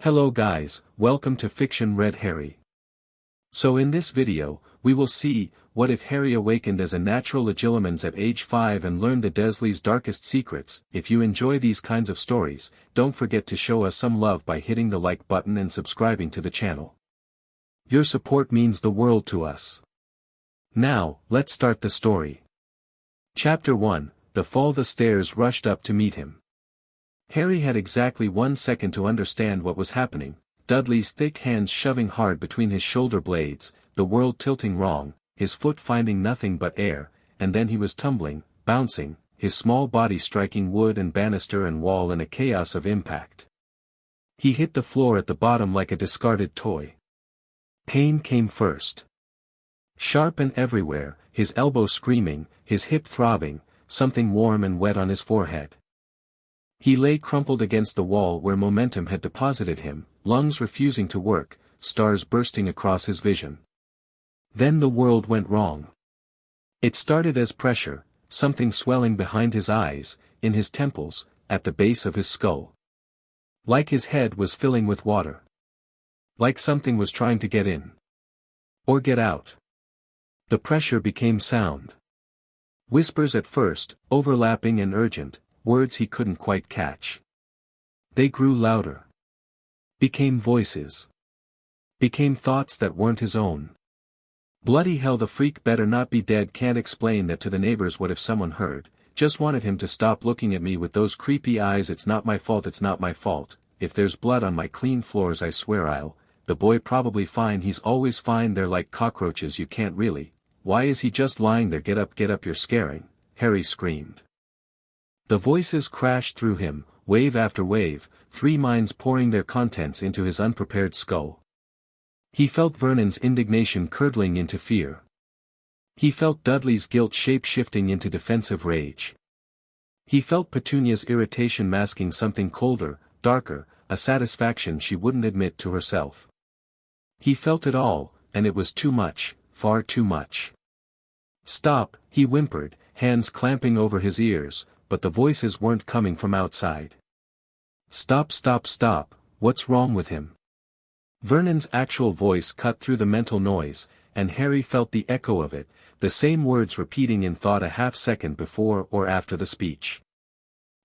Hello guys, welcome to Fiction Read Harry. So in this video, we will see, what if Harry awakened as a natural Legilimens at age 5 and learned the Dursleys' darkest secrets. If you enjoy these kinds of stories, don't forget to show us some love by hitting the like button and subscribing to the channel. Your support means the world to us. Now, let's start the story. Chapter 1, The Fall. The stairs rushed up to meet him. Harry had exactly 1 second to understand what was happening, Dudley's thick hands shoving hard between his shoulder blades, the world tilting wrong, his foot finding nothing but air, and then he was tumbling, bouncing, his small body striking wood and banister and wall in a chaos of impact. He hit the floor at the bottom like a discarded toy. Pain came first. Sharp and everywhere, his elbow screaming, his hip throbbing, something warm and wet on his forehead. He lay crumpled against the wall where momentum had deposited him, lungs refusing to work, stars bursting across his vision. Then the world went wrong. It started as pressure, something swelling behind his eyes, in his temples, at the base of his skull. Like his head was filling with water. Like something was trying to get in. Or get out. The pressure became sound. Whispers at first, overlapping and urgent, words he couldn't quite catch. They grew louder. Became voices. Became thoughts that weren't his own. Bloody hell, the freak better not be dead, can't explain that to the neighbors. What if someone heard? Just wanted him to stop looking at me with those creepy eyes. It's not my fault, it's not my fault. If there's blood on my clean floors I swear I'll. The boy probably fine, he's always fine. They're like cockroaches, you can't really. Why is he just lying there? Get up, you're scaring. Harry screamed. The voices crashed through him, wave after wave, 3 minds pouring their contents into his unprepared skull. He felt Vernon's indignation curdling into fear. He felt Dudley's guilt shape-shifting into defensive rage. He felt Petunia's irritation masking something colder, darker, a satisfaction she wouldn't admit to herself. He felt it all, and it was too much, far too much. Stop, he whimpered, hands clamping over his ears, but the voices weren't coming from outside. Stop, what's wrong with him? Vernon's actual voice cut through the mental noise, and Harry felt the echo of it, the same words repeating in thought a half-second before or after the speech.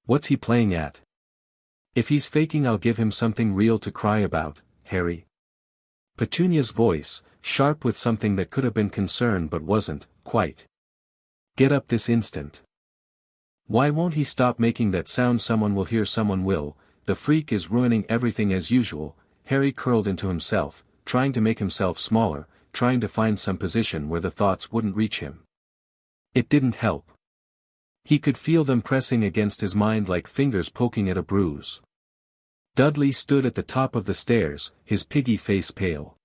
What's he playing at? If he's faking, I'll give him something real to cry about, Harry. Petunia's voice, sharp with something that could have been concern but wasn't, quite. Get up this instant. Why won't he stop making that sound? Someone will hear, someone will. The freak is ruining everything as usual. Harry curled into himself, trying to make himself smaller, trying to find some position where the thoughts wouldn't reach him. It didn't help. He could feel them pressing against his mind like fingers poking at a bruise. Dudley stood at the top of the stairs, his piggy face pale.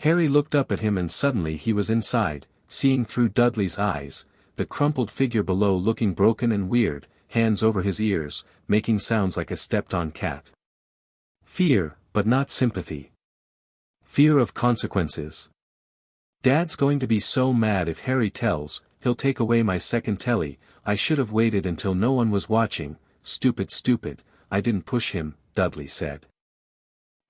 Harry looked up at him and suddenly he was inside, seeing through Dudley's eyes, the crumpled figure below looking broken and weird, hands over his ears, making sounds like a stepped-on cat. Fear, but not sympathy. Fear of consequences. Dad's going to be so mad if Harry tells, he'll take away my second telly. I should have waited until no one was watching. Stupid, I didn't push him, Dudley said.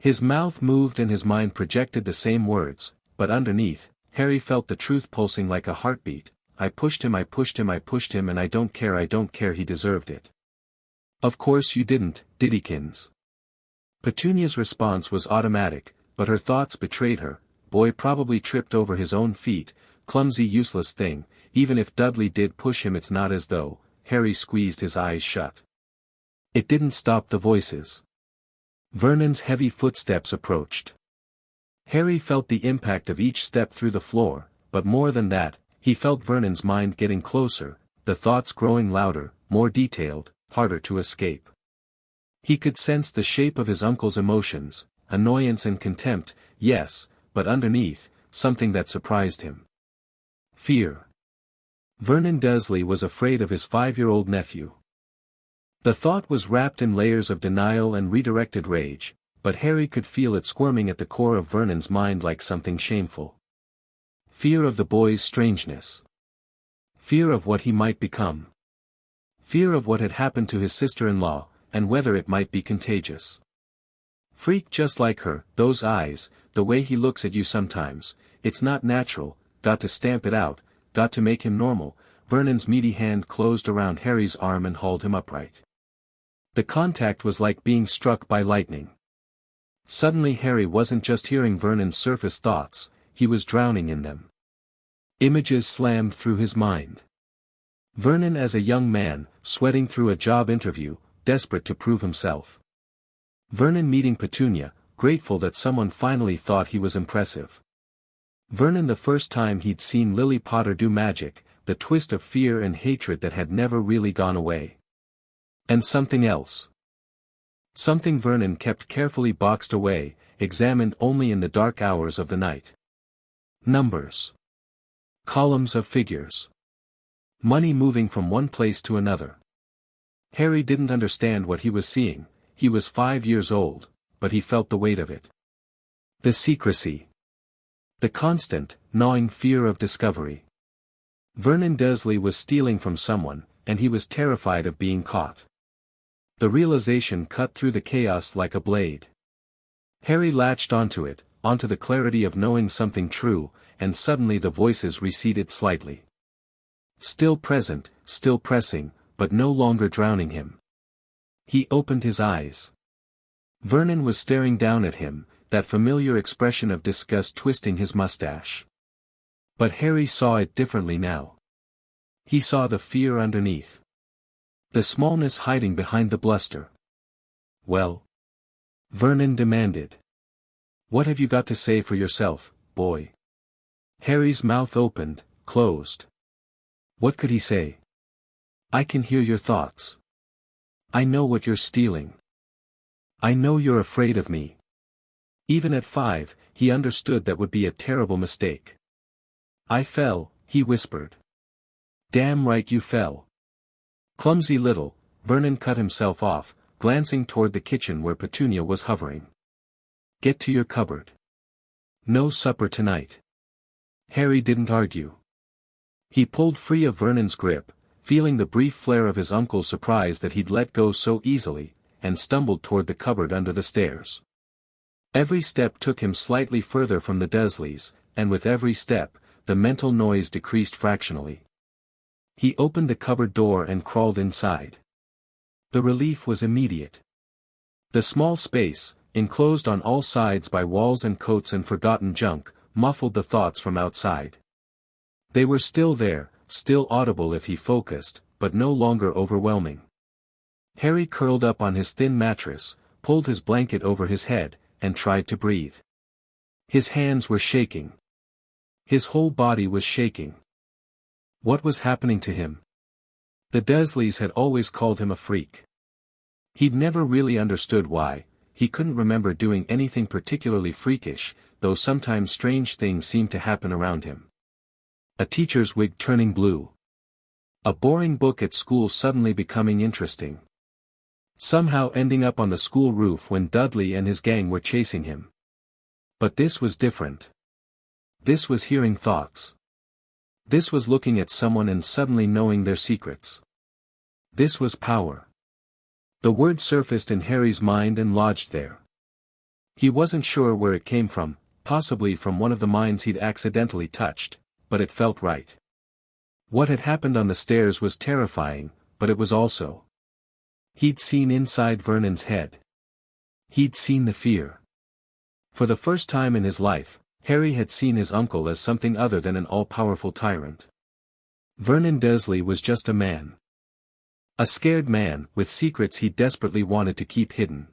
His mouth moved and his mind projected the same words, but underneath, Harry felt the truth pulsing like a heartbeat. I pushed him and I don't care, he deserved it. Of course you didn't, Diddykins. Petunia's response was automatic, but her thoughts betrayed her. Boy probably tripped over his own feet, clumsy useless thing. Even if Dudley did push him, it's not as though. Harry squeezed his eyes shut. It didn't stop the voices. Vernon's heavy footsteps approached. Harry felt the impact of each step through the floor, but more than that, he felt Vernon's mind getting closer, the thoughts growing louder, more detailed, harder to escape. He could sense the shape of his uncle's emotions, annoyance and contempt, yes, but underneath, something that surprised him. Fear. Vernon Dursley was afraid of his 5-year-old nephew. The thought was wrapped in layers of denial and redirected rage, but Harry could feel it squirming at the core of Vernon's mind like something shameful. Fear of the boy's strangeness. Fear of what he might become. Fear of what had happened to his sister-in-law, and whether it might be contagious. Freak just like her, those eyes, the way he looks at you sometimes, it's not natural, got to stamp it out, got to make him normal. Vernon's meaty hand closed around Harry's arm and hauled him upright. The contact was like being struck by lightning. Suddenly Harry wasn't just hearing Vernon's surface thoughts, he was drowning in them. Images slammed through his mind. Vernon as a young man, sweating through a job interview, desperate to prove himself. Vernon meeting Petunia, grateful that someone finally thought he was impressive. Vernon the first time he'd seen Lily Potter do magic, the twist of fear and hatred that had never really gone away. And something else. Something Vernon kept carefully boxed away, examined only in the dark hours of the night. Numbers. Columns of figures. Money moving from one place to another. Harry didn't understand what he was seeing. He was 5 years old, but he felt the weight of it. The secrecy. The constant, gnawing fear of discovery. Vernon Dursley was stealing from someone, and he was terrified of being caught. The realization cut through the chaos like a blade. Harry latched onto it, onto the clarity of knowing something true, and suddenly the voices receded slightly. Still present, still pressing, but no longer drowning him. He opened his eyes. Vernon was staring down at him, that familiar expression of disgust twisting his mustache. But Harry saw it differently now. He saw the fear underneath. The smallness hiding behind the bluster. "Well?" Vernon demanded. "What have you got to say for yourself, boy?" Harry's mouth opened, closed. What could he say? "I can hear your thoughts. I know what you're stealing. I know you're afraid of me." Even at 5, he understood that would be a terrible mistake. "I fell," he whispered. "Damn right you fell." Clumsy little, Vernon cut himself off, glancing toward the kitchen where Petunia was hovering. "Get to your cupboard. No supper tonight." Harry didn't argue. He pulled free of Vernon's grip, feeling the brief flare of his uncle's surprise that he'd let go so easily, and stumbled toward the cupboard under the stairs. Every step took him slightly further from the Dursleys, and with every step, the mental noise decreased fractionally. He opened the cupboard door and crawled inside. The relief was immediate. The small space, enclosed on all sides by walls and coats and forgotten junk, muffled the thoughts from outside. They were still there, still audible if he focused, but no longer overwhelming. Harry curled up on his thin mattress, pulled his blanket over his head, and tried to breathe. His hands were shaking. His whole body was shaking. What was happening to him? The Dursleys had always called him a freak. He'd never really understood why. He couldn't remember doing anything particularly freakish, though sometimes strange things seemed to happen around him. A teacher's wig turning blue. A boring book at school suddenly becoming interesting. Somehow ending up on the school roof when Dudley and his gang were chasing him. But this was different. This was hearing thoughts. This was looking at someone and suddenly knowing their secrets. This was power. The word surfaced in Harry's mind and lodged there. He wasn't sure where it came from, possibly from one of the minds he'd accidentally touched, but it felt right. What had happened on the stairs was terrifying, but it was also. He'd seen inside Vernon's head. He'd seen the fear. For the first time in his life, Harry had seen his uncle as something other than an all-powerful tyrant. Vernon Dursley was just a man. A scared man, with secrets he desperately wanted to keep hidden.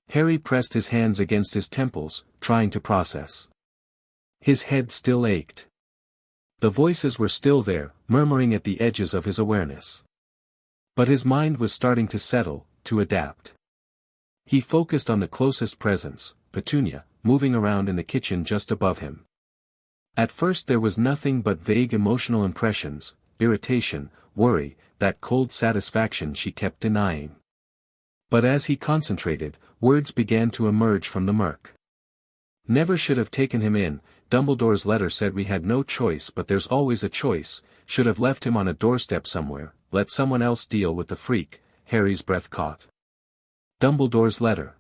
Harry pressed his hands against his temples, trying to process. His head still ached. The voices were still there, murmuring at the edges of his awareness. But his mind was starting to settle, to adapt. He focused on the closest presence, Petunia, moving around in the kitchen just above him. At first there was nothing but vague emotional impressions, irritation, worry, that cold satisfaction she kept denying. But as he concentrated, words began to emerge from the murk. "Never should have taken him in, Dumbledore's letter said we had no choice, but there's always a choice, should have left him on a doorstep somewhere, let someone else deal with the freak." Harry's breath caught. Dumbledore's letter.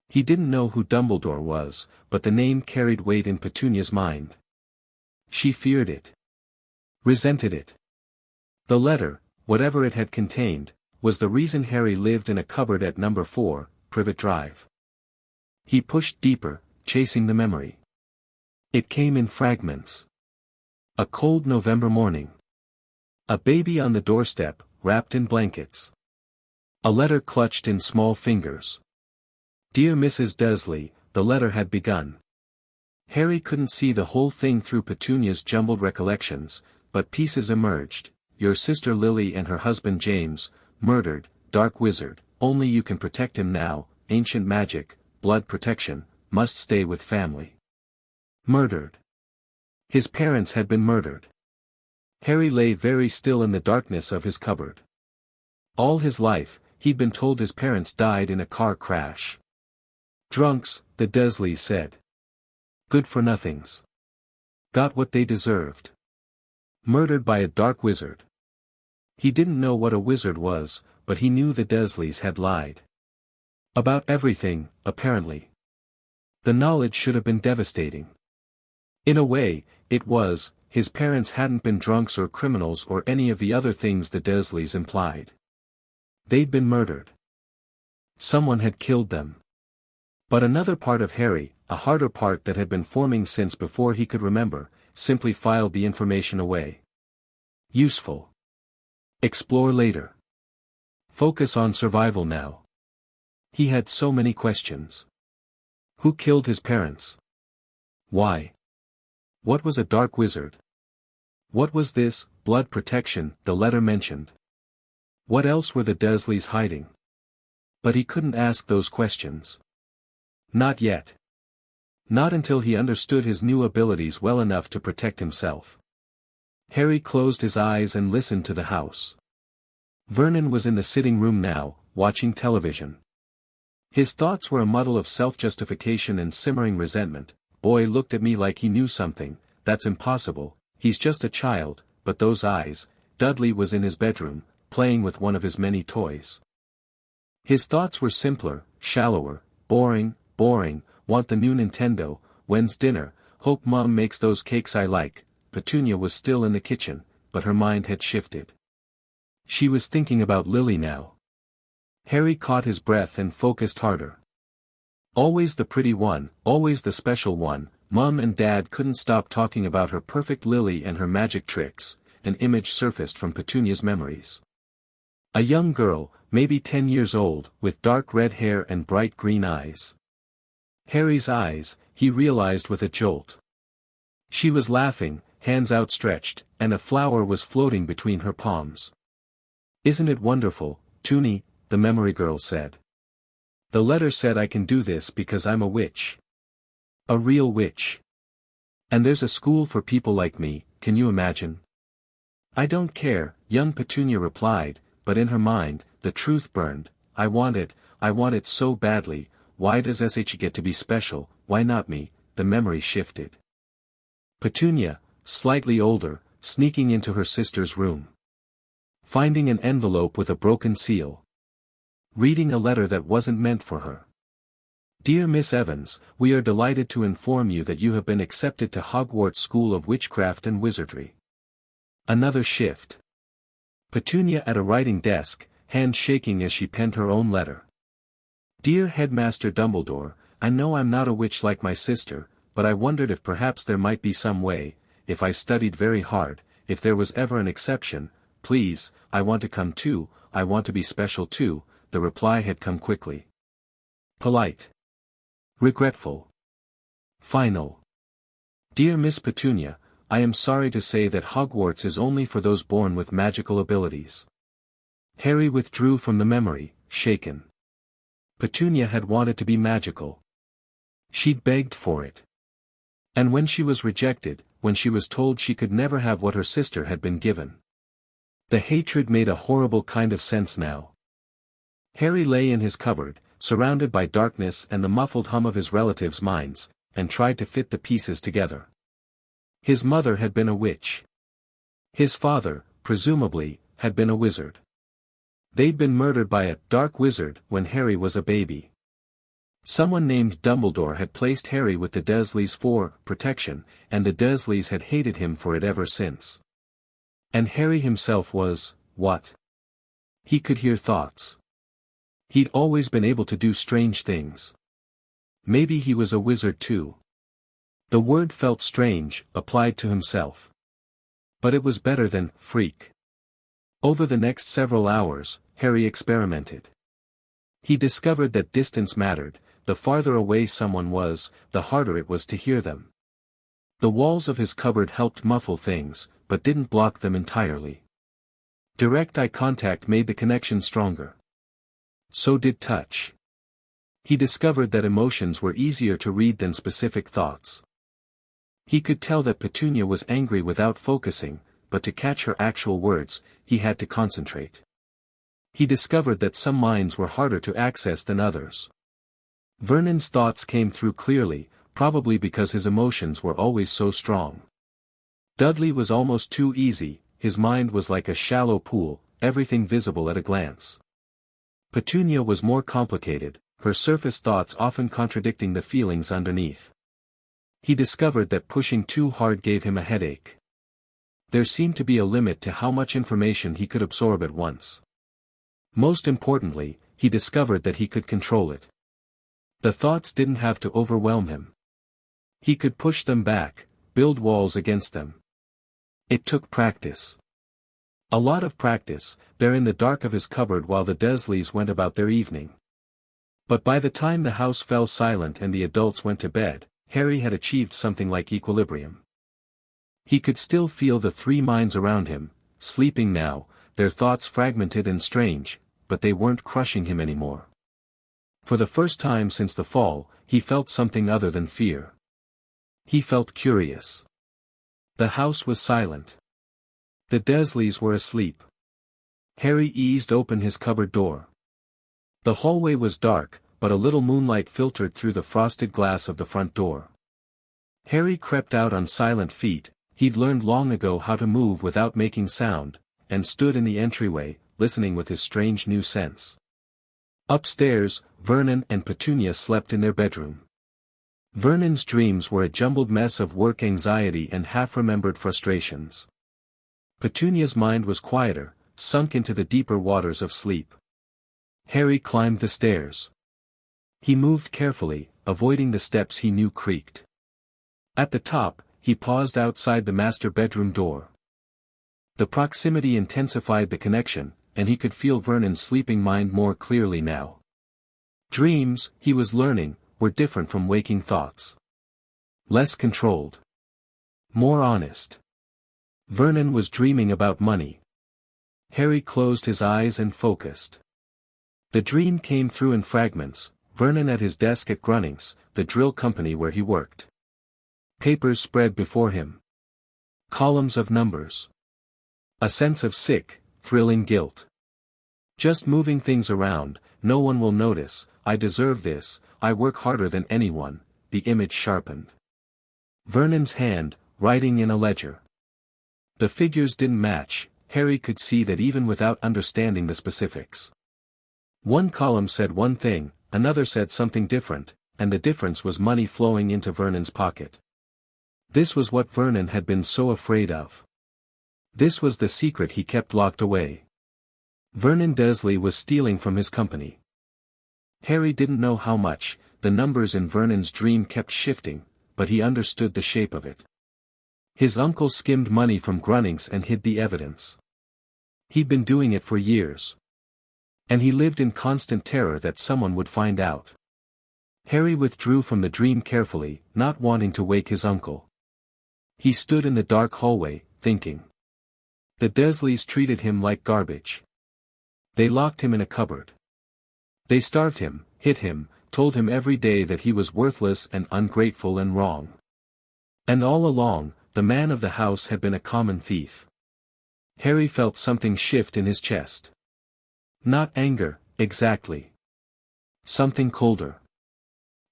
He didn't know who Dumbledore was, but the name carried weight in Petunia's mind. She feared it. Resented it. The letter, whatever it had contained, was the reason Harry lived in a cupboard at number 4, Privet Drive. He pushed deeper, chasing the memory. It came in fragments. A cold November morning. A baby on the doorstep, wrapped in blankets. A letter clutched in small fingers. Dear Mrs. Dursley, the letter had begun. Harry couldn't see the whole thing through Petunia's jumbled recollections, but pieces emerged. Your sister Lily and her husband James, murdered, dark wizard, only you can protect him now, ancient magic, blood protection, must stay with family. Murdered. His parents had been murdered. Harry lay very still in the darkness of his cupboard. All his life, he'd been told his parents died in a car crash. Drunks, the Dursleys said. Good-for-nothings. Got what they deserved. Murdered by a dark wizard. He didn't know what a wizard was, but he knew the Dursleys had lied. About everything, apparently. The knowledge should have been devastating. In a way, it was. His parents hadn't been drunks or criminals or any of the other things the Dursleys implied. They'd been murdered. Someone had killed them. But another part of Harry, a harder part that had been forming since before he could remember, simply filed the information away. Useful. Explore later. Focus on survival now. He had so many questions. Who killed his parents? Why? What was a dark wizard? What was this, blood protection, the letter mentioned? What else were the Dursleys hiding? But he couldn't ask those questions. Not yet. Not until he understood his new abilities well enough to protect himself. Harry closed his eyes and listened to the house. Vernon was in the sitting room now, watching television. His thoughts were a muddle of self-justification and simmering resentment. Boy looked at me like he knew something, that's impossible, he's just a child, but those eyes. Dudley was in his bedroom, playing with one of his many toys. His thoughts were simpler, shallower, boring, want the new Nintendo, when's dinner, hope Mom makes those cakes I like. Petunia was still in the kitchen, but her mind had shifted. She was thinking about Lily now. Harry caught his breath and focused harder. Always the pretty one, always the special one, Mom and Dad couldn't stop talking about her perfect Lily and her magic tricks. An image surfaced from Petunia's memories. A young girl, maybe 10 years old, with dark red hair and bright green eyes. Harry's eyes, he realized with a jolt. She was laughing, hands outstretched, and a flower was floating between her palms. Isn't it wonderful, Toonie? The memory girl said. The letter said I can do this because I'm a witch. A real witch. And there's a school for people like me, can you imagine? I don't care, young Petunia replied, but in her mind, the truth burned. I want it so badly. Why does SH get to be special, why not me? The memory shifted. Petunia, slightly older, sneaking into her sister's room. Finding an envelope with a broken seal. Reading a letter that wasn't meant for her. Dear Miss Evans, we are delighted to inform you that you have been accepted to Hogwarts School of Witchcraft and Wizardry. Another shift. Petunia at a writing desk, hand shaking as she penned her own letter. Dear Headmaster Dumbledore, I know I'm not a witch like my sister, but I wondered if perhaps there might be some way, if I studied very hard, if there was ever an exception. Please, I want to come too, I want to be special too. The reply had come quickly. Polite. Regretful. Final. Dear Miss Petunia, I am sorry to say that Hogwarts is only for those born with magical abilities. Harry withdrew from the memory, shaken. Petunia had wanted to be magical. She'd begged for it. And when she was rejected, when she was told she could never have what her sister had been given. The hatred made a horrible kind of sense now. Harry lay in his cupboard, surrounded by darkness and the muffled hum of his relatives' minds, and tried to fit the pieces together. His mother had been a witch. His father, presumably, had been a wizard. They'd been murdered by a dark wizard when Harry was a baby. Someone named Dumbledore had placed Harry with the Dursleys for protection, and the Dursleys had hated him for it ever since. And Harry himself was, what? He could hear thoughts. He'd always been able to do strange things. Maybe he was a wizard too. The word felt strange, applied to himself. But it was better than freak. Over the next several hours, Harry experimented. He discovered that distance mattered. The farther away someone was, the harder it was to hear them. The walls of his cupboard helped muffle things, but didn't block them entirely. Direct eye contact made the connection stronger. So did touch. He discovered that emotions were easier to read than specific thoughts. He could tell that Petunia was angry without focusing, but to catch her actual words, he had to concentrate. He discovered that some minds were harder to access than others. Vernon's thoughts came through clearly, probably because his emotions were always so strong. Dudley was almost too easy, his mind was like a shallow pool, everything visible at a glance. Petunia was more complicated, her surface thoughts often contradicting the feelings underneath. He discovered that pushing too hard gave him a headache. There seemed to be a limit to how much information he could absorb at once. Most importantly, he discovered that he could control it. The thoughts didn't have to overwhelm him. He could push them back, build walls against them. It took practice. A lot of practice, there in the dark of his cupboard while the Dursleys went about their evening. But by the time the house fell silent and the adults went to bed, Harry had achieved something like equilibrium. He could still feel the three minds around him, sleeping now, their thoughts fragmented and strange, but they weren't crushing him anymore. For the first time since the fall, he felt something other than fear. He felt curious. The house was silent. The Dursleys were asleep. Harry eased open his cupboard door. The hallway was dark, but a little moonlight filtered through the frosted glass of the front door. Harry crept out on silent feet, he'd learned long ago how to move without making sound, and stood in the entryway, listening with his strange new sense. Upstairs, Vernon and Petunia slept in their bedroom. Vernon's dreams were a jumbled mess of work anxiety and half-remembered frustrations. Petunia's mind was quieter, sunk into the deeper waters of sleep. Harry climbed the stairs. He moved carefully, avoiding the steps he knew creaked. At the top, he paused outside the master bedroom door. The proximity intensified the connection, and he could feel Vernon's sleeping mind more clearly now. Dreams, he was learning, were different from waking thoughts. Less controlled. More honest. Vernon was dreaming about money. Harry closed his eyes and focused. The dream came through in fragments, Vernon at his desk at Gringotts, the drill company where he worked. Papers spread before him. Columns of numbers. A sense of sick, thrilling guilt. Just moving things around, no one will notice, I deserve this, I work harder than anyone, the image sharpened. Vernon's hand, writing in a ledger. The figures didn't match, Harry could see that even without understanding the specifics. One column said one thing, another said something different, and the difference was money flowing into Vernon's pocket. This was what Vernon had been so afraid of. This was the secret he kept locked away. Vernon Dursley was stealing from his company. Harry didn't know how much, the numbers in Vernon's dream kept shifting, but he understood the shape of it. His uncle skimmed money from Gringotts and hid the evidence. He'd been doing it for years. And he lived in constant terror that someone would find out. Harry withdrew from the dream carefully, not wanting to wake his uncle. He stood in the dark hallway, thinking. The Dursleys treated him like garbage. They locked him in a cupboard. They starved him, hit him, told him every day that he was worthless and ungrateful and wrong. And all along, the man of the house had been a common thief. Harry felt something shift in his chest. Not anger, exactly. Something colder.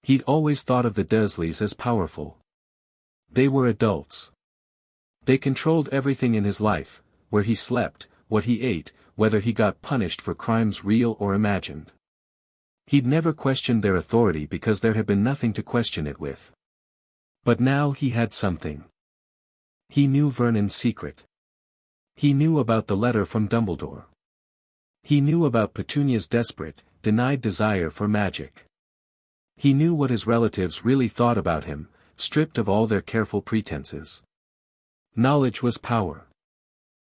He'd always thought of the Dursleys as powerful. They were adults. They controlled everything in his life, where he slept, what he ate, whether he got punished for crimes real or imagined. He'd never questioned their authority because there had been nothing to question it with. But now he had something. He knew Vernon's secret. He knew about the letter from Dumbledore. He knew about Petunia's desperate, denied desire for magic. He knew what his relatives really thought about him, stripped of all their careful pretenses. Knowledge was power.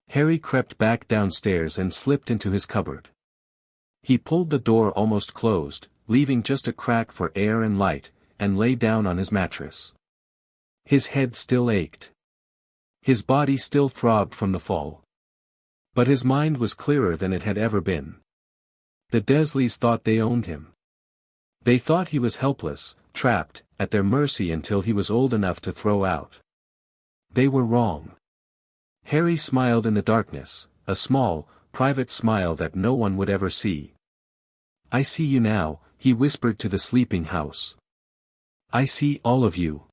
Harry crept back downstairs and slipped into his cupboard. He pulled the door almost closed, leaving just a crack for air and light, and lay down on his mattress. His head still ached. His body still throbbed from the fall. But his mind was clearer than it had ever been. The Dursleys thought they owned him. They thought he was helpless, trapped, at their mercy until he was old enough to throw out. They were wrong. Harry smiled in the darkness, a small, private smile that no one would ever see. "I see you now," he whispered to the sleeping house. "I see all of you."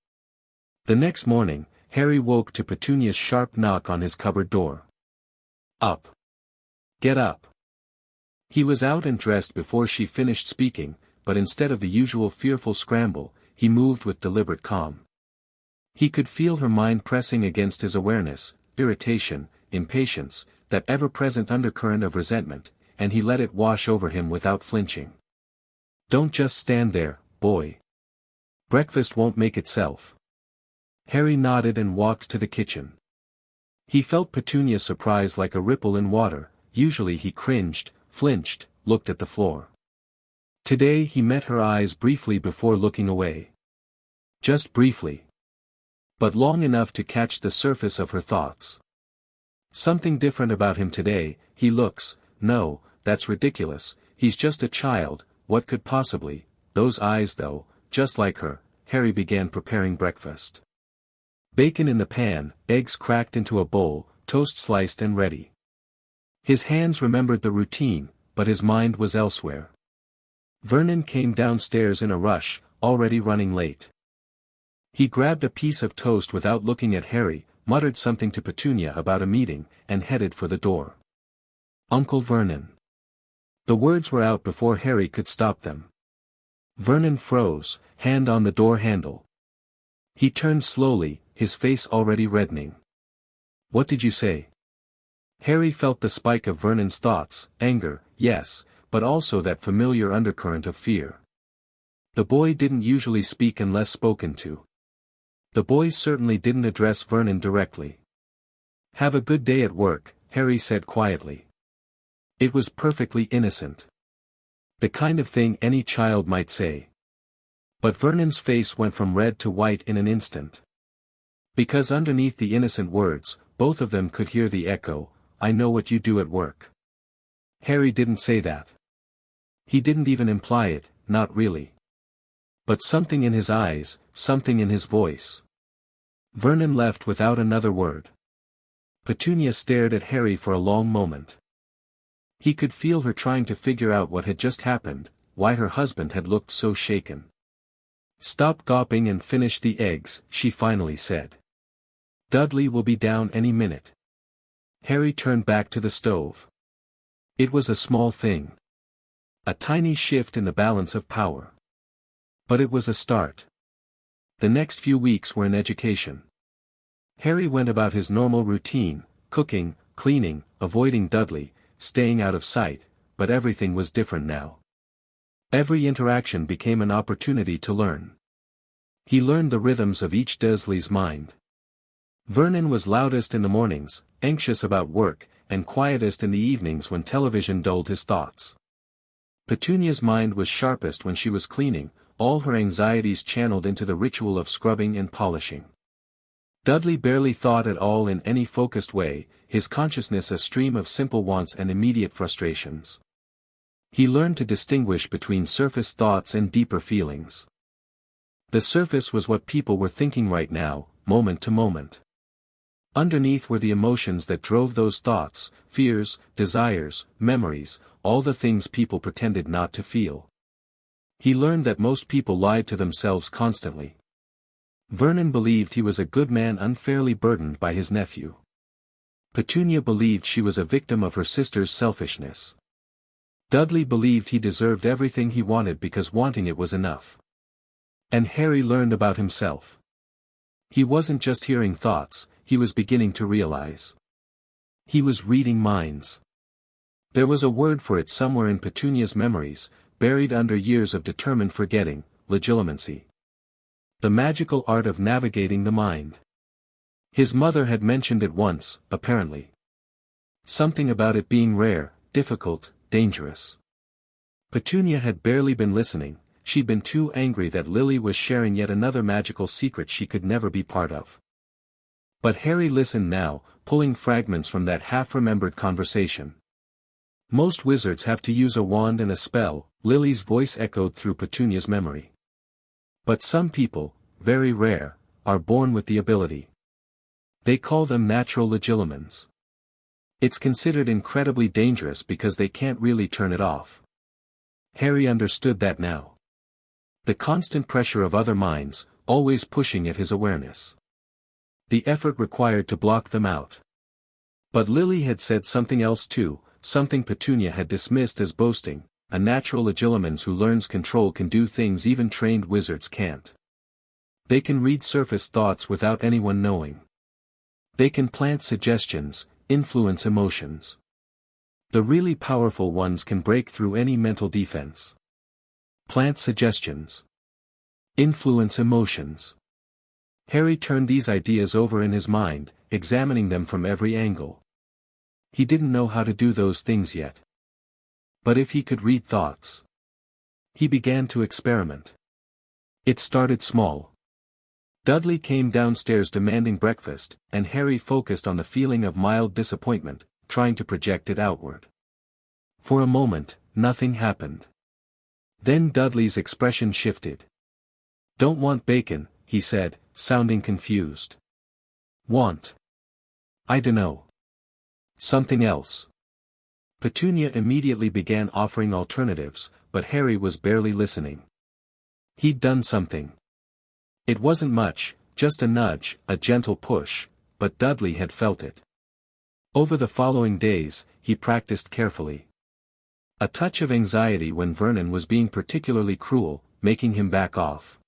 The next morning, Harry woke to Petunia's sharp knock on his cupboard door. "Up. Get up." He was out and dressed before she finished speaking, but instead of the usual fearful scramble, he moved with deliberate calm. He could feel her mind pressing against his awareness, irritation, impatience, that ever-present undercurrent of resentment, and he let it wash over him without flinching. "Don't just stand there, boy. Breakfast won't make itself." Harry nodded and walked to the kitchen. He felt Petunia's surprise like a ripple in water. Usually he cringed, flinched, looked at the floor. Today he met her eyes briefly before looking away. Just briefly. But long enough to catch the surface of her thoughts. "Something different about him today. He looks, no, that's ridiculous, he's just a child, what could possibly, those eyes though, just like her." Harry began preparing breakfast. Bacon in the pan, eggs cracked into a bowl, toast sliced and ready. His hands remembered the routine, but his mind was elsewhere. Vernon came downstairs in a rush, already running late. He grabbed a piece of toast without looking at Harry, muttered something to Petunia about a meeting, and headed for the door. "Uncle Vernon." The words were out before Harry could stop them. Vernon froze, hand on the door handle. He turned slowly, his face already reddening. "What did you say?" Harry felt the spike of Vernon's thoughts, anger, yes, but also that familiar undercurrent of fear. The boy didn't usually speak unless spoken to. The boy certainly didn't address Vernon directly. "Have a good day at work," Harry said quietly. It was perfectly innocent. The kind of thing any child might say. But Vernon's face went from red to white in an instant. Because underneath the innocent words, both of them could hear the echo, "I know what you do at work." Harry didn't say that. He didn't even imply it, not really. But something in his eyes, something in his voice. Vernon left without another word. Petunia stared at Harry for a long moment. He could feel her trying to figure out what had just happened, why her husband had looked so shaken. "Stop gawping and finish the eggs," she finally said. "Dudley will be down any minute." Harry turned back to the stove. It was a small thing. A tiny shift in the balance of power. But it was a start. The next few weeks were an education. Harry went about his normal routine, cooking, cleaning, avoiding Dudley, staying out of sight, but everything was different now. Every interaction became an opportunity to learn. He learned the rhythms of each Dursley's mind. Vernon was loudest in the mornings, anxious about work, and quietest in the evenings when television dulled his thoughts. Petunia's mind was sharpest when she was cleaning, all her anxieties channeled into the ritual of scrubbing and polishing. Dudley barely thought at all in any focused way, his consciousness a stream of simple wants and immediate frustrations. He learned to distinguish between surface thoughts and deeper feelings. The surface was what people were thinking right now, moment to moment. Underneath were the emotions that drove those thoughts, fears, desires, memories, all the things people pretended not to feel. He learned that most people lied to themselves constantly. Vernon believed he was a good man unfairly burdened by his nephew. Petunia believed she was a victim of her sister's selfishness. Dudley believed he deserved everything he wanted because wanting it was enough. And Harry learned about himself. He wasn't just hearing thoughts, he was beginning to realize. He was reading minds. There was a word for it somewhere in Petunia's memories, buried under years of determined forgetting, legilimency. The magical art of navigating the mind. His mother had mentioned it once, apparently. Something about it being rare, difficult, dangerous. Petunia had barely been listening, she'd been too angry that Lily was sharing yet another magical secret she could never be part of. But Harry listened now, pulling fragments from that half-remembered conversation. Most wizards have to use a wand and a spell, Lily's voice echoed through Petunia's memory. But some people, very rare, are born with the ability. They call them natural Legilimens. It's considered incredibly dangerous because they can't really turn it off. Harry understood that now. The constant pressure of other minds, always pushing at his awareness. The effort required to block them out. But Lily had said something else too, something Petunia had dismissed as boasting, a natural Legilimens who learns control can do things even trained wizards can't. They can read surface thoughts without anyone knowing. They can plant suggestions, influence emotions. The really powerful ones can break through any mental defense. Plant suggestions. Influence emotions. Harry turned these ideas over in his mind, examining them from every angle. He didn't know how to do those things yet. But if he could read thoughts. He began to experiment. It started small. Dudley came downstairs demanding breakfast, and Harry focused on the feeling of mild disappointment, trying to project it outward. For a moment, nothing happened. Then Dudley's expression shifted. "Don't want bacon," he said, sounding confused. "Want? I dunno. Something else." Petunia immediately began offering alternatives, but Harry was barely listening. He'd done something. It wasn't much, just a nudge, a gentle push, but Dudley had felt it. Over the following days, he practiced carefully. A touch of anxiety when Vernon was being particularly cruel, making him back off.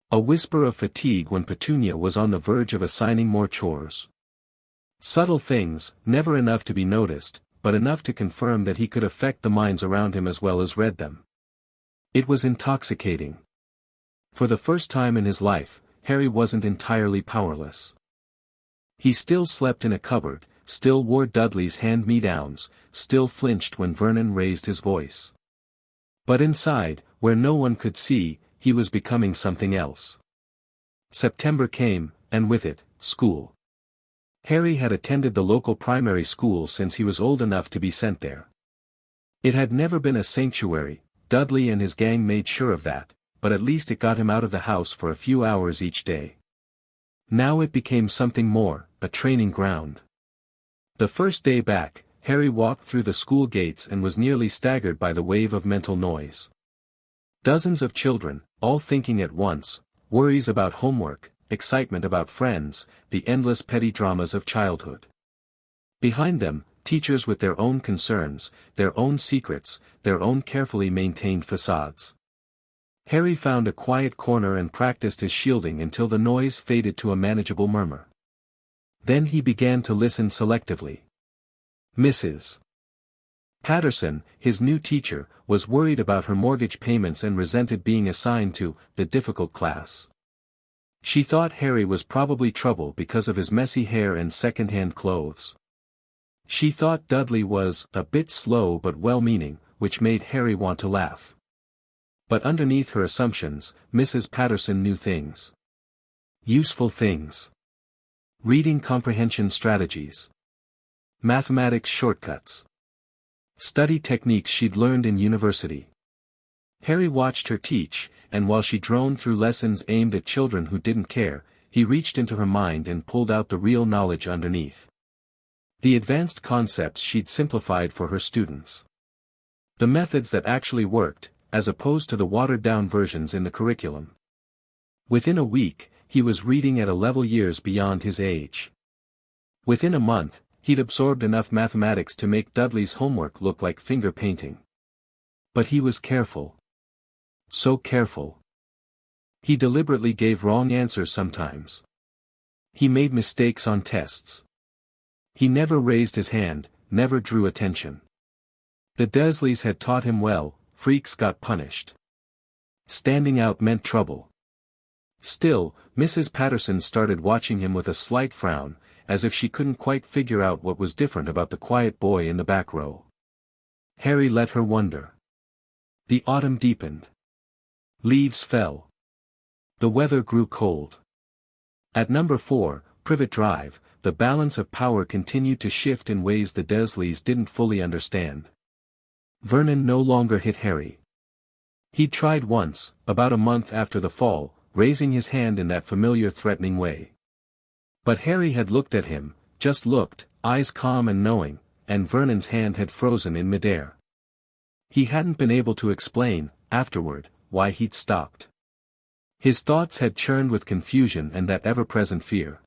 A whisper of fatigue when Petunia was on the verge of assigning more chores. Subtle things, never enough to be noticed, but enough to confirm that he could affect the minds around him as well as read them. It was intoxicating. For the first time in his life, Harry wasn't entirely powerless. He still slept in a cupboard, still wore Dudley's hand-me-downs, still flinched when Vernon raised his voice. But inside, where no one could see, he was becoming something else. September came, and with it, school. Harry had attended the local primary school since he was old enough to be sent there. It had never been a sanctuary, Dudley and his gang made sure of that, but at least it got him out of the house for a few hours each day. Now it became something more, a training ground. The first day back, Harry walked through the school gates and was nearly staggered by the wave of mental noise. Dozens of children, all thinking at once, worries about homework, excitement about friends, the endless petty dramas of childhood. Behind them, teachers with their own concerns, their own secrets, their own carefully maintained facades. Harry found a quiet corner and practiced his shielding until the noise faded to a manageable murmur. Then he began to listen selectively. Mrs. Patterson, his new teacher, was worried about her mortgage payments and resented being assigned to the difficult class. She thought Harry was probably trouble because of his messy hair and second-hand clothes. She thought Dudley was a bit slow but well-meaning, which made Harry want to laugh. But underneath her assumptions, Mrs. Patterson knew things. Useful things. Reading comprehension strategies. Mathematics shortcuts. Study techniques she'd learned in university. Harry watched her teach, and while she droned through lessons aimed at children who didn't care, he reached into her mind and pulled out the real knowledge underneath. The advanced concepts she'd simplified for her students. The methods that actually worked, as opposed to the watered-down versions in the curriculum. Within a week, he was reading at a level years beyond his age. Within a month, he'd absorbed enough mathematics to make Dudley's homework look like finger painting. But he was careful. So careful. He deliberately gave wrong answers sometimes. He made mistakes on tests. He never raised his hand, never drew attention. The Dursleys had taught him well, freaks got punished. Standing out meant trouble. Still, Mrs. Patterson started watching him with a slight frown, as if she couldn't quite figure out what was different about the quiet boy in the back row. Harry let her wonder. The autumn deepened. Leaves fell. The weather grew cold. At number 4, Privet Drive, the balance of power continued to shift in ways the Dursleys didn't fully understand. Vernon no longer hit Harry. He'd tried once, about a month after the fall, raising his hand in that familiar threatening way. But Harry had looked at him, just looked, eyes calm and knowing, and Vernon's hand had frozen in midair. He hadn't been able to explain, afterward, why he'd stopped. His thoughts had churned with confusion and that ever-present fear.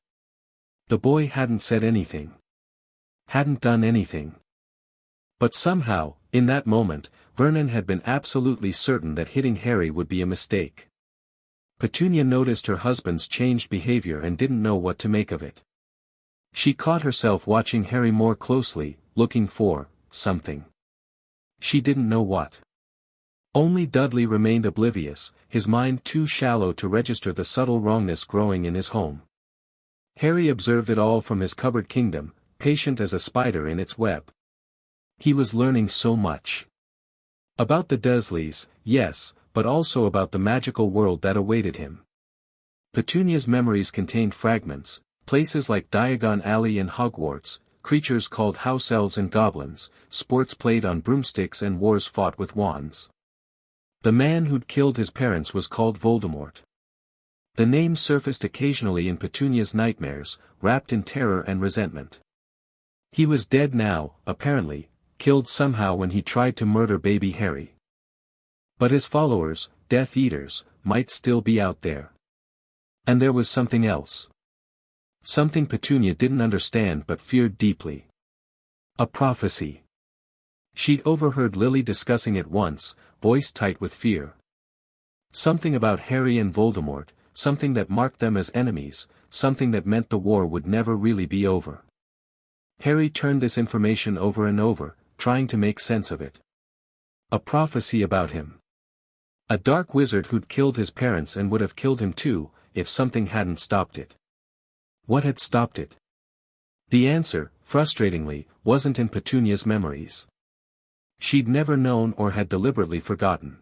The boy hadn't said anything. Hadn't done anything. But somehow, in that moment, Vernon had been absolutely certain that hitting Harry would be a mistake. Petunia noticed her husband's changed behavior and didn't know what to make of it. She caught herself watching Harry more closely, looking for something. She didn't know what. Only Dudley remained oblivious, his mind too shallow to register the subtle wrongness growing in his home. Harry observed it all from his cupboard kingdom, patient as a spider in its web. He was learning so much. About the Dursleys, yes, but also about the magical world that awaited him. Petunia's memories contained fragments, places like Diagon Alley in Hogwarts, creatures called house elves and goblins, sports played on broomsticks and wars fought with wands. The man who'd killed his parents was called Voldemort. The name surfaced occasionally in Petunia's nightmares, wrapped in terror and resentment. He was dead now, apparently, killed somehow when he tried to murder baby Harry. But his followers, Death Eaters, might still be out there. And there was something else. Something Petunia didn't understand but feared deeply. A prophecy. She'd overheard Lily discussing it once, voice tight with fear. Something about Harry and Voldemort, something that marked them as enemies, something that meant the war would never really be over. Harry turned this information over and over, trying to make sense of it. A prophecy about him. A dark wizard who'd killed his parents and would have killed him too, if something hadn't stopped it. What had stopped it? The answer, frustratingly, wasn't in Petunia's memories. She'd never known or had deliberately forgotten.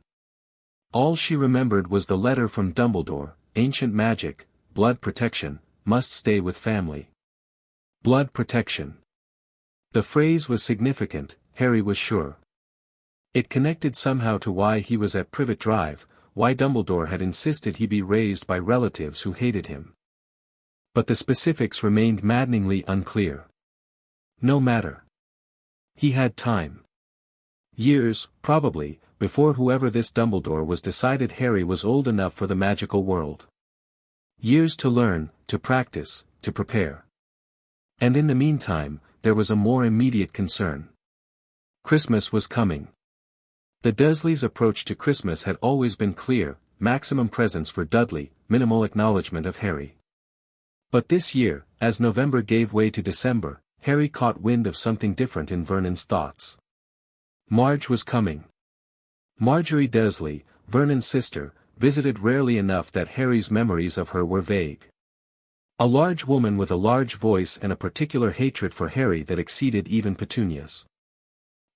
All she remembered was the letter from Dumbledore, ancient magic, blood protection, must stay with family. Blood protection. The phrase was significant, Harry was sure. It connected somehow to why he was at Privet Drive, why Dumbledore had insisted he be raised by relatives who hated him. But the specifics remained maddeningly unclear. No matter. He had time. Years, probably, before whoever this Dumbledore was decided Harry was old enough for the magical world. Years to learn, to practice, to prepare. And in the meantime, there was a more immediate concern. Christmas was coming. The Dursleys' approach to Christmas had always been clear, maximum presents for Dudley, minimal acknowledgement of Harry. But this year, as November gave way to December, Harry caught wind of something different in Vernon's thoughts. Marge was coming. Marjorie Dursley, Vernon's sister, visited rarely enough that Harry's memories of her were vague. A large woman with a large voice and a particular hatred for Harry that exceeded even Petunia's.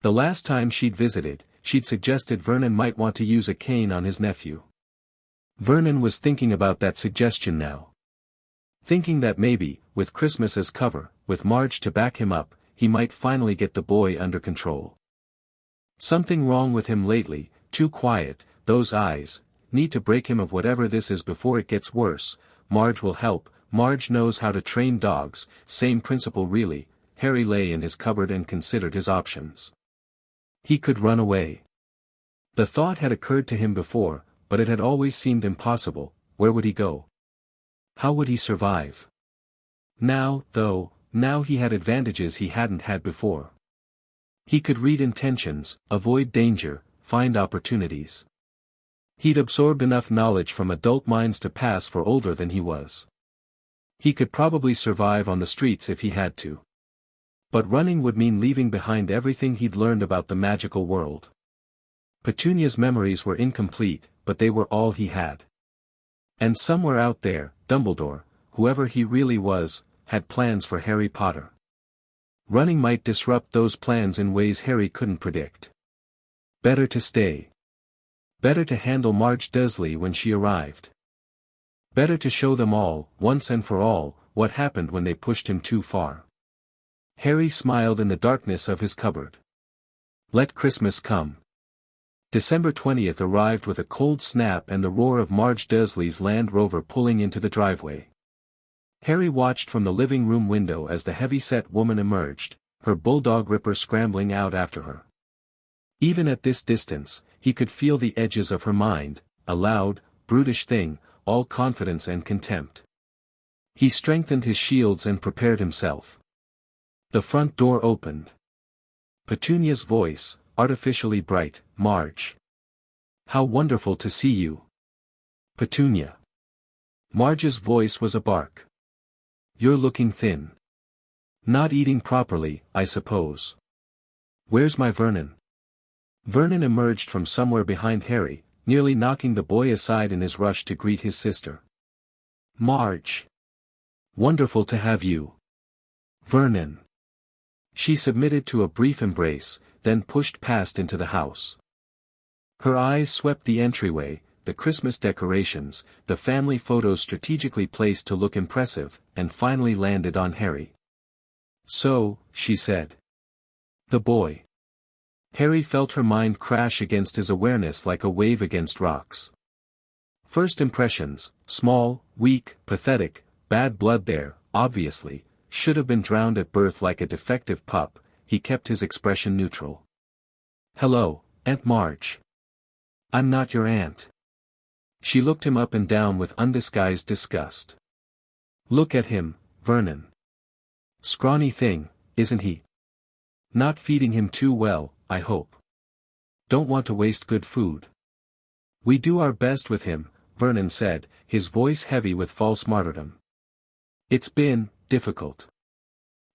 The last time she'd visited, she'd suggested Vernon might want to use a cane on his nephew. Vernon was thinking about that suggestion now. Thinking that maybe, with Christmas as cover, with Marge to back him up, he might finally get the boy under control. Something wrong with him lately, too quiet, those eyes, need to break him of whatever this is before it gets worse. Marge will help, Marge knows how to train dogs, same principle really. Harry lay in his cupboard and considered his options. He could run away. The thought had occurred to him before, but it had always seemed impossible. Where would he go? How would he survive? Now, though, now he had advantages he hadn't had before. He could read intentions, avoid danger, find opportunities. He'd absorbed enough knowledge from adult minds to pass for older than he was. He could probably survive on the streets if he had to. But running would mean leaving behind everything he'd learned about the magical world. Petunia's memories were incomplete, but they were all he had. And somewhere out there, Dumbledore, whoever he really was, had plans for Harry Potter. Running might disrupt those plans in ways Harry couldn't predict. Better to stay. Better to handle Marge Dursley when she arrived. Better to show them all, once and for all, what happened when they pushed him too far. Harry smiled in the darkness of his cupboard. Let Christmas come. December 20th arrived with a cold snap and the roar of Marge Dursley's Land Rover pulling into the driveway. Harry watched from the living room window as the heavy-set woman emerged, her bulldog Ripper scrambling out after her. Even at this distance, he could feel the edges of her mind, a loud, brutish thing, all confidence and contempt. He strengthened his shields and prepared himself. The front door opened. Petunia's voice, artificially bright, "Marge. How wonderful to see you." "Petunia." Marge's voice was a bark. "You're looking thin. Not eating properly, I suppose. Where's my Vernon?" Vernon emerged from somewhere behind Harry, nearly knocking the boy aside in his rush to greet his sister. "Marge. Wonderful to have you. Vernon." She submitted to a brief embrace, then pushed past into the house. Her eyes swept the entryway, the Christmas decorations, the family photos strategically placed to look impressive, and finally landed on Harry. "So," she said. "The boy." Harry felt her mind crash against his awareness like a wave against rocks. First impressions, small, weak, pathetic, bad blood there, obviously, should have been drowned at birth like a defective pup, he kept his expression neutral. "Hello, Aunt Marge. I'm not your aunt." She looked him up and down with undisguised disgust. "Look at him, Vernon. Scrawny thing, isn't he? Not feeding him too well, I hope. Don't want to waste good food." "We do our best with him," Vernon said, his voice heavy with false martyrdom. "It's been difficult.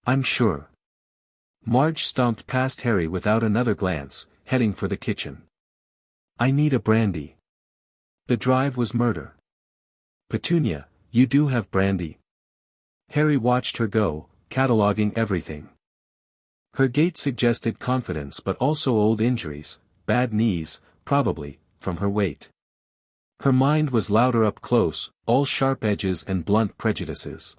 I'm sure." Marge stomped past Harry without another glance, heading for the kitchen. "I need a brandy." The drive was murder. "Petunia, you do have brandy?" Harry watched her go, cataloging everything. Her gait suggested confidence but also old injuries, bad knees, probably, from her weight. Her mind was louder up close, all sharp edges and blunt prejudices.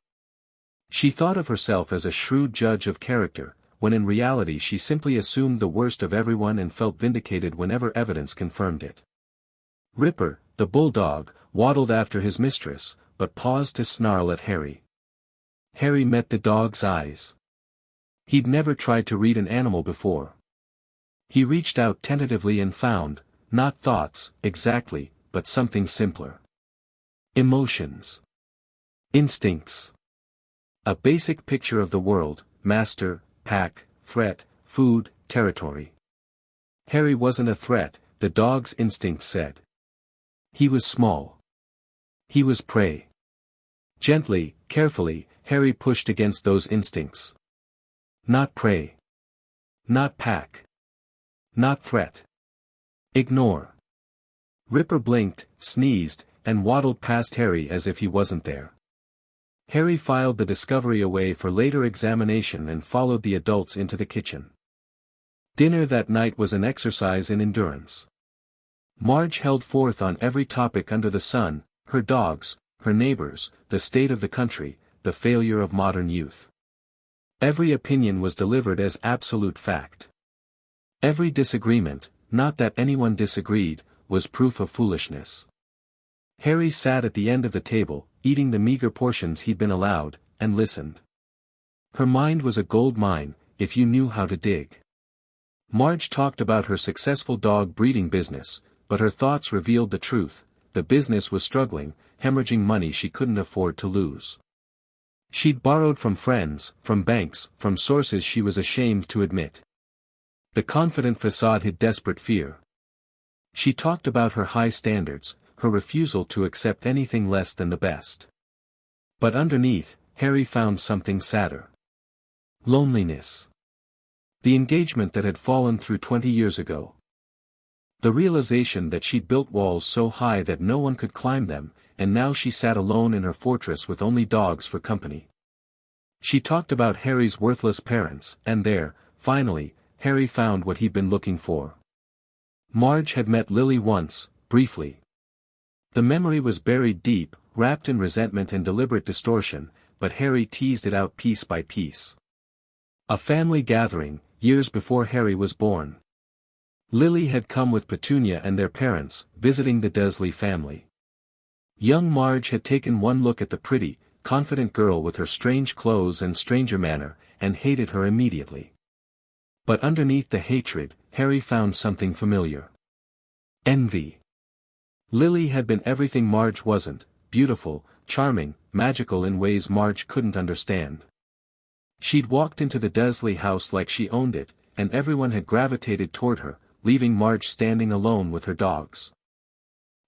She thought of herself as a shrewd judge of character, when in reality she simply assumed the worst of everyone and felt vindicated whenever evidence confirmed it. Ripper, the bulldog, waddled after his mistress, but paused to snarl at Harry. Harry met the dog's eyes. He'd never tried to read an animal before. He reached out tentatively and found, not thoughts, exactly, but something simpler. Emotions. Instincts. A basic picture of the world, master, pack, threat, food, territory. Harry wasn't a threat, the dog's instinct said. He was small. He was prey. Gently, carefully, Harry pushed against those instincts. Not prey. Not pack. Not threat. Ignore. Ripper blinked, sneezed, and waddled past Harry as if he wasn't there. Harry filed the discovery away for later examination and followed the adults into the kitchen. Dinner that night was an exercise in endurance. Marge held forth on every topic under the sun, her dogs, her neighbors, the state of the country, the failure of modern youth. Every opinion was delivered as absolute fact. Every disagreement, not that anyone disagreed, was proof of foolishness. Harry sat at the end of the table, eating the meager portions he'd been allowed, and listened. Her mind was a gold mine, if you knew how to dig. Marge talked about her successful dog breeding business, but her thoughts revealed the truth: the business was struggling, hemorrhaging money she couldn't afford to lose. She'd borrowed from friends, from banks, from sources she was ashamed to admit. The confident facade hid desperate fear. She talked about her high standards, her refusal to accept anything less than the best. But underneath, Harry found something sadder. Loneliness. The engagement that had fallen through 20 years ago. The realization that she'd built walls so high that no one could climb them, and now she sat alone in her fortress with only dogs for company. She talked about Harry's worthless parents, and there, finally, Harry found what he'd been looking for. Marge had met Lily once, briefly. The memory was buried deep, wrapped in resentment and deliberate distortion, but Harry teased it out piece by piece. A family gathering, years before Harry was born. Lily had come with Petunia and their parents, visiting the Dursley family. Young Marge had taken one look at the pretty, confident girl with her strange clothes and stranger manner, and hated her immediately. But underneath the hatred, Harry found something familiar. Envy. Lily had been everything Marge wasn't, beautiful, charming, magical in ways Marge couldn't understand. She'd walked into the Dursley house like she owned it, and everyone had gravitated toward her, leaving Marge standing alone with her dogs.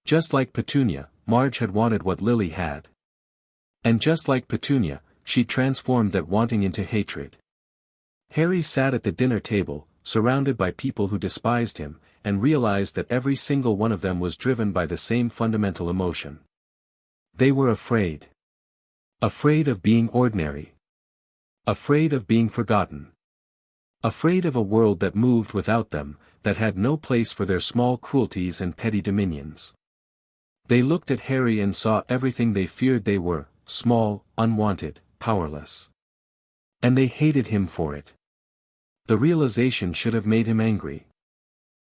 Just like Petunia, Marge had wanted what Lily had. And just like Petunia, she transformed that wanting into hatred. Harry sat at the dinner table, surrounded by people who despised him, and realized that every single one of them was driven by the same fundamental emotion. They were afraid. Afraid of being ordinary. Afraid of being forgotten. Afraid of a world that moved without them, that had no place for their small cruelties and petty dominions. They looked at Harry and saw everything they feared they were, small, unwanted, powerless. And they hated him for it. The realization should have made him angry.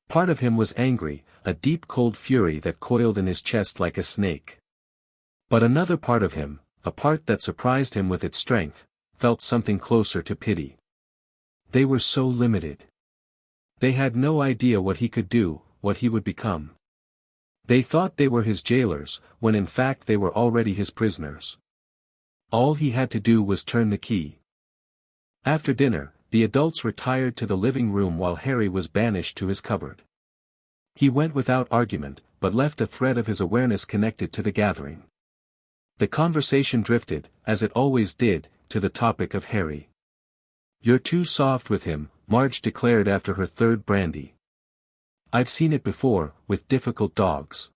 Part of him was angry, a deep cold fury that coiled in his chest like a snake. But another part of him, a part that surprised him with its strength, felt something closer to pity. They were so limited. They had no idea what he could do, what he would become. They thought they were his jailers, when in fact they were already his prisoners. All he had to do was turn the key. After dinner, the adults retired to the living room while Harry was banished to his cupboard. He went without argument, but left a thread of his awareness connected to the gathering. The conversation drifted, as it always did, to the topic of Harry. "You're too soft with him," Marge declared after her third brandy. "I've seen it before, with difficult dogs.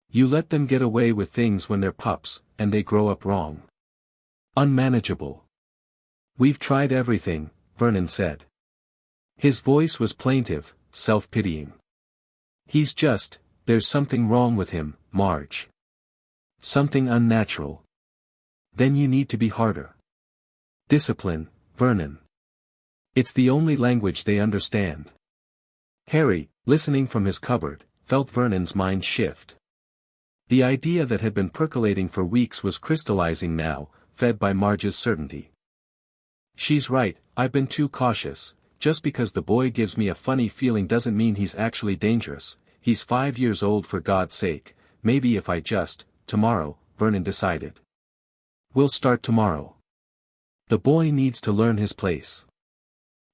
You let them get away with things when they're pups, and they grow up wrong. Unmanageable." "We've tried everything," Vernon said. His voice was plaintive, self-pitying. There's something wrong with him, Marge. Something unnatural. Then you need to be harder. Discipline, Vernon. It's the only language they understand." Harry, listening from his cupboard, felt Vernon's mind shift. The idea that had been percolating for weeks was crystallizing now, fed by Marge's certainty. "She's right, I've been too cautious. Just because the boy gives me a funny feeling doesn't mean he's actually dangerous. He's 5 years old, for God's sake. Maybe if I just, tomorrow," Vernon decided. "We'll start tomorrow. The boy needs to learn his place."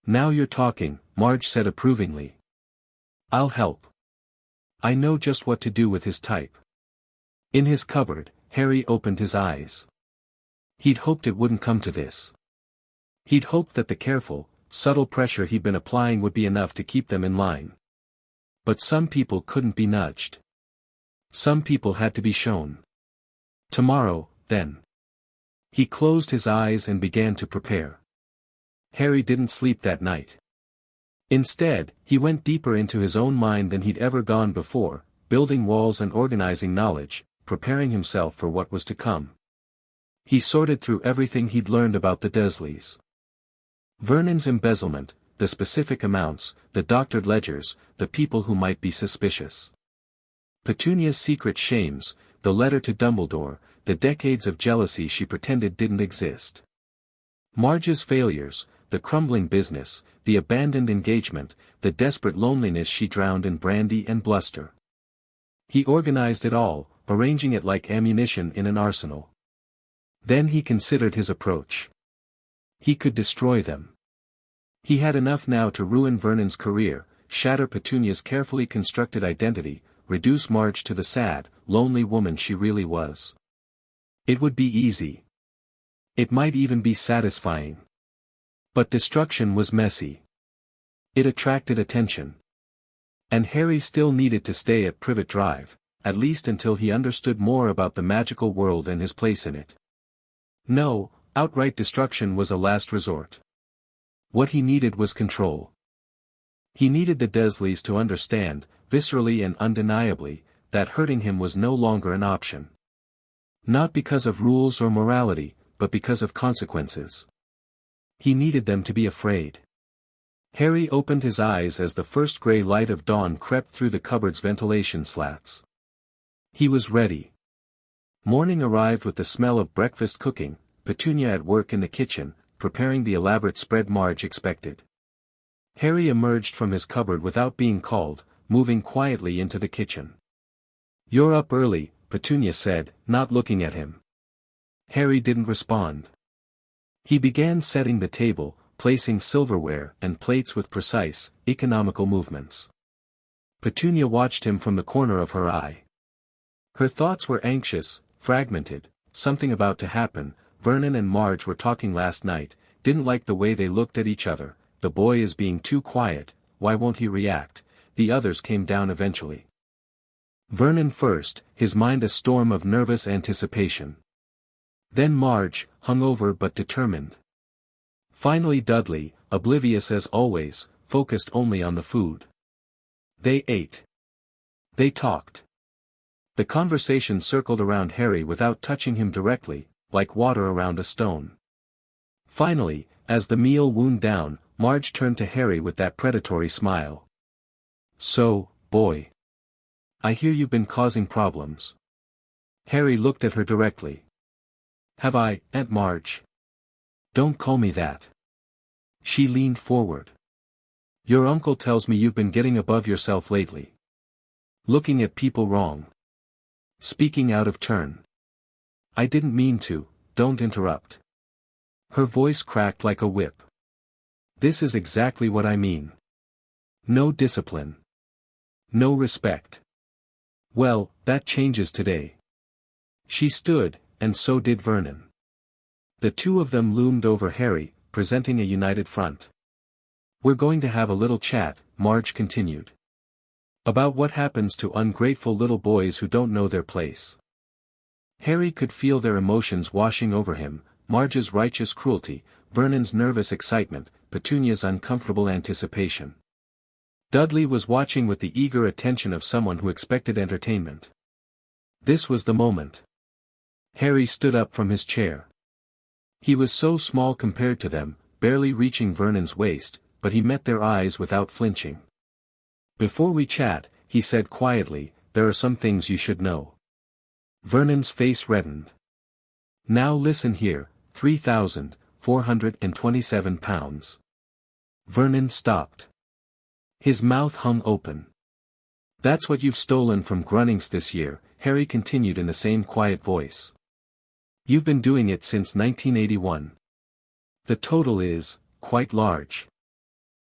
"Now you're talking," Marge said approvingly. "I'll help. I know just what to do with his type." In his cupboard, Harry opened his eyes. He'd hoped it wouldn't come to this. He'd hoped that the careful, subtle pressure he'd been applying would be enough to keep them in line. But some people couldn't be nudged. Some people had to be shown. Tomorrow, then. He closed his eyes and began to prepare. Harry didn't sleep that night. Instead, he went deeper into his own mind than he'd ever gone before, building walls and organizing knowledge, preparing himself for what was to come. He sorted through everything he'd learned about the Dursleys. Vernon's embezzlement, the specific amounts, the doctored ledgers, the people who might be suspicious. Petunia's secret shames, the letter to Dumbledore, the decades of jealousy she pretended didn't exist. Marge's failures, the crumbling business, the abandoned engagement, the desperate loneliness she drowned in brandy and bluster. He organized it all, arranging it like ammunition in an arsenal. Then he considered his approach. He could destroy them. He had enough now to ruin Vernon's career, shatter Petunia's carefully constructed identity, reduce Marge to the sad, lonely woman she really was. It would be easy. It might even be satisfying. But destruction was messy. It attracted attention. And Harry still needed to stay at Privet Drive, at least until he understood more about the magical world and his place in it. No, outright destruction was a last resort. What he needed was control. He needed the Dursleys to understand, viscerally and undeniably, that hurting him was no longer an option. Not because of rules or morality, but because of consequences. He needed them to be afraid. Harry opened his eyes as the first grey light of dawn crept through the cupboard's ventilation slats. He was ready. Morning arrived with the smell of breakfast cooking, Petunia at work in the kitchen, preparing the elaborate spread Marge expected. Harry emerged from his cupboard without being called, moving quietly into the kitchen. "You're up early," Petunia said, not looking at him. Harry didn't respond. He began setting the table, placing silverware and plates with precise, economical movements. Petunia watched him from the corner of her eye. Her thoughts were anxious, fragmented, something about to happen. Vernon and Marge were talking last night, didn't like the way they looked at each other. The boy is being too quiet, why won't he react? The others came down eventually. Vernon first, his mind a storm of nervous anticipation. Then Marge, hungover but determined. Finally Dudley, oblivious as always, focused only on the food. They ate. They talked. The conversation circled around Harry without touching him directly, like water around a stone. Finally, as the meal wound down, Marge turned to Harry with that predatory smile. "So, boy. I hear you've been causing problems." Harry looked at her directly. "Have I, Aunt Marge?" "Don't call me that." She leaned forward. "Your uncle tells me you've been getting above yourself lately. Looking at people wrong. Speaking out of turn. I didn't mean to, don't interrupt." Her voice cracked like a whip. "This is exactly what I mean. No discipline. No respect. Well, that changes today." She stood, and so did Vernon. The two of them loomed over Harry, presenting a united front. "We're going to have a little chat," Marge continued. "About what happens to ungrateful little boys who don't know their place." Harry could feel their emotions washing over him, Marge's righteous cruelty, Vernon's nervous excitement, Petunia's uncomfortable anticipation. Dudley was watching with the eager attention of someone who expected entertainment. This was the moment. Harry stood up from his chair. He was so small compared to them, barely reaching Vernon's waist, but he met their eyes without flinching. "Before we chat," he said quietly, "there are some things you should know." Vernon's face reddened. "Now listen here, 3,427 pounds. Vernon stopped. His mouth hung open. "That's what you've stolen from Gringotts this year," Harry continued in the same quiet voice. "You've been doing it since 1981. The total is, quite large."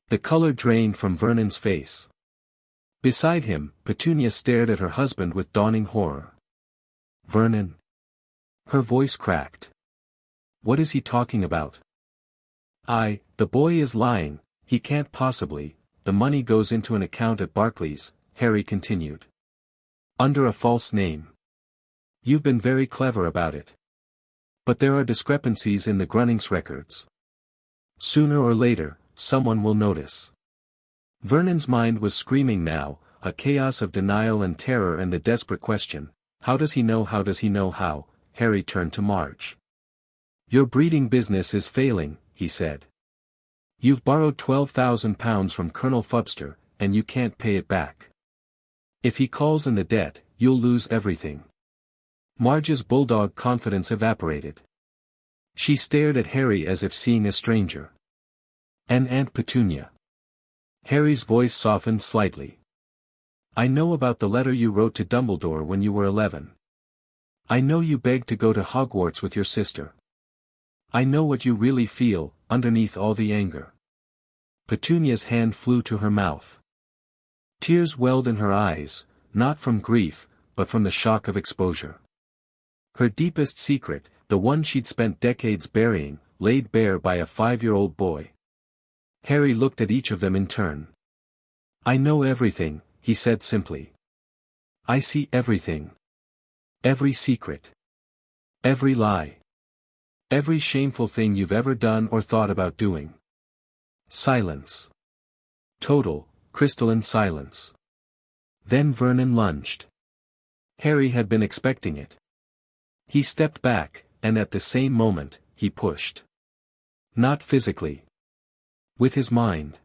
The color drained from Vernon's face. Beside him, Petunia stared at her husband with dawning horror. "Vernon?" Her voice cracked. "What is he talking about?" The boy is lying, he can't possibly, the money goes into an account at Barclays," Harry continued. "Under a false name. You've been very clever about it. But there are discrepancies in the Gringotts records. Sooner or later, someone will notice." Vernon's mind was screaming now, a chaos of denial and terror and the desperate question, how does he know how? Harry turned to Marge. "Your breeding business is failing," he said. "You've borrowed £12,000 from Colonel Fubster, and you can't pay it back. If he calls in the debt, you'll lose everything." Marge's bulldog confidence evaporated. She stared at Harry as if seeing a stranger. "And Aunt Petunia?" Harry's voice softened slightly. "I know about the letter you wrote to Dumbledore when you were 11. I know you begged to go to Hogwarts with your sister. I know what you really feel, underneath all the anger." Petunia's hand flew to her mouth. Tears welled in her eyes, not from grief, but from the shock of exposure. Her deepest secret, the one she'd spent decades burying, laid bare by a 5-year-old boy. Harry looked at each of them in turn. "I know everything," he said simply. "I see everything. Every secret. Every lie. Every shameful thing you've ever done or thought about doing." Silence. Total, crystalline silence. Then Vernon lunged. Harry had been expecting it. He stepped back, and at the same moment, he pushed. Not physically. With his mind.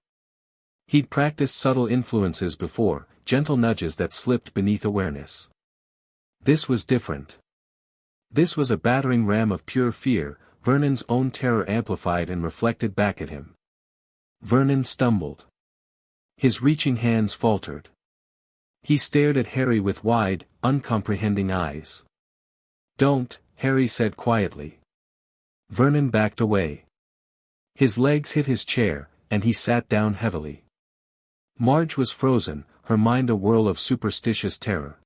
He'd practiced subtle influences before, gentle nudges that slipped beneath awareness. This was different. This was a battering ram of pure fear, Vernon's own terror amplified and reflected back at him. Vernon stumbled. His reaching hands faltered. He stared at Harry with wide, uncomprehending eyes. "Don't," Harry said quietly. Vernon backed away. His legs hit his chair, and he sat down heavily. Marge was frozen, her mind a whirl of superstitious terror.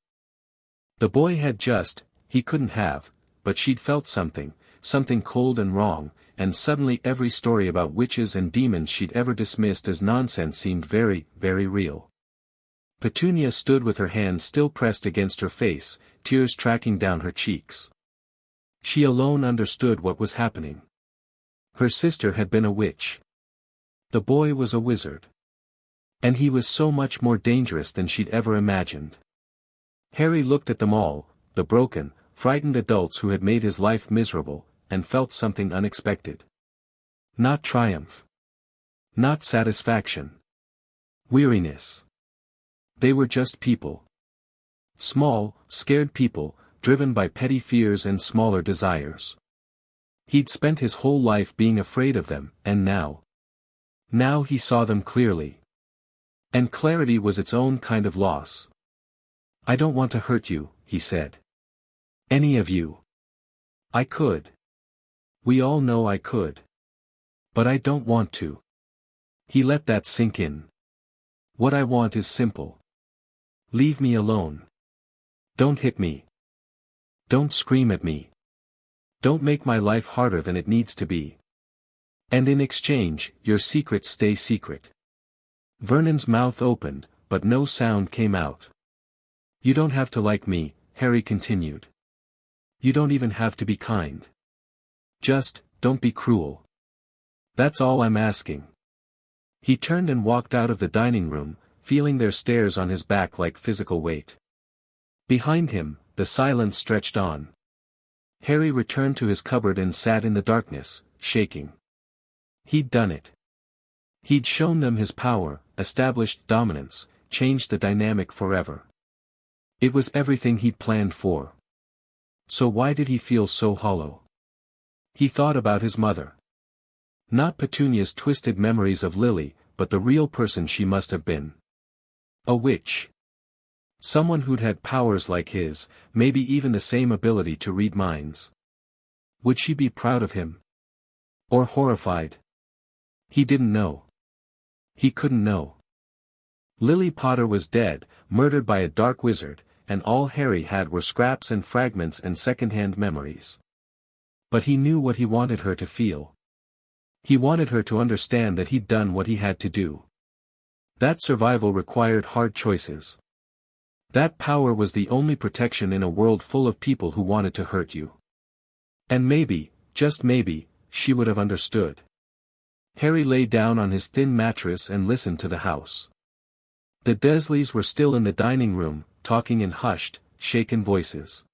The boy had he couldn't have, but she'd felt something cold and wrong, and suddenly every story about witches and demons she'd ever dismissed as nonsense seemed very, very real. Petunia stood with her hands still pressed against her face, tears tracking down her cheeks. She alone understood what was happening. Her sister had been a witch. The boy was a wizard. And he was so much more dangerous than she'd ever imagined. Harry looked at them all, the broken, frightened adults who had made his life miserable, and felt something unexpected. Not triumph. Not satisfaction. Weariness. They were just people. Small, scared people, driven by petty fears and smaller desires. He'd spent his whole life being afraid of them, and now he saw them clearly. And clarity was its own kind of loss. "I don't want to hurt you," he said. "Any of you. I could. We all know I could. But I don't want to." He let that sink in. "What I want is simple. Leave me alone. Don't hit me. Don't scream at me. Don't make my life harder than it needs to be. And in exchange, your secrets stay secret." Vernon's mouth opened, but no sound came out. "You don't have to like me," Harry continued. "You don't even have to be kind. Just, don't be cruel. That's all I'm asking." He turned and walked out of the dining room, feeling their stares on his back like physical weight. Behind him, the silence stretched on. Harry returned to his cupboard and sat in the darkness, shaking. He'd done it. He'd shown them his power, established dominance, changed the dynamic forever. It was everything he'd planned for. So why did he feel so hollow? He thought about his mother. Not Petunia's twisted memories of Lily, but the real person she must have been. A witch. Someone who'd had powers like his, maybe even the same ability to read minds. Would she be proud of him? Or horrified? He didn't know. He couldn't know. Lily Potter was dead, murdered by a dark wizard, and all Harry had were scraps and fragments and second-hand memories. But he knew what he wanted her to feel. He wanted her to understand that he'd done what he had to do. That survival required hard choices. That power was the only protection in a world full of people who wanted to hurt you. And maybe, just maybe, she would have understood. Harry lay down on his thin mattress and listened to the house. The Dursleys were still in the dining room, talking in hushed, shaken voices.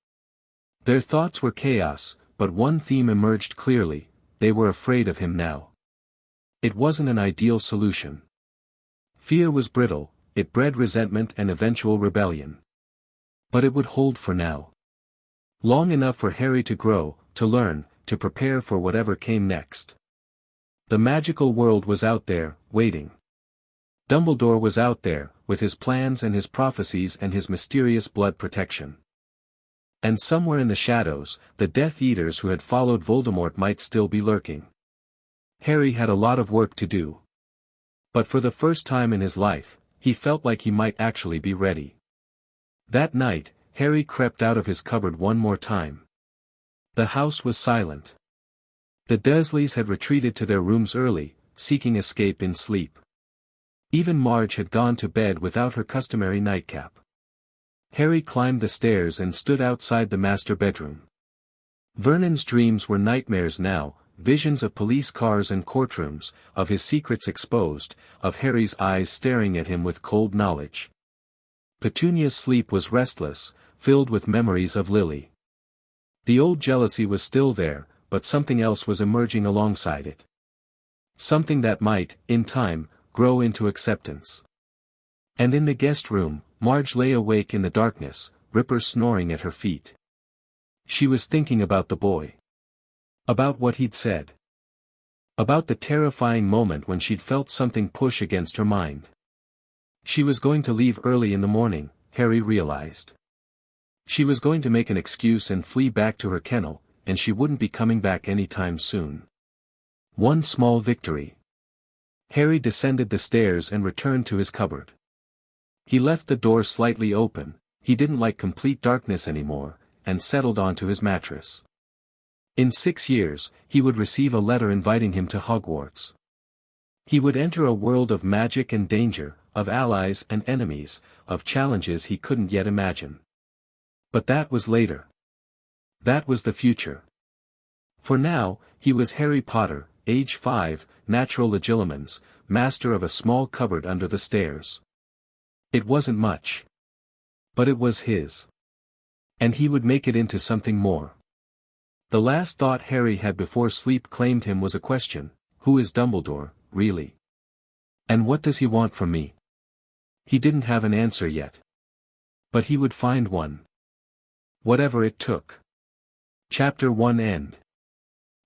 Their thoughts were chaos, but one theme emerged clearly: they were afraid of him now. It wasn't an ideal solution. Fear was brittle, it bred resentment and eventual rebellion. But it would hold for now. Long enough for Harry to grow, to learn, to prepare for whatever came next. The magical world was out there, waiting. Dumbledore was out there, with his plans and his prophecies and his mysterious blood protection. And somewhere in the shadows, the Death Eaters who had followed Voldemort might still be lurking. Harry had a lot of work to do. But for the first time in his life, he felt like he might actually be ready. That night, Harry crept out of his cupboard one more time. The house was silent. The Dursleys had retreated to their rooms early, seeking escape in sleep. Even Marge had gone to bed without her customary nightcap. Harry climbed the stairs and stood outside the master bedroom. Vernon's dreams were nightmares now, visions of police cars and courtrooms, of his secrets exposed, of Harry's eyes staring at him with cold knowledge. Petunia's sleep was restless, filled with memories of Lily. The old jealousy was still there, but something else was emerging alongside it. Something that might, in time, grow into acceptance. And in the guest room, Marge lay awake in the darkness, Ripper snoring at her feet. She was thinking about the boy. About what he'd said. About the terrifying moment when she'd felt something push against her mind. She was going to leave early in the morning, Harry realized. She was going to make an excuse and flee back to her kennel, and she wouldn't be coming back anytime soon. One small victory. Harry descended the stairs and returned to his cupboard. He left the door slightly open, he didn't like complete darkness anymore, and settled onto his mattress. In 6 years, he would receive a letter inviting him to Hogwarts. He would enter a world of magic and danger, of allies and enemies, of challenges he couldn't yet imagine. But that was later. That was the future. For now, he was Harry Potter, age 5, natural Legilimens, master of a small cupboard under the stairs. It wasn't much. But it was his. And he would make it into something more. The last thought Harry had before sleep claimed him was a question: who is Dumbledore, really? And what does he want from me? He didn't have an answer yet. But he would find one. Whatever it took. Chapter 1 End.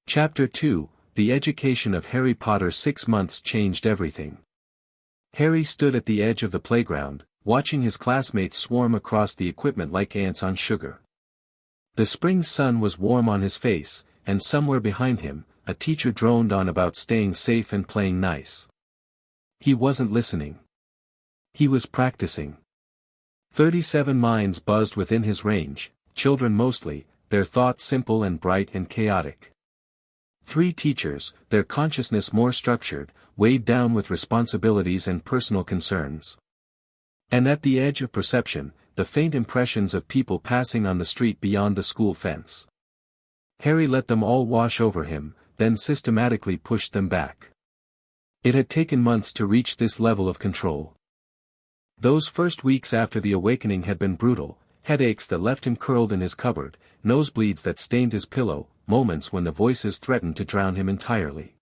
Chapter 2, The Education of Harry Potter. 6 months changed everything. Harry stood at the edge of the playground, watching his classmates swarm across the equipment like ants on sugar. The spring sun was warm on his face, and somewhere behind him, a teacher droned on about staying safe and playing nice. He wasn't listening. He was practicing. 37 minds buzzed within his range, children mostly, their thoughts simple and bright and chaotic. 3 teachers, their consciousness more structured, weighed down with responsibilities and personal concerns. And at the edge of perception, the faint impressions of people passing on the street beyond the school fence. Harry let them all wash over him, then systematically pushed them back. It had taken months to reach this level of control. Those first weeks after the awakening had been brutal, headaches that left him curled in his cupboard, nosebleeds that stained his pillow, moments when the voices threatened to drown him entirely.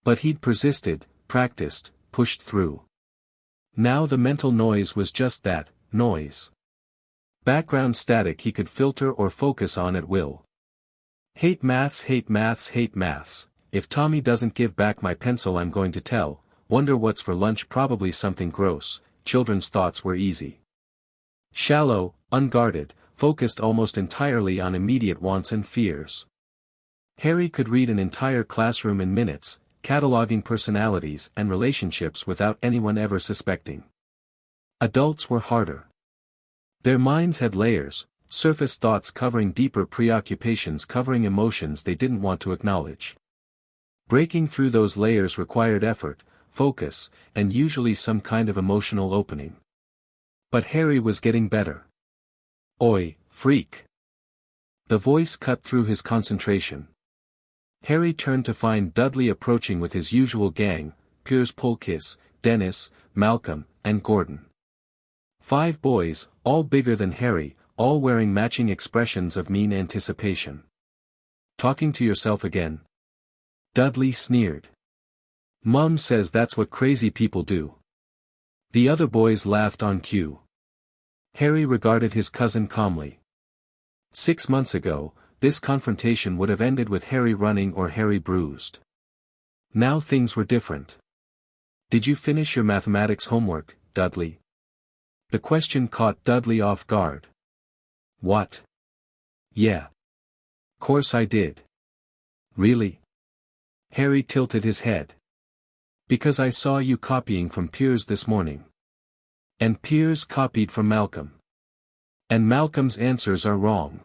But he'd persisted, practiced, pushed through. Now the mental noise was just that, noise. Background static he could filter or focus on at will. Hate maths, hate maths, hate maths. If Tommy doesn't give back my pencil I'm going to tell. Wonder what's for lunch, probably something gross. Children's thoughts were easy. Shallow, unguarded, focused almost entirely on immediate wants and fears. Harry could read an entire classroom in minutes, cataloging personalities and relationships without anyone ever suspecting. Adults were harder. Their minds had layers, surface thoughts covering deeper preoccupations, covering emotions they didn't want to acknowledge. Breaking through those layers required effort, focus, and usually some kind of emotional opening. But Harry was getting better. Oi, freak! The voice cut through his concentration. Harry turned to find Dudley approaching with his usual gang, Piers Polkiss, Dennis, Malcolm, and Gordon. 5 boys, all bigger than Harry, all wearing matching expressions of mean anticipation. Talking to yourself again? Dudley sneered. Mum says that's what crazy people do. The other boys laughed on cue. Harry regarded his cousin calmly. 6 months ago, this confrontation would have ended with Harry running or Harry bruised. Now things were different. Did you finish your mathematics homework, Dudley? The question caught Dudley off guard. What? Yeah. Course I did. Really? Harry tilted his head. Because I saw you copying from Piers this morning. And Piers copied from Malcolm. And Malcolm's answers are wrong.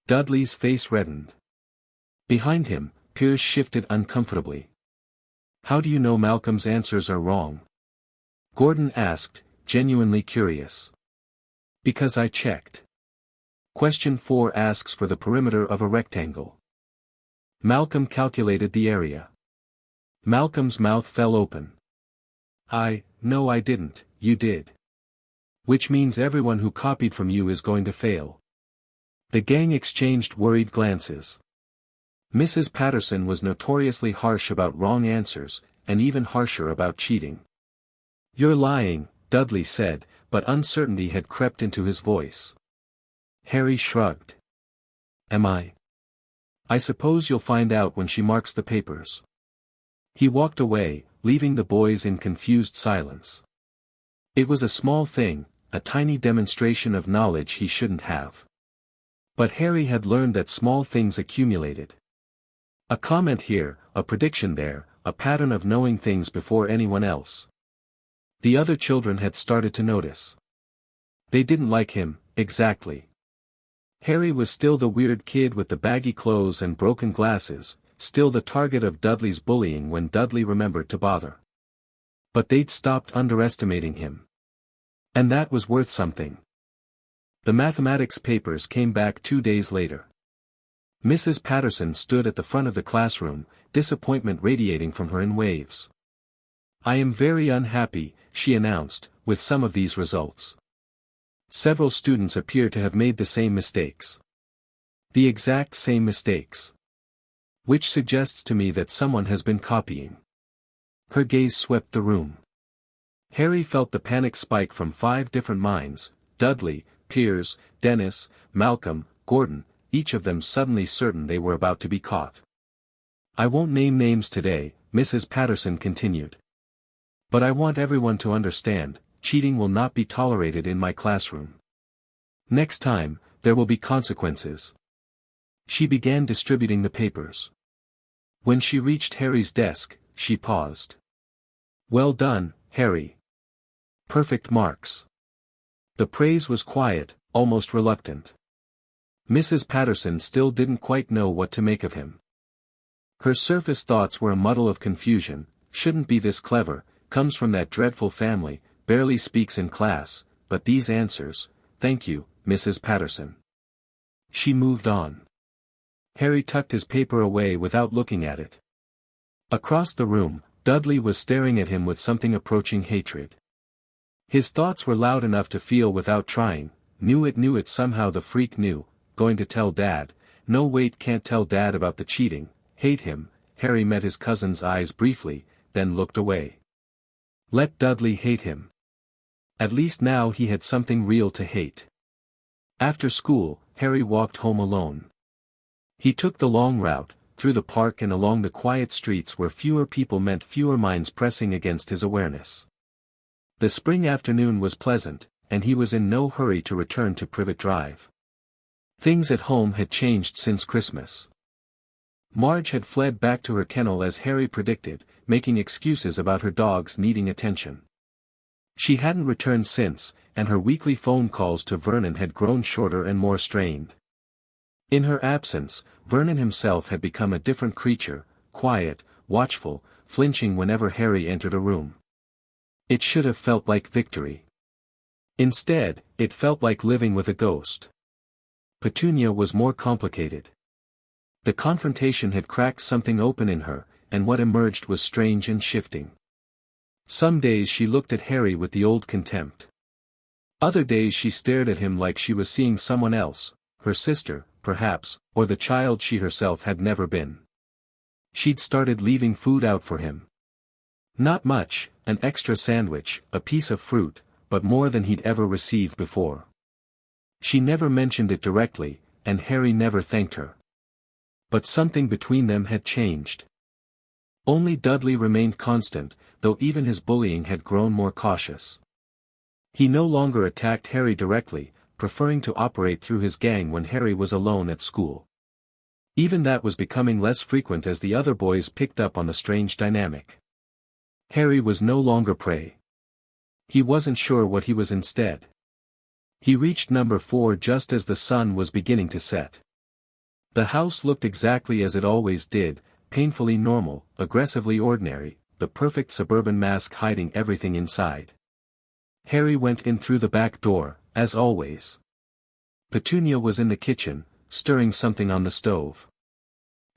Dudley's face reddened. Behind him, Piers shifted uncomfortably. How do you know Malcolm's answers are wrong? Gordon asked, genuinely curious. Because I checked. Question 4 asks for the perimeter of a rectangle. Malcolm calculated the area. Malcolm's mouth fell open. No I didn't, you did. Which means everyone who copied from you is going to fail. The gang exchanged worried glances. Mrs. Patterson was notoriously harsh about wrong answers, and even harsher about cheating. You're lying, Dudley said, but uncertainty had crept into his voice. Harry shrugged. Am I? I suppose you'll find out when she marks the papers. He walked away, leaving the boys in confused silence. It was a small thing, a tiny demonstration of knowledge he shouldn't have. But Harry had learned that small things accumulated. A comment here, a prediction there, a pattern of knowing things before anyone else. The other children had started to notice. They didn't like him, exactly. Harry was still the weird kid with the baggy clothes and broken glasses, still the target of Dudley's bullying when Dudley remembered to bother. But they'd stopped underestimating him. And that was worth something. The mathematics papers came back 2 days later. Mrs. Patterson stood at the front of the classroom, disappointment radiating from her in waves. I am very unhappy, she announced, with some of these results. Several students appear to have made the same mistakes. The exact same mistakes. Which suggests to me that someone has been copying. Her gaze swept the room. Harry felt the panic spike from 5 different minds, Dudley, Piers, Dennis, Malcolm, Gordon, each of them suddenly certain they were about to be caught. I won't name names today, Mrs. Patterson continued. But I want everyone to understand, cheating will not be tolerated in my classroom. Next time, there will be consequences. She began distributing the papers. When she reached Harry's desk, she paused. Well done, Harry. Perfect marks. The praise was quiet, almost reluctant. Mrs. Patterson still didn't quite know what to make of him. Her surface thoughts were a muddle of confusion, shouldn't be this clever, comes from that dreadful family, barely speaks in class, but these answers, thank you, Mrs. Patterson. She moved on. Harry tucked his paper away without looking at it. Across the room, Dudley was staring at him with something approaching hatred. His thoughts were loud enough to feel without trying, knew it somehow the freak knew, going to tell Dad, no wait can't tell Dad about the cheating, hate him. Harry met his cousin's eyes briefly, then looked away. Let Dudley hate him. At least now he had something real to hate. After school, Harry walked home alone. He took the long route, through the park and along the quiet streets where fewer people meant fewer minds pressing against his awareness. The spring afternoon was pleasant, and he was in no hurry to return to Privet Drive. Things at home had changed since Christmas. Marge had fled back to her kennel as Harry predicted, making excuses about her dogs needing attention. She hadn't returned since, and her weekly phone calls to Vernon had grown shorter and more strained. In her absence, Vernon himself had become a different creature, quiet, watchful, flinching whenever Harry entered a room. It should have felt like victory. Instead, it felt like living with a ghost. Petunia was more complicated. The confrontation had cracked something open in her, and what emerged was strange and shifting. Some days she looked at Harry with the old contempt. Other days she stared at him like she was seeing someone else, her sister, perhaps, or the child she herself had never been. She'd started leaving food out for him. Not much, an extra sandwich, a piece of fruit, but more than he'd ever received before. She never mentioned it directly, and Harry never thanked her. But something between them had changed. Only Dudley remained constant, though even his bullying had grown more cautious. He no longer attacked Harry directly, preferring to operate through his gang when Harry was alone at school. Even that was becoming less frequent as the other boys picked up on the strange dynamic. Harry was no longer prey. He wasn't sure what he was instead. He reached number 4 just as the sun was beginning to set. The house looked exactly as it always did, painfully normal, aggressively ordinary, the perfect suburban mask hiding everything inside. Harry went in through the back door, as always. Petunia was in the kitchen, stirring something on the stove.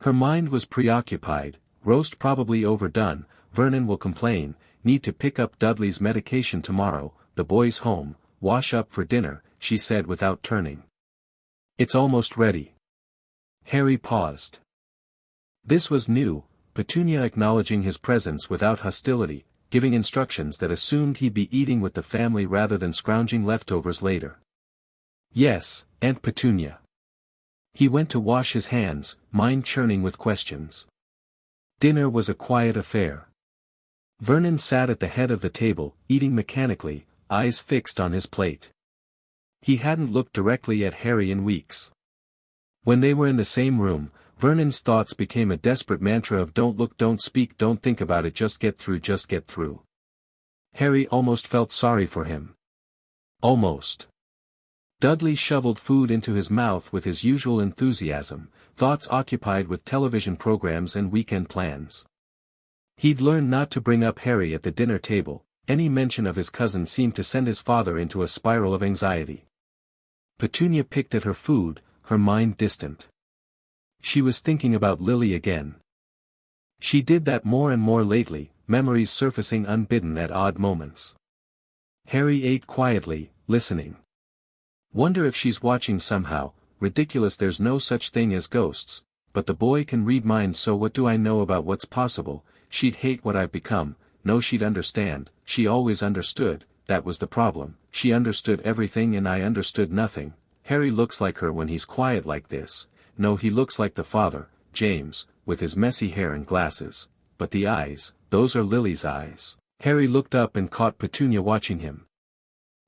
Her mind was preoccupied, roast probably overdone, Vernon will complain, need to pick up Dudley's medication tomorrow, the boys home, wash up for dinner, she said without turning. It's almost ready. Harry paused. This was new, Petunia acknowledging his presence without hostility, giving instructions that assumed he'd be eating with the family rather than scrounging leftovers later. Yes, Aunt Petunia. He went to wash his hands, mind churning with questions. Dinner was a quiet affair. Vernon sat at the head of the table, eating mechanically, eyes fixed on his plate. He hadn't looked directly at Harry in weeks. When they were in the same room, Vernon's thoughts became a desperate mantra of don't look, don't speak, don't think about it, just get through, just get through. Harry almost felt sorry for him. Almost. Dudley shoveled food into his mouth with his usual enthusiasm, thoughts occupied with television programs and weekend plans. He'd learned not to bring up Harry at the dinner table, any mention of his cousin seemed to send his father into a spiral of anxiety. Petunia picked at her food, her mind distant. She was thinking about Lily again. She did that more and more lately, memories surfacing unbidden at odd moments. Harry ate quietly, listening. Wonder if she's watching somehow, ridiculous, there's no such thing as ghosts, but the boy can read minds, so what do I know about what's possible? She'd hate what I've become, no, she'd understand, she always understood, that was the problem, she understood everything and I understood nothing. Harry looks like her when he's quiet like this. No, he looks like the father, James, with his messy hair and glasses. But the eyes, those are Lily's eyes. Harry looked up and caught Petunia watching him.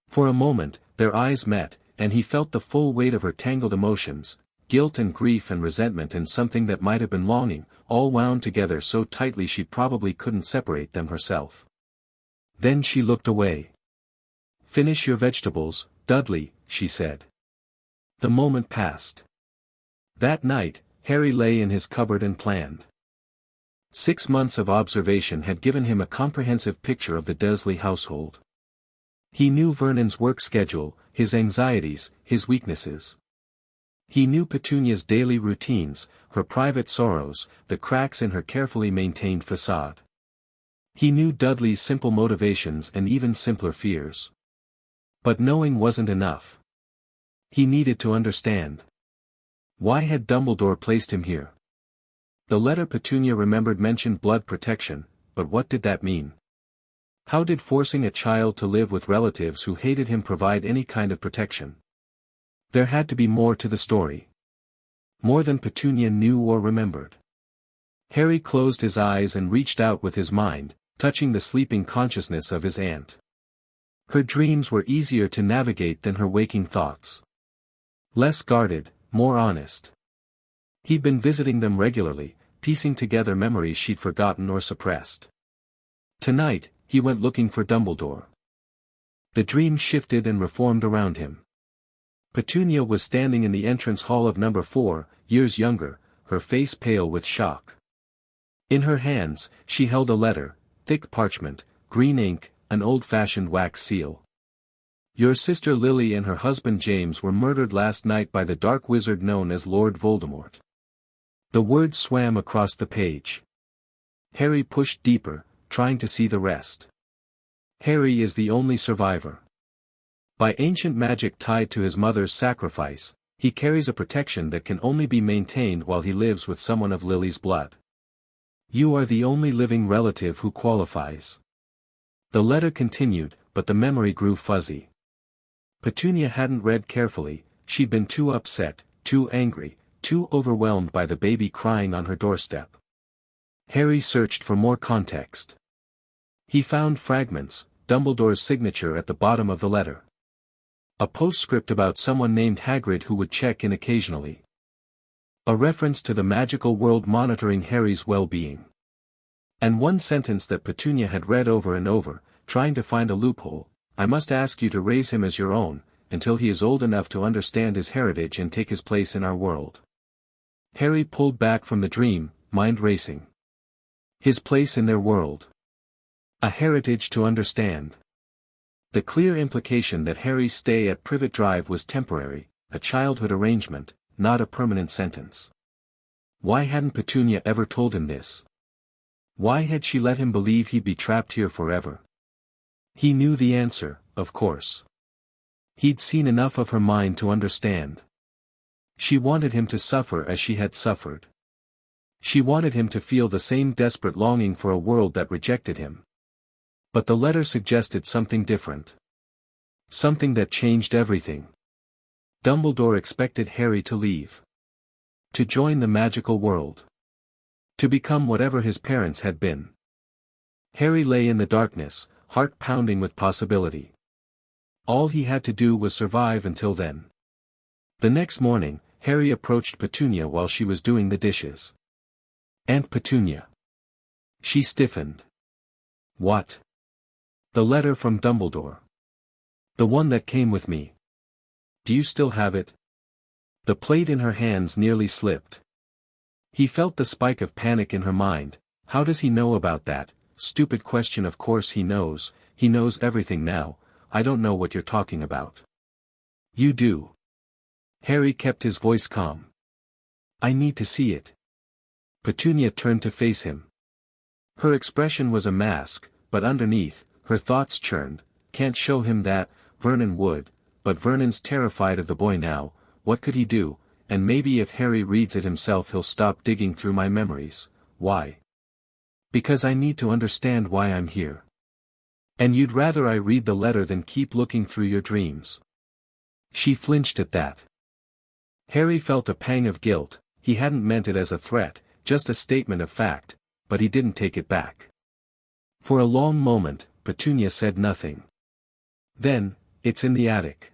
For a moment, their eyes met, and he felt the full weight of her tangled emotions, guilt and grief and resentment and something that might have been longing, all wound together so tightly she probably couldn't separate them herself. Then she looked away. Finish your vegetables, Dudley, she said. The moment passed. That night, Harry lay in his cupboard and planned. 6 months of observation had given him a comprehensive picture of the Dursley household. He knew Vernon's work schedule, his anxieties, his weaknesses. He knew Petunia's daily routines, her private sorrows, the cracks in her carefully maintained facade. He knew Dudley's simple motivations and even simpler fears. But knowing wasn't enough. He needed to understand. Why had Dumbledore placed him here? The letter Petunia remembered mentioned blood protection, but what did that mean? How did forcing a child to live with relatives who hated him provide any kind of protection? There had to be more to the story. More than Petunia knew or remembered. Harry closed his eyes and reached out with his mind, touching the sleeping consciousness of his aunt. Her dreams were easier to navigate than her waking thoughts. Less guarded, more honest. He'd been visiting them regularly, piecing together memories she'd forgotten or suppressed. Tonight, he went looking for Dumbledore. The dream shifted and reformed around him. Petunia was standing in the entrance hall of number 4, years younger, her face pale with shock. In her hands, she held a letter, thick parchment, green ink, an old-fashioned wax seal. Your sister Lily and her husband James were murdered last night by the dark wizard known as Lord Voldemort. The words swam across the page. Harry pushed deeper, trying to see the rest. Harry is the only survivor. By ancient magic tied to his mother's sacrifice, he carries a protection that can only be maintained while he lives with someone of Lily's blood. You are the only living relative who qualifies. The letter continued, but the memory grew fuzzy. Petunia hadn't read carefully, she'd been too upset, too angry, too overwhelmed by the baby crying on her doorstep. Harry searched for more context. He found fragments, Dumbledore's signature at the bottom of the letter. A postscript about someone named Hagrid who would check in occasionally. A reference to the magical world monitoring Harry's well-being. And one sentence that Petunia had read over and over, trying to find a loophole, I must ask you to raise him as your own, until he is old enough to understand his heritage and take his place in our world." Harry pulled back from the dream, mind racing. His place in their world. A heritage to understand. The clear implication that Harry's stay at Privet Drive was temporary, a childhood arrangement, not a permanent sentence. Why hadn't Petunia ever told him this? Why had she let him believe he'd be trapped here forever? He knew the answer, of course. He'd seen enough of her mind to understand. She wanted him to suffer as she had suffered. She wanted him to feel the same desperate longing for a world that rejected him. But the letter suggested something different. Something that changed everything. Dumbledore expected Harry to leave. To join the magical world. To become whatever his parents had been. Harry lay in the darkness, heart pounding with possibility. All he had to do was survive until then. The next morning, Harry approached Petunia while she was doing the dishes. "Aunt Petunia." She stiffened. "What?" "The letter from Dumbledore. The one that came with me. Do you still have it?" The plate in her hands nearly slipped. He felt the spike of panic in her mind. How does he know about that? Stupid question. Of course he knows everything now. I don't know what you're talking about. You do. Harry kept his voice calm. I need to see it. Petunia turned to face him. Her expression was a mask, but underneath, her thoughts churned. Can't show him that, Vernon would, but Vernon's terrified of the boy now. What could he do? And maybe if Harry reads it himself he'll stop digging through my memories. Why? Because I need to understand why I'm here. And you'd rather I read the letter than keep looking through your dreams. She flinched at that. Harry felt a pang of guilt. He hadn't meant it as a threat, just a statement of fact, but he didn't take it back. For a long moment, Petunia said nothing. Then, it's in the attic.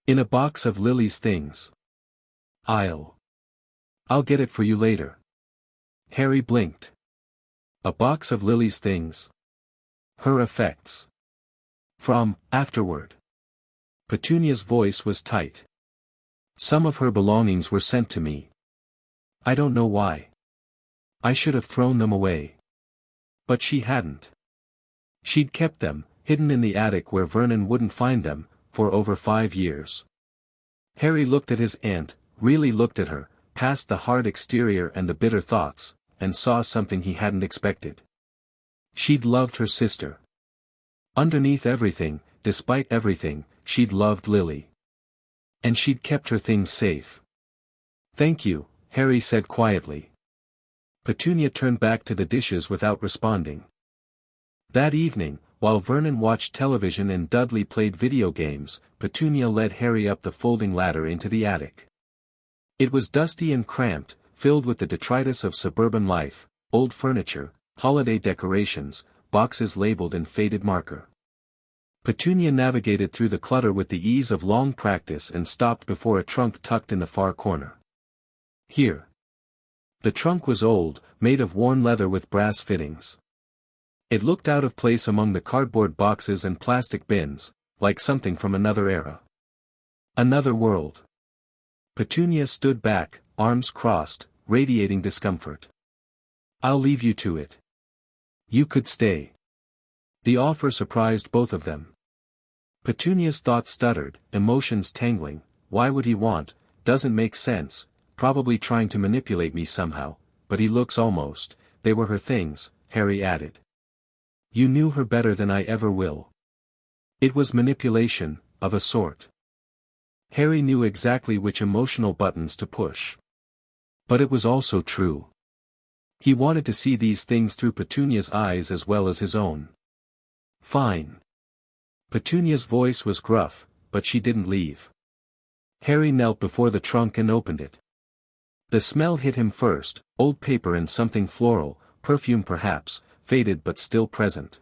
In a box of Lily's things. I'll get it for you later. Harry blinked. A box of Lily's things. Her effects. From, afterward. Petunia's voice was tight. Some of her belongings were sent to me. I don't know why. I should have thrown them away. But she hadn't. She'd kept them, hidden in the attic where Vernon wouldn't find them, for over 5 years. Harry looked at his aunt, really looked at her, past the hard exterior and the bitter thoughts, and saw something he hadn't expected. She'd loved her sister. Underneath everything, despite everything, she'd loved Lily. And she'd kept her things safe. Thank you, Harry said quietly. Petunia turned back to the dishes without responding. That evening, while Vernon watched television and Dudley played video games, Petunia led Harry up the folding ladder into the attic. It was dusty and cramped, filled with the detritus of suburban life, old furniture, holiday decorations, boxes labeled in faded marker. Petunia navigated through the clutter with the ease of long practice and stopped before a trunk tucked in the far corner. Here. The trunk was old, made of worn leather with brass fittings. It looked out of place among the cardboard boxes and plastic bins, like something from another era. Another world. Petunia stood back, arms crossed, radiating discomfort. I'll leave you to it. You could stay. The offer surprised both of them. Petunia's thoughts stuttered, emotions tangling. Why would he want? Doesn't make sense, probably trying to manipulate me somehow, but he looks almost. They were her things, Harry added. You knew her better than I ever will. It was manipulation, of a sort. Harry knew exactly which emotional buttons to push. But it was also true. He wanted to see these things through Petunia's eyes as well as his own. Fine. Petunia's voice was gruff, but she didn't leave. Harry knelt before the trunk and opened it. The smell hit him first, old paper and something floral, perfume perhaps, faded but still present.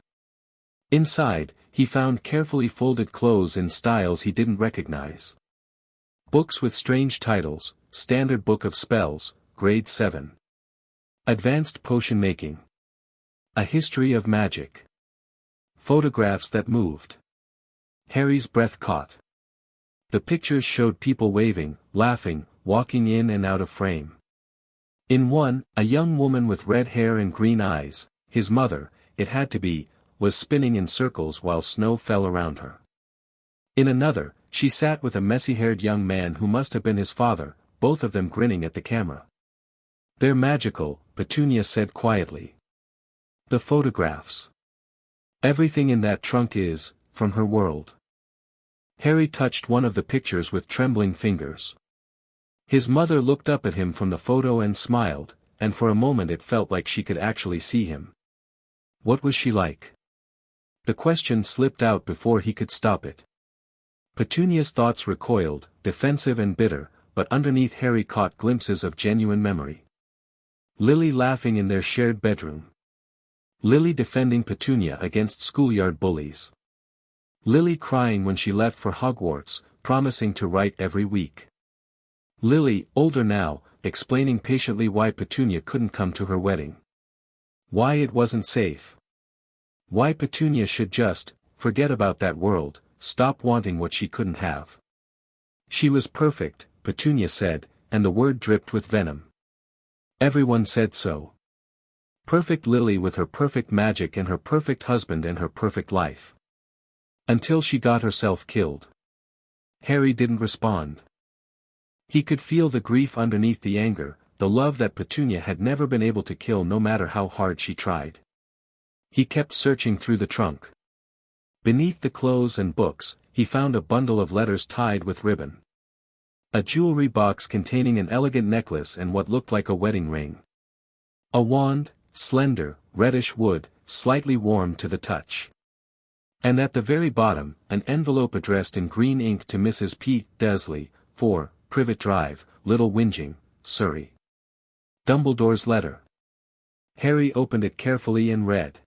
Inside, he found carefully folded clothes in styles he didn't recognize. Books with strange titles, Standard Book of Spells, Grade 7. Advanced Potion Making. A History of Magic. Photographs that moved. Harry's breath caught. The pictures showed people waving, laughing, walking in and out of frame. In one, a young woman with red hair and green eyes, his mother, it had to be, was spinning in circles while snow fell around her. In another, she sat with a messy-haired young man who must have been his father, both of them grinning at the camera. "They're magical," Petunia said quietly. "The photographs. Everything in that trunk is, from her world." Harry touched one of the pictures with trembling fingers. His mother looked up at him from the photo and smiled, and for a moment it felt like she could actually see him. What was she like? The question slipped out before he could stop it. Petunia's thoughts recoiled, defensive and bitter, but underneath Harry caught glimpses of genuine memory. Lily laughing in their shared bedroom. Lily defending Petunia against schoolyard bullies. Lily crying when she left for Hogwarts, promising to write every week. Lily, older now, explaining patiently why Petunia couldn't come to her wedding. Why it wasn't safe. Why Petunia should just, forget about that world, stop wanting what she couldn't have. She was perfect, Petunia said, and the word dripped with venom. Everyone said so. Perfect Lily with her perfect magic and her perfect husband and her perfect life. Until she got herself killed. Harry didn't respond. He could feel the grief underneath the anger, the love that Petunia had never been able to kill no matter how hard she tried. He kept searching through the trunk. Beneath the clothes and books, he found a bundle of letters tied with ribbon. A jewelry box containing an elegant necklace and what looked like a wedding ring. A wand, slender, reddish wood, slightly warm to the touch. And at the very bottom, an envelope addressed in green ink to Mrs. P. Dursley, 4, Privet Drive, Little Whinging, Surrey. Dumbledore's letter. Harry opened it carefully and read.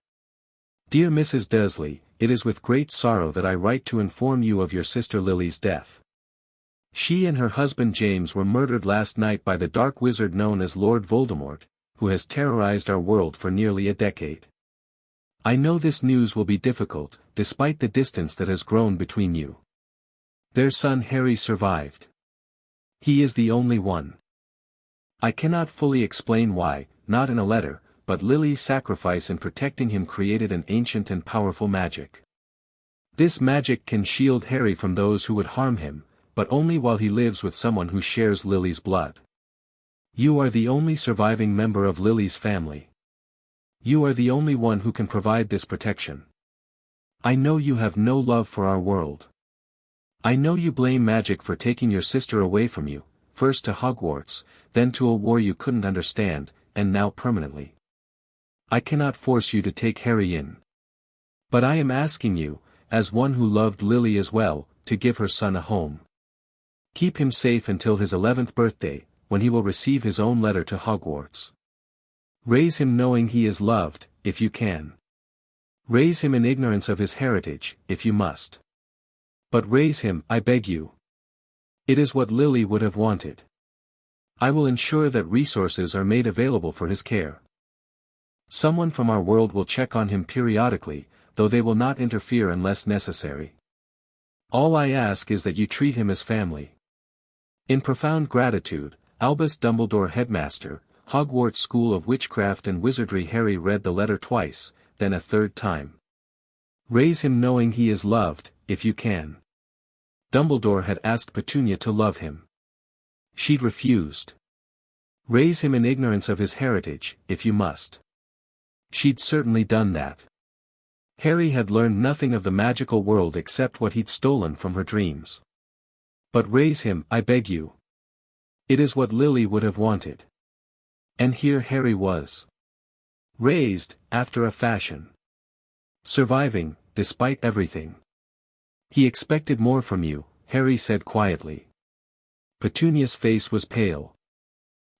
Dear Mrs. Dursley, it is with great sorrow that I write to inform you of your sister Lily's death. She and her husband James were murdered last night by the dark wizard known as Lord Voldemort, who has terrorized our world for nearly a decade. I know this news will be difficult, despite the distance that has grown between you. Their son Harry survived. He is the only one. I cannot fully explain why, not in a letter, but Lily's sacrifice in protecting him created an ancient and powerful magic. This magic can shield Harry from those who would harm him, but only while he lives with someone who shares Lily's blood. You are the only surviving member of Lily's family. You are the only one who can provide this protection. I know you have no love for our world. I know you blame magic for taking your sister away from you, first to Hogwarts, then to a war you couldn't understand, and now permanently. I cannot force you to take Harry in. But I am asking you, as one who loved Lily as well, to give her son a home. Keep him safe until his 11th birthday, when he will receive his own letter to Hogwarts. Raise him knowing he is loved, if you can. Raise him in ignorance of his heritage, if you must. But raise him, I beg you. It is what Lily would have wanted. I will ensure that resources are made available for his care. Someone from our world will check on him periodically, though they will not interfere unless necessary. All I ask is that you treat him as family. In profound gratitude, Albus Dumbledore Headmaster, Hogwarts School of Witchcraft and Wizardry. Harry read the letter twice, then a third time. Raise him knowing he is loved, if you can. Dumbledore had asked Petunia to love him. She'd refused. Raise him in ignorance of his heritage, if you must. She'd certainly done that. Harry had learned nothing of the magical world except what he'd stolen from her dreams. But raise him, I beg you. It is what Lily would have wanted. And here Harry was. Raised, after a fashion. Surviving, despite everything. He expected more from you, Harry said quietly. Petunia's face was pale.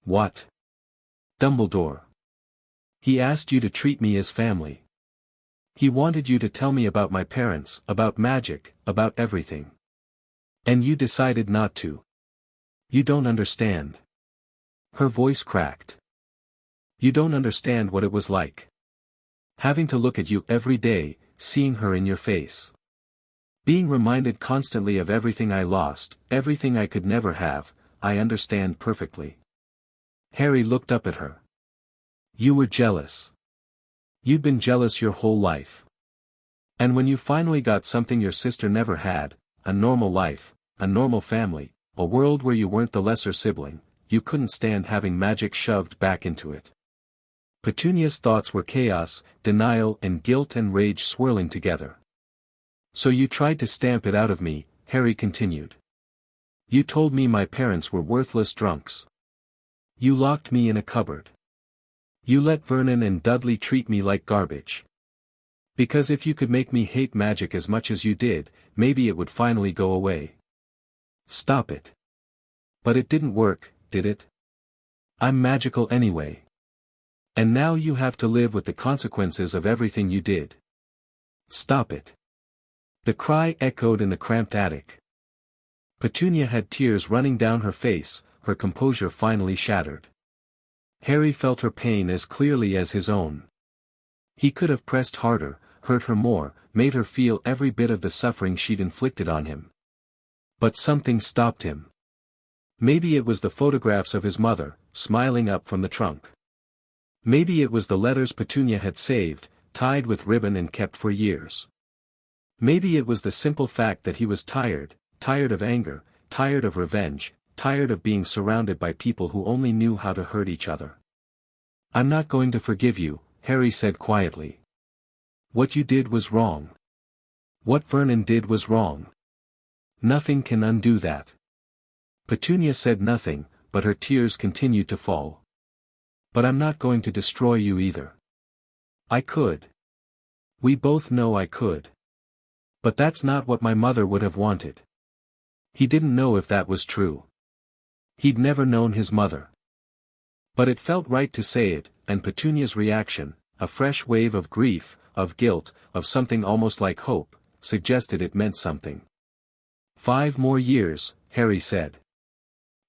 What? Dumbledore. He asked you to treat me as family. He wanted you to tell me about my parents, about magic, about everything. And you decided not to. You don't understand. Her voice cracked. You don't understand what it was like. Having to look at you every day, seeing her in your face. Being reminded constantly of everything I lost, everything I could never have, I understand perfectly. Harry looked up at her. You were jealous. You'd been jealous your whole life. And when you finally got something your sister never had, a normal life, a normal family, a world where you weren't the lesser sibling, you couldn't stand having magic shoved back into it. Petunia's thoughts were chaos, denial and guilt and rage swirling together. So you tried to stamp it out of me, Harry continued. You told me my parents were worthless drunks. You locked me in a cupboard. You let Vernon and Dudley treat me like garbage. Because if you could make me hate magic as much as you did, maybe it would finally go away. Stop it. But it didn't work, did it? I'm magical anyway. And now you have to live with the consequences of everything you did. Stop it. The cry echoed in the cramped attic. Petunia had tears running down her face, her composure finally shattered. Harry felt her pain as clearly as his own. He could have pressed harder, hurt her more, made her feel every bit of the suffering she'd inflicted on him. But something stopped him. Maybe it was the photographs of his mother, smiling up from the trunk. Maybe it was the letters Petunia had saved, tied with ribbon and kept for years. Maybe it was the simple fact that he was tired, tired of anger, tired of revenge, tired of being surrounded by people who only knew how to hurt each other. I'm not going to forgive you, Harry said quietly. What you did was wrong. What Vernon did was wrong. Nothing can undo that. Petunia said nothing, but her tears continued to fall. But I'm not going to destroy you either. I could. We both know I could. But that's not what my mother would have wanted. He didn't know if that was true. He'd never known his mother. But it felt right to say it, and Petunia's reaction, a fresh wave of grief, of guilt, of something almost like hope, suggested it meant something. 5 more years, Harry said.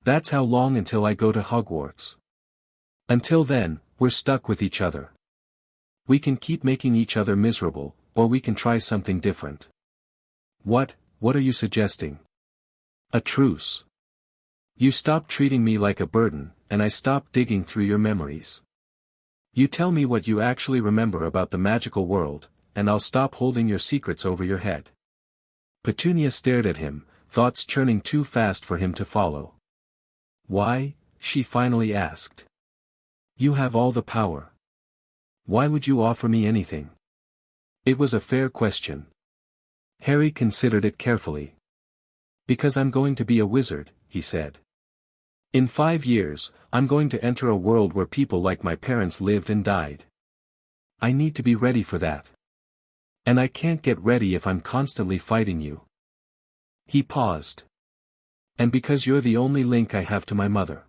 That's how long until I go to Hogwarts. Until then, we're stuck with each other. We can keep making each other miserable, or we can try something different. What are you suggesting? A truce. You stop treating me like a burden, and I stop digging through your memories. You tell me what you actually remember about the magical world, and I'll stop holding your secrets over your head. Petunia stared at him, thoughts churning too fast for him to follow. Why? She finally asked. You have all the power. Why would you offer me anything? It was a fair question. Harry considered it carefully. Because I'm going to be a wizard, he said. In 5 years, I'm going to enter a world where people like my parents lived and died. I need to be ready for that. And I can't get ready if I'm constantly fighting you. He paused. And because you're the only link I have to my mother.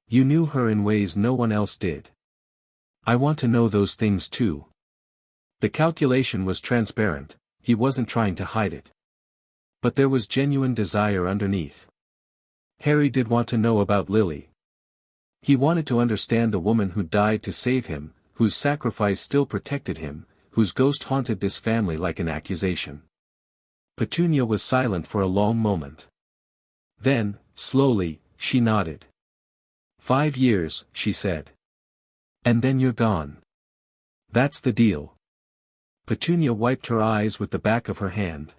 You knew her in ways no one else did. I want to know those things too. The calculation was transparent, he wasn't trying to hide it. But there was genuine desire underneath. Harry did want to know about Lily. He wanted to understand the woman who died to save him, whose sacrifice still protected him, whose ghost haunted this family like an accusation. Petunia was silent for a long moment. Then, slowly, she nodded. 5 years, she said. And then you're gone. That's the deal. Petunia wiped her eyes with the back of her hand.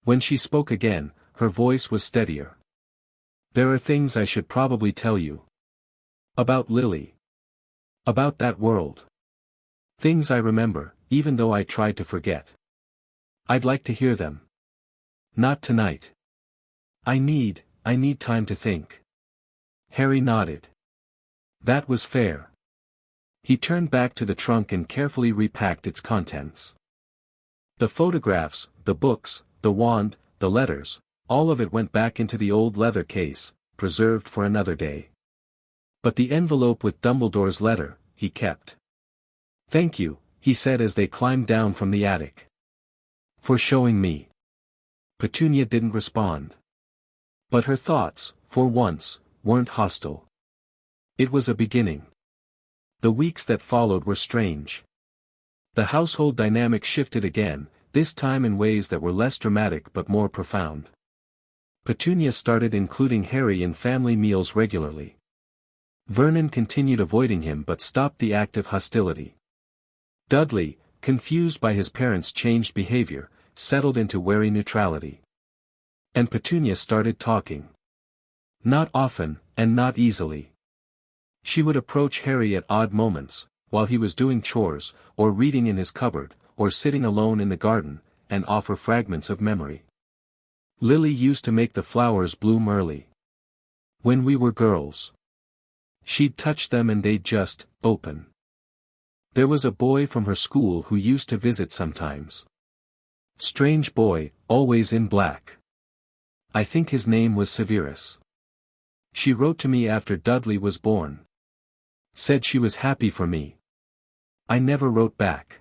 When she spoke again, her voice was steadier. There are things I should probably tell you. About Lily. About that world. Things I remember, even though I tried to forget. I'd like to hear them. Not tonight. I need time to think. Harry nodded. That was fair. He turned back to the trunk and carefully repacked its contents. The photographs, the books, the wand, the letters, all of it went back into the old leather case, preserved for another day. But the envelope with Dumbledore's letter, he kept. Thank you, he said as they climbed down from the attic. For showing me. Petunia didn't respond. But her thoughts, for once, weren't hostile. It was a beginning. The weeks that followed were strange. The household dynamic shifted again, this time in ways that were less dramatic but more profound. Petunia started including Harry in family meals regularly. Vernon continued avoiding him but stopped the active hostility. Dudley, confused by his parents' changed behavior, settled into wary neutrality. And Petunia started talking. Not often, and not easily. She would approach Harry at odd moments, while he was doing chores, or reading in his cupboard, or sitting alone in the garden, and offer fragments of memory. Lily used to make the flowers bloom early. When we were girls. She'd touch them and they'd just open. There was a boy from her school who used to visit sometimes. Strange boy, always in black. I think his name was Severus. She wrote to me after Dudley was born. Said she was happy for me. I never wrote back.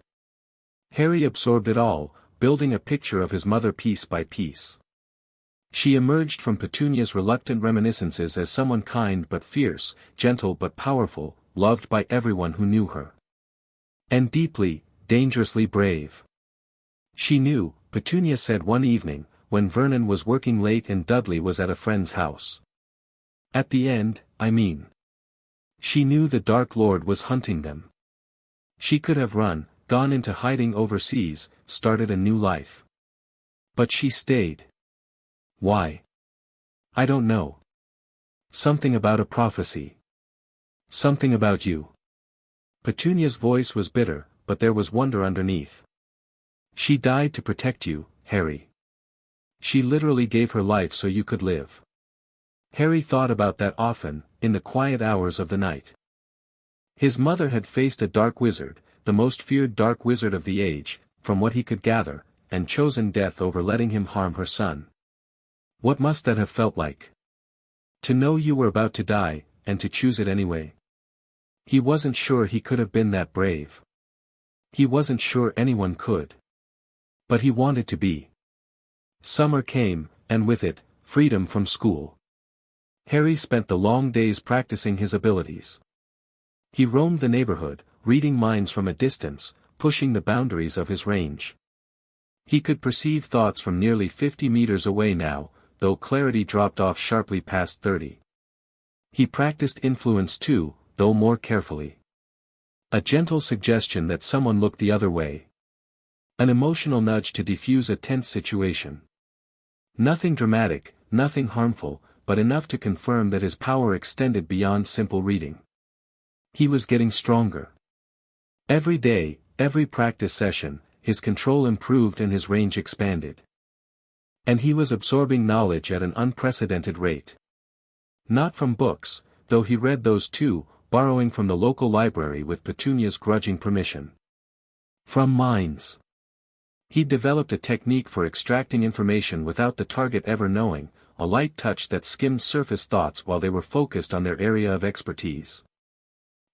Harry absorbed it all, building a picture of his mother piece by piece. She emerged from Petunia's reluctant reminiscences as someone kind but fierce, gentle but powerful, loved by everyone who knew her. And deeply, dangerously brave. She knew, Petunia said one evening, when Vernon was working late and Dudley was at a friend's house. At the end, I mean. She knew the Dark Lord was hunting them. She could have run, gone into hiding overseas, started a new life. But she stayed. Why? I don't know. Something about a prophecy. Something about you. Petunia's voice was bitter, but there was wonder underneath. She died to protect you, Harry. She literally gave her life so you could live. Harry thought about that often, in the quiet hours of the night. His mother had faced a dark wizard, the most feared dark wizard of the age, from what he could gather, and chosen death over letting him harm her son. What must that have felt like? To know you were about to die, and to choose it anyway. He wasn't sure he could have been that brave. He wasn't sure anyone could. But he wanted to be. Summer came, and with it, freedom from school. Harry spent the long days practicing his abilities. He roamed the neighborhood, reading minds from a distance, pushing the boundaries of his range. He could perceive thoughts from nearly 50 meters away now, though clarity dropped off sharply past 30. He practiced influence too, though more carefully. A gentle suggestion that someone look the other way. An emotional nudge to defuse a tense situation. Nothing dramatic, nothing harmful, but enough to confirm that his power extended beyond simple reading. He was getting stronger. Every day, every practice session, his control improved and his range expanded. And he was absorbing knowledge at an unprecedented rate. Not from books, though he read those too, borrowing from the local library with Petunia's grudging permission. From minds. He developed a technique for extracting information without the target ever knowing, a light touch that skimmed surface thoughts while they were focused on their area of expertise.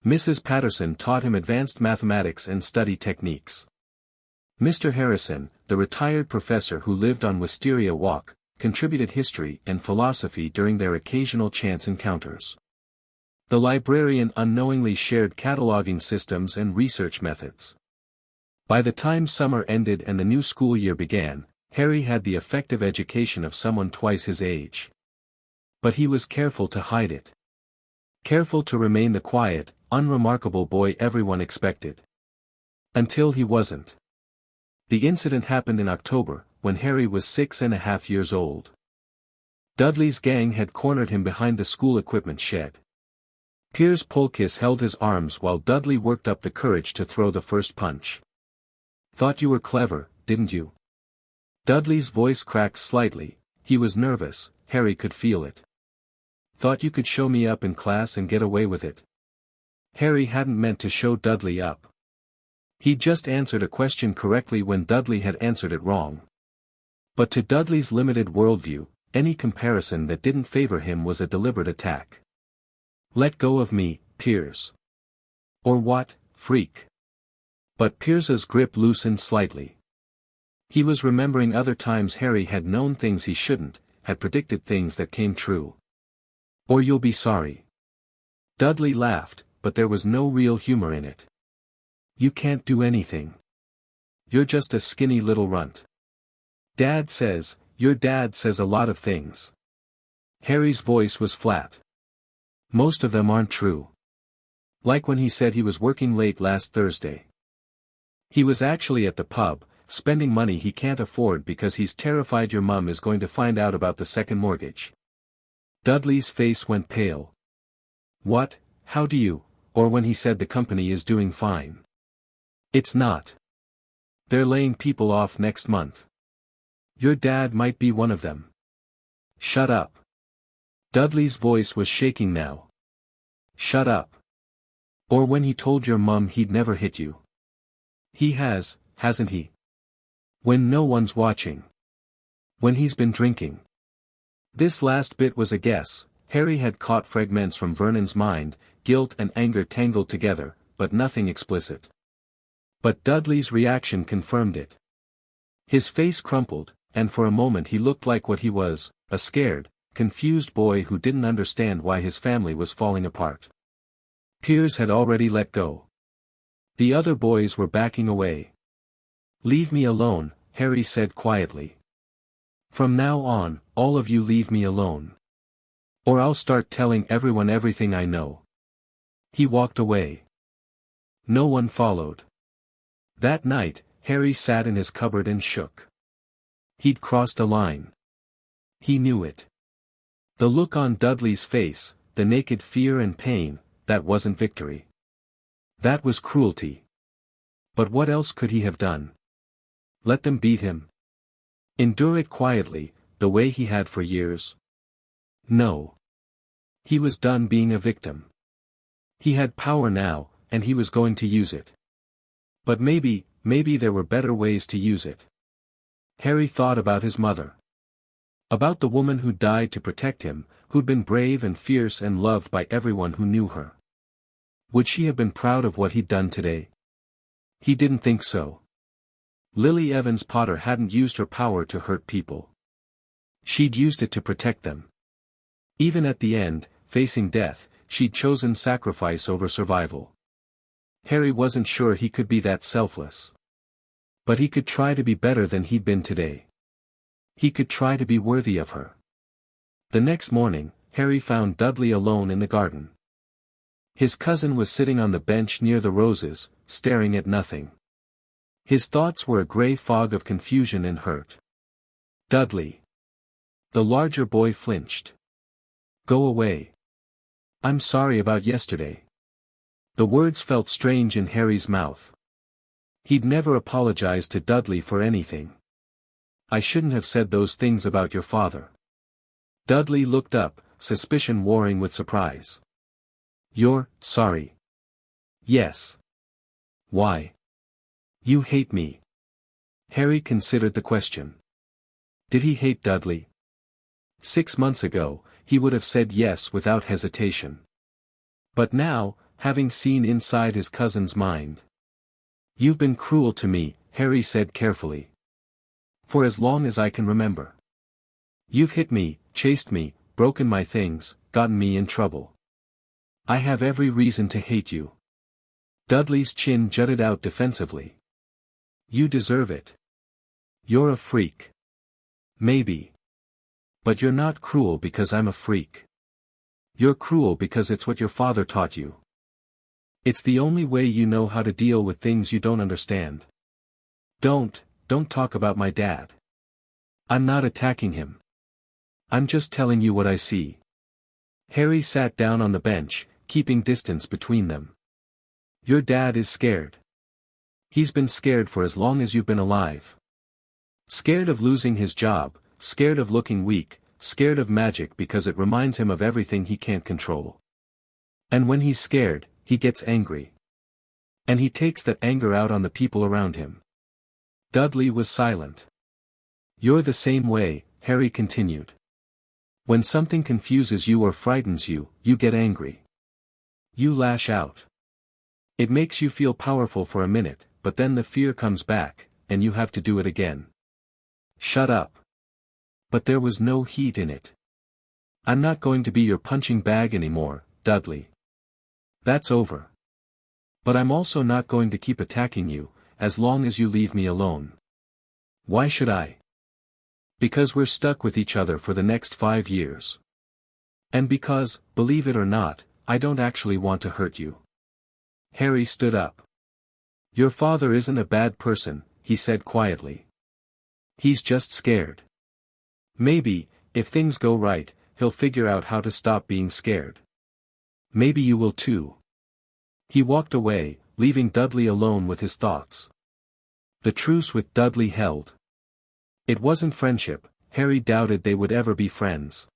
Mrs. Patterson taught him advanced mathematics and study techniques. Mr. Harrison, the retired professor who lived on Wisteria Walk, contributed history and philosophy during their occasional chance encounters. The librarian unknowingly shared cataloging systems and research methods. By the time summer ended and the new school year began, Harry had the effective education of someone twice his age. But he was careful to hide it. Careful to remain the quiet, unremarkable boy everyone expected. Until he wasn't. The incident happened in October, when Harry was 6.5 years old. Dudley's gang had cornered him behind the school equipment shed. Piers Polkiss held his arms while Dudley worked up the courage to throw the first punch. Thought you were clever, didn't you? Dudley's voice cracked slightly, he was nervous, Harry could feel it. Thought you could show me up in class and get away with it. Harry hadn't meant to show Dudley up. He'd just answered a question correctly when Dudley had answered it wrong. But to Dudley's limited worldview, any comparison that didn't favor him was a deliberate attack. Let go of me, Piers. Or what, freak? But Piers's grip loosened slightly. He was remembering other times Harry had known things he shouldn't, had predicted things that came true. Or you'll be sorry. Dudley laughed, but there was no real humor in it. You can't do anything. You're just a skinny little runt. Your dad says a lot of things. Harry's voice was flat. Most of them aren't true. Like when he said he was working late last Thursday. He was actually at the pub, spending money he can't afford because he's terrified your mum is going to find out about the second mortgage. Dudley's face went pale. What, how do you, or when he said the company is doing fine? It's not. They're laying people off next month. Your dad might be one of them. Shut up. Dudley's voice was shaking now. Shut up. Or when he told your mum he'd never hit you. He has, hasn't he? When no one's watching. When he's been drinking. This last bit was a guess. Harry had caught fragments from Vernon's mind, guilt and anger tangled together, but nothing explicit. But Dudley's reaction confirmed it. His face crumpled, and for a moment he looked like what he was, a scared, confused boy who didn't understand why his family was falling apart. Piers had already let go. The other boys were backing away. Leave me alone, Harry said quietly. From now on, all of you leave me alone. Or I'll start telling everyone everything I know. He walked away. No one followed. That night, Harry sat in his cupboard and shook. He'd crossed a line. He knew it. The look on Dudley's face, the naked fear and pain, that wasn't victory. That was cruelty. But what else could he have done? Let them beat him? Endure it quietly, the way he had for years? No. He was done being a victim. He had power now, and he was going to use it. But maybe there were better ways to use it. Harry thought about his mother. About the woman who died to protect him, who'd been brave and fierce and loved by everyone who knew her. Would she have been proud of what he'd done today? He didn't think so. Lily Evans Potter hadn't used her power to hurt people. She'd used it to protect them. Even at the end, facing death, she'd chosen sacrifice over survival. Harry wasn't sure he could be that selfless. But he could try to be better than he'd been today. He could try to be worthy of her. The next morning, Harry found Dudley alone in the garden. His cousin was sitting on the bench near the roses, staring at nothing. His thoughts were a grey fog of confusion and hurt. Dudley. The larger boy flinched. Go away. I'm sorry about yesterday. The words felt strange in Harry's mouth. He'd never apologized to Dudley for anything. I shouldn't have said those things about your father. Dudley looked up, suspicion warring with surprise. You're sorry? Yes. Why? You hate me. Harry considered the question. Did he hate Dudley? 6 months ago, he would have said yes without hesitation. But now, having seen inside his cousin's mind. You've been cruel to me, Harry said carefully. For as long as I can remember. You've hit me, chased me, broken my things, gotten me in trouble. I have every reason to hate you. Dudley's chin jutted out defensively. You deserve it. You're a freak. Maybe. But you're not cruel because I'm a freak. You're cruel because it's what your father taught you. It's the only way you know how to deal with things you don't understand. Don't talk about my dad. I'm not attacking him. I'm just telling you what I see. Harry sat down on the bench, keeping distance between them. Your dad is scared. He's been scared for as long as you've been alive. Scared of losing his job, scared of looking weak, scared of magic because it reminds him of everything he can't control. And when he's scared, he gets angry. And he takes that anger out on the people around him. Dudley was silent. You're the same way, Harry continued. When something confuses you or frightens you, you get angry. You lash out. It makes you feel powerful for a minute, but then the fear comes back, and you have to do it again. Shut up. But there was no heat in it. I'm not going to be your punching bag anymore, Dudley. That's over. But I'm also not going to keep attacking you, as long as you leave me alone. Why should I? Because we're stuck with each other for the next 5 years. And because, believe it or not, I don't actually want to hurt you. Harry stood up. Your father isn't a bad person, he said quietly. He's just scared. Maybe, if things go right, he'll figure out how to stop being scared. Maybe you will too. He walked away, leaving Dudley alone with his thoughts. The truce with Dudley held. It wasn't friendship, Harry doubted they would ever be friends.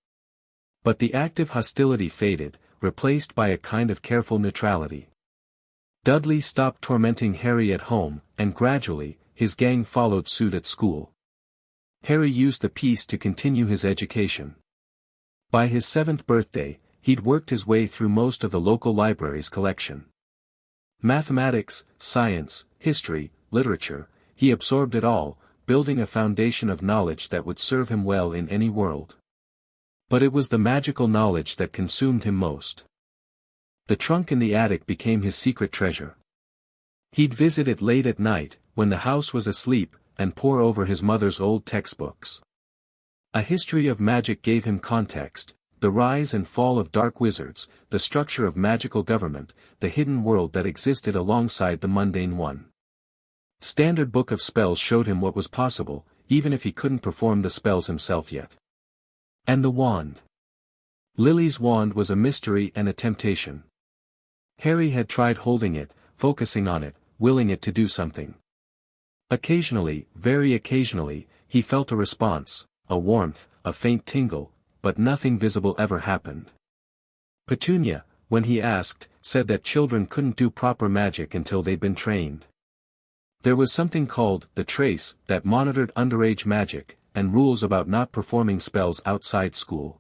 But the active hostility faded, replaced by a kind of careful neutrality. Dudley stopped tormenting Harry at home, and gradually, his gang followed suit at school. Harry used the peace to continue his education. By his 7th birthday, he'd worked his way through most of the local library's collection. Mathematics, science, history, literature, he absorbed it all, building a foundation of knowledge that would serve him well in any world. But it was the magical knowledge that consumed him most. The trunk in the attic became his secret treasure. He'd visit it late at night, when the house was asleep, and pore over his mother's old textbooks. A history of magic gave him context, the rise and fall of dark wizards, the structure of magical government, the hidden world that existed alongside the mundane one. Standard Book of Spells showed him what was possible, even if he couldn't perform the spells himself yet. And the wand. Lily's wand was a mystery and a temptation. Harry had tried holding it, focusing on it, willing it to do something. Occasionally, very occasionally, he felt a response, a warmth, a faint tingle, but nothing visible ever happened. Petunia, when he asked, said that children couldn't do proper magic until they'd been trained. There was something called the Trace that monitored underage magic, and rules about not performing spells outside school.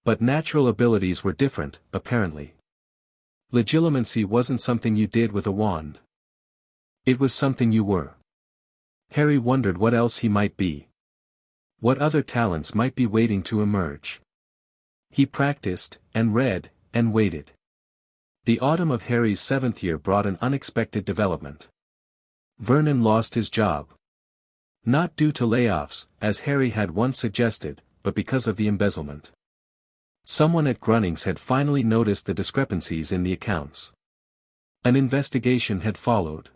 But natural abilities were different, apparently. Legilimency wasn't something you did with a wand. It was something you were. Harry wondered what else he might be. What other talents might be waiting to emerge. He practiced, and read, and waited. The autumn of Harry's 7th year brought an unexpected development. Vernon lost his job. Not due to layoffs, as Harry had once suggested, but because of the embezzlement. Someone at Grunnings had finally noticed the discrepancies in the accounts. An investigation had followed.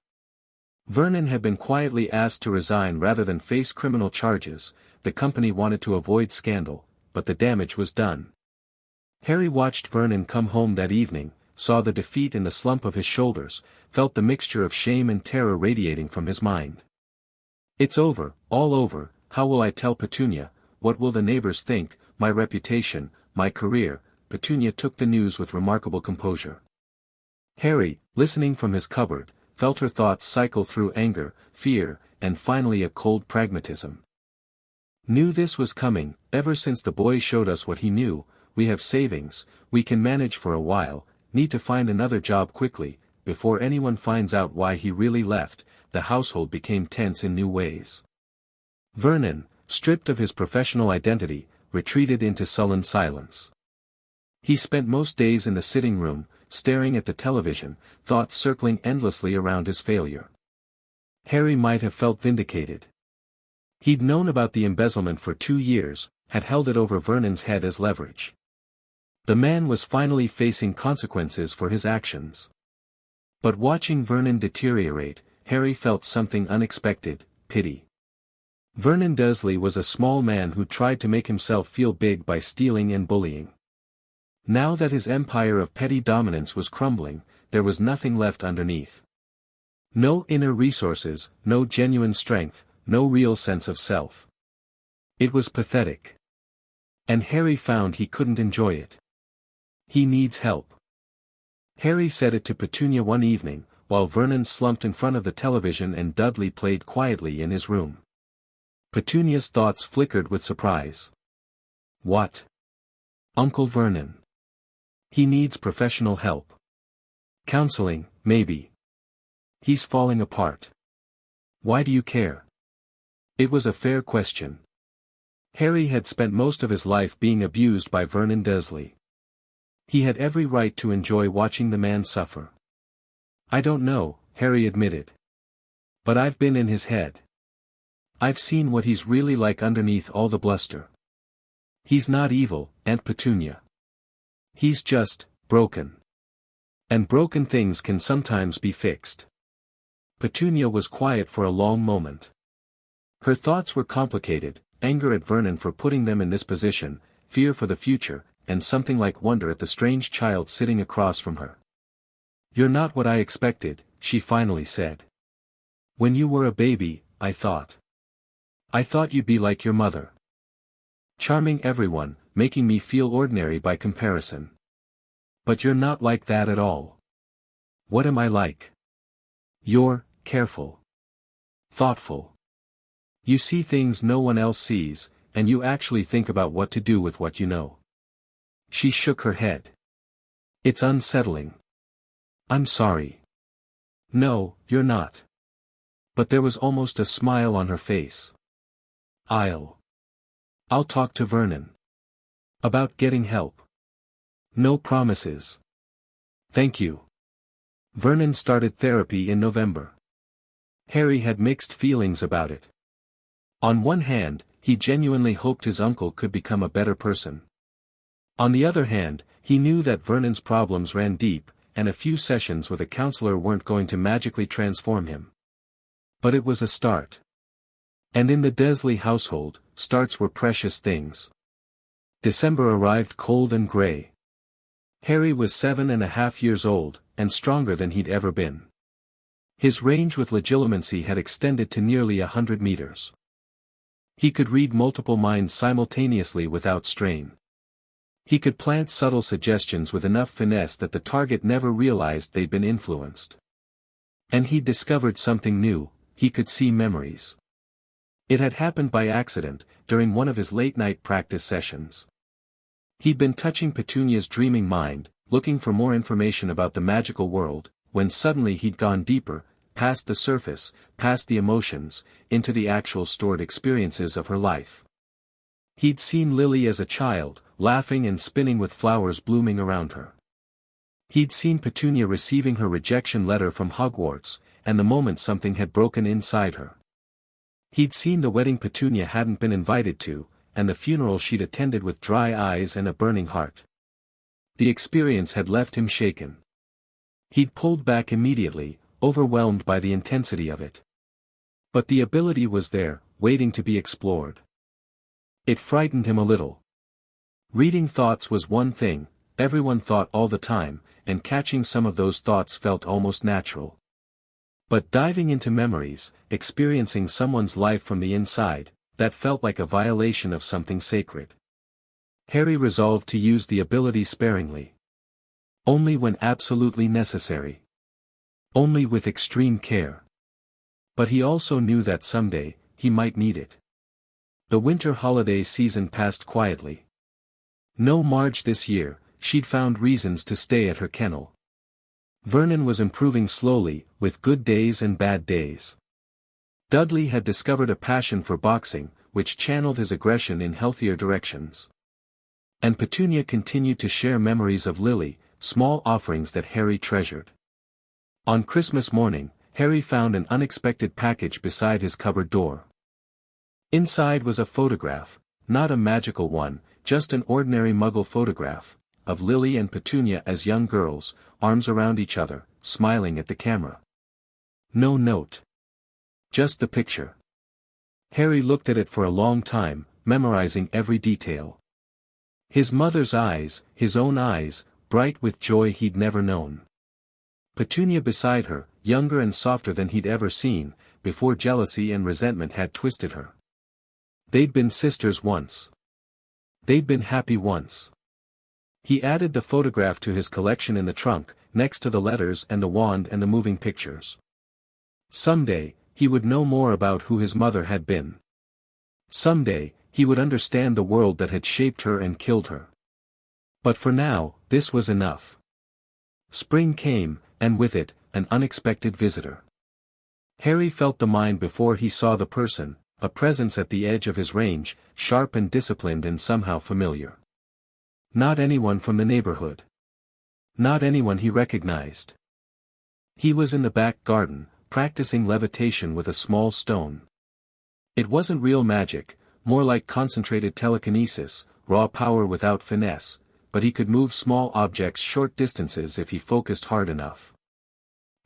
Vernon had been quietly asked to resign rather than face criminal charges. The company wanted to avoid scandal, but the damage was done. Harry watched Vernon come home that evening, saw the defeat in the slump of his shoulders, felt the mixture of shame and terror radiating from his mind. It's over, all over, how will I tell Petunia, what will the neighbors think, my reputation, my career? Petunia took the news with remarkable composure. Harry, listening from his cupboard, felt her thoughts cycle through anger, fear, and finally a cold pragmatism. Knew this was coming, ever since the boy showed us what he knew. We have savings, we can manage for a while, need to find another job quickly, before anyone finds out why he really left. The household became tense in new ways. Vernon, stripped of his professional identity, retreated into sullen silence. He spent most days in the sitting room, staring at the television, thoughts circling endlessly around his failure. Harry might have felt vindicated. He'd known about the embezzlement for 2 years, had held it over Vernon's head as leverage. The man was finally facing consequences for his actions. But watching Vernon deteriorate, Harry felt something unexpected, pity. Vernon Dursley was a small man who tried to make himself feel big by stealing and bullying. Now that his empire of petty dominance was crumbling, there was nothing left underneath. No inner resources, no genuine strength, no real sense of self. It was pathetic. And Harry found he couldn't enjoy it. He needs help. Harry said it to Petunia one evening, while Vernon slumped in front of the television and Dudley played quietly in his room. Petunia's thoughts flickered with surprise. What? Uncle Vernon. He needs professional help. Counseling, maybe. He's falling apart. Why do you care? It was a fair question. Harry had spent most of his life being abused by Vernon Dursley. He had every right to enjoy watching the man suffer. I don't know, Harry admitted. But I've been in his head. I've seen what he's really like underneath all the bluster. He's not evil, Aunt Petunia. He's just broken. And broken things can sometimes be fixed. Petunia was quiet for a long moment. Her thoughts were complicated, anger at Vernon for putting them in this position, fear for the future, and something like wonder at the strange child sitting across from her. "You're not what I expected," she finally said. "When you were a baby, I thought you'd be like your mother. Charming everyone, making me feel ordinary by comparison. But you're not like that at all." "What am I like?" "You're careful. Thoughtful. You see things no one else sees, and you actually think about what to do with what you know." She shook her head. "It's unsettling." "I'm sorry." "No, you're not." But there was almost a smile on her face. I'll talk to Vernon. About getting help. No promises." "Thank you." Vernon started therapy in November. Harry had mixed feelings about it. On one hand, he genuinely hoped his uncle could become a better person. On the other hand, he knew that Vernon's problems ran deep, and a few sessions with a counselor weren't going to magically transform him. But it was a start. And in the Dursley household, starts were precious things. December arrived cold and grey. Harry was 7.5 years old, and stronger than he'd ever been. His range with Legilimency had extended to nearly 100 meters. He could read multiple minds simultaneously without strain. He could plant subtle suggestions with enough finesse that the target never realized they'd been influenced. And he'd discovered something new: he could see memories. It had happened by accident, during one of his late-night practice sessions. He'd been touching Petunia's dreaming mind, looking for more information about the magical world, when suddenly he'd gone deeper, past the surface, past the emotions, into the actual stored experiences of her life. He'd seen Lily as a child, laughing and spinning with flowers blooming around her. He'd seen Petunia receiving her rejection letter from Hogwarts, and the moment something had broken inside her. He'd seen the wedding Petunia hadn't been invited to, and the funeral she'd attended with dry eyes and a burning heart. The experience had left him shaken. He'd pulled back immediately, overwhelmed by the intensity of it. But the ability was there, waiting to be explored. It frightened him a little. Reading thoughts was one thing, everyone thought all the time, and catching some of those thoughts felt almost natural. But diving into memories, experiencing someone's life from the inside, that felt like a violation of something sacred. Harry resolved to use the ability sparingly. Only when absolutely necessary. Only with extreme care. But he also knew that someday, he might need it. The winter holiday season passed quietly. No Marge this year, she'd found reasons to stay at her kennel. Vernon was improving slowly, with good days and bad days. Dudley had discovered a passion for boxing, which channeled his aggression in healthier directions. And Petunia continued to share memories of Lily, small offerings that Harry treasured. On Christmas morning, Harry found an unexpected package beside his cupboard door. Inside was a photograph, not a magical one, just an ordinary Muggle photograph, of Lily and Petunia as young girls, arms around each other, smiling at the camera. No note. Just the picture. Harry looked at it for a long time, memorizing every detail. His mother's eyes, his own eyes, bright with joy he'd never known. Petunia beside her, younger and softer than he'd ever seen, before jealousy and resentment had twisted her. They'd been sisters once. They'd been happy once. He added the photograph to his collection in the trunk, next to the letters and the wand and the moving pictures. Someday, he would know more about who his mother had been. Someday, he would understand the world that had shaped her and killed her. But for now, this was enough. Spring came, and with it, an unexpected visitor. Harry felt the mind before he saw the person, a presence at the edge of his range, sharp and disciplined and somehow familiar. Not anyone from the neighborhood. Not anyone he recognized. He was in the back garden, practicing levitation with a small stone. It wasn't real magic, more like concentrated telekinesis, raw power without finesse, but he could move small objects short distances if he focused hard enough.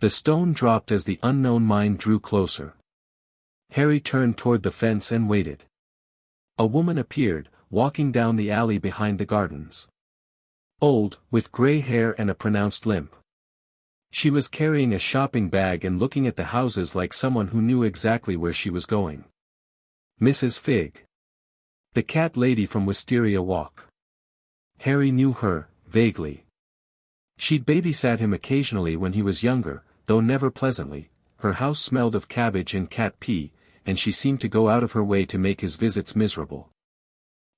The stone dropped as the unknown mind drew closer. Harry turned toward the fence and waited. A woman appeared, walking down the alley behind the gardens. Old, with gray hair and a pronounced limp. She was carrying a shopping bag and looking at the houses like someone who knew exactly where she was going. Mrs. Fig. The cat lady from Wisteria Walk. Harry knew her, vaguely. She'd babysat him occasionally when he was younger, though never pleasantly. Her house smelled of cabbage and cat pee, and she seemed to go out of her way to make his visits miserable.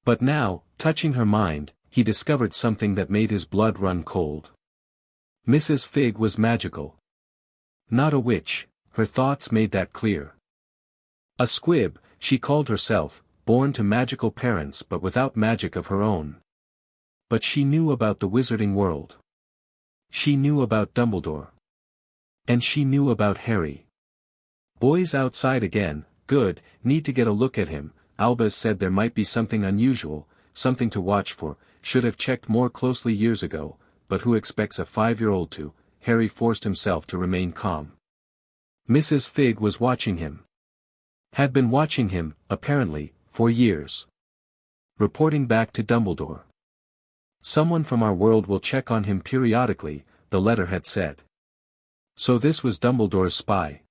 But now, touching her mind, he discovered something that made his blood run cold. Mrs. Fig was magical. Not a witch, her thoughts made that clear. A squib, she called herself, born to magical parents but without magic of her own. But she knew about the wizarding world. She knew about Dumbledore. And she knew about Harry. Boys outside again, good, need to get a look at him. Albus said there might be something unusual, something to watch for, should have checked more closely years ago, but who expects a 5-year-old to? Harry forced himself to remain calm. Mrs. Fig was watching him. Had been watching him, apparently, for years. Reporting back to Dumbledore. Someone from our world will check on him periodically, the letter had said. So this was Dumbledore's spy.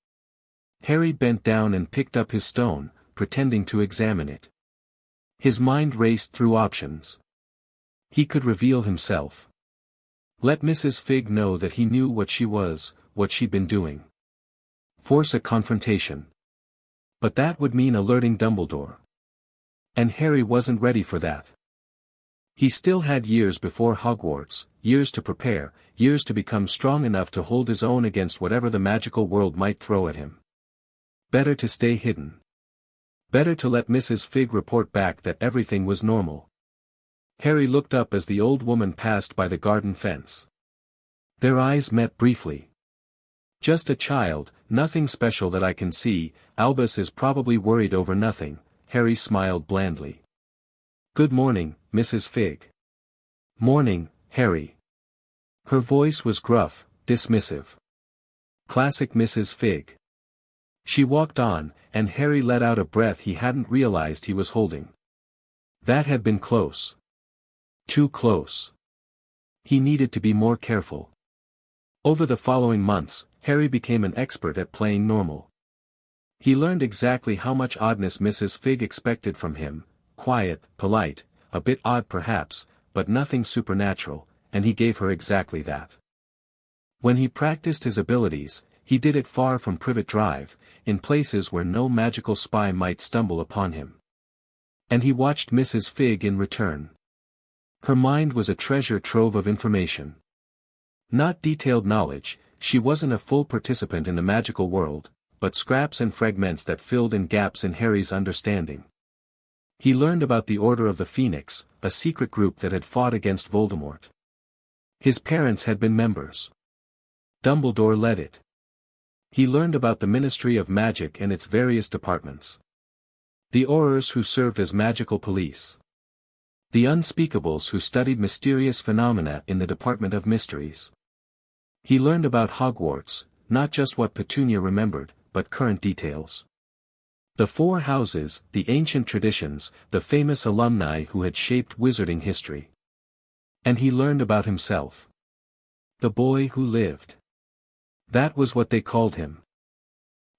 Harry bent down and picked up his stone, pretending to examine it. His mind raced through options. He could reveal himself. Let Mrs. Fig know that he knew what she was, what she'd been doing. Force a confrontation. But that would mean alerting Dumbledore. And Harry wasn't ready for that. He still had years before Hogwarts, years to prepare, years to become strong enough to hold his own against whatever the magical world might throw at him. Better to stay hidden. Better to let Mrs. Fig report back that everything was normal. Harry looked up as the old woman passed by the garden fence. Their eyes met briefly. Just a child, nothing special that I can see. Albus is probably worried over nothing, Harry smiled blandly. Good morning, Mrs. Fig. Morning, Harry. Her voice was gruff, dismissive. Classic Mrs. Fig. She walked on, and Harry let out a breath he hadn't realized he was holding. That had been close. Too close. He needed to be more careful. Over the following months, Harry became an expert at playing normal. He learned exactly how much oddness Mrs. Fig expected from him, quiet, polite, a bit odd perhaps, but nothing supernatural, and he gave her exactly that. When he practiced his abilities, he did it far from Privet Drive, in places where no magical spy might stumble upon him. And he watched Mrs. Fig in return. Her mind was a treasure trove of information. Not detailed knowledge, she wasn't a full participant in the magical world, but scraps and fragments that filled in gaps in Harry's understanding. He learned about the Order of the Phoenix, a secret group that had fought against Voldemort. His parents had been members. Dumbledore led it. He learned about the Ministry of Magic and its various departments. The Aurors who served as magical police. The Unspeakables who studied mysterious phenomena in the Department of Mysteries. He learned about Hogwarts, not just what Petunia remembered, but current details. The 4 houses, the ancient traditions, the famous alumni who had shaped wizarding history. And he learned about himself. The boy who lived. That was what they called him.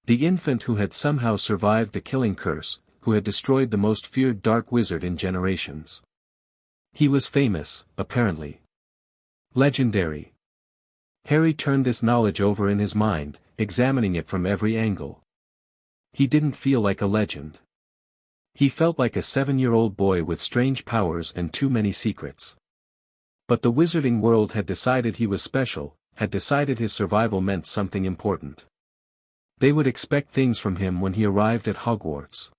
The infant who had somehow survived the killing curse, who had destroyed the most feared dark wizard in generations. He was famous, apparently. Legendary. Harry turned this knowledge over in his mind, examining it from every angle. He didn't feel like a legend. He felt like a 7-year-old boy with strange powers and too many secrets. But the wizarding world had decided he was special, had decided his survival meant something important. They would expect things from him when he arrived at Hogwarts.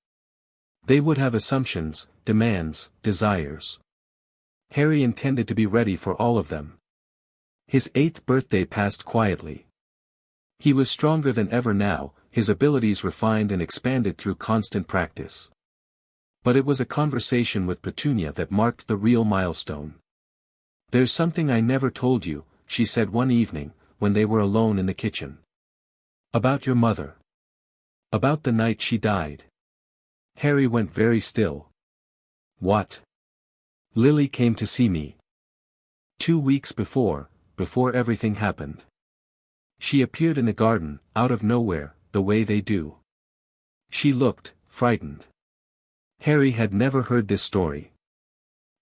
They would have assumptions, demands, desires. Harry intended to be ready for all of them. His 8th birthday passed quietly. He was stronger than ever now, his abilities refined and expanded through constant practice. But it was a conversation with Petunia that marked the real milestone. "There's something I never told you," she said one evening, when they were alone in the kitchen. "About your mother. About the night she died." Harry went very still. "What?" "Lily came to see me. 2 weeks before everything happened. She appeared in the garden, out of nowhere, the way they do. She looked frightened." Harry had never heard this story.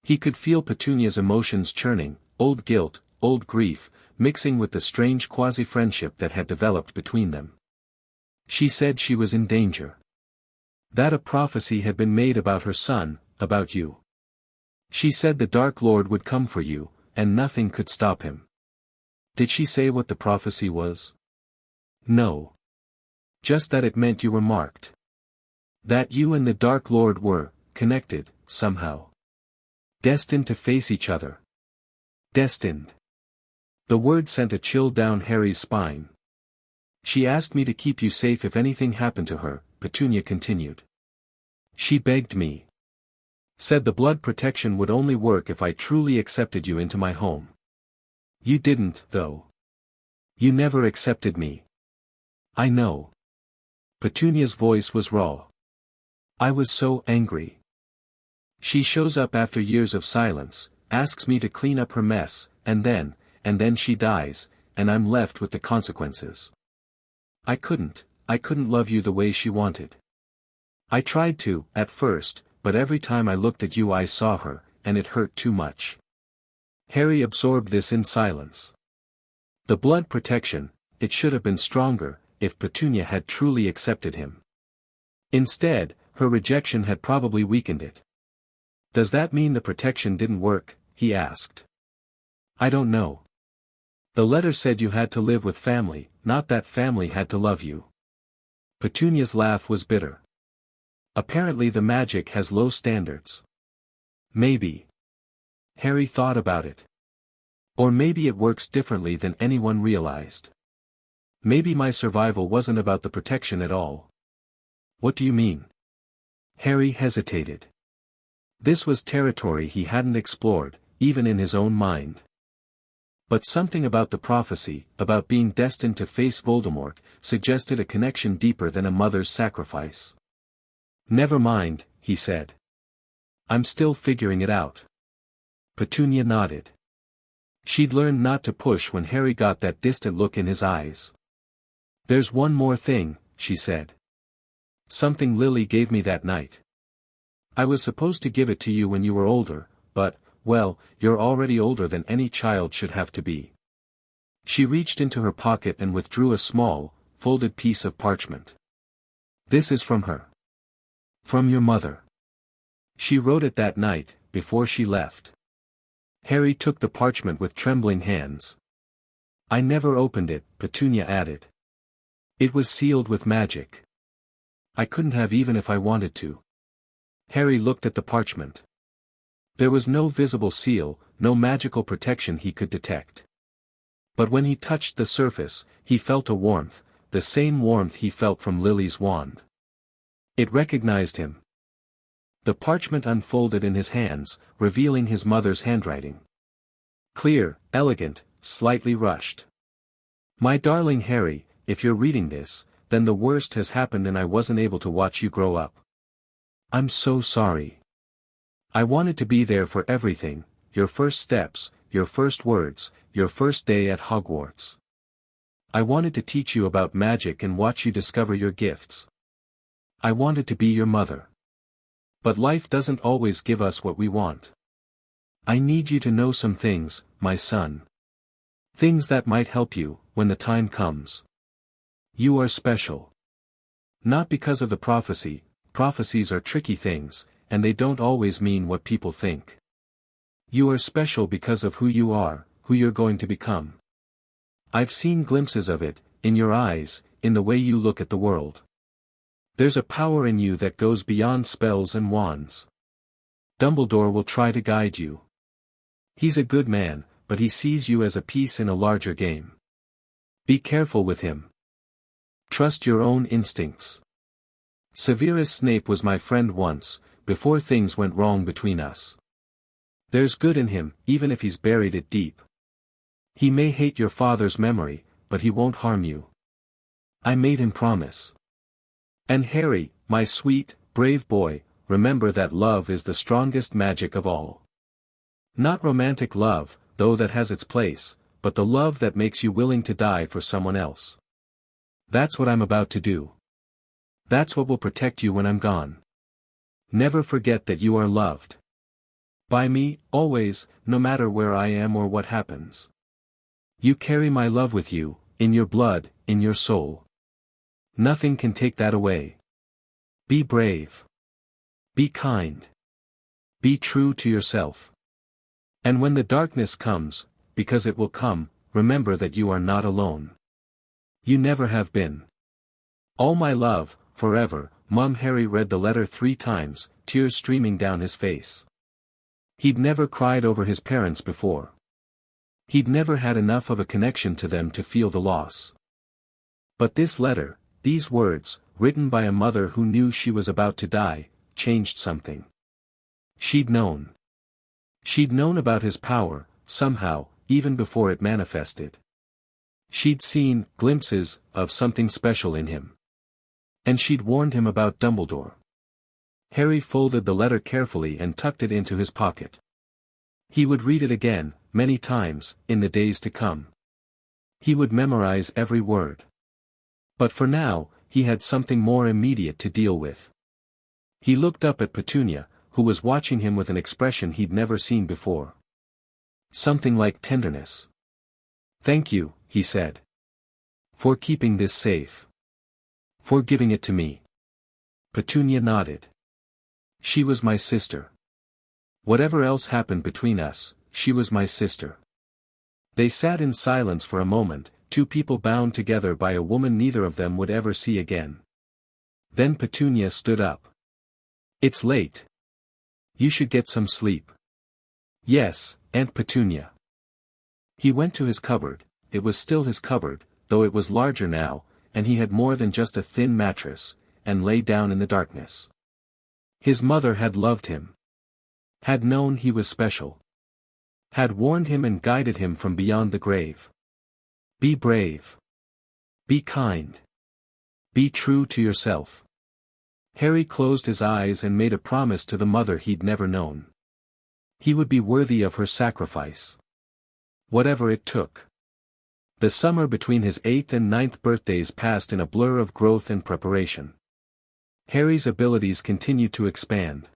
He could feel Petunia's emotions churning, old guilt, old grief, mixing with the strange quasi-friendship that had developed between them. "She said she was in danger. That a prophecy had been made about her son, about you. She said the Dark Lord would come for you, and nothing could stop him." "Did she say what the prophecy was?" "No. Just that it meant you were marked. That you and the Dark Lord were connected, somehow. Destined to face each other. Destined." The word sent a chill down Harry's spine. "She asked me to keep you safe if anything happened to her," Petunia continued. "She begged me. Said the blood protection would only work if I truly accepted you into my home. You didn't, though. You never accepted me." "I know." Petunia's voice was raw. "I was so angry. She shows up after years of silence, asks me to clean up her mess, and then she dies, and I'm left with the consequences. I couldn't love you the way she wanted. I tried to, at first, but every time I looked at you I saw her, and it hurt too much." Harry absorbed this in silence. The blood protection, it should have been stronger, if Petunia had truly accepted him. Instead, her rejection had probably weakened it. "Does that mean the protection didn't work?" he asked. "I don't know. The letter said you had to live with family, not that family had to love you." Petunia's laugh was bitter. "Apparently the magic has low standards." "Maybe." Harry thought about it. "Or maybe it works differently than anyone realized. Maybe my survival wasn't about the protection at all." "What do you mean?" Harry hesitated. This was territory he hadn't explored, even in his own mind. But something about the prophecy, about being destined to face Voldemort, suggested a connection deeper than a mother's sacrifice. "Never mind," he said. "I'm still figuring it out." Petunia nodded. She'd learned not to push when Harry got that distant look in his eyes. "There's one more thing," she said. "Something Lily gave me that night. I was supposed to give it to you when you were older, but, well, you're already older than any child should have to be." She reached into her pocket and withdrew a small, folded piece of parchment. "This is from her. From your mother. She wrote it that night, before she left." Harry took the parchment with trembling hands. "I never opened it," Petunia added. "It was sealed with magic. I couldn't have even if I wanted to." Harry looked at the parchment. There was no visible seal, no magical protection he could detect. But when he touched the surface, he felt a warmth, the same warmth he felt from Lily's wand. It recognized him. The parchment unfolded in his hands, revealing his mother's handwriting. Clear, elegant, slightly rushed. "My darling Harry, if you're reading this, then the worst has happened and I wasn't able to watch you grow up. I'm so sorry. I wanted to be there for everything, your first steps, your first words, your first day at Hogwarts. I wanted to teach you about magic and watch you discover your gifts. I wanted to be your mother. But life doesn't always give us what we want. I need you to know some things, my son. Things that might help you, when the time comes. You are special. Not because of the prophecy, prophecies are tricky things, and they don't always mean what people think. You are special because of who you are, who you're going to become. I've seen glimpses of it, in your eyes, in the way you look at the world. There's a power in you that goes beyond spells and wands. Dumbledore will try to guide you. He's a good man, but he sees you as a piece in a larger game. Be careful with him. Trust your own instincts. Severus Snape was my friend once, before things went wrong between us. There's good in him, even if he's buried it deep. He may hate your father's memory, but he won't harm you. I made him promise. And Harry, my sweet, brave boy, remember that love is the strongest magic of all. Not romantic love, though that has its place, but the love that makes you willing to die for someone else. That's what I'm about to do. That's what will protect you when I'm gone. Never forget that you are loved. By me, always, no matter where I am or what happens. You carry my love with you, in your blood, in your soul. Nothing can take that away. Be brave. Be kind. Be true to yourself. And when the darkness comes, because it will come, remember that you are not alone. You never have been. All my love, forever, Mum. Harry read the letter 3 times, tears streaming down his face. He'd never cried over his parents before. He'd never had enough of a connection to them to feel the loss. But this letter, these words, written by a mother who knew she was about to die, changed something. She'd known. She'd known about his power, somehow, even before it manifested. She'd seen glimpses of something special in him. And she'd warned him about Dumbledore. Harry folded the letter carefully and tucked it into his pocket. He would read it again, many times, in the days to come. He would memorize every word. But for now, he had something more immediate to deal with. He looked up at Petunia, who was watching him with an expression he'd never seen before. Something like tenderness. "Thank you," he said. "For keeping this safe. For giving it to me." Petunia nodded. "She was my sister. Whatever else happened between us, she was my sister." They sat in silence for a moment, 2 people bound together by a woman neither of them would ever see again. Then Petunia stood up. "It's late. You should get some sleep." "Yes, Aunt Petunia." He went to his cupboard. It was still his cupboard, though it was larger now, and he had more than just a thin mattress, and lay down in the darkness. His mother had loved him. Had known he was special. Had warned him and guided him from beyond the grave. Be brave. Be kind. Be true to yourself. Harry closed his eyes and made a promise to the mother he'd never known. He would be worthy of her sacrifice. Whatever it took. The summer between his 8th and 9th birthdays passed in a blur of growth and preparation. Harry's abilities continued to expand.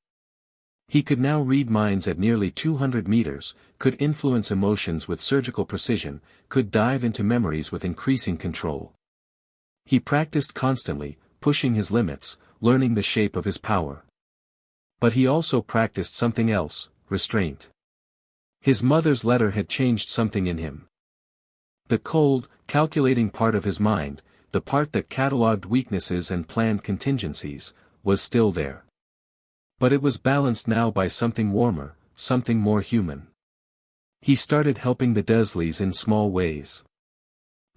He could now read minds at nearly 200 meters, could influence emotions with surgical precision, could dive into memories with increasing control. He practiced constantly, pushing his limits, learning the shape of his power. But he also practiced something else, restraint. His mother's letter had changed something in him. The cold, calculating part of his mind, the part that catalogued weaknesses and planned contingencies, was still there. But it was balanced now by something warmer, something more human. He started helping the Dursleys in small ways.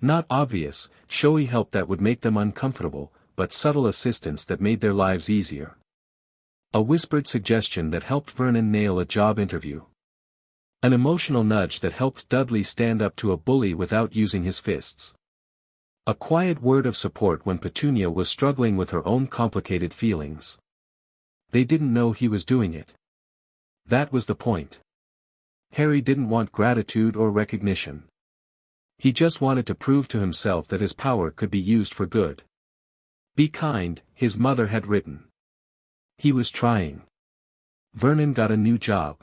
Not obvious, showy help that would make them uncomfortable, but subtle assistance that made their lives easier. A whispered suggestion that helped Vernon nail a job interview. An emotional nudge that helped Dudley stand up to a bully without using his fists. A quiet word of support when Petunia was struggling with her own complicated feelings. They didn't know he was doing it. That was the point. Harry didn't want gratitude or recognition. He just wanted to prove to himself that his power could be used for good. Be kind, his mother had written. He was trying. Vernon got a new job.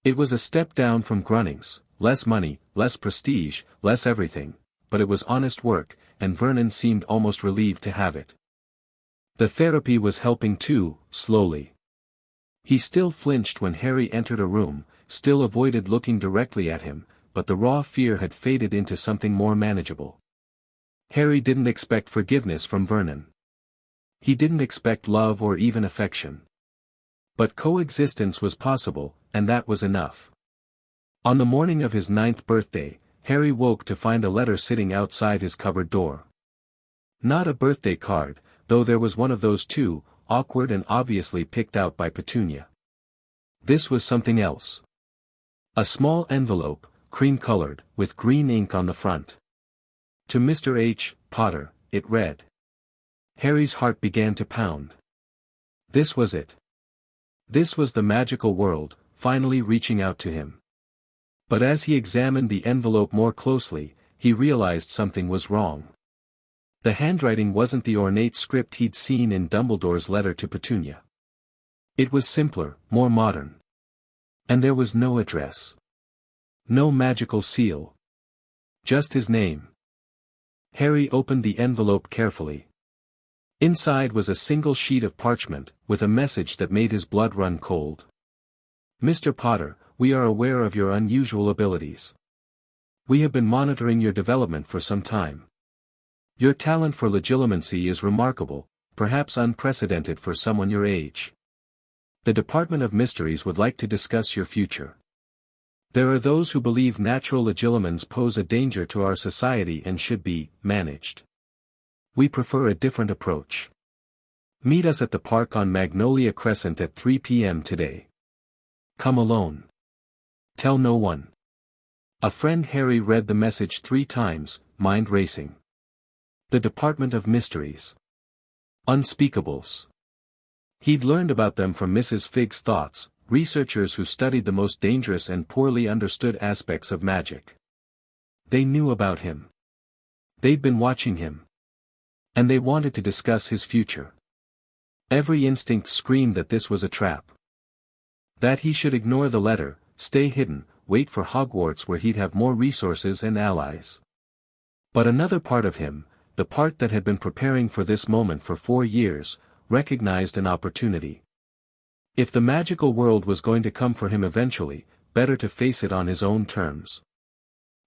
It was a step down from Grunnings, less money, less prestige, less everything, but it was honest work, and Vernon seemed almost relieved to have it. The therapy was helping too, slowly. He still flinched when Harry entered a room, still avoided looking directly at him, but the raw fear had faded into something more manageable. Harry didn't expect forgiveness from Vernon. He didn't expect love or even affection. But coexistence was possible, and that was enough. On the morning of his 9th birthday, Harry woke to find a letter sitting outside his cupboard door. Not a birthday card, though there was one of those too, awkward and obviously picked out by Petunia. This was something else. A small envelope, cream-colored, with green ink on the front. To Mr. H. Potter, it read. Harry's heart began to pound. This was it. This was the magical world, finally reaching out to him. But as he examined the envelope more closely, he realized something was wrong. The handwriting wasn't the ornate script he'd seen in Dumbledore's letter to Petunia. It was simpler, more modern. And there was no address. No magical seal. Just his name. Harry opened the envelope carefully. Inside was a single sheet of parchment, with a message that made his blood run cold. Mr. Potter, we are aware of your unusual abilities. We have been monitoring your development for some time. Your talent for legilimency is remarkable, perhaps unprecedented for someone your age. The Department of Mysteries would like to discuss your future. There are those who believe natural legilimens pose a danger to our society and should be managed. We prefer a different approach. Meet us at the park on Magnolia Crescent at 3 p.m. today. Come alone. Tell no one. A friend. Harry read the message 3 times, mind racing. The Department of Mysteries. Unspeakables. He'd learned about them from Mrs. Figg's thoughts, researchers who studied the most dangerous and poorly understood aspects of magic. They knew about him. They'd been watching him. And they wanted to discuss his future. Every instinct screamed that this was a trap. That he should ignore the letter, stay hidden, wait for Hogwarts where he'd have more resources and allies. But another part of him, the part that had been preparing for this moment for 4 years, recognized an opportunity. If the magical world was going to come for him eventually, better to face it on his own terms.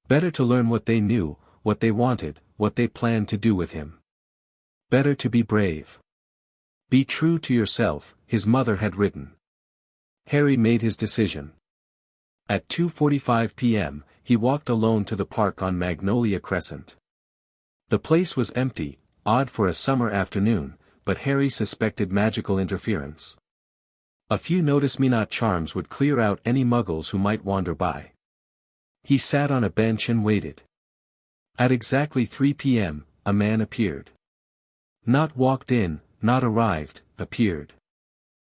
Better to learn what they knew, what they wanted, what they planned to do with him. Better to be brave. Be true to yourself, his mother had written. Harry made his decision. At 2:45 p.m., he walked alone to the park on Magnolia Crescent. The place was empty, odd for a summer afternoon, but Harry suspected magical interference. A few notice-me-not charms would clear out any muggles who might wander by. He sat on a bench and waited. At exactly 3 p.m., a man appeared. Not walked in, not arrived, appeared.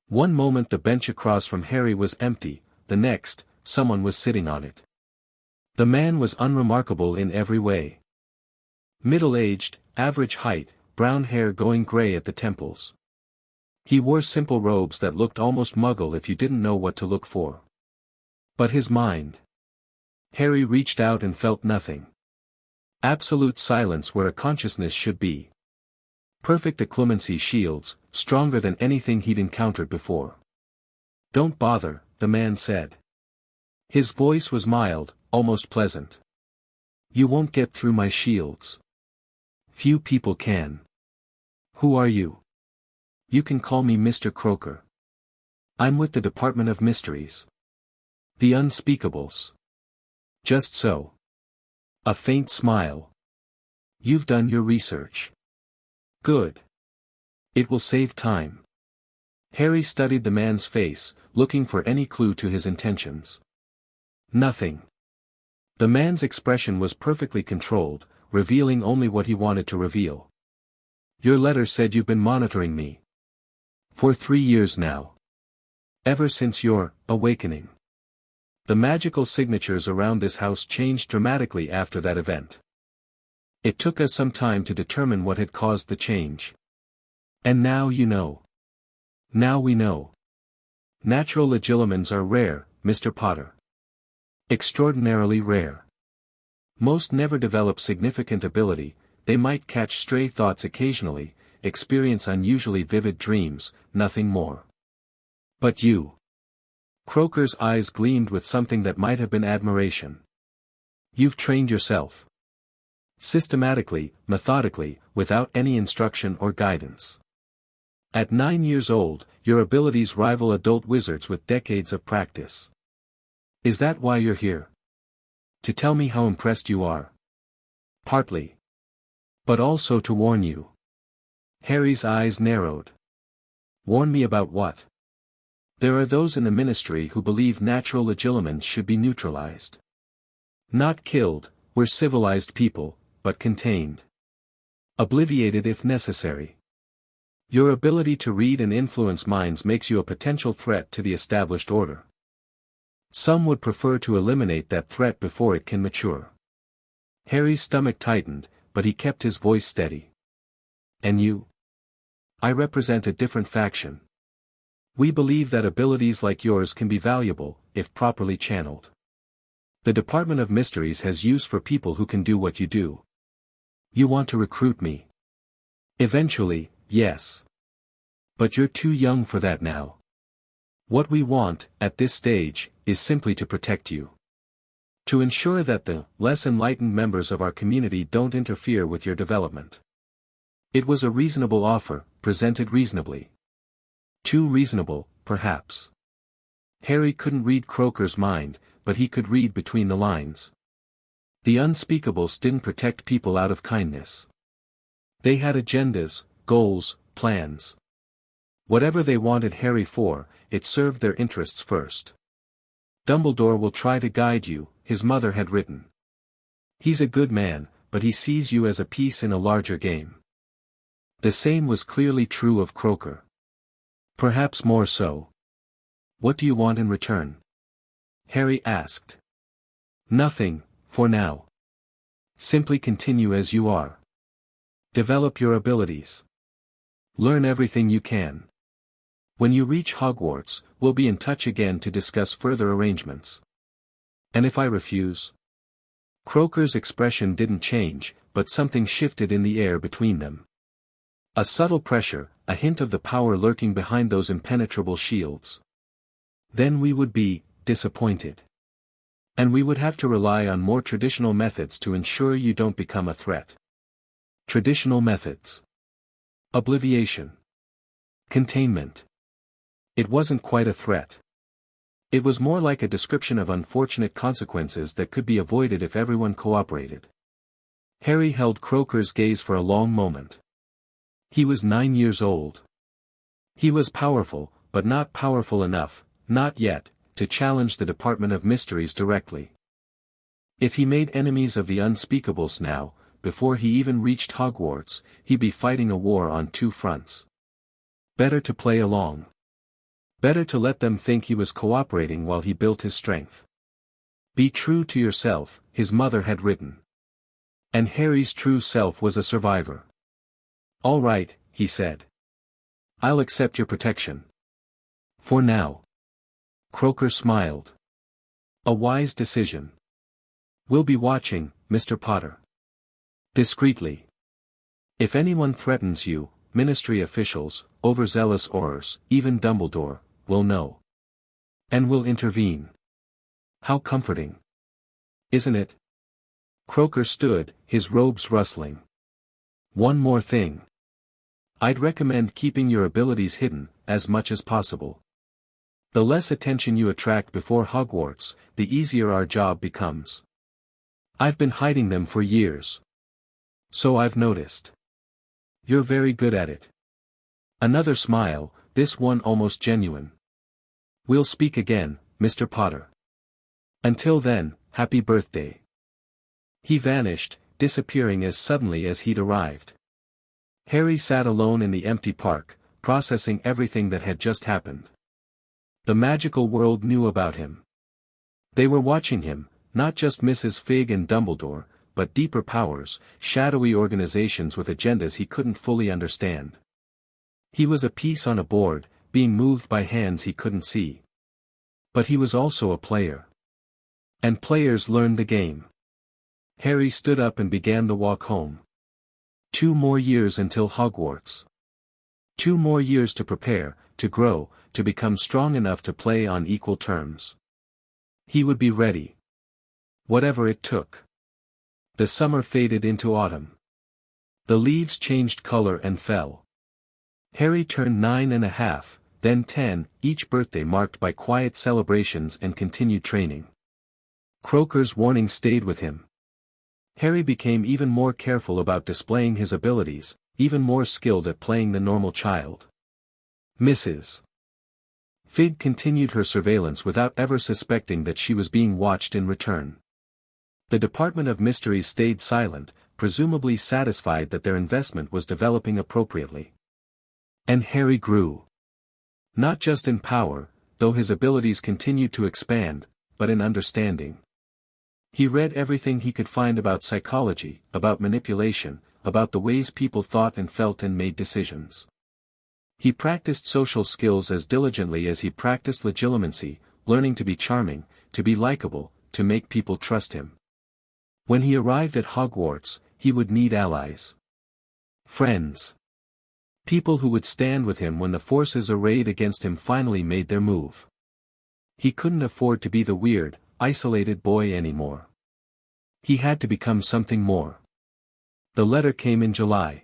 One moment the bench across from Harry was empty, the next, someone was sitting on it. The man was unremarkable in every way. Middle-aged, average height, brown hair going gray at the temples. He wore simple robes that looked almost muggle if you didn't know what to look for. But his mind. Harry reached out and felt nothing. Absolute silence where a consciousness should be. Perfect occlumency shields, stronger than anything he'd encountered before. Don't bother, the man said. His voice was mild, almost pleasant. You won't get through my shields. Few people can. Who are you? You can call me Mr. Croaker. I'm with the Department of Mysteries. The Unspeakables. Just so. A faint smile. You've done your research. Good. It will save time. Harry studied the man's face, looking for any clue to his intentions. Nothing. The man's expression was perfectly controlled, revealing only what he wanted to reveal. Your letter said you've been monitoring me. For 3 years now. Ever since your awakening. The magical signatures around this house changed dramatically after that event. It took us some time to determine what had caused the change. And now you know. Now we know. Natural legilimens are rare, Mr. Potter. Extraordinarily rare. Most never develop significant ability, they might catch stray thoughts occasionally, experience unusually vivid dreams, nothing more. But you. Croaker's eyes gleamed with something that might have been admiration. You've trained yourself. Systematically, methodically, without any instruction or guidance. At 9 years old, your abilities rival adult wizards with decades of practice. Is that why you're here? To tell me how impressed you are? Partly. But also to warn you. Harry's eyes narrowed. Warn me about what? There are those in the Ministry who believe natural Legilimens should be neutralized. Not killed, we're civilized people, but contained. Obliviated if necessary. Your ability to read and influence minds makes you a potential threat to the established order. Some would prefer to eliminate that threat before it can mature. Harry's stomach tightened, but he kept his voice steady. And you? I represent a different faction. We believe that abilities like yours can be valuable, if properly channeled. The Department of Mysteries has use for people who can do what you do. You want to recruit me? Eventually, yes. But you're too young for that now. What we want, at this stage, is simply to protect you. To ensure that the less enlightened members of our community don't interfere with your development. It was a reasonable offer, presented reasonably. Too reasonable, perhaps. Harry couldn't read Croaker's mind, but he could read between the lines. The Unspeakables didn't protect people out of kindness. They had agendas, goals, plans. Whatever they wanted Harry for, it served their interests first. Dumbledore will try to guide you, his mother had written. He's a good man, but he sees you as a piece in a larger game. The same was clearly true of Croaker. Perhaps more so. What do you want in return? Harry asked. Nothing, for now. Simply continue as you are. Develop your abilities. Learn everything you can. When you reach Hogwarts, we'll be in touch again to discuss further arrangements. And if I refuse? Croaker's expression didn't change, but something shifted in the air between them. A subtle pressure, a hint of the power lurking behind those impenetrable shields. Then we would be disappointed. And we would have to rely on more traditional methods to ensure you don't become a threat. Traditional methods. Obliviation. Containment. It wasn't quite a threat. It was more like a description of unfortunate consequences that could be avoided if everyone cooperated. Harry held Croaker's gaze for a long moment. He was 9 years old. He was powerful, but not powerful enough, not yet, to challenge the Department of Mysteries directly. If he made enemies of the Unspeakables now, before he even reached Hogwarts, he'd be fighting a war on two fronts. Better to play along. Better to let them think he was cooperating while he built his strength. Be true to yourself, his mother had written. And Harry's true self was a survivor. All right, he said. I'll accept your protection. For now. Croaker smiled. A wise decision. We'll be watching, Mr. Potter. Discreetly. If anyone threatens you, Ministry officials, overzealous Aurors, even Dumbledore, will know. And will intervene. How comforting. Isn't it? Croaker stood, his robes rustling. One more thing. I'd recommend keeping your abilities hidden, as much as possible. The less attention you attract before Hogwarts, the easier our job becomes. I've been hiding them for years. So I've noticed. You're very good at it. Another smile, this one almost genuine. We'll speak again, Mr. Potter. Until then, happy birthday. He vanished, disappearing as suddenly as he'd arrived. Harry sat alone in the empty park, processing everything that had just happened. The magical world knew about him. They were watching him, not just Mrs. Fig and Dumbledore, but deeper powers, shadowy organizations with agendas he couldn't fully understand. He was a piece on a board, being moved by hands he couldn't see. But he was also a player. And players learn the game. Harry stood up and began the walk home. 2 more years until Hogwarts. 2 more years to prepare, to grow, to become strong enough to play on equal terms. He would be ready. Whatever it took. The summer faded into autumn. The leaves changed color and fell. Harry turned 9.5, then 10, each birthday marked by quiet celebrations and continued training. Croaker's warning stayed with him. Harry became even more careful about displaying his abilities, even more skilled at playing the normal child. Mrs. Fig continued her surveillance without ever suspecting that she was being watched in return. The Department of Mysteries stayed silent, presumably satisfied that their investment was developing appropriately. And Harry grew. Not just in power, though his abilities continued to expand, but in understanding. He read everything he could find about psychology, about manipulation, about the ways people thought and felt and made decisions. He practiced social skills as diligently as he practiced legilimency, learning to be charming, to be likable, to make people trust him. When he arrived at Hogwarts, he would need allies. Friends. People who would stand with him when the forces arrayed against him finally made their move. He couldn't afford to be the weird, isolated boy anymore. He had to become something more. The letter came in July.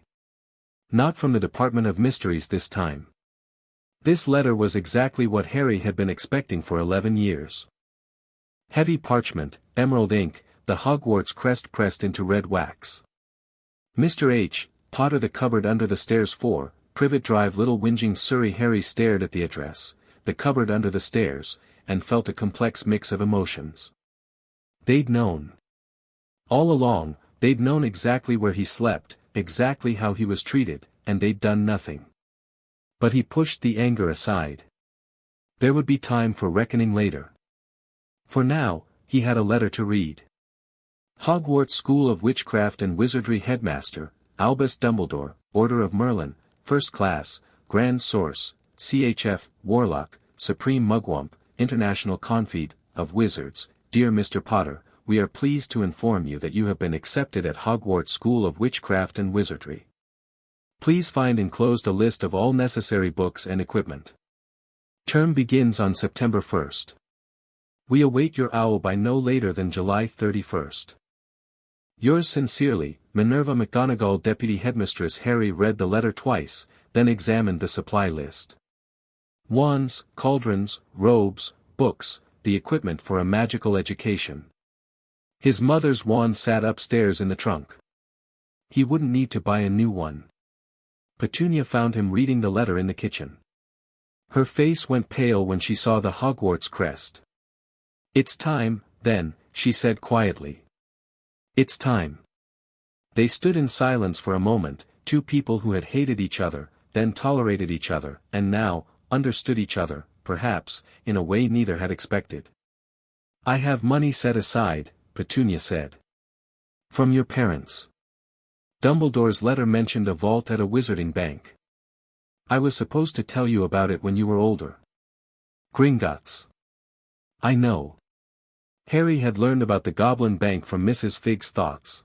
Not from the Department of Mysteries this time. This letter was exactly what Harry had been expecting for 11 years. Heavy parchment, emerald ink, the Hogwarts crest pressed into red wax. Mr. H., Potter, the cupboard under the stairs 4, Privet Drive, Little Whinging Surrey. Harry stared at the address, the cupboard under the stairs, and felt a complex mix of emotions. They'd known. All along, they'd known exactly where he slept, exactly how he was treated, and they'd done nothing. But he pushed the anger aside. There would be time for reckoning later. For now, he had a letter to read. Hogwarts School of Witchcraft and Wizardry Headmaster, Albus Dumbledore, Order of Merlin, First Class, Grand Source, CHF, Warlock, Supreme Mugwump, International Confeed, of Wizards. Dear Mr. Potter, we are pleased to inform you that you have been accepted at Hogwarts School of Witchcraft and Wizardry. Please find enclosed a list of all necessary books and equipment. Term begins on September 1st. We await your owl by no later than July 31st. Yours sincerely, Minerva McGonagall. Deputy Headmistress. Harry read the letter twice, then examined the supply list. Wands, cauldrons, robes, books, the equipment for a magical education. His mother's wand sat upstairs in the trunk. He wouldn't need to buy a new one. Petunia found him reading the letter in the kitchen. Her face went pale when she saw the Hogwarts crest. It's time, then, she said quietly. It's time. They stood in silence for a moment, two people who had hated each other, then tolerated each other, and now, understood each other, perhaps, in a way neither had expected. I have money set aside, Petunia said. From your parents. Dumbledore's letter mentioned a vault at a wizarding bank. I was supposed to tell you about it when you were older. Gringotts. I know. Harry had learned about the Goblin Bank from Mrs. Fig's thoughts.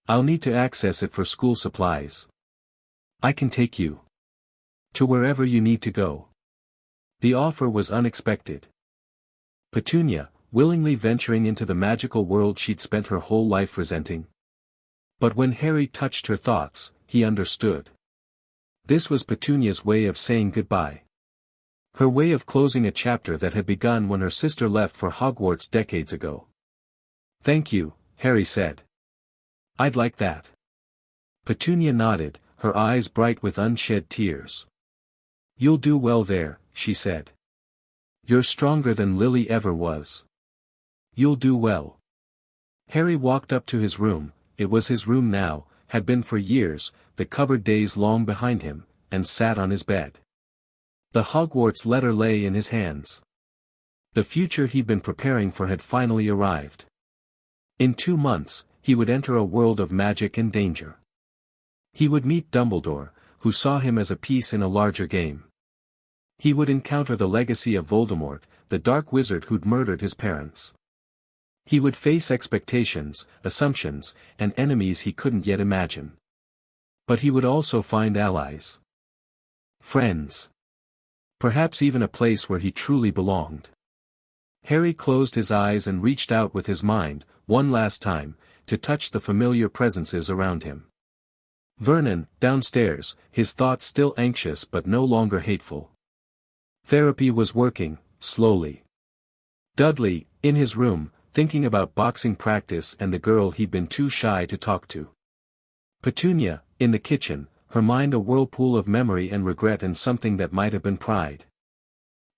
I'll need to access it for school supplies. I can take you to wherever you need to go. The offer was unexpected. Petunia, willingly venturing into the magical world she'd spent her whole life resenting. But when Harry touched her thoughts, he understood. This was Petunia's way of saying goodbye. Her way of closing a chapter that had begun when her sister left for Hogwarts decades ago. Thank you, Harry said. I'd like that. Petunia nodded, her eyes bright with unshed tears. You'll do well there, she said. You're stronger than Lily ever was. You'll do well. Harry walked up to his room, it was his room now, had been for years, the cupboard days long behind him, and sat on his bed. The Hogwarts letter lay in his hands. The future he'd been preparing for had finally arrived. In 2 months, he would enter a world of magic and danger. He would meet Dumbledore, who saw him as a piece in a larger game. He would encounter the legacy of Voldemort, the dark wizard who'd murdered his parents. He would face expectations, assumptions, and enemies he couldn't yet imagine. But he would also find allies. Friends. Perhaps even a place where he truly belonged. Harry closed his eyes and reached out with his mind, one last time, to touch the familiar presences around him. Vernon, downstairs, his thoughts still anxious but no longer hateful. Therapy was working, slowly. Dudley, in his room, thinking about boxing practice and the girl he'd been too shy to talk to. Petunia, in the kitchen, her mind a whirlpool of memory and regret and something that might have been pride.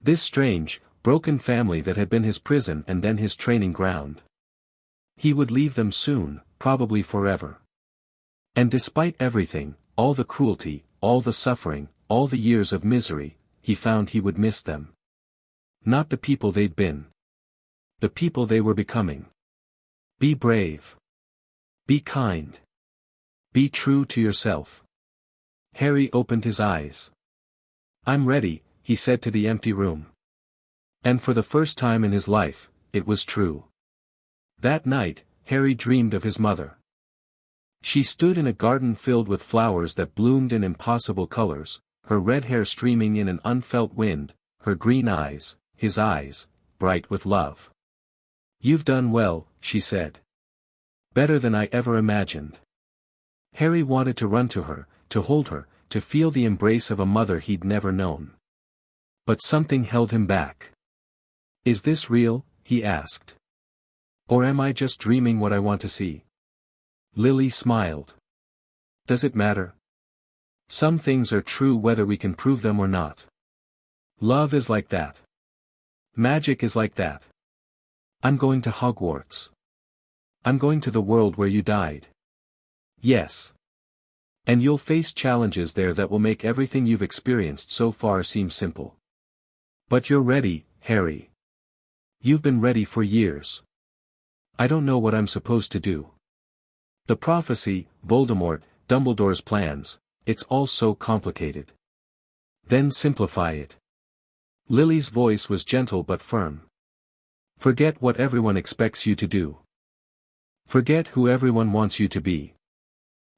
This strange, broken family that had been his prison and then his training ground. He would leave them soon, probably forever. And despite everything, all the cruelty, all the suffering, all the years of misery, he found he would miss them. Not the people they'd been. The people they were becoming. Be brave. Be kind. Be true to yourself. Harry opened his eyes. I'm ready, he said to the empty room. And for the first time in his life, it was true. That night, Harry dreamed of his mother. She stood in a garden filled with flowers that bloomed in impossible colors, her red hair streaming in an unfelt wind, her green eyes, his eyes, bright with love. You've done well, she said. Better than I ever imagined. Harry wanted to run to her, to hold her, to feel the embrace of a mother he'd never known. But something held him back. Is this real? He asked. Or am I just dreaming what I want to see? Lily smiled. Does it matter? Some things are true whether we can prove them or not. Love is like that. Magic is like that. I'm going to Hogwarts. I'm going to the world where you died. Yes. And you'll face challenges there that will make everything you've experienced so far seem simple. But you're ready, Harry. You've been ready for years. I don't know what I'm supposed to do. The prophecy, Voldemort, Dumbledore's plans, it's all so complicated. Then simplify it. Lily's voice was gentle but firm. Forget what everyone expects you to do. Forget who everyone wants you to be.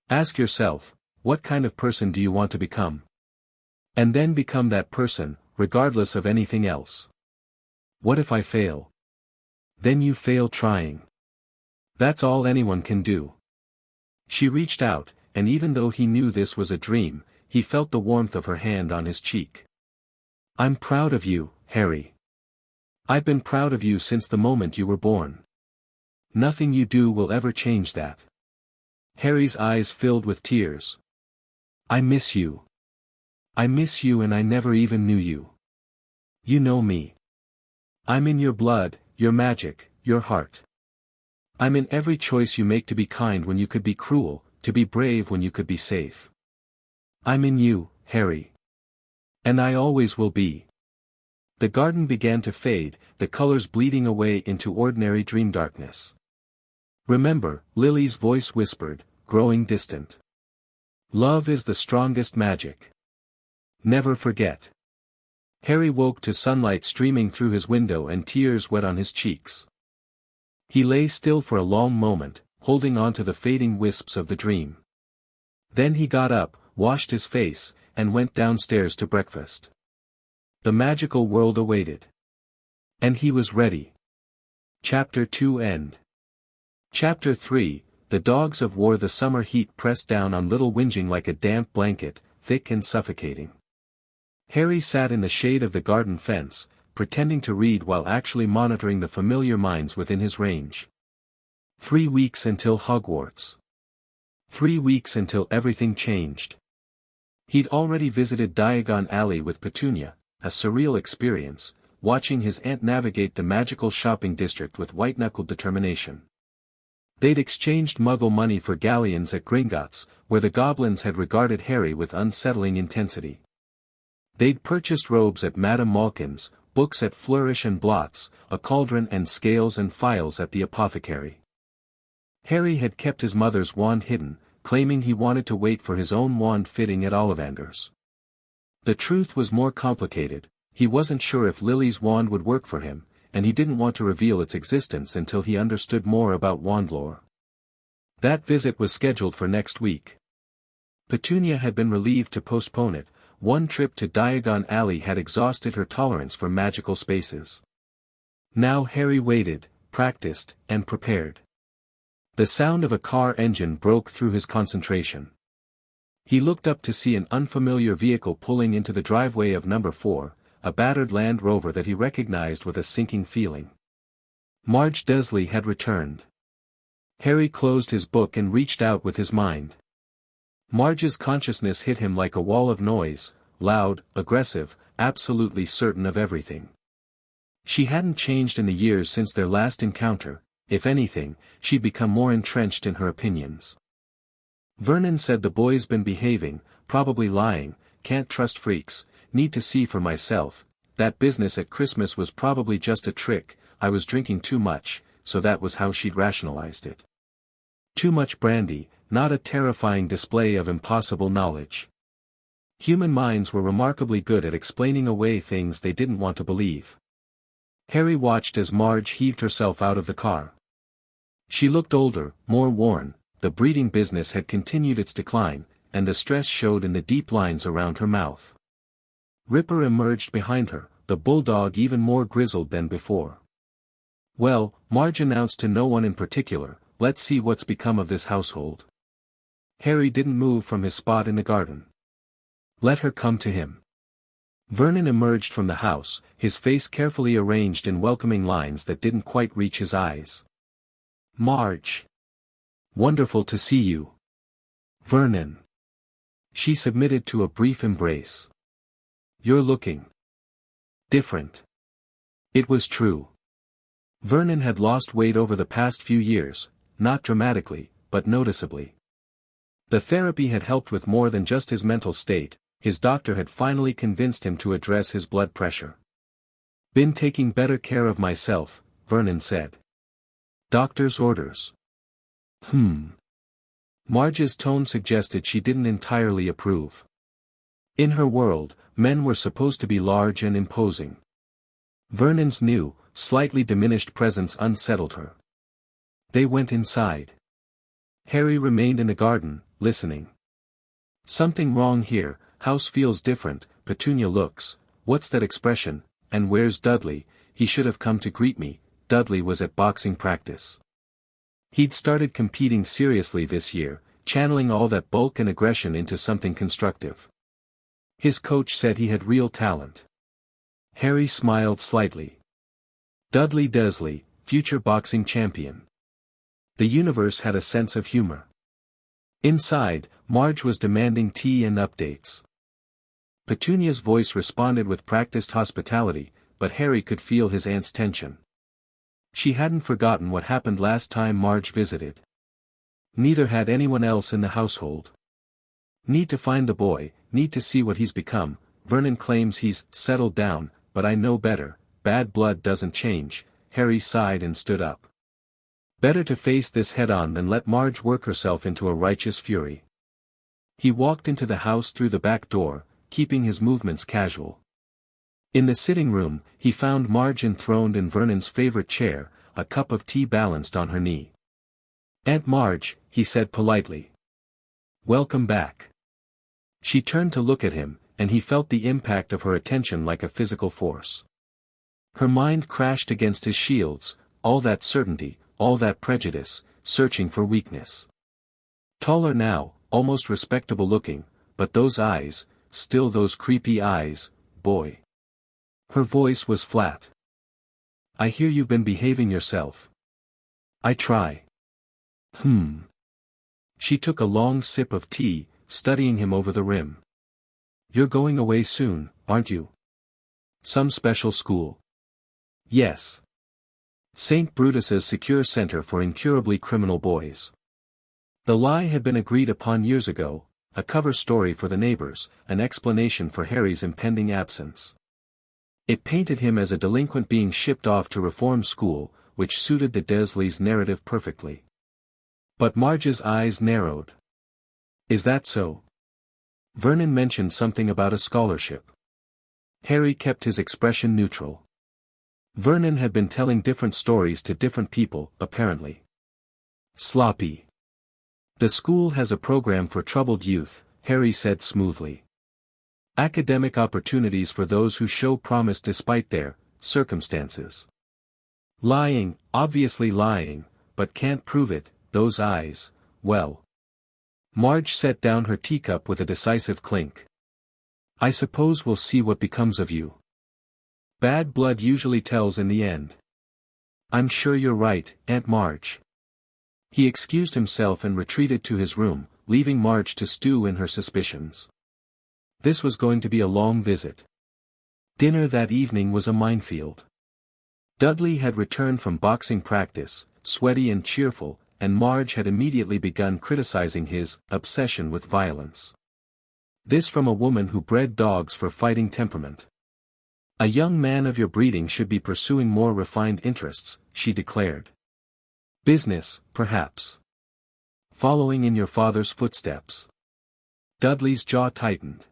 Ask yourself, what kind of person do you want to become? And then become that person, regardless of anything else. What if I fail? Then you fail trying. That's all anyone can do. She reached out, and even though he knew this was a dream, he felt the warmth of her hand on his cheek. I'm proud of you, Harry. I've been proud of you since the moment you were born. Nothing you do will ever change that. Harry's eyes filled with tears. I miss you. I miss you and I never even knew you. You know me. I'm in your blood, your magic, your heart. I'm in every choice you make to be kind when you could be cruel, to be brave when you could be safe. I'm in you, Harry. And I always will be. The garden began to fade, the colors bleeding away into ordinary dream darkness. Remember, Lily's voice whispered, growing distant. Love is the strongest magic. Never forget. Harry woke to sunlight streaming through his window and tears wet on his cheeks. He lay still for a long moment, holding on to the fading wisps of the dream. Then he got up, washed his face, and went downstairs to breakfast. The magical world awaited. And he was ready. Chapter 2 End. Chapter 3, The dogs of war. The summer heat pressed down on little whinging like a damp blanket, thick and suffocating. Harry sat in the shade of the garden fence, pretending to read while actually monitoring the familiar minds within his range. 3 weeks until Hogwarts. 3 weeks until everything changed. He'd already visited Diagon Alley with Petunia, a surreal experience, watching his aunt navigate the magical shopping district with white-knuckled determination. They'd exchanged Muggle money for galleons at Gringotts, where the goblins had regarded Harry with unsettling intensity. They'd purchased robes at Madame Malkin's, books at Flourish and Blot's, a cauldron and scales and files at the apothecary. Harry had kept his mother's wand hidden, claiming he wanted to wait for his own wand fitting at Ollivander's. The truth was more complicated. He wasn't sure if Lily's wand would work for him, and he didn't want to reveal its existence until he understood more about wand lore. That visit was scheduled for next week. Petunia had been relieved to postpone it. One trip to Diagon Alley had exhausted her tolerance for magical spaces. Now Harry waited, practiced, and prepared. The sound of a car engine broke through his concentration. He looked up to see an unfamiliar vehicle pulling into the driveway of number 4, a battered Land Rover that he recognized with a sinking feeling. Marge Dursley had returned. Harry closed his book and reached out with his mind. Marge's consciousness hit him like a wall of noise, loud, aggressive, absolutely certain of everything. She hadn't changed in the years since their last encounter. If anything, she'd become more entrenched in her opinions. Vernon said the boy's been behaving, probably lying, can't trust freaks, need to see for myself, that business at Christmas was probably just a trick, I was drinking too much, so that was how she'd rationalized it. Too much brandy, not a terrifying display of impossible knowledge. Human minds were remarkably good at explaining away things they didn't want to believe. Harry watched as Marge heaved herself out of the car. She looked older, more worn, the breeding business had continued its decline, and the stress showed in the deep lines around her mouth. Ripper emerged behind her, the bulldog even more grizzled than before. Well, Marge announced to no one in particular, let's see what's become of this household. Harry didn't move from his spot in the garden. Let her come to him. Vernon emerged from the house, his face carefully arranged in welcoming lines that didn't quite reach his eyes. Marge. Wonderful to see you. Vernon. She submitted to a brief embrace. You're looking different. It was true. Vernon had lost weight over the past few years, not dramatically, but noticeably. The therapy had helped with more than just his mental state, his doctor had finally convinced him to address his blood pressure. Been taking better care of myself, Vernon said. Doctor's orders. Marge's tone suggested she didn't entirely approve. In her world, men were supposed to be large and imposing. Vernon's new, slightly diminished presence unsettled her. They went inside. Harry remained in the garden, listening. Something wrong here, house feels different, Petunia looks, what's that expression, and where's Dudley, he should have come to greet me, Dudley was at boxing practice. He'd started competing seriously this year, channeling all that bulk and aggression into something constructive. His coach said he had real talent. Harry smiled slightly. Dudley Dursley, future boxing champion. The universe had a sense of humor. Inside, Marge was demanding tea and updates. Petunia's voice responded with practiced hospitality, but Harry could feel his aunt's tension. She hadn't forgotten what happened last time Marge visited. Neither had anyone else in the household. Need to find the boy, need to see what he's become, Vernon claims he's settled down, but I know better, bad blood doesn't change, Harry sighed and stood up. Better to face this head-on than let Marge work herself into a righteous fury. He walked into the house through the back door, keeping his movements casual. In the sitting room, he found Marge enthroned in Vernon's favorite chair, a cup of tea balanced on her knee. Aunt Marge, he said politely. Welcome back. She turned to look at him, and he felt the impact of her attention like a physical force. Her mind crashed against his shields, all that certainty, all that prejudice, searching for weakness. Taller now, almost respectable looking, but those eyes, still those creepy eyes, boy. Her voice was flat. I hear you've been behaving yourself. I try. She took a long sip of tea, studying him over the rim. You're going away soon, aren't you? Some special school. Yes. St. Brutus's Secure Center for Incurably Criminal Boys. The lie had been agreed upon years ago, a cover story for the neighbors, an explanation for Harry's impending absence. It painted him as a delinquent being shipped off to reform school, which suited the Dursleys' narrative perfectly. But Marge's eyes narrowed. Is that so? Vernon mentioned something about a scholarship. Harry kept his expression neutral. Vernon had been telling different stories to different people, apparently. Sloppy. The school has a program for troubled youth, Harry said smoothly. Academic opportunities for those who show promise despite their circumstances. Lying, obviously lying, but can't prove it, those eyes, well. Marge set down her teacup with a decisive clink. I suppose we'll see what becomes of you. Bad blood usually tells in the end. I'm sure you're right, Aunt Marge. He excused himself and retreated to his room, leaving Marge to stew in her suspicions. This was going to be a long visit. Dinner that evening was a minefield. Dudley had returned from boxing practice, sweaty and cheerful, and Marge had immediately begun criticizing his obsession with violence. This from a woman who bred dogs for fighting temperament. A young man of your breeding should be pursuing more refined interests, she declared. Business, perhaps. Following in your father's footsteps. Dudley's jaw tightened.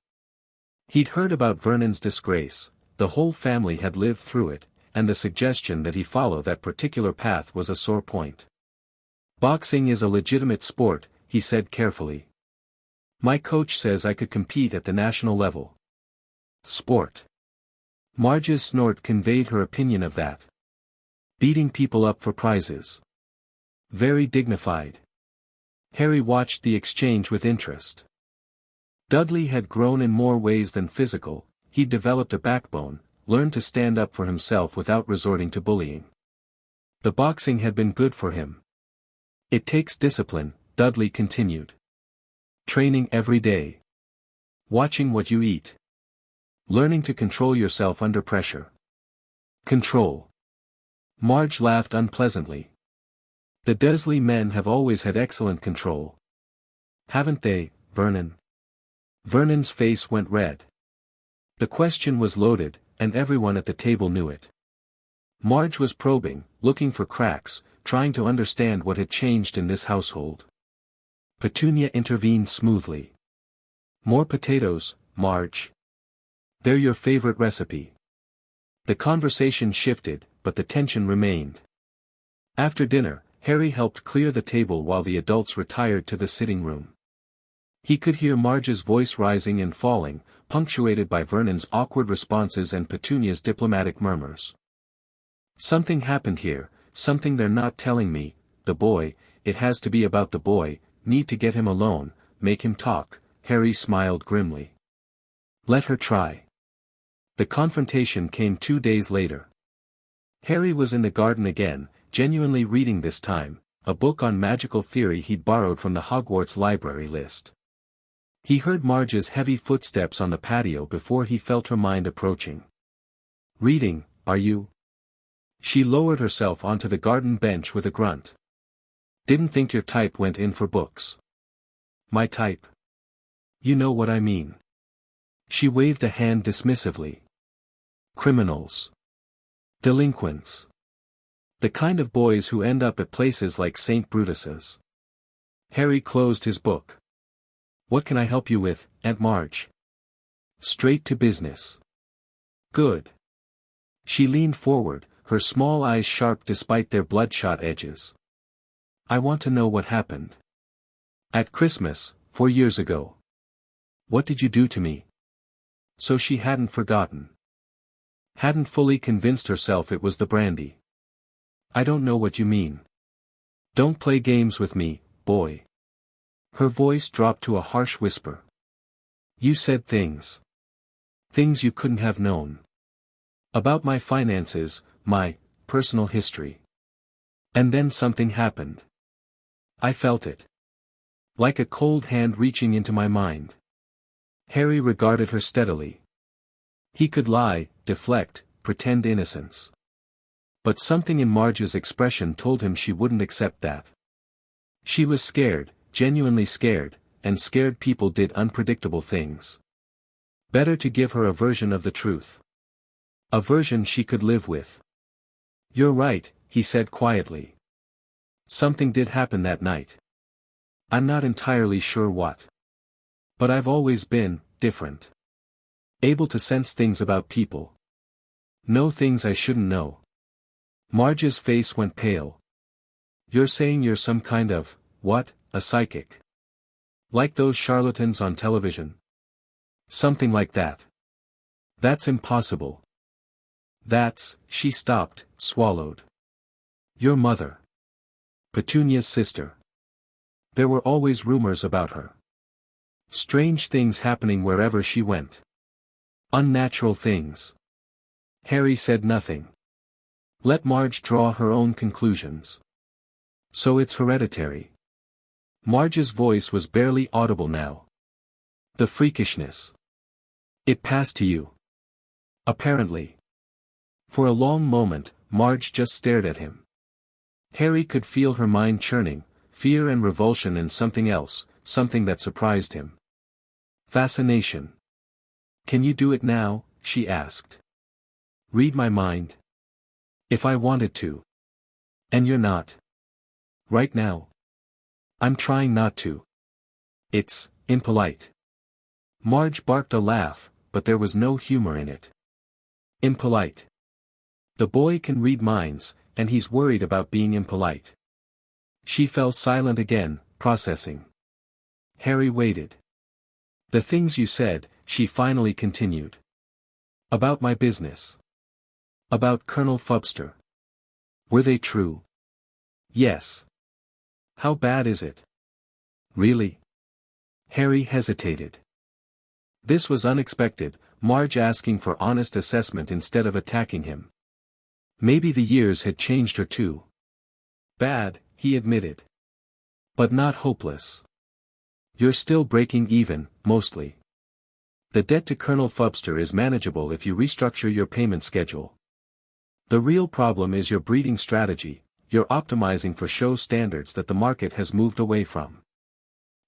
He'd heard about Vernon's disgrace, the whole family had lived through it, and the suggestion that he follow that particular path was a sore point. Boxing is a legitimate sport, he said carefully. My coach says I could compete at the national level. Sport. Marge's snort conveyed her opinion of that. Beating people up for prizes. Very dignified. Harry watched the exchange with interest. Dudley had grown in more ways than physical, he'd developed a backbone, learned to stand up for himself without resorting to bullying. The boxing had been good for him. It takes discipline, Dudley continued. Training every day. Watching what you eat. Learning to control yourself under pressure. Control. Marge laughed unpleasantly. The Dursley men have always had excellent control. Haven't they, Vernon? Vernon's face went red. The question was loaded, and everyone at the table knew it. Marge was probing, looking for cracks, trying to understand what had changed in this household. Petunia intervened smoothly. More potatoes, Marge. They're your favorite recipe. The conversation shifted, but the tension remained. After dinner, Harry helped clear the table while the adults retired to the sitting room. He could hear Marge's voice rising and falling, punctuated by Vernon's awkward responses and Petunia's diplomatic murmurs. Something happened here, something they're not telling me, the boy, it has to be about the boy, need to get him alone, make him talk, Harry smiled grimly. Let her try. The confrontation came 2 days later. Harry was in the garden again, genuinely reading this time, a book on magical theory he'd borrowed from the Hogwarts library list. He heard Marge's heavy footsteps on the patio before he felt her mind approaching. Reading, are you? She lowered herself onto the garden bench with a grunt. Didn't think your type went in for books. My type? You know what I mean. She waved a hand dismissively. Criminals. Delinquents. The kind of boys who end up at places like St. Brutus's. Harry closed his book. What can I help you with, Aunt Marge? Straight to business. Good. She leaned forward, her small eyes sharp despite their bloodshot edges. I want to know what happened. At Christmas, 4 years ago. What did you do to me? So she hadn't forgotten. Hadn't fully convinced herself it was the brandy. I don't know what you mean. Don't play games with me, boy. Her voice dropped to a harsh whisper. You said things. Things you couldn't have known. About my finances, my personal history. And then something happened. I felt it. Like a cold hand reaching into my mind. Harry regarded her steadily. He could lie, deflect, pretend innocence. But something in Marge's expression told him she wouldn't accept that. She was scared, genuinely scared, and scared people did unpredictable things. Better to give her a version of the truth. A version she could live with. You're right, he said quietly. Something did happen that night. I'm not entirely sure what. But I've always been different. Able to sense things about people. Know things I shouldn't know. Marge's face went pale. You're saying you're some kind of, what, a psychic? Like those charlatans on television? Something like that. That's impossible. She stopped, swallowed. Your mother. Petunia's sister. There were always rumors about her. Strange things happening wherever she went. Unnatural things. Harry said nothing. Let Marge draw her own conclusions. So it's hereditary. Marge's voice was barely audible now. The freakishness. It passed to you. Apparently. For a long moment, Marge just stared at him. Harry could feel her mind churning, fear and revulsion and something else, something that surprised him. Fascination. Can you do it now? She asked. Read my mind? If I wanted to. And you're not. Right now. I'm trying not to. It's impolite. Marge barked a laugh, but there was no humor in it. Impolite. The boy can read minds, and he's worried about being impolite. She fell silent again, processing. Harry waited. The things you said, she finally continued. About my business. About Colonel Fubster. Were they true? Yes. How bad is it? Really? Harry hesitated. This was unexpected, Marge asking for honest assessment instead of attacking him. Maybe the years had changed her too. Bad, he admitted. But not hopeless. You're still breaking even, mostly. The debt to Colonel Fubster is manageable if you restructure your payment schedule. The real problem is your breeding strategy. You're optimizing for show standards that the market has moved away from.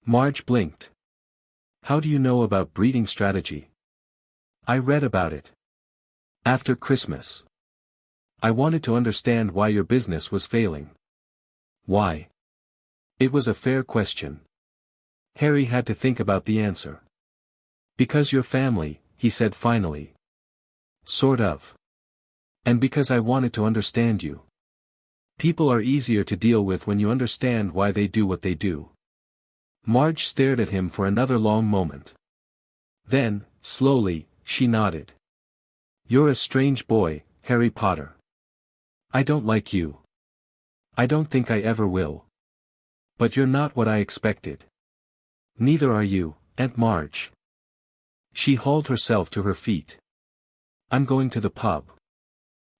Marge blinked. How do you know about breeding strategy? I read about it. After Christmas. I wanted to understand why your business was failing. Why? It was a fair question. Harry had to think about the answer. Because your family, he said finally. Sort of. And because I wanted to understand you. People are easier to deal with when you understand why they do what they do. Marge stared at him for another long moment. Then, slowly, she nodded. You're a strange boy, Harry Potter. I don't like you. I don't think I ever will. But you're not what I expected. Neither are you, Aunt Marge. She hauled herself to her feet. I'm going to the pub.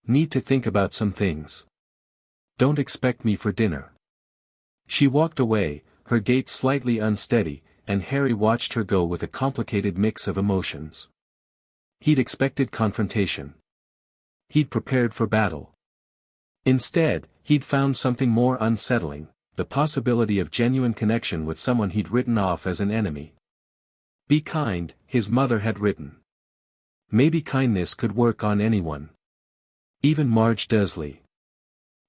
Need to think about some things. Don't expect me for dinner. She walked away, her gait slightly unsteady, and Harry watched her go with a complicated mix of emotions. He'd expected confrontation. He'd prepared for battle. Instead, he'd found something more unsettling, the possibility of genuine connection with someone he'd written off as an enemy. Be kind, his mother had written. Maybe kindness could work on anyone. Even Marge Dursley.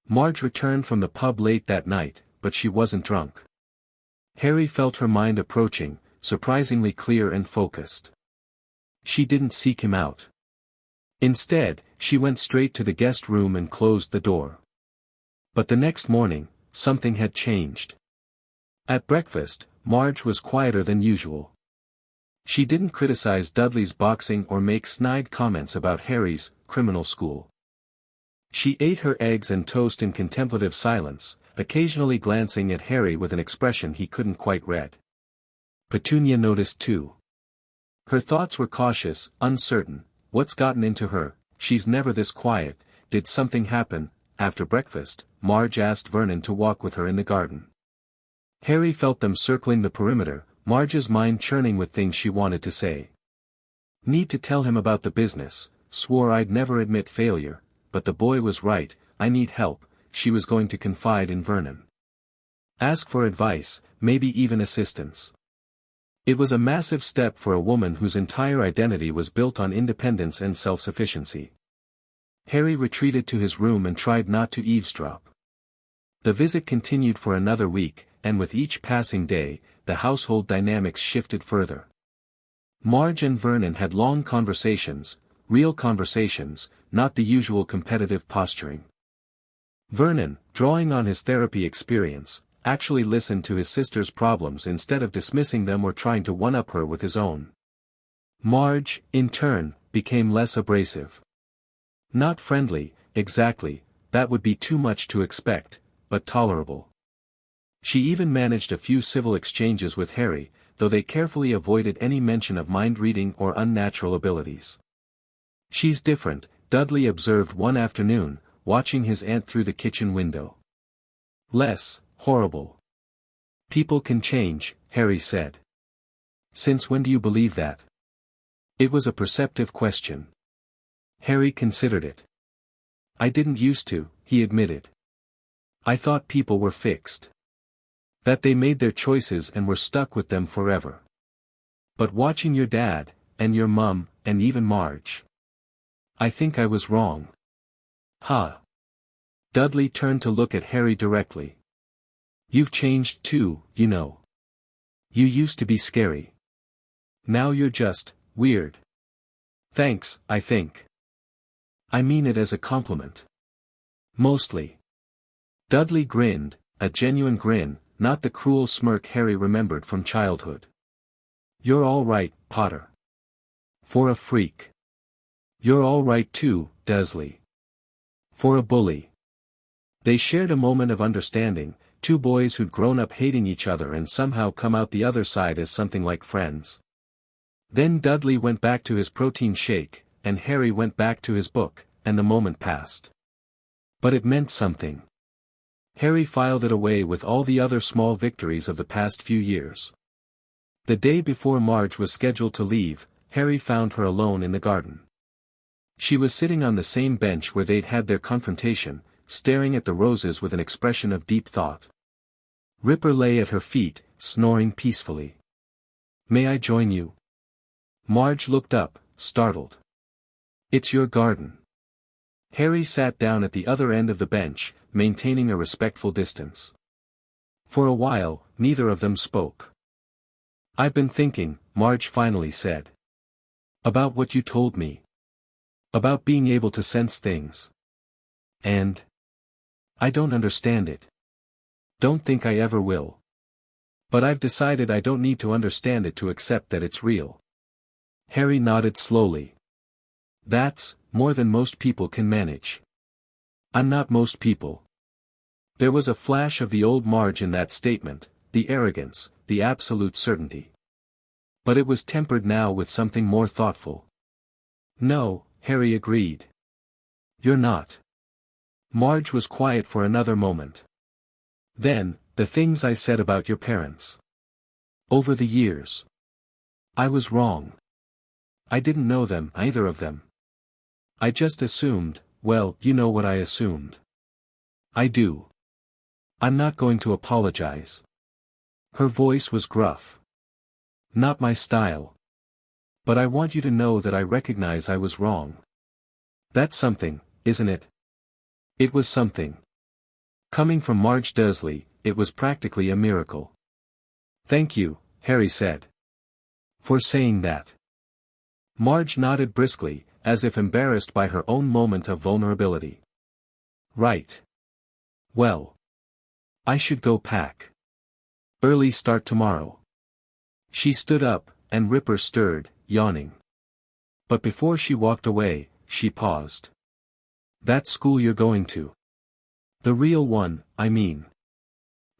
Marge returned from the pub late that night, but she wasn't drunk. Harry felt her mind approaching, surprisingly clear and focused. She didn't seek him out. Instead, she went straight to the guest room and closed the door. But the next morning, something had changed. At breakfast, Marge was quieter than usual. She didn't criticize Dudley's boxing or make snide comments about Harry's criminal school. She ate her eggs and toast in contemplative silence, occasionally glancing at Harry with an expression he couldn't quite read. Petunia noticed too. Her thoughts were cautious, uncertain. What's gotten into her? She's never this quiet. Did something happen? After breakfast, Marge asked Vernon to walk with her in the garden. Harry felt them circling the perimeter, Marge's mind churning with things she wanted to say. Need to tell him about the business, swore I'd never admit failure, but the boy was right, I need help, she was going to confide in Vernon. Ask for advice, maybe even assistance. It was a massive step for a woman whose entire identity was built on independence and self-sufficiency. Harry retreated to his room and tried not to eavesdrop. The visit continued for another week, and with each passing day, the household dynamics shifted further. Marge and Vernon had long conversations, real conversations, not the usual competitive posturing. Vernon, drawing on his therapy experience, actually listened to his sister's problems instead of dismissing them or trying to one-up her with his own. Marge, in turn, became less abrasive. Not friendly, exactly, that would be too much to expect, but tolerable. She even managed a few civil exchanges with Harry, though they carefully avoided any mention of mind-reading or unnatural abilities. She's different, Dudley observed one afternoon, watching his aunt through the kitchen window. Less horrible. People can change, Harry said. Since when do you believe that? It was a perceptive question. Harry considered it. I didn't used to, he admitted. I thought people were fixed. That they made their choices and were stuck with them forever. But watching your dad, and your mum, and even Marge. I think I was wrong. Huh. Dudley turned to look at Harry directly. You've changed too, you know. You used to be scary. Now you're just weird. Thanks, I think. I mean it as a compliment. Mostly. Dudley grinned, a genuine grin, not the cruel smirk Harry remembered from childhood. You're all right, Potter. For a freak. You're all right too, Dursley. For a bully. They shared a moment of understanding, two boys who'd grown up hating each other and somehow come out the other side as something like friends. Then Dudley went back to his protein shake, and Harry went back to his book, and the moment passed. But it meant something. Harry filed it away with all the other small victories of the past few years. The day before Marge was scheduled to leave, Harry found her alone in the garden. She was sitting on the same bench where they'd had their confrontation, staring at the roses with an expression of deep thought. Ripper lay at her feet, snoring peacefully. May I join you? Marge looked up, startled. It's your garden. Harry sat down at the other end of the bench, maintaining a respectful distance. For a while, neither of them spoke. I've been thinking, Marge finally said. About what you told me. About being able to sense things. And I don't understand it. Don't think I ever will. But I've decided I don't need to understand it to accept that it's real. Harry nodded slowly. That's more than most people can manage. I'm not most people. There was a flash of the old Marge in that statement, the arrogance, the absolute certainty. But it was tempered now with something more thoughtful. No, Harry agreed. You're not. Marge was quiet for another moment. Then, the things I said about your parents. Over the years. I was wrong. I didn't know them, either of them. I just assumed, well, you know what I assumed. I do. I'm not going to apologize. Her voice was gruff. Not my style. But I want you to know that I recognize I was wrong. That's something, isn't it? It was something. Coming from Marge Dursley, it was practically a miracle. Thank you, Harry said. For saying that. Marge nodded briskly, as if embarrassed by her own moment of vulnerability. Right. Well. I should go pack. Early start tomorrow. She stood up, and Ripper stirred, yawning. But before she walked away, she paused. That school you're going to. The real one, I mean.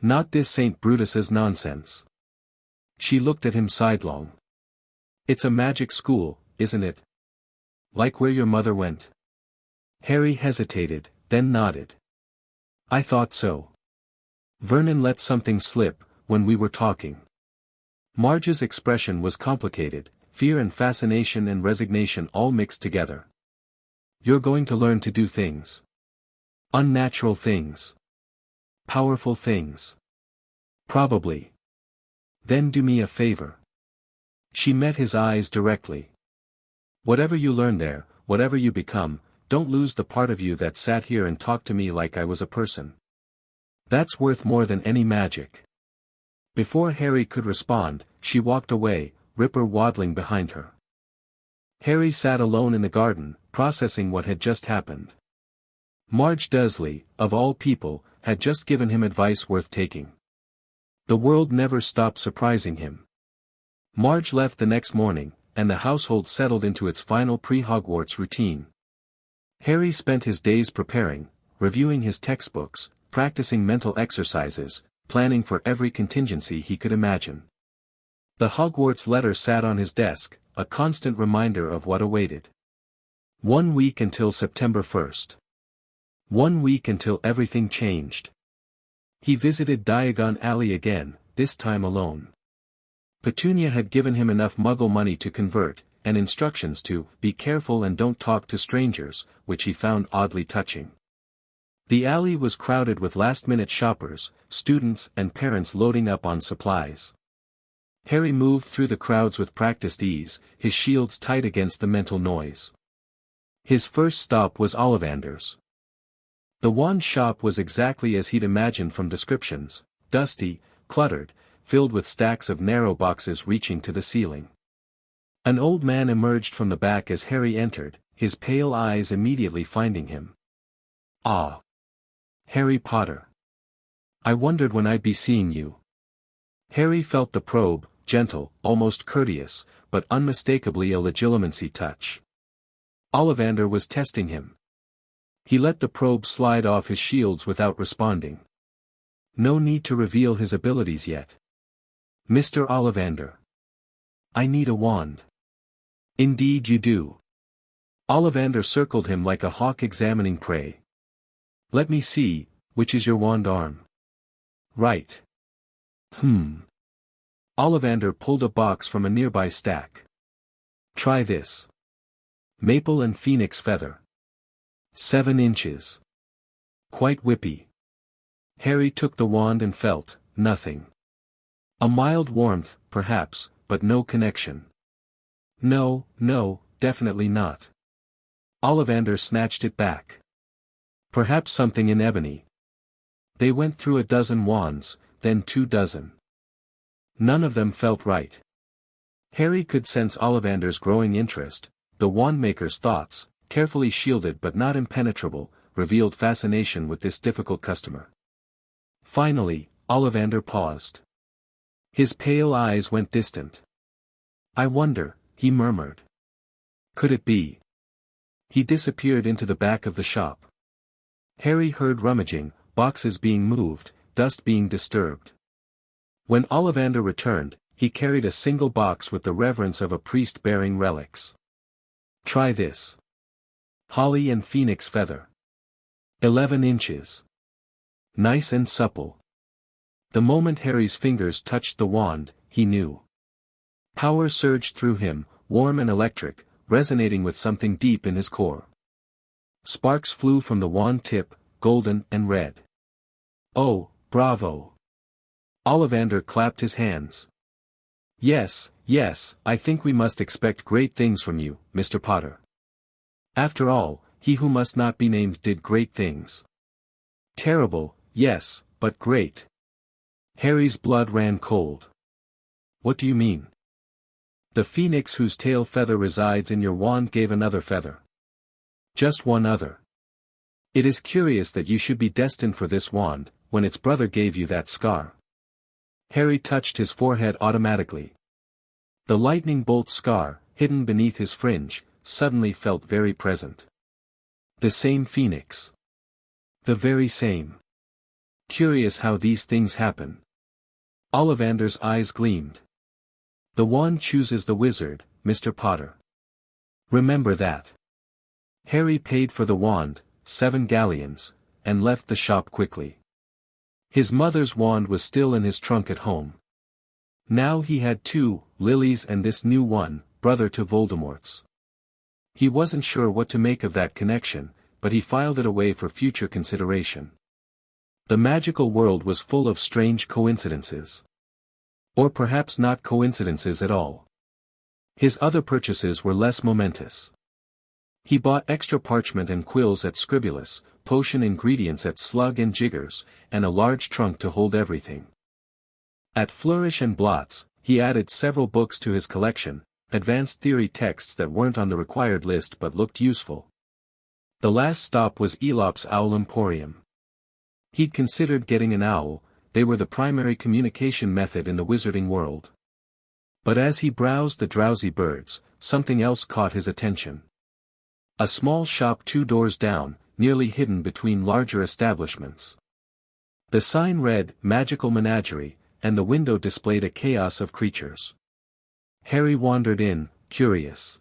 Not this St. Brutus's nonsense. She looked at him sidelong. It's a magic school, isn't it? Like where your mother went? Harry hesitated, then nodded. I thought so. Vernon let something slip, when we were talking. Marge's expression was complicated, fear and fascination and resignation all mixed together. You're going to learn to do things. Unnatural things. Powerful things. Probably. Then do me a favor. She met his eyes directly. Whatever you learn there, whatever you become, don't lose the part of you that sat here and talked to me like I was a person. That's worth more than any magic. Before Harry could respond, she walked away, Ripper waddling behind her. Harry sat alone in the garden, processing what had just happened. Marge Dursley, of all people, had just given him advice worth taking. The world never stopped surprising him. Marge left the next morning, and the household settled into its final pre-Hogwarts routine. Harry spent his days preparing, reviewing his textbooks, practicing mental exercises, planning for every contingency he could imagine. The Hogwarts letter sat on his desk, a constant reminder of what awaited. 1 week until September 1st. 1 week until everything changed. He visited Diagon Alley again, this time alone. Petunia had given him enough Muggle money to convert, and instructions to be careful and don't talk to strangers, which he found oddly touching. The alley was crowded with last-minute shoppers, students and parents loading up on supplies. Harry moved through the crowds with practiced ease, his shields tight against the mental noise. His first stop was Ollivander's. The wand shop was exactly as he'd imagined from descriptions, dusty, cluttered, filled with stacks of narrow boxes reaching to the ceiling. An old man emerged from the back as Harry entered, his pale eyes immediately finding him. "Ah! Harry Potter. I wondered when I'd be seeing you." Harry felt the probe, gentle, almost courteous, but unmistakably a Legilimency touch. Ollivander was testing him. He let the probe slide off his shields without responding. No need to reveal his abilities yet. "Mr. Ollivander. I need a wand." "Indeed you do." Ollivander circled him like a hawk examining prey. "Let me see, which is your wand arm?" "Right." Ollivander pulled a box from a nearby stack. "Try this. Maple and phoenix feather. 7 inches. Quite whippy." Harry took the wand and felt nothing. A mild warmth, perhaps, but no connection. No, definitely not." Ollivander snatched it back. "Perhaps something in ebony." They went through a dozen wands, then 2 dozen. None of them felt right. Harry could sense Ollivander's growing interest. The wandmaker's thoughts, carefully shielded but not impenetrable, revealed fascination with this difficult customer. Finally, Ollivander paused. His pale eyes went distant. "I wonder," he murmured. "Could it be?" He disappeared into the back of the shop. Harry heard rummaging, boxes being moved, dust being disturbed. When Ollivander returned, he carried a single box with the reverence of a priest bearing relics. "Try this. Holly and phoenix feather. 11 inches. Nice and supple." The moment Harry's fingers touched the wand, he knew. Power surged through him, warm and electric, resonating with something deep in his core. Sparks flew from the wand tip, golden and red. "Oh, bravo!" Ollivander clapped his hands. Yes, I think we must expect great things from you, Mr. Potter." After all, he who must not be named did great things. Terrible, yes, but great. Harry's blood ran cold. "What do you mean?" "The phoenix whose tail feather resides in your wand gave another feather. Just one other. It is curious that you should be destined for this wand, when its brother gave you that scar." Harry touched his forehead automatically. The lightning bolt scar, hidden beneath his fringe, suddenly felt very present. The same phoenix. The very same. Curious how these things happen. Ollivander's eyes gleamed. "The wand chooses the wizard, Mr. Potter. Remember that." Harry paid for the wand, 7 galleons, and left the shop quickly. His mother's wand was still in his trunk at home. Now he had 2, Lily's and this new one, brother to Voldemort's. He wasn't sure what to make of that connection, but he filed it away for future consideration. The magical world was full of strange coincidences. Or perhaps not coincidences at all. His other purchases were less momentous. He bought extra parchment and quills at Scribulus, potion ingredients at Slug and Jiggers, and a large trunk to hold everything. At Flourish and Blots, he added several books to his collection, advanced theory texts that weren't on the required list but looked useful. The last stop was Elop's Owl Emporium. He'd considered getting an owl, they were the primary communication method in the wizarding world. But as he browsed the drowsy birds, something else caught his attention. A small shop 2 doors down, nearly hidden between larger establishments. The sign read, "Magical Menagerie," and the window displayed a chaos of creatures. Harry wandered in, curious.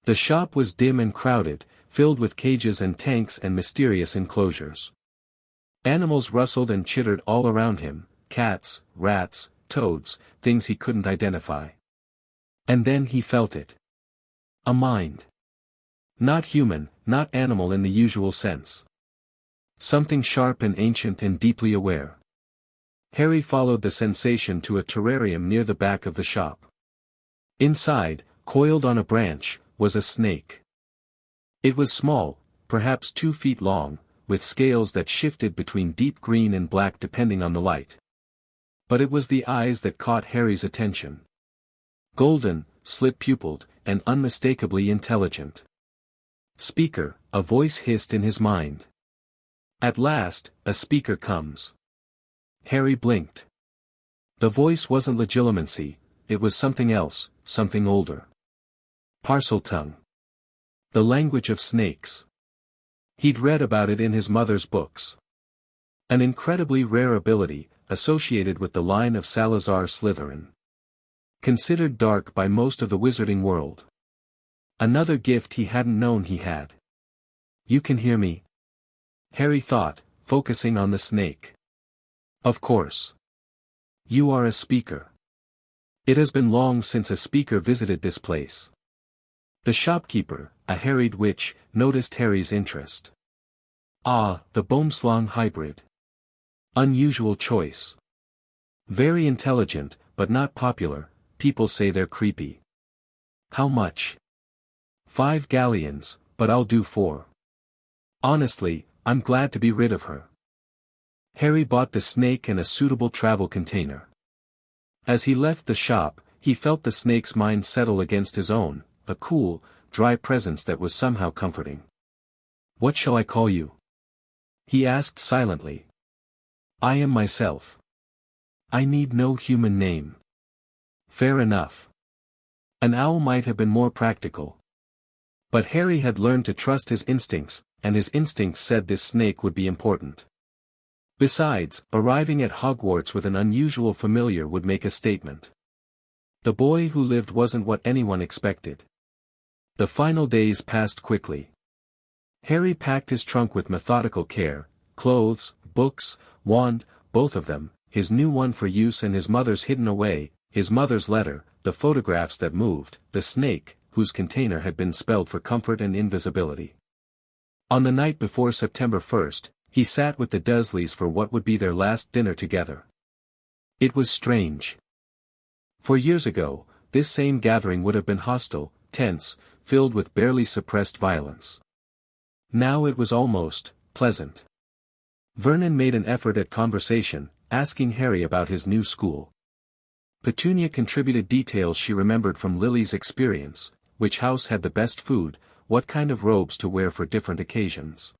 The shop was dim and crowded, filled with cages and tanks and mysterious enclosures. Animals rustled and chittered all around him, cats, rats, toads, things he couldn't identify. And then he felt it. A mind. Not human, not animal in the usual sense. Something sharp and ancient and deeply aware. Harry followed the sensation to a terrarium near the back of the shop. Inside, coiled on a branch, was a snake. It was small, perhaps 2 feet long, with scales that shifted between deep green and black depending on the light. But it was the eyes that caught Harry's attention. Golden, slit-pupilled, and unmistakably intelligent. Speaker, a voice hissed in his mind. At last, a speaker comes. Harry blinked. The voice wasn't Legilimency, it was something else, something older. Parseltongue. The language of snakes. He'd read about it in his mother's books. An incredibly rare ability, associated with the line of Salazar Slytherin. Considered dark by most of the wizarding world. Another gift he hadn't known he had. You can hear me? Harry thought, focusing on the snake. Of course. You are a speaker. It has been long since a speaker visited this place. The shopkeeper, a harried witch, noticed Harry's interest. Ah, the Boomslang hybrid. Unusual choice. Very intelligent, but not popular, people say they're creepy. How much? 5 galleons, but I'll do 4. Honestly, I'm glad to be rid of her. Harry bought the snake and a suitable travel container. As he left the shop, he felt the snake's mind settle against his own, a cool, dry presence that was somehow comforting. What shall I call you? He asked silently. I am myself. I need no human name. Fair enough. An owl might have been more practical. But Harry had learned to trust his instincts, and his instincts said this snake would be important. Besides, arriving at Hogwarts with an unusual familiar would make a statement. The boy who lived wasn't what anyone expected. The final days passed quickly. Harry packed his trunk with methodical care, clothes, books, wand, both of them, his new one for use and his mother's hidden away, his mother's letter, the photographs that moved, the snake, whose container had been spelled for comfort and invisibility. On the night before September 1st, he sat with the Dursleys for what would be their last dinner together. It was strange. For years ago, this same gathering would have been hostile, tense, filled with barely suppressed violence. Now it was almost pleasant. Vernon made an effort at conversation, asking Harry about his new school. Petunia contributed details she remembered from Lily's experience, which house had the best food, what kind of robes to wear for different occasions.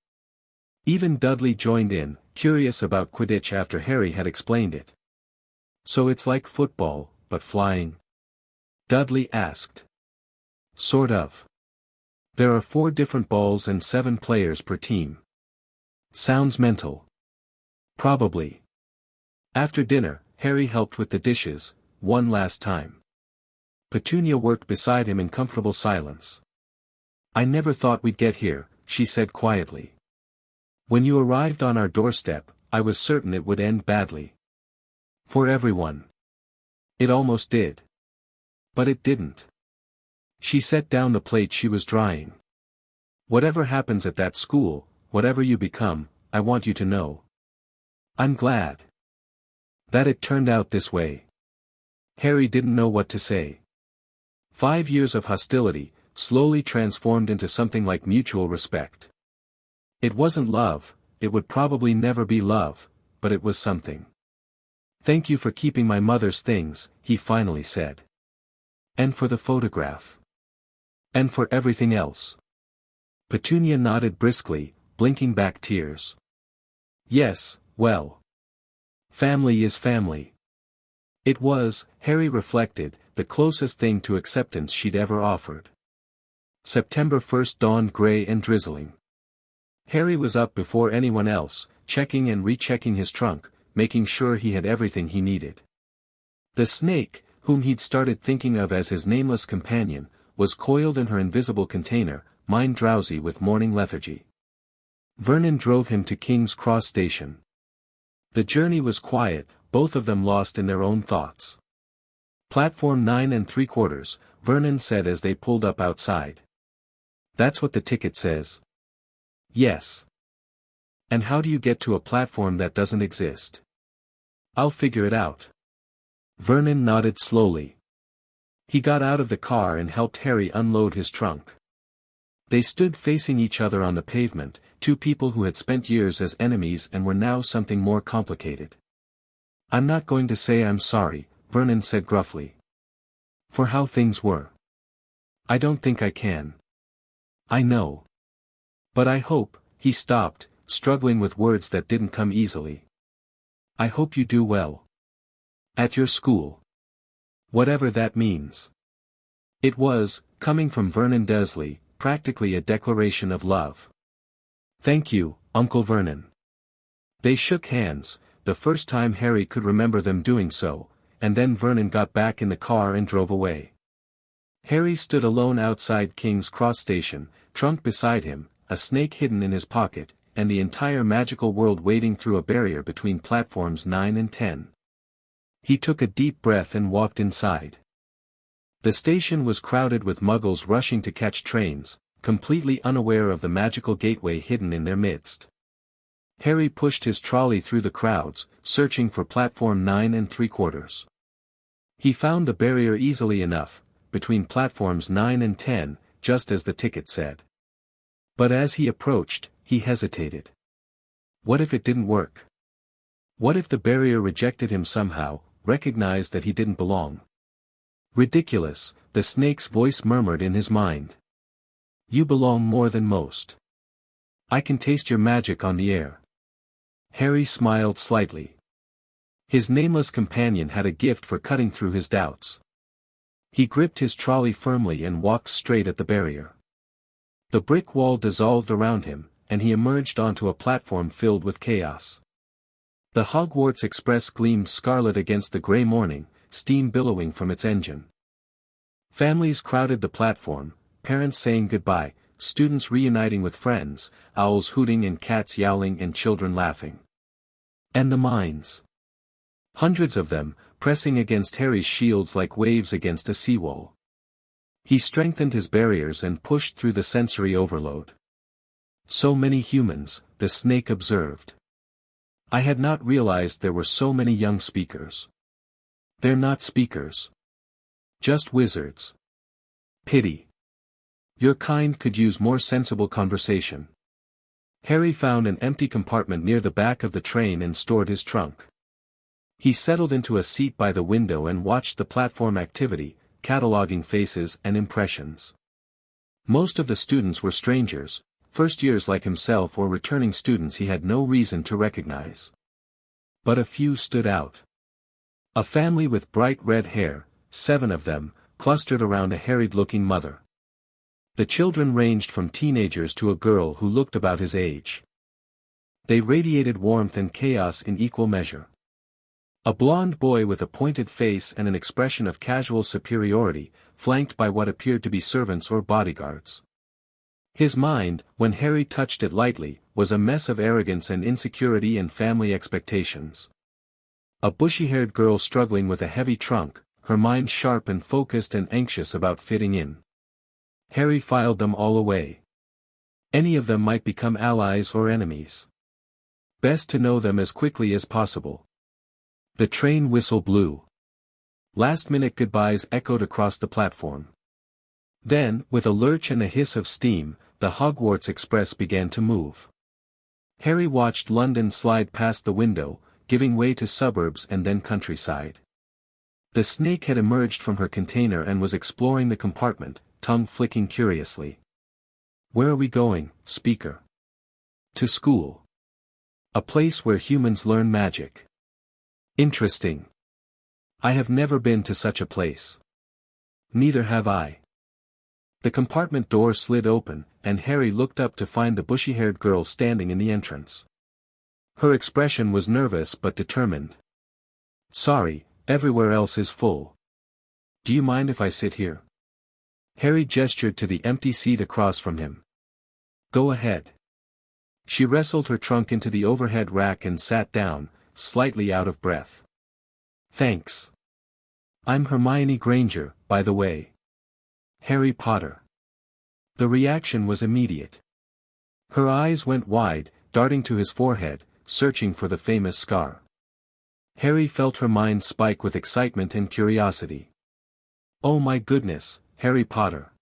Even Dudley joined in, curious about Quidditch after Harry had explained it. So it's like football, but flying? Dudley asked. Sort of. There are 4 different balls and 7 players per team. Sounds mental. Probably. After dinner, Harry helped with the dishes, one last time. Petunia worked beside him in comfortable silence. I never thought we'd get here, she said quietly. When you arrived on our doorstep, I was certain it would end badly. For everyone. It almost did. But it didn't. She set down the plate she was drying. Whatever happens at that school, whatever you become, I want you to know. I'm glad that it turned out this way. Harry didn't know what to say. 5 years of hostility, slowly transformed into something like mutual respect. It wasn't love, it would probably never be love, but it was something. Thank you for keeping my mother's things, he finally said. And for the photograph. And for everything else. Petunia nodded briskly, blinking back tears. Yes, well. Family is family. It was, Harry reflected, the closest thing to acceptance she'd ever offered. September 1st dawned grey and drizzling. Harry was up before anyone else, checking and rechecking his trunk, making sure he had everything he needed. The snake, whom he'd started thinking of as his nameless companion, was coiled in her invisible container, mind drowsy with morning lethargy. Vernon drove him to King's Cross Station. The journey was quiet, both of them lost in their own thoughts. "Platform 9 3/4, Vernon said as they pulled up outside. "That's what the ticket says." "Yes. And how do you get to a platform that doesn't exist?" "I'll figure it out." Vernon nodded slowly. He got out of the car and helped Harry unload his trunk. They stood facing each other on the pavement, two people who had spent years as enemies and were now something more complicated. "I'm not going to say I'm sorry," Vernon said gruffly. "For how things were. I don't think I can." "I know. But I hope," he stopped, struggling with words that didn't come easily. "I hope you do well. At your school. Whatever that means." It was, coming from Vernon Dursley, practically a declaration of love. "Thank you, Uncle Vernon." They shook hands, the first time Harry could remember them doing so, and then Vernon got back in the car and drove away. Harry stood alone outside King's Cross Station, trunk beside him, a snake hidden in his pocket, and the entire magical world waiting through a barrier between platforms 9 and 10. He took a deep breath and walked inside. The station was crowded with muggles rushing to catch trains, completely unaware of the magical gateway hidden in their midst. Harry pushed his trolley through the crowds, searching for platform 9 3/4. He found the barrier easily enough, between platforms 9 and 10, just as the ticket said. But as he approached, he hesitated. What if it didn't work? What if the barrier rejected him somehow, recognized that he didn't belong? "Ridiculous," the snake's voice murmured in his mind. "You belong more than most. I can taste your magic on the air." Harry smiled slightly. His nameless companion had a gift for cutting through his doubts. He gripped his trolley firmly and walked straight at the barrier. The brick wall dissolved around him, and he emerged onto a platform filled with chaos. The Hogwarts Express gleamed scarlet against the grey morning, steam billowing from its engine. Families crowded the platform, parents saying goodbye, students reuniting with friends, owls hooting and cats yowling and children laughing. And the mines. Hundreds of them, pressing against Harry's shields like waves against a seawall. He strengthened his barriers and pushed through the sensory overload. "So many humans," the snake observed. "I had not realized there were so many young speakers." "They're not speakers. Just wizards. Pity. Your kind could use more sensible conversation." Harry found an empty compartment near the back of the train and stored his trunk. He settled into a seat by the window and watched the platform activity, cataloging faces and impressions. Most of the students were strangers, first years like himself or returning students he had no reason to recognize. But a few stood out. A family with bright red hair, 7 of them, clustered around a harried-looking mother. The children ranged from teenagers to a girl who looked about his age. They radiated warmth and chaos in equal measure. A blond boy with a pointed face and an expression of casual superiority, flanked by what appeared to be servants or bodyguards. His mind, when Harry touched it lightly, was a mess of arrogance and insecurity and family expectations. A bushy-haired girl struggling with a heavy trunk, her mind sharp and focused and anxious about fitting in. Harry filed them all away. Any of them might become allies or enemies. Best to know them as quickly as possible. The train whistle blew. Last-minute goodbyes echoed across the platform. Then, with a lurch and a hiss of steam, the Hogwarts Express began to move. Harry watched London slide past the window, giving way to suburbs and then countryside. The snake had emerged from her container and was exploring the compartment, tongue flicking curiously. "Where are we going, Speaker?" "To school. A place where humans learn magic." "Interesting. I have never been to such a place." "Neither have I." The compartment door slid open, and Harry looked up to find the bushy-haired girl standing in the entrance. Her expression was nervous but determined. "Sorry, everywhere else is full. Do you mind if I sit here?" Harry gestured to the empty seat across from him. Go ahead. She wrestled her trunk into the overhead rack and sat down, slightly out of breath. Thanks. I'm Hermione Granger, by the way. Harry Potter. The reaction was immediate. Her eyes went wide, darting to his forehead, searching for the famous scar. Harry felt her mind spike with excitement and curiosity. Oh my goodness, Harry Potter.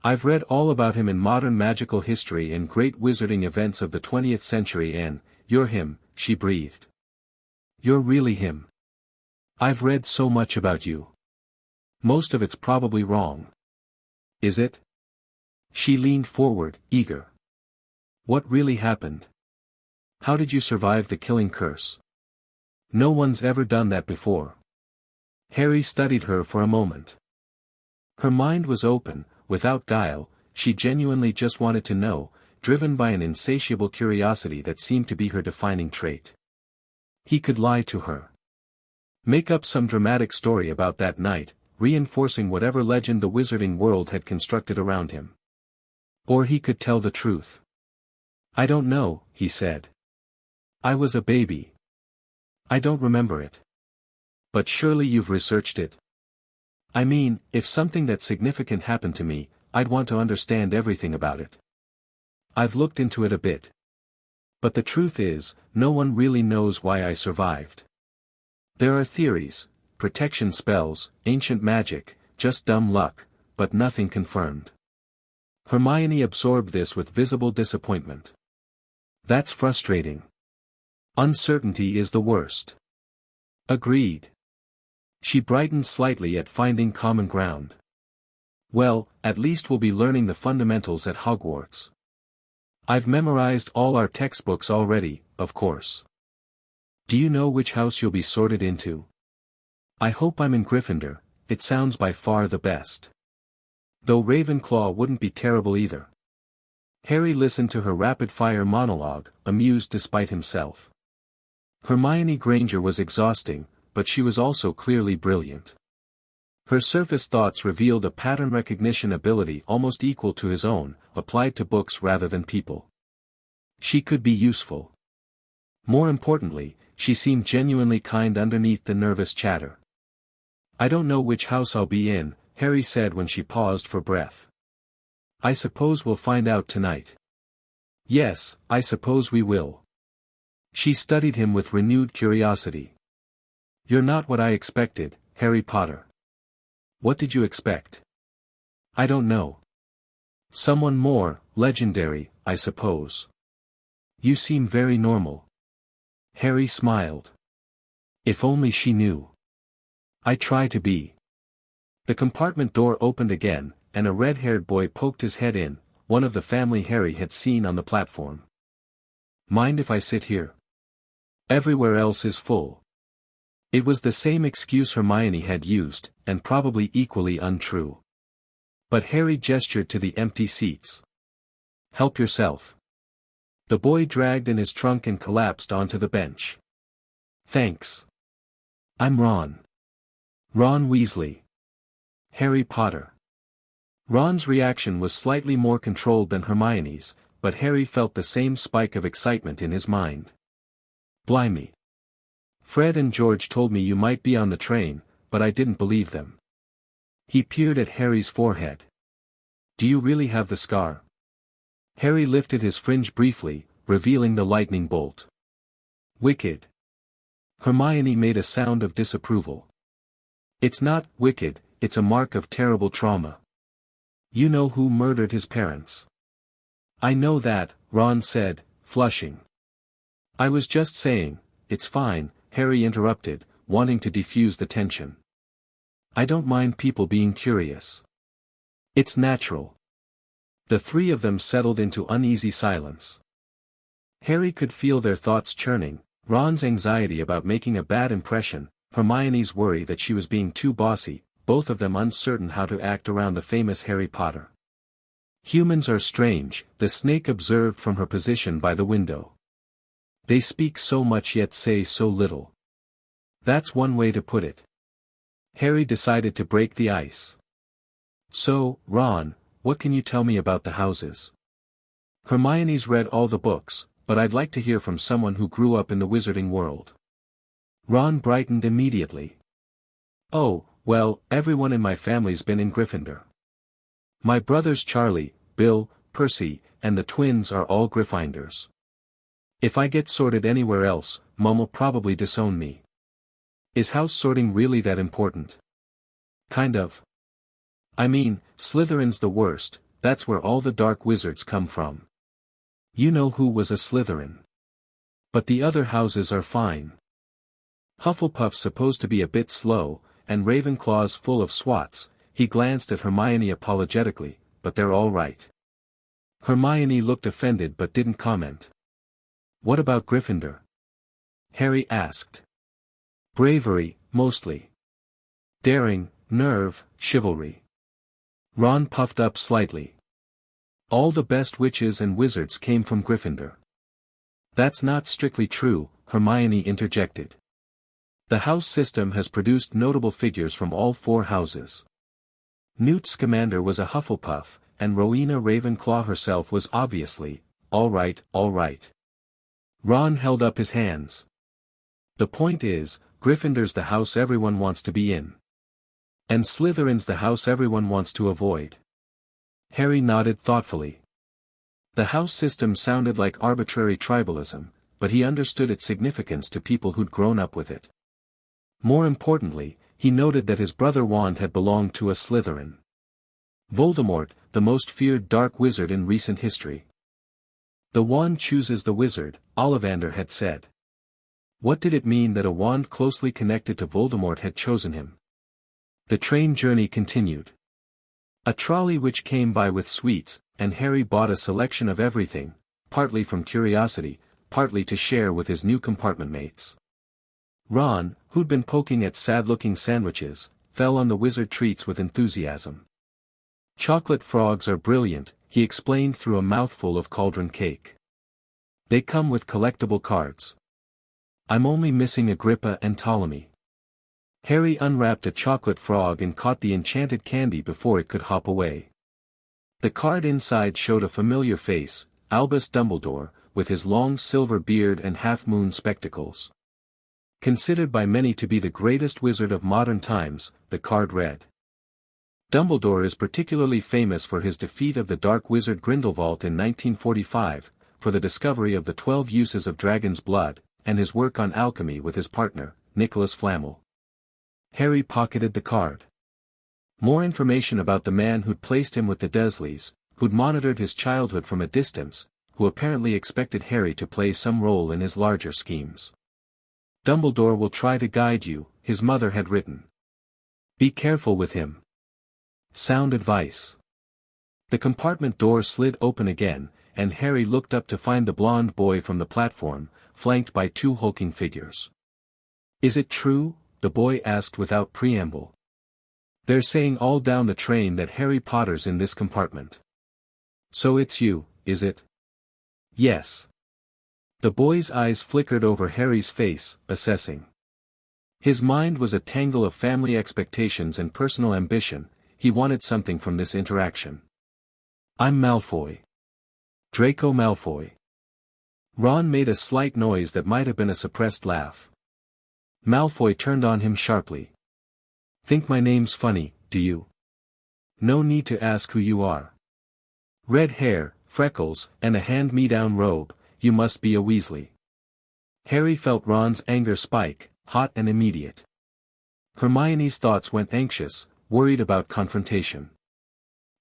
I've read all about him in modern magical history and great wizarding events of the 20th century and, you're him, she breathed. You're really him. I've read so much about you. Most of it's probably wrong. Is it? She leaned forward, eager. What really happened? How did you survive the killing curse? No one's ever done that before. Harry studied her for a moment. Her mind was open, without guile, she genuinely just wanted to know, driven by an insatiable curiosity that seemed to be her defining trait. He could lie to her. Make up some dramatic story about that night, reinforcing whatever legend the wizarding world had constructed around him. Or he could tell the truth. I don't know, he said. I was a baby. I don't remember it. But surely you've researched it. I mean, if something that significant happened to me, I'd want to understand everything about it. I've looked into it a bit. But the truth is, no one really knows why I survived. There are theories, protection spells, ancient magic, just dumb luck, but nothing confirmed. Hermione absorbed this with visible disappointment. That's frustrating. Uncertainty is the worst. Agreed. She brightened slightly at finding common ground. Well, at least we'll be learning the fundamentals at Hogwarts. I've memorized all our textbooks already, of course. Do you know which house you'll be sorted into? I hope I'm in Gryffindor, it sounds by far the best. Though Ravenclaw wouldn't be terrible either. Harry listened to her rapid-fire monologue, amused despite himself. Hermione Granger was exhausting, but she was also clearly brilliant. Her surface thoughts revealed a pattern recognition ability almost equal to his own, applied to books rather than people. She could be useful. More importantly, she seemed genuinely kind underneath the nervous chatter. I don't know which house I'll be in, Harry said when she paused for breath. I suppose we'll find out tonight. Yes, I suppose we will. She studied him with renewed curiosity. You're not what I expected, Harry Potter. What did you expect? I don't know. Someone more, legendary, I suppose. You seem very normal. Harry smiled. If only she knew. I try to be. The compartment door opened again, and a red-haired boy poked his head in, one of the family Harry had seen on the platform. Mind if I sit here? Everywhere else is full. It was the same excuse Hermione had used, and probably equally untrue. But Harry gestured to the empty seats. Help yourself. The boy dragged in his trunk and collapsed onto the bench. Thanks. I'm Ron. Ron Weasley. Harry Potter. Ron's reaction was slightly more controlled than Hermione's, but Harry felt the same spike of excitement in his mind. Blimey. Fred and George told me you might be on the train, but I didn't believe them. He peered at Harry's forehead. Do you really have the scar? Harry lifted his fringe briefly, revealing the lightning bolt. Wicked. Hermione made a sound of disapproval. It's not wicked, it's a mark of terrible trauma. You know who murdered his parents. I know that, Ron said, flushing. I was just saying, it's fine, Harry interrupted, wanting to defuse the tension. I don't mind people being curious. It's natural. The three of them settled into uneasy silence. Harry could feel their thoughts churning, Ron's anxiety about making a bad impression, Hermione's worry that she was being too bossy, both of them uncertain how to act around the famous Harry Potter. Humans are strange, the snake observed from her position by the window. They speak so much yet say so little. That's one way to put it. Harry decided to break the ice. So, Ron, what can you tell me about the houses? Hermione's read all the books, but I'd like to hear from someone who grew up in the wizarding world. Ron brightened immediately. Oh, well, everyone in my family's been in Gryffindor. My brothers Charlie, Bill, Percy, and the twins are all Gryffindors. If I get sorted anywhere else, Mum will probably disown me. Is house sorting really that important? Kind of. I mean, Slytherin's the worst, that's where all the dark wizards come from. You know who was a Slytherin. But the other houses are fine. Hufflepuff's supposed to be a bit slow, and Ravenclaw's full of swats. He glanced at Hermione apologetically, but they're all right. Hermione looked offended but didn't comment. What about Gryffindor? Harry asked. Bravery, mostly. Daring, nerve, chivalry. Ron puffed up slightly. All the best witches and wizards came from Gryffindor. That's not strictly true, Hermione interjected. The house system has produced notable figures from all four houses. Newt Scamander was a Hufflepuff, and Rowena Ravenclaw herself was obviously, all right. Ron held up his hands. The point is, Gryffindor's the house everyone wants to be in. And Slytherin's the house everyone wants to avoid. Harry nodded thoughtfully. The house system sounded like arbitrary tribalism, but he understood its significance to people who'd grown up with it. More importantly, he noted that his brother Wand had belonged to a Slytherin. Voldemort, the most feared dark wizard in recent history. The wand chooses the wizard, Ollivander had said. What did it mean that a wand closely connected to Voldemort had chosen him? The train journey continued. A trolley which came by with sweets, and Harry bought a selection of everything, partly from curiosity, partly to share with his new compartment mates. Ron, who'd been poking at sad-looking sandwiches, fell on the wizard treats with enthusiasm. Chocolate frogs are brilliant, he explained through a mouthful of cauldron cake. They come with collectible cards. I'm only missing Agrippa and Ptolemy. Harry unwrapped a chocolate frog and caught the enchanted candy before it could hop away. The card inside showed a familiar face, Albus Dumbledore, with his long silver beard and half-moon spectacles. Considered by many to be the greatest wizard of modern times, the card read. Dumbledore is particularly famous for his defeat of the dark wizard Grindelwald in 1945, for the discovery of the 12 uses of dragon's blood, and his work on alchemy with his partner, Nicholas Flamel. Harry pocketed the card. More information about the man who'd placed him with the Dursleys, who'd monitored his childhood from a distance, who apparently expected Harry to play some role in his larger schemes. Dumbledore will try to guide you, his mother had written. Be careful with him. Sound advice. The compartment door slid open again, and Harry looked up to find the blond boy from the platform, flanked by two hulking figures. Is it true? The boy asked without preamble. They're saying all down the train that Harry Potter's in this compartment. So it's you, is it? Yes. The boy's eyes flickered over Harry's face, assessing. His mind was a tangle of family expectations and personal ambition. He wanted something from this interaction. I'm Malfoy. Draco Malfoy. Ron made a slight noise that might have been a suppressed laugh. Malfoy turned on him sharply. Think my name's funny, do you? No need to ask who you are. Red hair, freckles, and a hand-me-down robe, you must be a Weasley. Harry felt Ron's anger spike, hot and immediate. Hermione's thoughts went anxious, worried about confrontation.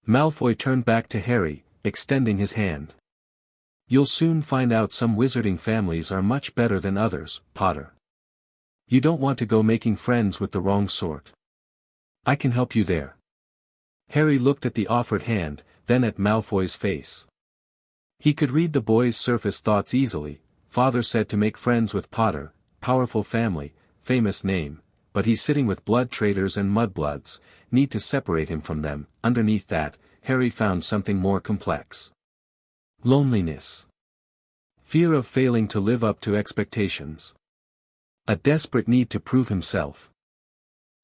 Malfoy turned back to Harry, extending his hand. You'll soon find out some wizarding families are much better than others, Potter. You don't want to go making friends with the wrong sort. I can help you there. Harry looked at the offered hand, then at Malfoy's face. He could read the boy's surface thoughts easily. Father said to make friends with Potter, powerful family, famous name, but he's sitting with blood traitors and mudbloods, need to separate him from them. Underneath that, Harry found something more complex. Loneliness. Fear of failing to live up to expectations. A desperate need to prove himself.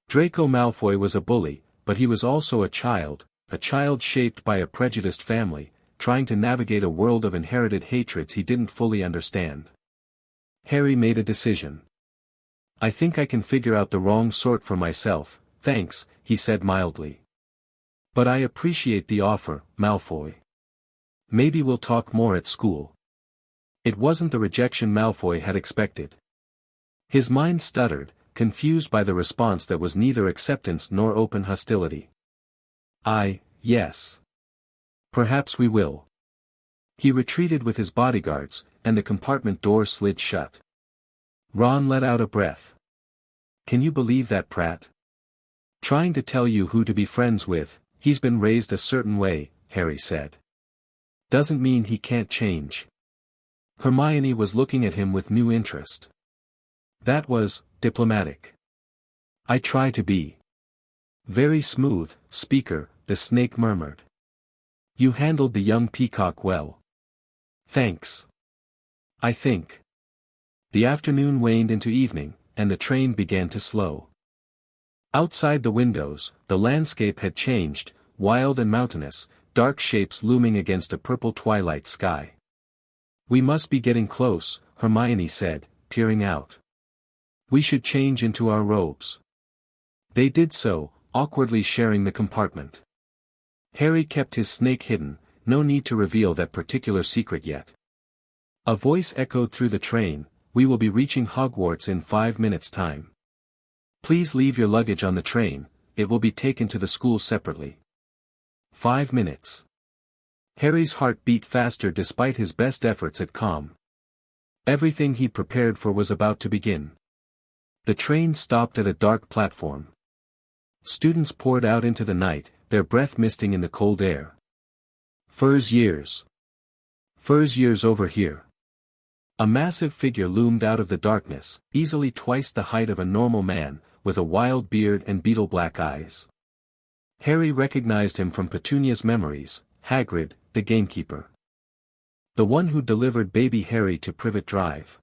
Draco Malfoy was a bully, but he was also a child, a child shaped by a prejudiced family, trying to navigate a world of inherited hatreds he didn't fully understand. Harry made a decision. "I think I can figure out the wrong sort for myself, thanks," he said mildly. "But I appreciate the offer, Malfoy. Maybe we'll talk more at school." It wasn't the rejection Malfoy had expected. His mind stuttered, confused by the response that was neither acceptance nor open hostility. Yes. Perhaps we will." He retreated with his bodyguards, and the compartment door slid shut. Ron let out a breath. "Can you believe that Pratt? Trying to tell you who to be friends with, he's been raised a certain way," Harry said. "Doesn't mean he can't change." Hermione was looking at him with new interest. "That was diplomatic." "I try to be." "Very smooth, Speaker," the snake murmured. "You handled the young peacock well." "Thanks. I think." The afternoon waned into evening, and the train began to slow. Outside the windows, the landscape had changed, wild and mountainous, dark shapes looming against a purple twilight sky. "We must be getting close," Hermione said, peering out. "We should change into our robes." They did so, awkwardly sharing the compartment. Harry kept his snake hidden, no need to reveal that particular secret yet. A voice echoed through the train, "We will be reaching Hogwarts in 5 minutes' time. Please leave your luggage on the train, it will be taken to the school separately." 5 minutes. Harry's heart beat faster despite his best efforts at calm. Everything he prepared for was about to begin. The train stopped at a dark platform. Students poured out into the night, their breath misting in the cold air. "Furs years. Furs years over here." A massive figure loomed out of the darkness, easily twice the height of a normal man, with a wild beard and beetle-black eyes. Harry recognized him from Petunia's memories, Hagrid, the gamekeeper. The one who delivered baby Harry to Privet Drive.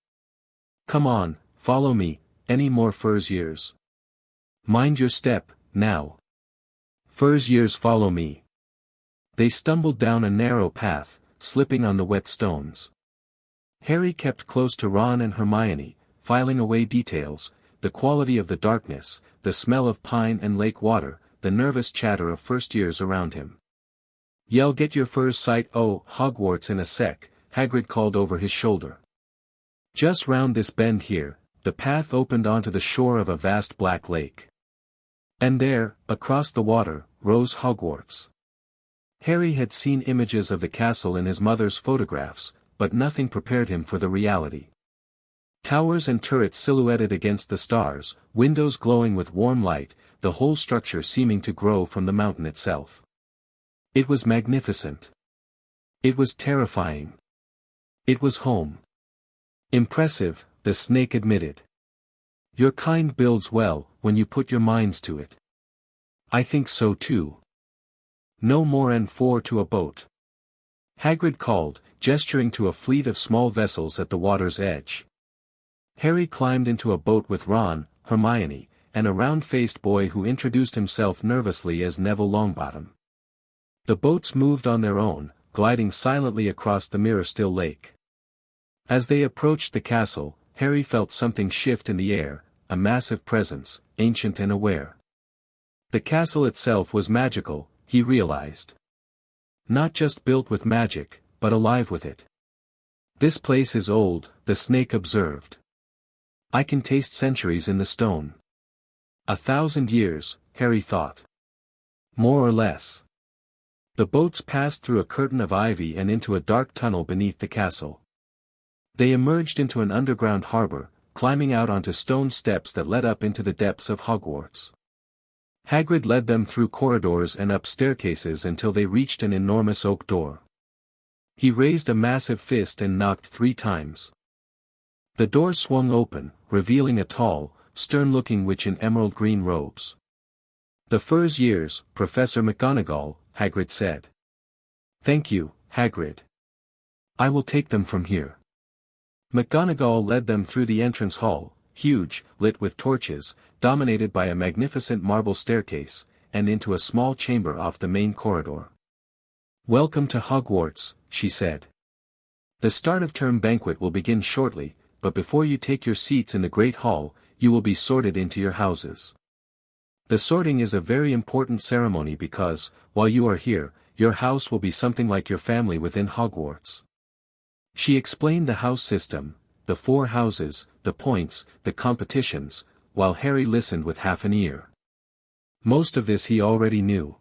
"Come on, follow me, any more Furs years?" "Mind your step, now." "Furs years follow me." They stumbled down a narrow path, slipping on the wet stones. Harry kept close to Ron and Hermione, filing away details, the quality of the darkness, the smell of pine and lake water, the nervous chatter of first years around him. "Yell get your furs sight Hogwarts in a sec," Hagrid called over his shoulder. Just round this bend here, the path opened onto the shore of a vast black lake. And there, across the water, rose Hogwarts. Harry had seen images of the castle in his mother's photographs, but nothing prepared him for the reality. Towers and turrets silhouetted against the stars, windows glowing with warm light, the whole structure seeming to grow from the mountain itself. It was magnificent. It was terrifying. It was home. "Impressive," the snake admitted. "Your kind builds well, when you put your minds to it." "I think so too." "No more N4 to a boat," Hagrid called, gesturing to a fleet of small vessels at the water's edge. Harry climbed into a boat with Ron, Hermione, and a round-faced boy who introduced himself nervously as Neville Longbottom. The boats moved on their own, gliding silently across the mirror-still lake. As they approached the castle, Harry felt something shift in the air, a massive presence, ancient and aware. The castle itself was magical, he realized. Not just built with magic, but alive with it. "This place is old," the snake observed. "I can taste centuries in the stone." 1,000 years, Harry thought. More or less. The boats passed through a curtain of ivy and into a dark tunnel beneath the castle. They emerged into an underground harbor, climbing out onto stone steps that led up into the depths of Hogwarts. Hagrid led them through corridors and up staircases until they reached an enormous oak door. He raised a massive fist and knocked 3 times. The door swung open, revealing a tall, stern-looking witch in emerald green robes. "The Furs years, Professor McGonagall," Hagrid said. "Thank you, Hagrid. I will take them from here." McGonagall led them through the entrance hall, huge, lit with torches, dominated by a magnificent marble staircase, and into a small chamber off the main corridor. "Welcome to Hogwarts," she said. "The start of term banquet will begin shortly, but before you take your seats in the Great Hall, you will be sorted into your houses. The sorting is a very important ceremony because, while you are here, your house will be something like your family within Hogwarts." She explained the house system, the 4 houses, the points, the competitions, while Harry listened with half an ear. Most of this he already knew.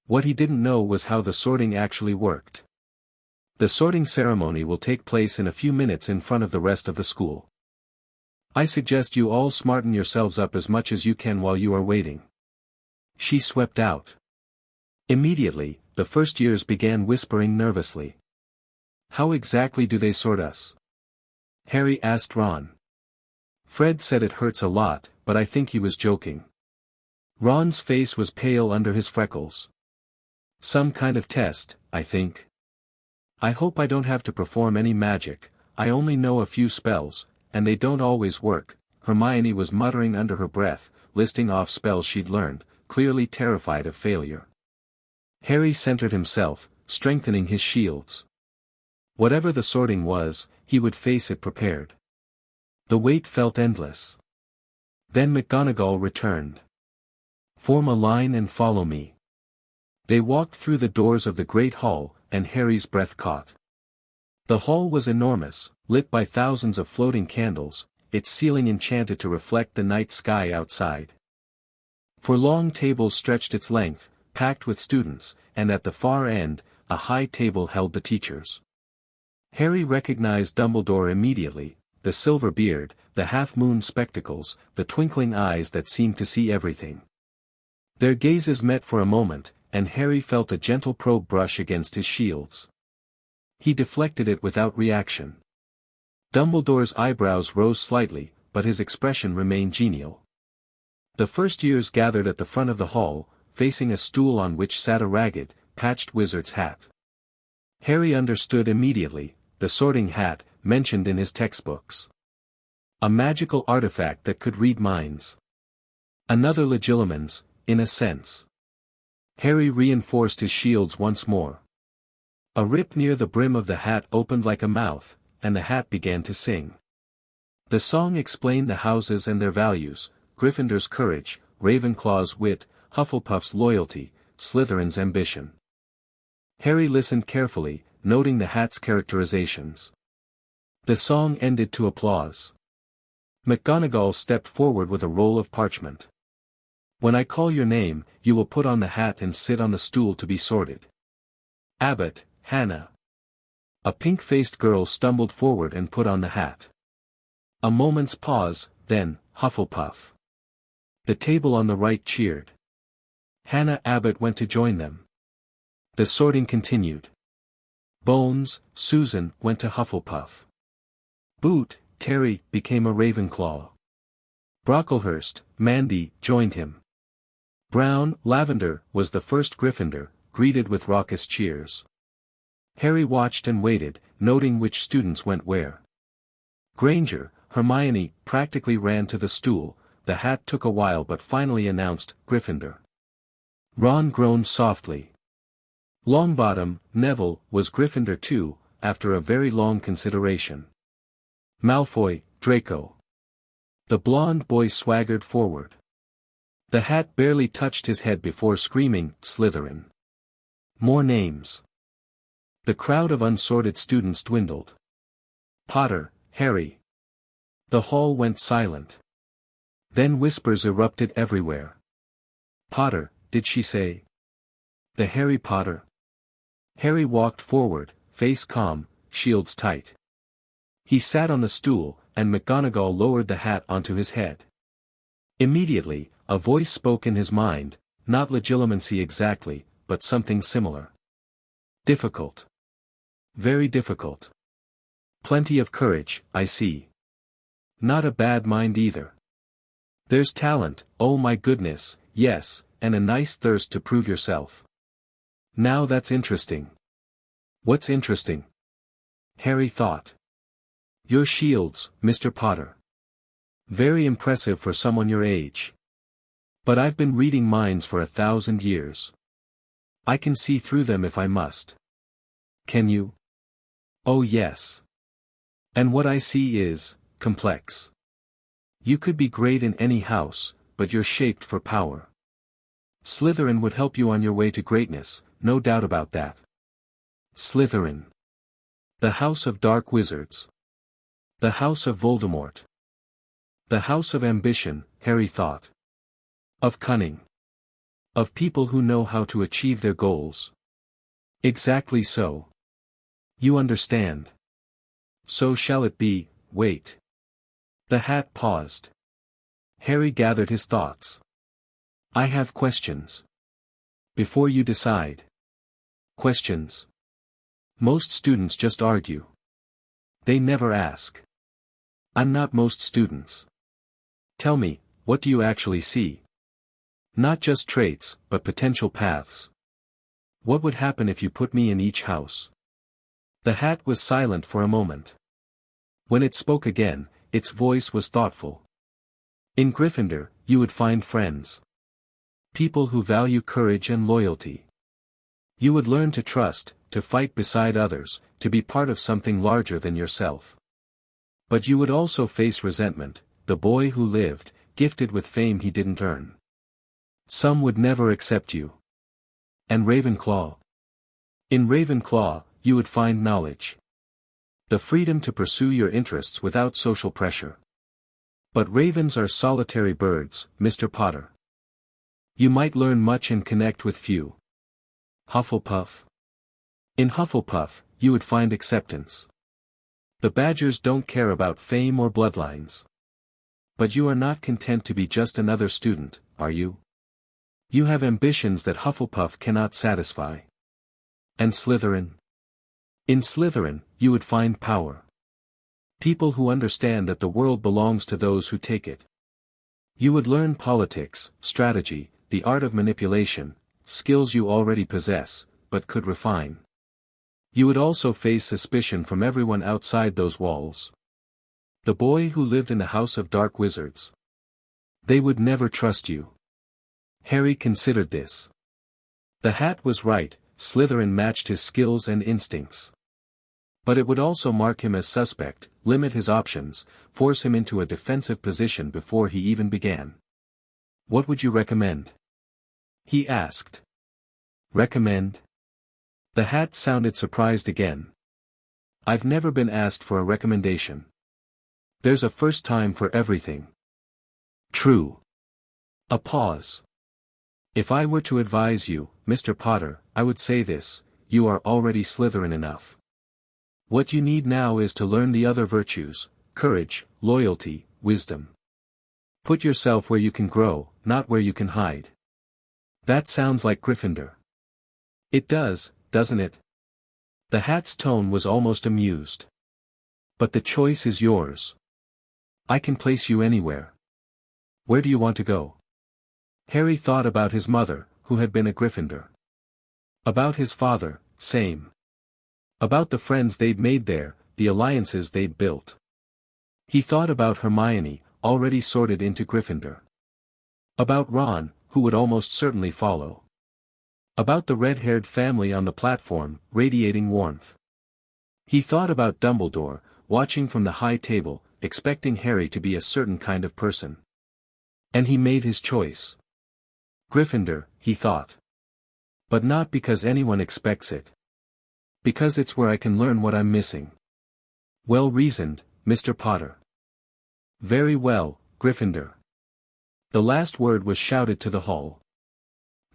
What he didn't know was how the sorting actually worked. "The sorting ceremony will take place in a few minutes in front of the rest of the school. I suggest you all smarten yourselves up as much as you can while you are waiting." She swept out. Immediately, the first years began whispering nervously. "How exactly do they sort us?" Harry asked Ron. Fred said it hurts a lot, but I think he was joking. Ron's face was pale under his freckles. "Some kind of test, I think. I hope I don't have to perform any magic. I only know a few spells, and they don't always work," Hermione was muttering under her breath, listing off spells she'd learned, clearly terrified of failure. Harry centered himself, strengthening his shields. Whatever the sorting was, he would face it prepared. The wait felt endless. Then McGonagall returned. "Form a line and follow me." They walked through the doors of the Great Hall, and Harry's breath caught. The hall was enormous, lit by thousands of floating candles, its ceiling enchanted to reflect the night sky outside. 4 long tables stretched its length, packed with students, and at the far end, a high table held the teachers. Harry recognized Dumbledore immediately, the silver beard, the half-moon spectacles, the twinkling eyes that seemed to see everything. Their gazes met for a moment, and Harry felt a gentle probe brush against his shields. He deflected it without reaction. Dumbledore's eyebrows rose slightly, but his expression remained genial. The first years gathered at the front of the hall, facing a stool on which sat a ragged, patched wizard's hat. Harry understood immediately, the sorting hat, mentioned in his textbooks. A magical artifact that could read minds. Another Legilimens, in a sense. Harry reinforced his shields once more. A rip near the brim of the hat opened like a mouth, and the hat began to sing. The song explained the houses and their values: Gryffindor's courage, Ravenclaw's wit, Hufflepuff's loyalty, Slytherin's ambition. Harry listened carefully, noting the hat's characterizations. The song ended to applause. McGonagall stepped forward with a roll of parchment. "When I call your name, you will put on the hat and sit on the stool to be sorted. Abbott, Hannah." A pink-faced girl stumbled forward and put on the hat. A moment's pause, then, Hufflepuff. The table on the right cheered. Hannah Abbott went to join them. The sorting continued. Bones, Susan, went to Hufflepuff. Boot, Terry, became a Ravenclaw. Brocklehurst, Mandy, joined him. Brown, Lavender, was the first Gryffindor, greeted with raucous cheers. Harry watched and waited, noting which students went where. Granger, Hermione, practically ran to the stool. The hat took a while but finally announced, Gryffindor. Ron groaned softly. Longbottom, Neville, was Gryffindor too, after a very long consideration. Malfoy, Draco. The blonde boy swaggered forward. The hat barely touched his head before screaming, Slytherin. More names. The crowd of unsorted students dwindled. Potter, Harry. The hall went silent. Then whispers erupted everywhere. Potter, did she say? The Harry Potter. Harry walked forward, face calm, shields tight. He sat on the stool, and McGonagall lowered the hat onto his head. Immediately, a voice spoke in his mind, not legilimency exactly, but something similar. Difficult. Very difficult. Plenty of courage, I see. Not a bad mind either. There's talent, oh my goodness, yes, and a nice thirst to prove yourself. Now that's interesting. What's interesting? Harry thought. Your shields, Mr. Potter. Very impressive for someone your age. But I've been reading minds for 1,000 years. I can see through them if I must. Can you? Oh yes. And what I see is complex. You could be great in any house, but you're shaped for power. Slytherin would help you on your way to greatness, no doubt about that. Slytherin. The House of Dark Wizards. The House of Voldemort. The House of Ambition, Harry thought. Of cunning. Of people who know how to achieve their goals. Exactly so. You understand. So shall it be. Wait. The hat paused. Harry gathered his thoughts. I have questions. Before you decide. Questions. Most students just argue. They never ask. I'm not most students. Tell me, what do you actually see? Not just traits, but potential paths. What would happen if you put me in each house? The hat was silent for a moment. When it spoke again, its voice was thoughtful. In Gryffindor, you would find friends. People who value courage and loyalty. You would learn to trust, to fight beside others, to be part of something larger than yourself. But you would also face resentment, the boy who lived, gifted with fame he didn't earn. Some would never accept you. And Ravenclaw? In Ravenclaw, you would find knowledge. The freedom to pursue your interests without social pressure. But ravens are solitary birds, Mr. Potter. You might learn much and connect with few. Hufflepuff. In Hufflepuff, you would find acceptance. The Badgers don't care about fame or bloodlines. But you are not content to be just another student, are you? You have ambitions that Hufflepuff cannot satisfy. And Slytherin? In Slytherin, you would find power. People who understand that the world belongs to those who take it. You would learn politics, strategy, the art of manipulation, skills you already possess, but could refine. You would also face suspicion from everyone outside those walls. The boy who lived in the House of Dark Wizards. They would never trust you. Harry considered this. The hat was right, Slytherin matched his skills and instincts. But it would also mark him as suspect, limit his options, force him into a defensive position before he even began. What would you recommend? He asked. Recommend? The hat sounded surprised again. I've never been asked for a recommendation. There's a first time for everything. True. A pause. If I were to advise you, Mr. Potter, I would say this: you are already Slytherin enough. What you need now is to learn the other virtues: courage, loyalty, wisdom. Put yourself where you can grow, not where you can hide. That sounds like Gryffindor. It does, doesn't it? The hat's tone was almost amused. But the choice is yours. I can place you anywhere. Where do you want to go? Harry thought about his mother, who had been a Gryffindor. About his father, same. About the friends they'd made there, the alliances they'd built. He thought about Hermione, already sorted into Gryffindor. About Ron, who would almost certainly follow. About the red-haired family on the platform, radiating warmth. He thought about Dumbledore, watching from the high table, expecting Harry to be a certain kind of person. And he made his choice. Gryffindor, he thought. But not because anyone expects it. Because it's where I can learn what I'm missing. Well reasoned, Mr. Potter. Very well, Gryffindor. The last word was shouted to the hall.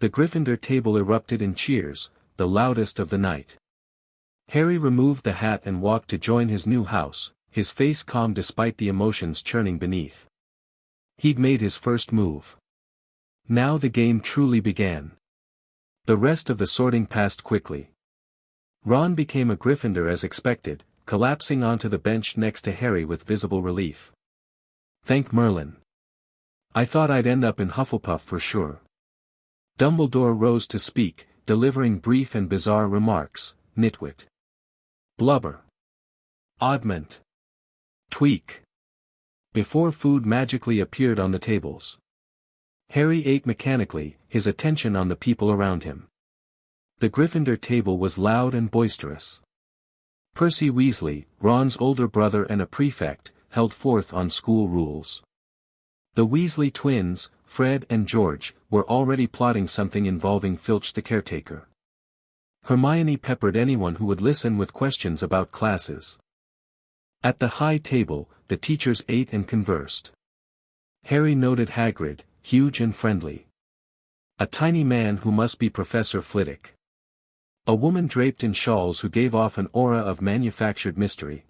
The Gryffindor table erupted in cheers, the loudest of the night. Harry removed the hat and walked to join his new house, his face calm despite the emotions churning beneath. He'd made his first move. Now the game truly began. The rest of the sorting passed quickly. Ron became a Gryffindor as expected, collapsing onto the bench next to Harry with visible relief. Thank Merlin. I thought I'd end up in Hufflepuff for sure. Dumbledore rose to speak, delivering brief and bizarre remarks: nitwit, blubber, oddment, tweak. Before food magically appeared on the tables. Harry ate mechanically, his attention on the people around him. The Gryffindor table was loud and boisterous. Percy Weasley, Ron's older brother and a prefect, held forth on school rules. The Weasley twins, Fred and George, were already plotting something involving Filch the caretaker. Hermione peppered anyone who would listen with questions about classes. At the high table, the teachers ate and conversed. Harry noted Hagrid, huge and friendly. A tiny man who must be Professor Flitwick. A woman draped in shawls who gave off an aura of manufactured mystery.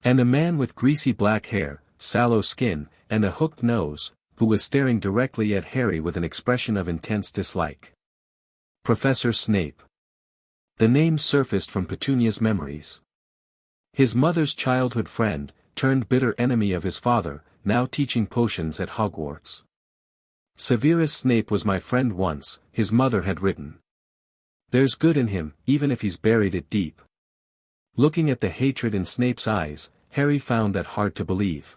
And a man with greasy black hair, sallow skin, and a hooked nose, who was staring directly at Harry with an expression of intense dislike. Professor Snape. The name surfaced from Petunia's memories. His mother's childhood friend, turned bitter enemy of his father, now teaching potions at Hogwarts. Severus Snape was my friend once, his mother had written. There's good in him, even if he's buried it deep. Looking at the hatred in Snape's eyes, Harry found that hard to believe.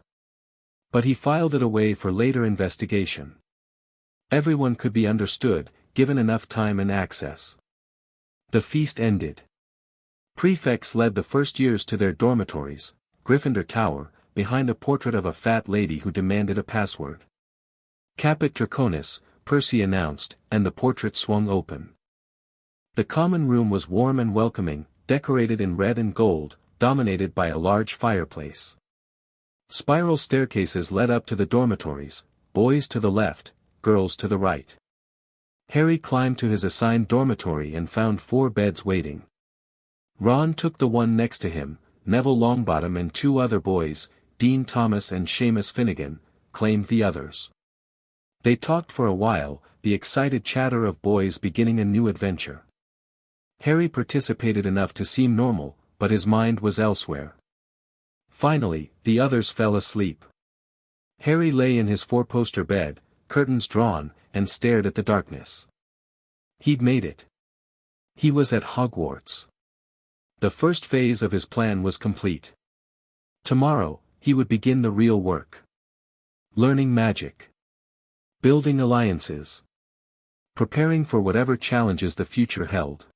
But he filed it away for later investigation. Everyone could be understood, given enough time and access. The feast ended. Prefects led the first years to their dormitories, Gryffindor Tower, behind a portrait of a fat lady who demanded a password. Caput Draconis, Percy announced, and the portrait swung open. The common room was warm and welcoming, decorated in red and gold, dominated by a large fireplace. Spiral staircases led up to the dormitories, boys to the left, girls to the right. Harry climbed to his assigned dormitory and found 4 beds waiting. Ron took the one next to him, Neville Longbottom and 2 other boys, Dean Thomas and Seamus Finnegan, claimed the others. They talked for a while, the excited chatter of boys beginning a new adventure. Harry participated enough to seem normal, but his mind was elsewhere. Finally, the others fell asleep. Harry lay in his 4-poster bed, curtains drawn, and stared at the darkness. He'd made it. He was at Hogwarts. The first phase of his plan was complete. Tomorrow, he would begin the real work. Learning magic. Building alliances. Preparing for whatever challenges the future held.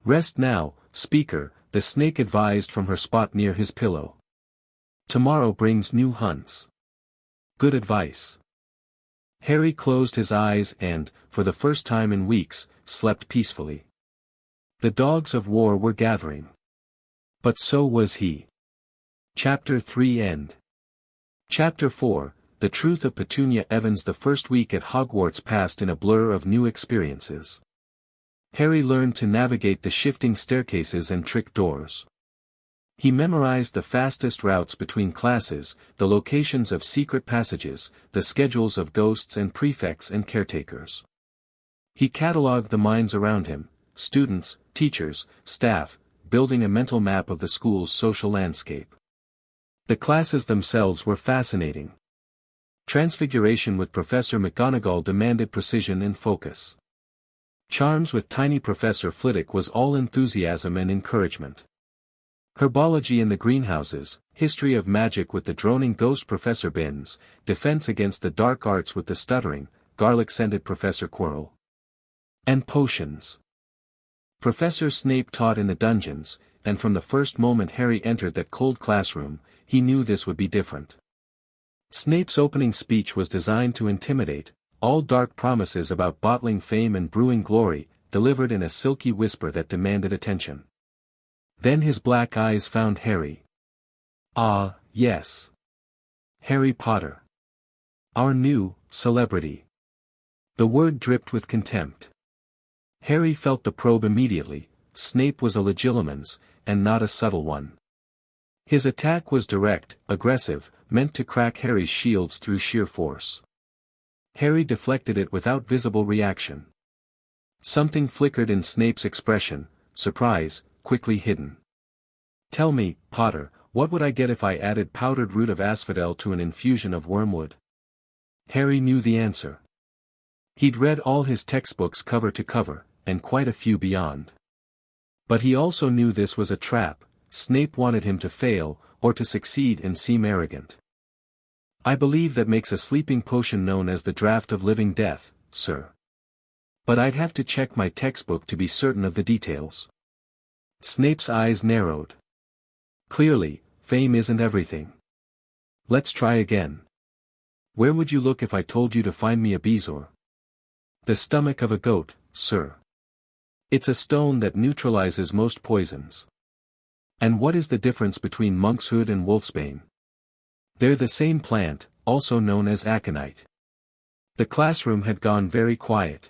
Rest now, Speaker, the snake advised from her spot near his pillow. Tomorrow brings new hunts. Good advice. Harry closed his eyes and, for the first time in weeks, slept peacefully. The dogs of war were gathering. But so was he. Chapter 3 End. Chapter 4, The Truth of Petunia Evans. The first week at Hogwarts passed in a blur of new experiences. Harry learned to navigate the shifting staircases and trick doors. He memorized the fastest routes between classes, the locations of secret passages, the schedules of ghosts and prefects and caretakers. He catalogued the minds around him, students, teachers, staff, building a mental map of the school's social landscape. The classes themselves were fascinating. Transfiguration with Professor McGonagall demanded precision and focus. Charms with tiny Professor Flitwick was all enthusiasm and encouragement. Herbology in the greenhouses, history of magic with the droning ghost Professor Binns, defense against the dark arts with the stuttering, garlic-scented Professor Quirrell. And potions. Professor Snape taught in the dungeons, and from the first moment Harry entered that cold classroom, he knew this would be different. Snape's opening speech was designed to intimidate, all dark promises about bottling fame and brewing glory, delivered in a silky whisper that demanded attention. Then his black eyes found Harry. Ah, yes. Harry Potter. Our new celebrity. The word dripped with contempt. Harry felt the probe immediately. Snape was a Legilimens, and not a subtle one. His attack was direct, aggressive, meant to crack Harry's shields through sheer force. Harry deflected it without visible reaction. Something flickered in Snape's expression, surprise, quickly hidden. Tell me, Potter, what would I get if I added powdered root of asphodel to an infusion of wormwood? Harry knew the answer. He'd read all his textbooks cover to cover, and quite a few beyond. But he also knew this was a trap. Snape wanted him to fail, or to succeed and seem arrogant. I believe that makes a sleeping potion known as the Draught of Living Death, sir. But I'd have to check my textbook to be certain of the details. Snape's eyes narrowed. Clearly, fame isn't everything. Let's try again. Where would you look if I told you to find me a bezoar? The stomach of a goat, sir. It's a stone that neutralizes most poisons. And what is the difference between monkshood and wolfsbane? They're the same plant, also known as aconite. The classroom had gone very quiet.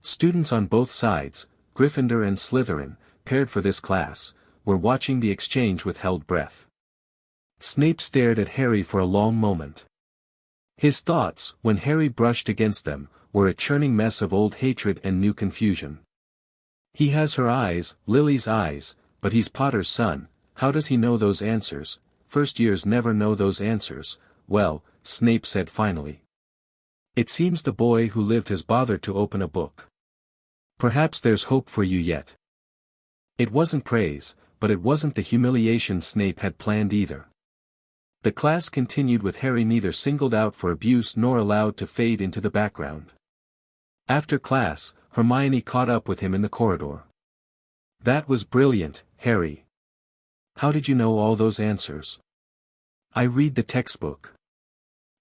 Students on both sides, Gryffindor and Slytherin, paired for this class, were watching the exchange with held breath. Snape stared at Harry for a long moment. His thoughts, when Harry brushed against them, were a churning mess of old hatred and new confusion. He has her eyes, Lily's eyes, but he's Potter's son. How does he know those answers? First years never know those answers. Well, Snape said finally. It seems the boy who lived has bothered to open a book. Perhaps there's hope for you yet. It wasn't praise, but it wasn't the humiliation Snape had planned either. The class continued with Harry neither singled out for abuse nor allowed to fade into the background. After class, Hermione caught up with him in the corridor. That was brilliant, Harry. How did you know all those answers? I read the textbook.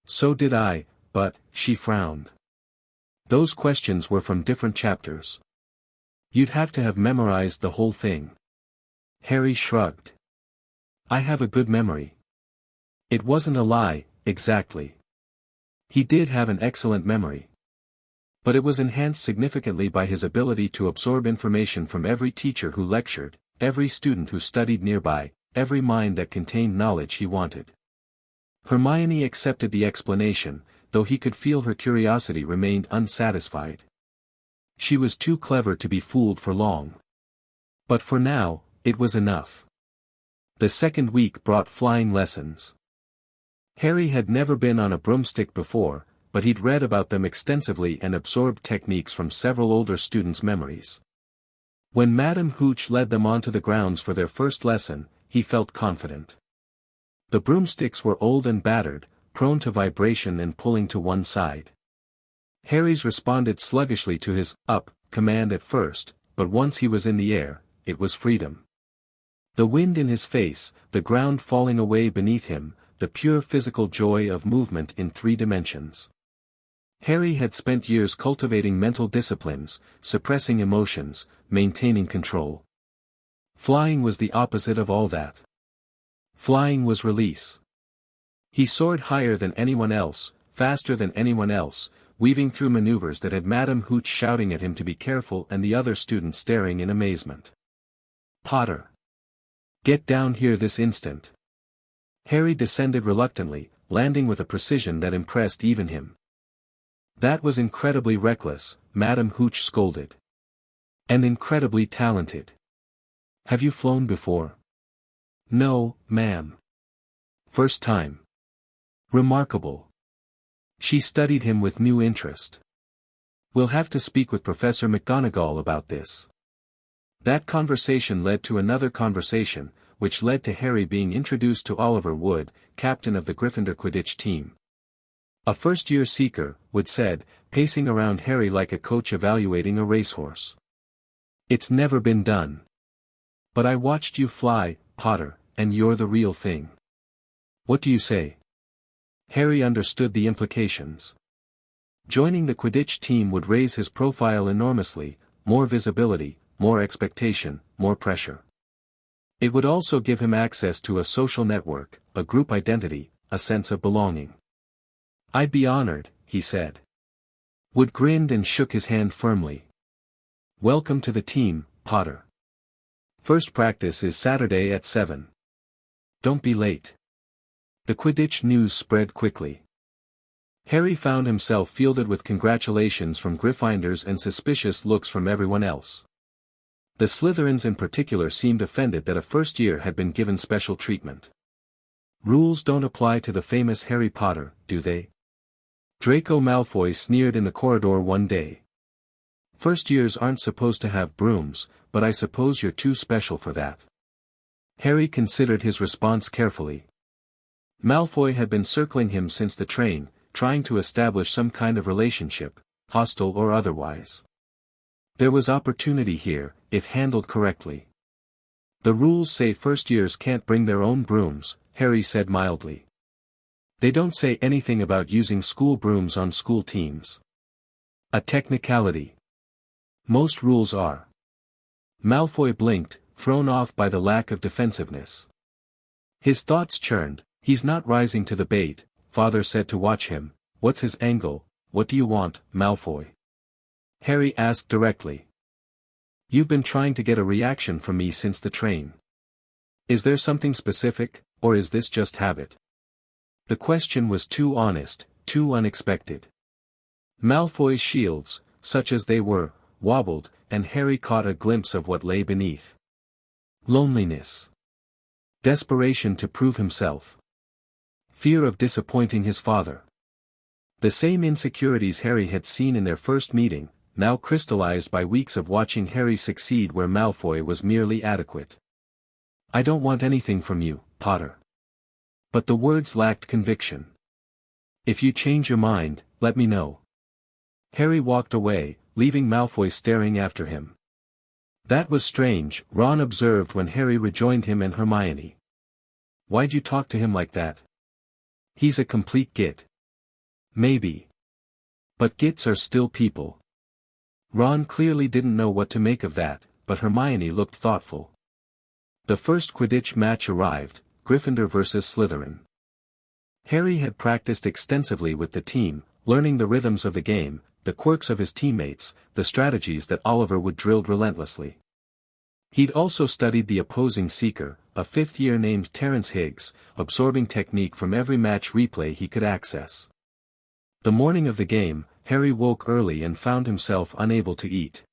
So did I, but, she frowned. Those questions were from different chapters. You'd have to have memorized the whole thing. Harry shrugged. I have a good memory. It wasn't a lie, exactly. He did have an excellent memory. But it was enhanced significantly by his ability to absorb information from every teacher who lectured, every student who studied nearby, every mind that contained knowledge he wanted. Hermione accepted the explanation, though he could feel her curiosity remained unsatisfied. She was too clever to be fooled for long. But for now, it was enough. The second week brought flying lessons. Harry had never been on a broomstick before, but he'd read about them extensively and absorbed techniques from several older students' memories. When Madame Hooch led them onto the grounds for their first lesson, he felt confident. The broomsticks were old and battered, prone to vibration and pulling to one side. Harry's responded sluggishly to his up command at first, but once he was in the air, it was freedom. The wind in his face, the ground falling away beneath him, the pure physical joy of movement in 3 dimensions. Harry had spent years cultivating mental disciplines, suppressing emotions, maintaining control. Flying was the opposite of all that. Flying was release. He soared higher than anyone else, faster than anyone else, weaving through maneuvers that had Madame Hooch shouting at him to be careful and the other students staring in amazement. Potter! Get down here this instant! Harry descended reluctantly, landing with a precision that impressed even him. That was incredibly reckless, Madame Hooch scolded. And incredibly talented. Have you flown before? No, ma'am. First time. Remarkable. She studied him with new interest. We'll have to speak with Professor McGonagall about this. That conversation led to another conversation, which led to Harry being introduced to Oliver Wood, captain of the Gryffindor Quidditch team. A first-year seeker, Wood said, pacing around Harry like a coach evaluating a racehorse. It's never been done. But I watched you fly, Potter, and you're the real thing. What do you say? Harry understood the implications. Joining the Quidditch team would raise his profile enormously, more visibility, more expectation, more pressure. It would also give him access to a social network, a group identity, a sense of belonging. I'd be honored, he said. Wood grinned and shook his hand firmly. Welcome to the team, Potter. First practice is Saturday at 7. Don't be late. The Quidditch news spread quickly. Harry found himself fielded with congratulations from Gryffindors and suspicious looks from everyone else. The Slytherins in particular seemed offended that a first year had been given special treatment. Rules don't apply to the famous Harry Potter, do they? Draco Malfoy sneered in the corridor one day. First years aren't supposed to have brooms, but I suppose you're too special for that. Harry considered his response carefully. Malfoy had been circling him since the train, trying to establish some kind of relationship, hostile or otherwise. There was opportunity here, if handled correctly. The rules say first years can't bring their own brooms, Harry said mildly. They don't say anything about using school brooms on school teams. A technicality. Most rules are. Malfoy blinked, thrown off by the lack of defensiveness. His thoughts churned. He's not rising to the bait, Father said to watch him. What's his angle? What do you want, Malfoy? Harry asked directly. You've been trying to get a reaction from me since the train. Is there something specific, or is this just habit? The question was too honest, too unexpected. Malfoy's shields, such as they were, wobbled, and Harry caught a glimpse of what lay beneath. Loneliness. Desperation to prove himself. Fear of disappointing his father. The same insecurities Harry had seen in their first meeting, now crystallized by weeks of watching Harry succeed where Malfoy was merely adequate. I don't want anything from you, Potter. But the words lacked conviction. If you change your mind, let me know. Harry walked away, leaving Malfoy staring after him. That was strange, Ron observed when Harry rejoined him and Hermione. Why'd you talk to him like that? He's a complete git. Maybe. But gits are still people. Ron clearly didn't know what to make of that, but Hermione looked thoughtful. The first Quidditch match arrived, Gryffindor vs. Slytherin. Harry had practiced extensively with the team, learning the rhythms of the game, the quirks of his teammates, the strategies that Oliver would drill relentlessly. He'd also studied the opposing seeker, a fifth-year named Terrence Higgs, absorbing technique from every match replay he could access. The morning of the game, Harry woke early and found himself unable to eat.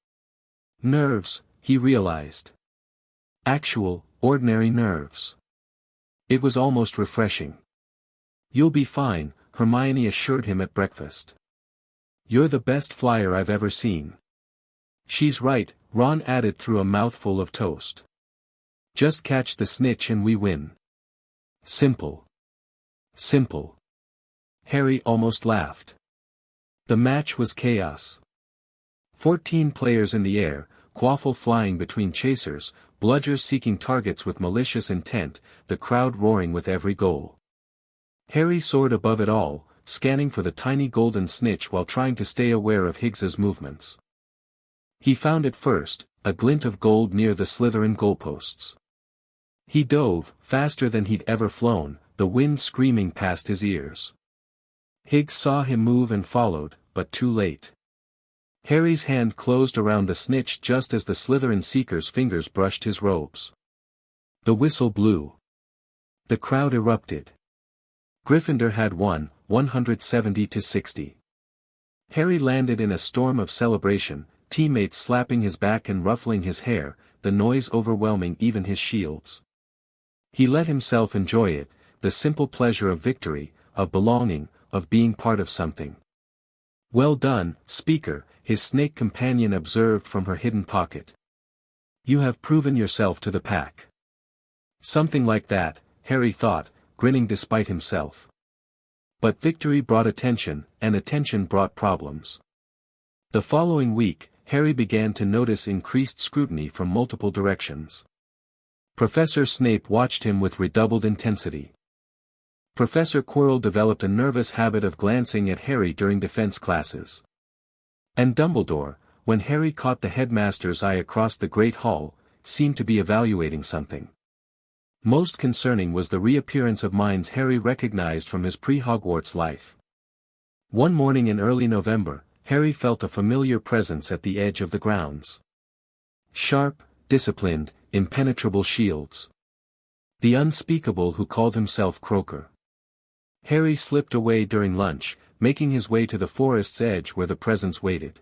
Nerves, he realized. Actual, ordinary nerves. It was almost refreshing. You'll be fine, Hermione assured him at breakfast. You're the best flyer I've ever seen. She's right, Ron added through a mouthful of toast. Just catch the snitch and we win. Simple. Simple. Harry almost laughed. The match was chaos. 14 players in the air, quaffle flying between chasers, bludgers seeking targets with malicious intent, the crowd roaring with every goal. Harry soared above it all, scanning for the tiny golden snitch while trying to stay aware of Higgs's movements. He found it first, a glint of gold near the Slytherin goalposts. He dove, faster than he'd ever flown, the wind screaming past his ears. Higgs saw him move and followed, but too late. Harry's hand closed around the snitch just as the Slytherin seeker's fingers brushed his robes. The whistle blew. The crowd erupted. Gryffindor had won, 170-60. Harry landed in a storm of celebration, teammates slapping his back and ruffling his hair, the noise overwhelming even his shields. He let himself enjoy it, the simple pleasure of victory, of belonging, of being part of something. Well done, Speaker, his snake companion observed from her hidden pocket. You have proven yourself to the pack. Something like that, Harry thought, grinning despite himself. But victory brought attention, and attention brought problems. The following week, Harry began to notice increased scrutiny from multiple directions. Professor Snape watched him with redoubled intensity. Professor Quirrell developed a nervous habit of glancing at Harry during defense classes. And Dumbledore, when Harry caught the headmaster's eye across the Great Hall, seemed to be evaluating something. Most concerning was the reappearance of minds Harry recognized from his pre-Hogwarts life. One morning in early November, Harry felt a familiar presence at the edge of the grounds. Sharp, disciplined, impenetrable shields. The unspeakable who called himself Croaker. Harry slipped away during lunch, making his way to the forest's edge where the presence waited.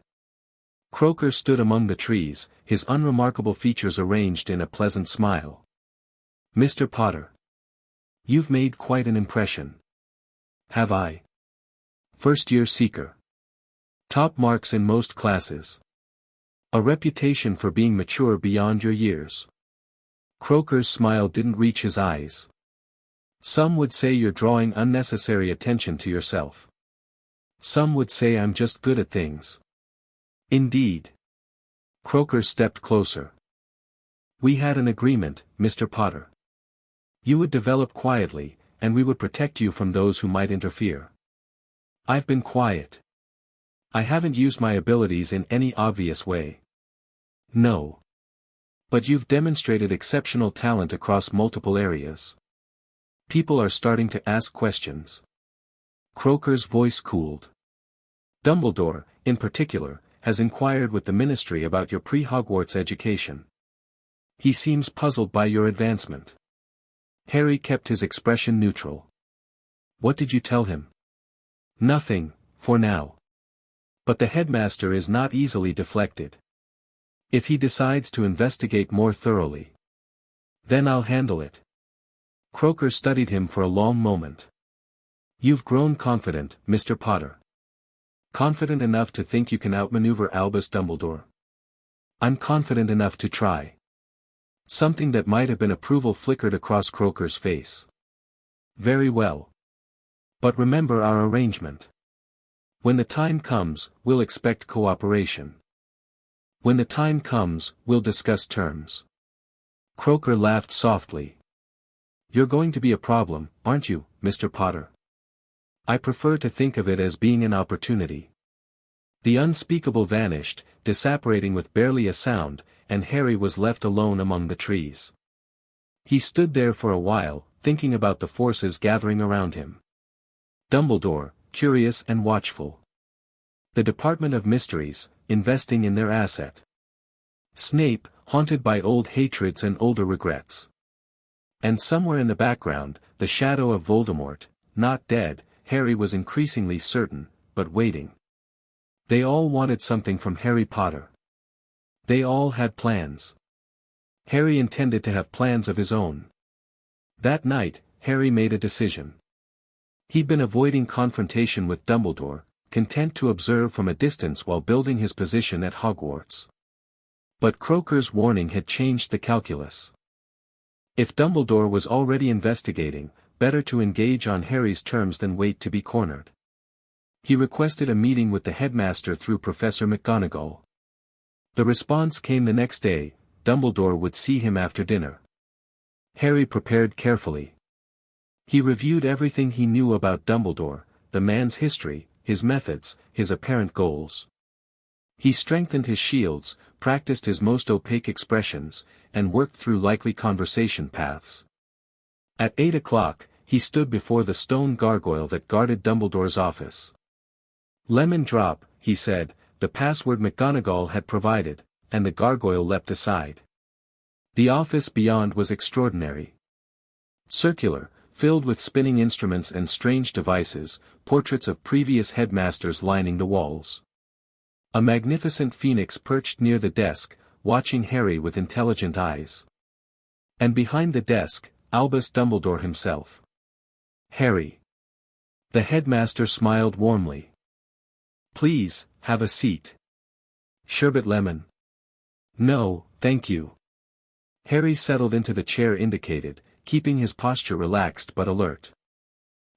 Croaker stood among the trees, his unremarkable features arranged in a pleasant smile. Mr. Potter. You've made quite an impression. Have I? First-year seeker. Top marks in most classes. A reputation for being mature beyond your years. Croaker's smile didn't reach his eyes. Some would say you're drawing unnecessary attention to yourself. Some would say I'm just good at things. Indeed. Croaker stepped closer. We had an agreement, Mr. Potter. You would develop quietly, and we would protect you from those who might interfere. I've been quiet. I haven't used my abilities in any obvious way. No. But you've demonstrated exceptional talent across multiple areas. People are starting to ask questions. Croaker's voice cooled. Dumbledore, in particular, has inquired with the Ministry about your pre-Hogwarts education. He seems puzzled by your advancement. Harry kept his expression neutral. What did you tell him? Nothing, for now. But the headmaster is not easily deflected. If he decides to investigate more thoroughly, then I'll handle it. Croaker studied him for a long moment. You've grown confident, Mr. Potter. Confident enough to think you can outmaneuver Albus Dumbledore? I'm confident enough to try. Something that might have been approval flickered across Croaker's face. Very well. But remember our arrangement. When the time comes, we'll expect cooperation. When the time comes, we'll discuss terms. Croaker laughed softly. You're going to be a problem, aren't you, Mr. Potter? I prefer to think of it as being an opportunity. The unspeakable vanished, disapparating with barely a sound, and Harry was left alone among the trees. He stood there for a while, thinking about the forces gathering around him. Dumbledore, curious and watchful. The Department of Mysteries, investing in their asset. Snape, haunted by old hatreds and older regrets. And somewhere in the background, the shadow of Voldemort, not dead, Harry was increasingly certain, but waiting. They all wanted something from Harry Potter. They all had plans. Harry intended to have plans of his own. That night, Harry made a decision. He'd been avoiding confrontation with Dumbledore, content to observe from a distance while building his position at Hogwarts. But Croaker's warning had changed the calculus. If Dumbledore was already investigating, better to engage on Harry's terms than wait to be cornered. He requested a meeting with the headmaster through Professor McGonagall. The response came the next day. Dumbledore would see him after dinner. Harry prepared carefully. He reviewed everything he knew about Dumbledore, the man's history, his methods, his apparent goals. He strengthened his shields, practiced his most opaque expressions, and worked through likely conversation paths. At 8 o'clock, he stood before the stone gargoyle that guarded Dumbledore's office. "Lemon drop," he said, the password McGonagall had provided, and the gargoyle leapt aside. The office beyond was extraordinary. Circular, filled with spinning instruments and strange devices, portraits of previous headmasters lining the walls. A magnificent phoenix perched near the desk, watching Harry with intelligent eyes. And behind the desk, Albus Dumbledore himself. "Harry." The headmaster smiled warmly. "Please, have a seat." "Sherbet lemon?" "No, thank you." Harry settled into the chair indicated, keeping his posture relaxed but alert.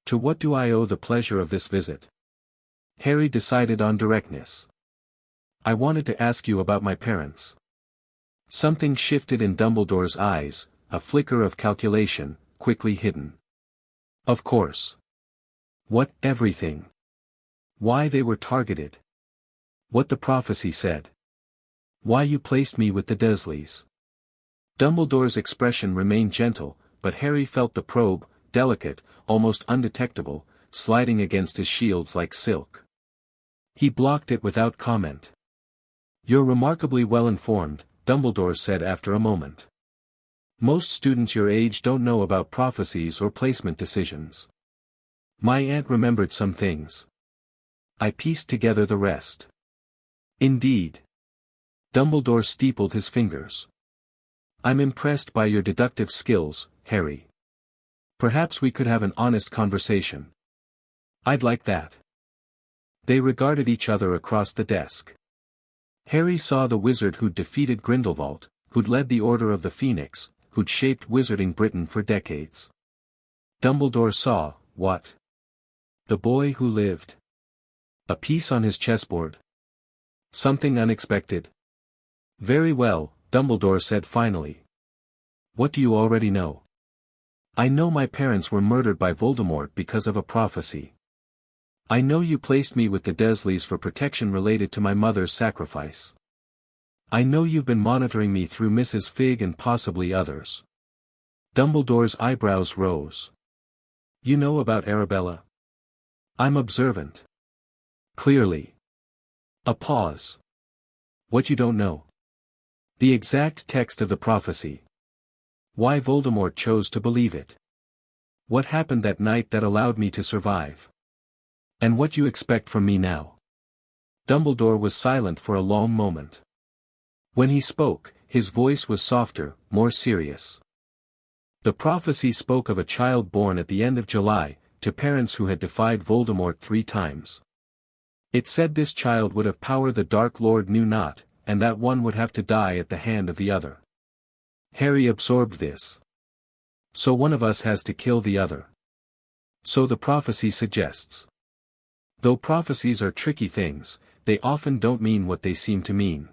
"To what do I owe the pleasure of this visit?" Harry decided on directness. "I wanted to ask you about my parents." Something shifted in Dumbledore's eyes, a flicker of calculation, quickly hidden. "Of course. What, everything? Why they were targeted? What the prophecy said? Why you placed me with the Dursleys?" Dumbledore's expression remained gentle, but Harry felt the probe, delicate, almost undetectable, sliding against his shields like silk. He blocked it without comment. "You're remarkably well informed," Dumbledore said after a moment. "Most students your age don't know about prophecies or placement decisions. My aunt remembered some things. I pieced together the rest." "Indeed." Dumbledore steepled his fingers. "I'm impressed by your deductive skills, Harry. Perhaps we could have an honest conversation." "I'd like that." They regarded each other across the desk. Harry saw the wizard who'd defeated Grindelwald, who'd led the Order of the Phoenix, who'd shaped wizarding Britain for decades. Dumbledore saw, what? The boy who lived. A piece on his chessboard. Something unexpected. Very well, Dumbledore said finally. What do you already know? I know my parents were murdered by Voldemort because of a prophecy. I know you placed me with the Dursleys for protection related to my mother's sacrifice. I know you've been monitoring me through Mrs. Fig and possibly others. Dumbledore's eyebrows rose. You know about Arabella? I'm observant. Clearly. A pause. What you don't know? The exact text of the prophecy. Why Voldemort chose to believe it. What happened that night that allowed me to survive. And what you expect from me now. Dumbledore was silent for a long moment. When he spoke, his voice was softer, more serious. The prophecy spoke of a child born at the end of July, to parents who had defied Voldemort 3 times. It said this child would have power the Dark Lord knew not, and that one would have to die at the hand of the other. Harry absorbed this. So one of us has to kill the other. So the prophecy suggests. Though prophecies are tricky things, they often don't mean what they seem to mean.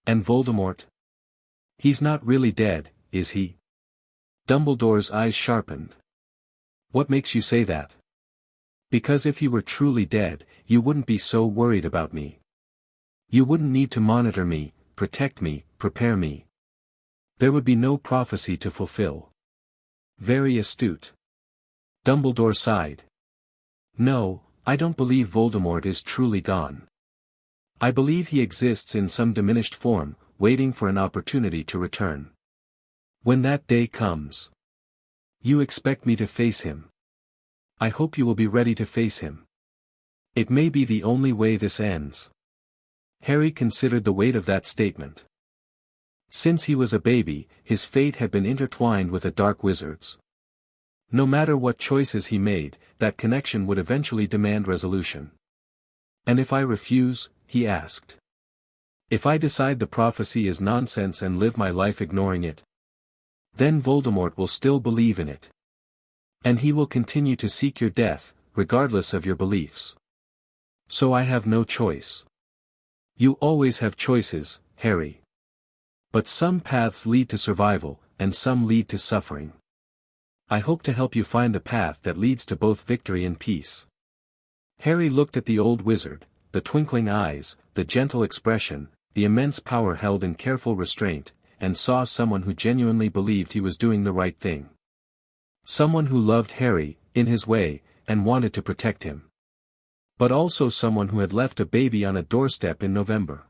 And Voldemort? He's not really dead, is he? Dumbledore's eyes sharpened. What makes you say that? Because if he were truly dead, you wouldn't be so worried about me. You wouldn't need to monitor me, protect me, prepare me. There would be no prophecy to fulfill. Very astute. Dumbledore sighed. No, I don't believe Voldemort is truly gone. I believe he exists in some diminished form, waiting for an opportunity to return. When that day comes. You expect me to face him. I hope you will be ready to face him. It may be the only way this ends. Harry considered the weight of that statement. Since he was a baby, his fate had been intertwined with a dark wizard's. No matter what choices he made, that connection would eventually demand resolution. And if I refuse, he asked. If I decide the prophecy is nonsense and live my life ignoring it, then Voldemort will still believe in it. And he will continue to seek your death, regardless of your beliefs. So I have no choice. You always have choices, Harry. But some paths lead to survival, and some lead to suffering. I hope to help you find the path that leads to both victory and peace. Harry looked at the old wizard, the twinkling eyes, the gentle expression, the immense power held in careful restraint, and saw someone who genuinely believed he was doing the right thing. Someone who loved Harry, in his way, and wanted to protect him. But also someone who had left a baby on a doorstep in November.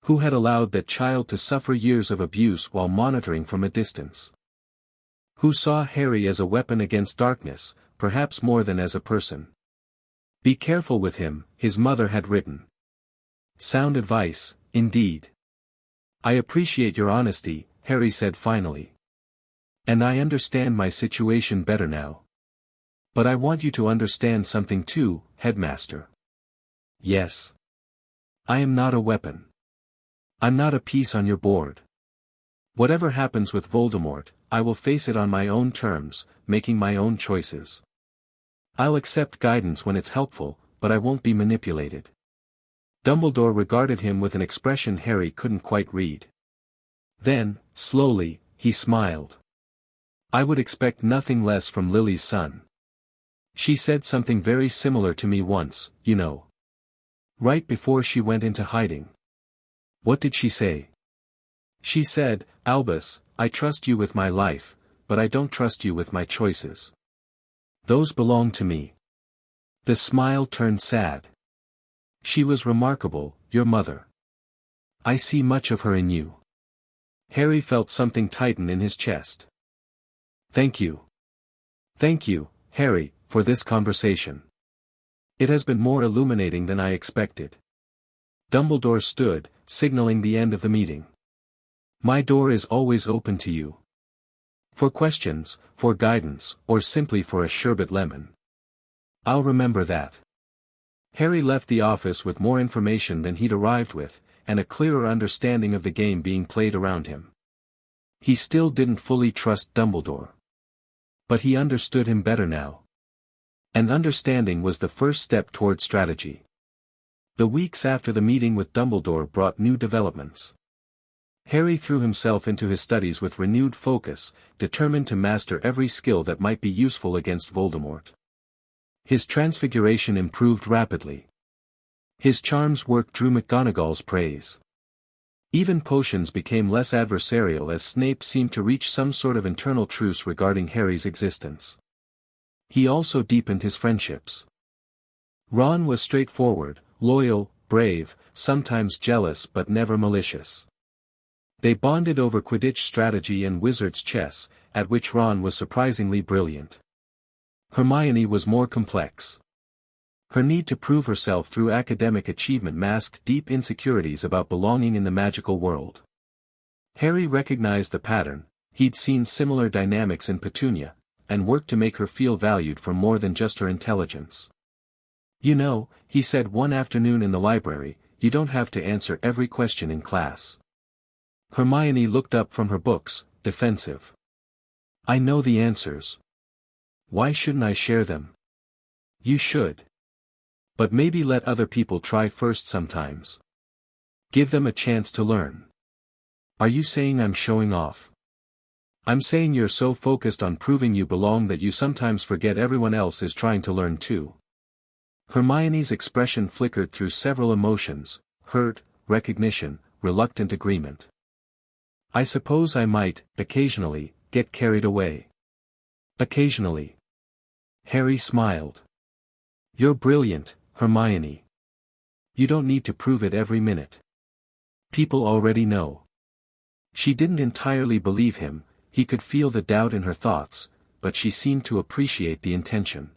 Who had allowed that child to suffer years of abuse while monitoring from a distance. Who saw Harry as a weapon against darkness, perhaps more than as a person. Be careful with him, his mother had written. Sound advice, indeed. I appreciate your honesty, Harry said finally. And I understand my situation better now. But I want you to understand something too, Headmaster. Yes. I am not a weapon. I'm not a piece on your board. Whatever happens with Voldemort, I will face it on my own terms, making my own choices. I'll accept guidance when it's helpful, but I won't be manipulated. Dumbledore regarded him with an expression Harry couldn't quite read. Then, slowly, he smiled. I would expect nothing less from Lily's son. She said something very similar to me once, you know. Right before she went into hiding. What did she say? She said, Albus, I trust you with my life, but I don't trust you with my choices. Those belong to me. The smile turned sad. She was remarkable, your mother. I see much of her in you. Harry felt something tighten in his chest. Thank you. Thank you, Harry, for this conversation. It has been more illuminating than I expected. Dumbledore stood, signaling the end of the meeting. My door is always open to you. For questions, for guidance, or simply for a sherbet lemon. I'll remember that. Harry left the office with more information than he'd arrived with, and a clearer understanding of the game being played around him. He still didn't fully trust Dumbledore. But he understood him better now. And understanding was the first step toward strategy. The weeks after the meeting with Dumbledore brought new developments. Harry threw himself into his studies with renewed focus, determined to master every skill that might be useful against Voldemort. His transfiguration improved rapidly. His charms work drew McGonagall's praise. Even potions became less adversarial as Snape seemed to reach some sort of internal truce regarding Harry's existence. He also deepened his friendships. Ron was straightforward, loyal, brave, sometimes jealous but never malicious. They bonded over Quidditch strategy and wizard's chess, at which Ron was surprisingly brilliant. Hermione was more complex. Her need to prove herself through academic achievement masked deep insecurities about belonging in the magical world. Harry recognized the pattern, he'd seen similar dynamics in Petunia, and worked to make her feel valued for more than just her intelligence. "You know," he said one afternoon in the library, "you don't have to answer every question in class." Hermione looked up from her books, defensive. "I know the answers. Why shouldn't I share them?" "You should. But maybe let other people try first sometimes. Give them a chance to learn." "Are you saying I'm showing off?" "I'm saying you're so focused on proving you belong that you sometimes forget everyone else is trying to learn too." Hermione's expression flickered through several emotions: hurt, recognition, reluctant agreement. "I suppose I might, occasionally, get carried away." "Occasionally." Harry smiled. "You're brilliant, Hermione. You don't need to prove it every minute. People already know." She didn't entirely believe him, he could feel the doubt in her thoughts, but she seemed to appreciate the intention.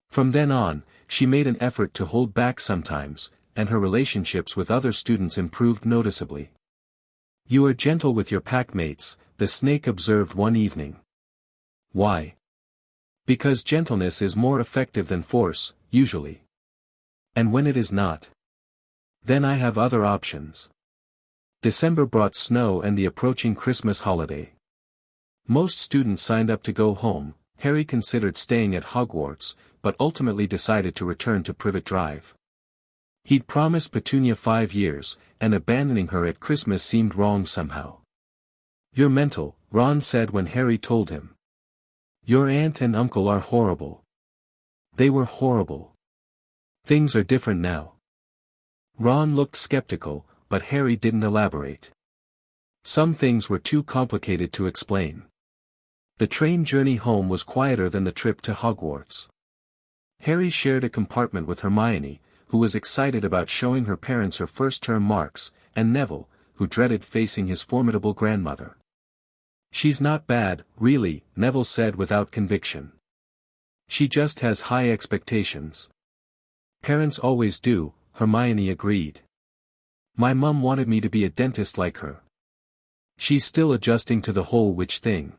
From then on, she made an effort to hold back sometimes, and her relationships with other students improved noticeably. "You are gentle with your packmates," the snake observed one evening. "Why?" "Because gentleness is more effective than force, usually. And when it is not, then I have other options." December brought snow and the approaching Christmas holiday. Most students signed up to go home. Harry considered staying at Hogwarts, but ultimately decided to return to Privet Drive. He'd promised Petunia 5 years, and abandoning her at Christmas seemed wrong somehow. "You're mental," Ron said when Harry told him. "Your aunt and uncle are horrible." "They were horrible. Things are different now." Ron looked skeptical, but Harry didn't elaborate. Some things were too complicated to explain. The train journey home was quieter than the trip to Hogwarts. Harry shared a compartment with Hermione, who was excited about showing her parents her first-term marks, and Neville, who dreaded facing his formidable grandmother. "She's not bad, really," Neville said without conviction. "She just has high expectations." "Parents always do," Hermione agreed. "My mum wanted me to be a dentist like her." "She's still adjusting to the whole witch thing."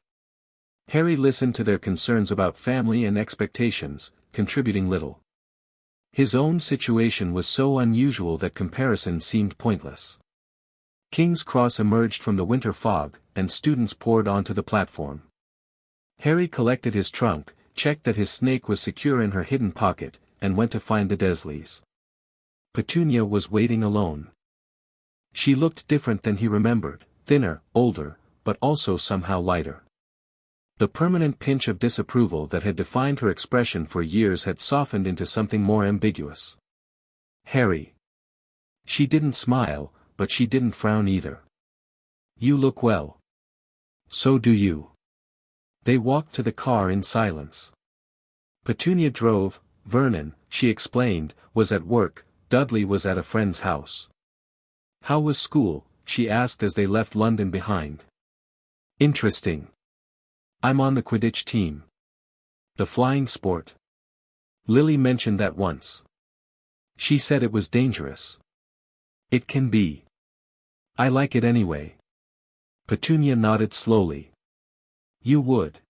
Harry listened to their concerns about family and expectations, contributing little. His own situation was so unusual that comparison seemed pointless. King's Cross emerged from the winter fog, and students poured onto the platform. Harry collected his trunk, checked that his snake was secure in her hidden pocket, and went to find the Dursleys. Petunia was waiting alone. She looked different than he remembered, thinner, older, but also somehow lighter. The permanent pinch of disapproval that had defined her expression for years had softened into something more ambiguous. "Harry." She didn't smile, but she didn't frown either. "You look well." "So do you." They walked to the car in silence. Petunia drove. Vernon, she explained, was at work. Dudley was at a friend's house. "How was school?" she asked as they left London behind. "Interesting. I'm on the Quidditch team." "The flying sport?" Lily mentioned that once. She said it was dangerous. "It can be. I like it anyway." Petunia nodded slowly. "You would."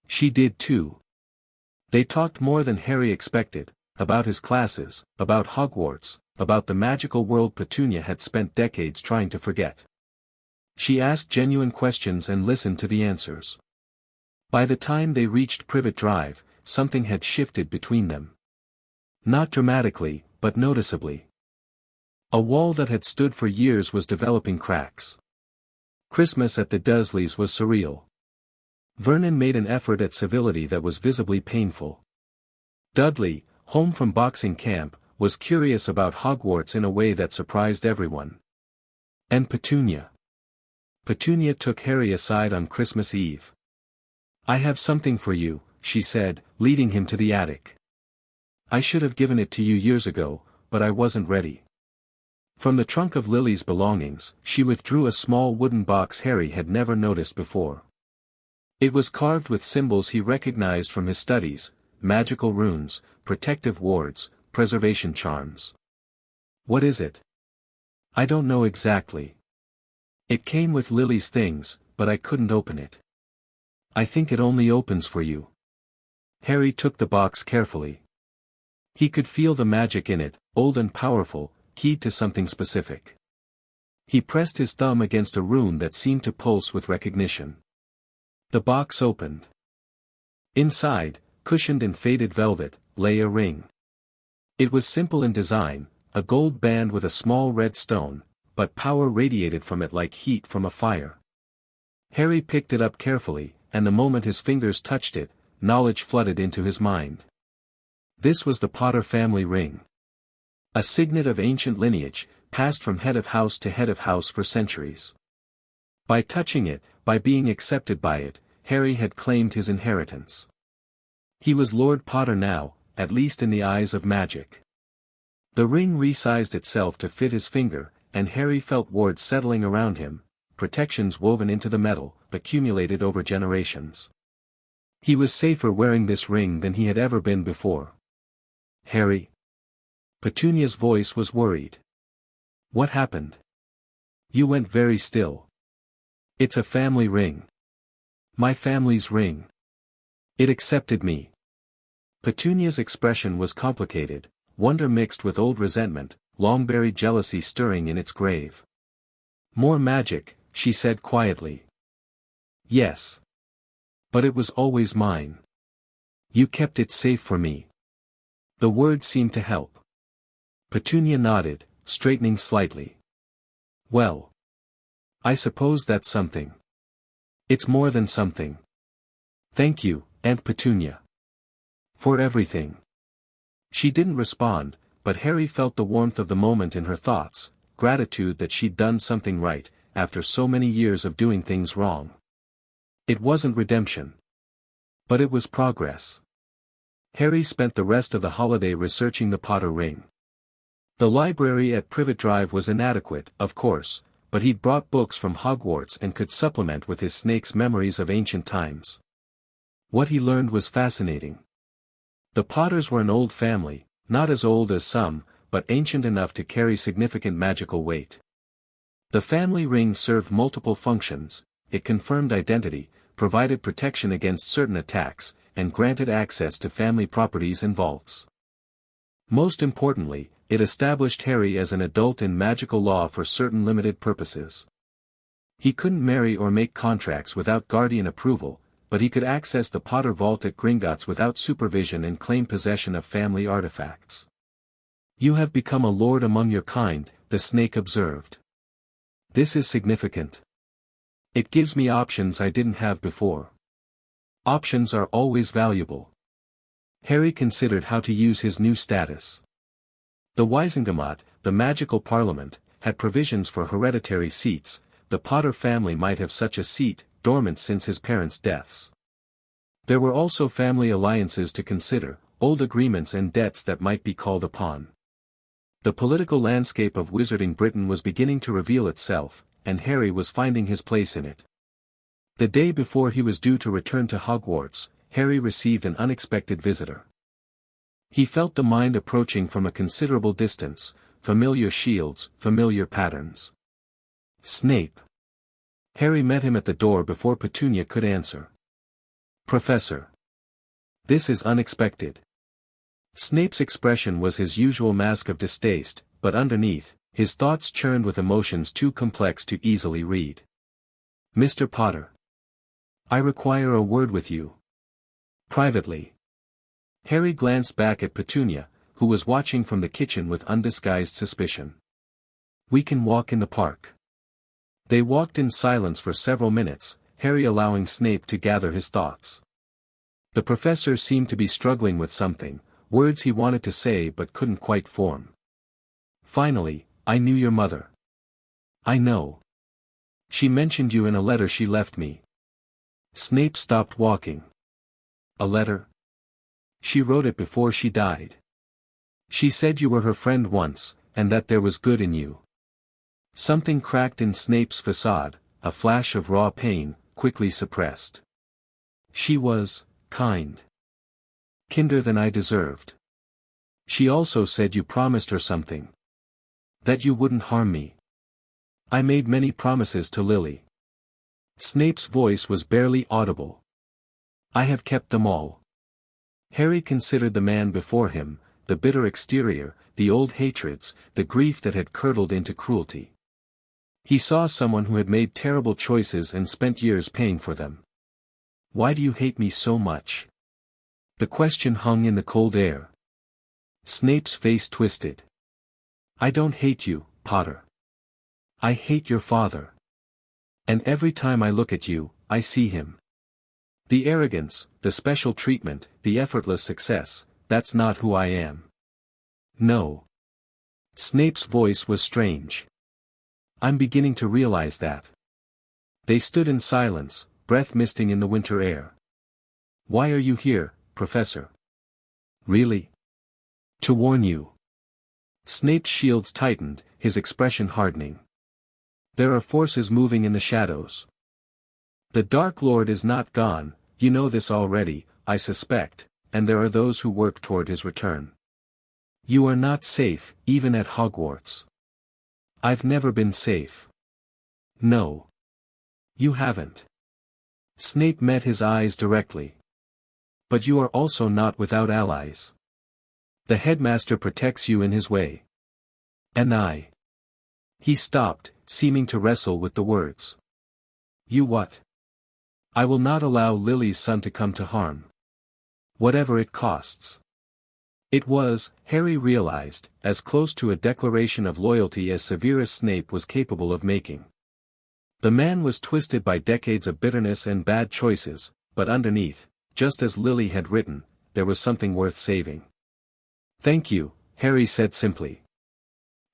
She did too. They talked more than Harry expected, about his classes, about Hogwarts, about the magical world Petunia had spent decades trying to forget. She asked genuine questions and listened to the answers. By the time they reached Privet Drive, something had shifted between them. Not dramatically, but noticeably. A wall that had stood for years was developing cracks. Christmas at the Dursleys was surreal. Vernon made an effort at civility that was visibly painful. Dudley, home from boxing camp, was curious about Hogwarts in a way that surprised everyone. And Petunia. Petunia took Harry aside on Christmas Eve. "I have something for you," she said, leading him to the attic. "I should have given it to you years ago, but I wasn't ready." From the trunk of Lily's belongings, she withdrew a small wooden box Harry had never noticed before. It was carved with symbols he recognized from his studies: magical runes, protective wards, preservation charms. "What is it?" "I don't know exactly. It came with Lily's things, but I couldn't open it. I think it only opens for you." Harry took the box carefully. He could feel the magic in it, old and powerful, keyed to something specific. He pressed his thumb against a rune that seemed to pulse with recognition. The box opened. Inside, cushioned in faded velvet, lay a ring. It was simple in design, a gold band with a small red stone, but power radiated from it like heat from a fire. Harry picked it up carefully, and the moment his fingers touched it, knowledge flooded into his mind. This was the Potter family ring. A signet of ancient lineage, passed from head of house to head of house for centuries. By touching it, by being accepted by it, Harry had claimed his inheritance. He was Lord Potter now, at least in the eyes of magic. The ring resized itself to fit his finger, and Harry felt wards settling around him, protections woven into the metal, accumulated over generations. He was safer wearing this ring than he had ever been before. "Harry?" Petunia's voice was worried. "What happened? You went very still." "It's a family ring. My family's ring. It accepted me." Petunia's expression was complicated, wonder mixed with old resentment, long-buried jealousy stirring in its grave. "More magic," she said quietly. "Yes. But it was always mine. You kept it safe for me." The words seemed to help. Petunia nodded, straightening slightly. "Well. I suppose that's something. It's more than something. Thank you, Aunt Petunia. For everything." She didn't respond, but Harry felt the warmth of the moment in her thoughts, gratitude that she'd done something right, after so many years of doing things wrong. It wasn't redemption. But it was progress. Harry spent the rest of the holiday researching the Potter ring. The library at Privet Drive was inadequate, of course, but he'd brought books from Hogwarts and could supplement with his snake's memories of ancient times. What he learned was fascinating. The Potters were an old family, not as old as some, but ancient enough to carry significant magical weight. The family ring served multiple functions: it confirmed identity, provided protection against certain attacks, and granted access to family properties and vaults. Most importantly, it established Harry as an adult in magical law for certain limited purposes. He couldn't marry or make contracts without guardian approval, but he could access the Potter vault at Gringotts without supervision and claim possession of family artifacts. "You have become a lord among your kind," the snake observed. "This is significant. It gives me options I didn't have before." Options are always valuable. Harry considered how to use his new status. The Wizengamot, the magical parliament, had provisions for hereditary seats. The Potter family might have such a seat, dormant since his parents' deaths. There were also family alliances to consider, old agreements and debts that might be called upon. The political landscape of Wizarding Britain was beginning to reveal itself, and Harry was finding his place in it. The day before he was due to return to Hogwarts, Harry received an unexpected visitor. He felt the mind approaching from a considerable distance, familiar shields, familiar patterns. Snape. Harry met him at the door before Petunia could answer. "Professor. This is unexpected." Snape's expression was his usual mask of distaste, but underneath, his thoughts churned with emotions too complex to easily read. "Mr. Potter. I require a word with you. Privately. Harry glanced back at Petunia, who was watching from the kitchen with undisguised suspicion. We can walk in the park. They walked in silence for several minutes, Harry allowing Snape to gather his thoughts. The professor seemed to be struggling with something, words he wanted to say but couldn't quite form. Finally, I knew your mother. I know. She mentioned you in a letter she left me. Snape stopped walking. A letter? She wrote it before she died. She said you were her friend once, and that there was good in you. Something cracked in Snape's facade, a flash of raw pain, quickly suppressed. She was kind. Kinder than I deserved. She also said you promised her something. That you wouldn't harm me. I made many promises to Lily. Snape's voice was barely audible. I have kept them all. Harry considered the man before him, the bitter exterior, the old hatreds, the grief that had curdled into cruelty. He saw someone who had made terrible choices and spent years paying for them. Why do you hate me so much? The question hung in the cold air. Snape's face twisted. I don't hate you, Potter. I hate your father. And every time I look at you, I see him. The arrogance, the special treatment, the effortless success, that's not who I am. No. Snape's voice was strange. I'm beginning to realize that. They stood in silence, breath misting in the winter air. Why are you here, Professor? Really? To warn you. Snape's shields tightened, his expression hardening. There are forces moving in the shadows. The Dark Lord is not gone, you know this already, I suspect, and there are those who work toward his return. You are not safe, even at Hogwarts. I've never been safe. No. You haven't. Snape met his eyes directly. But you are also not without allies. The headmaster protects you in his way. And I. He stopped, seeming to wrestle with the words. You what? I will not allow Lily's son to come to harm. Whatever it costs. It was, Harry realized, as close to a declaration of loyalty as Severus Snape was capable of making. The man was twisted by decades of bitterness and bad choices, but underneath, just as Lily had written, there was something worth saving. Thank you, Harry said simply.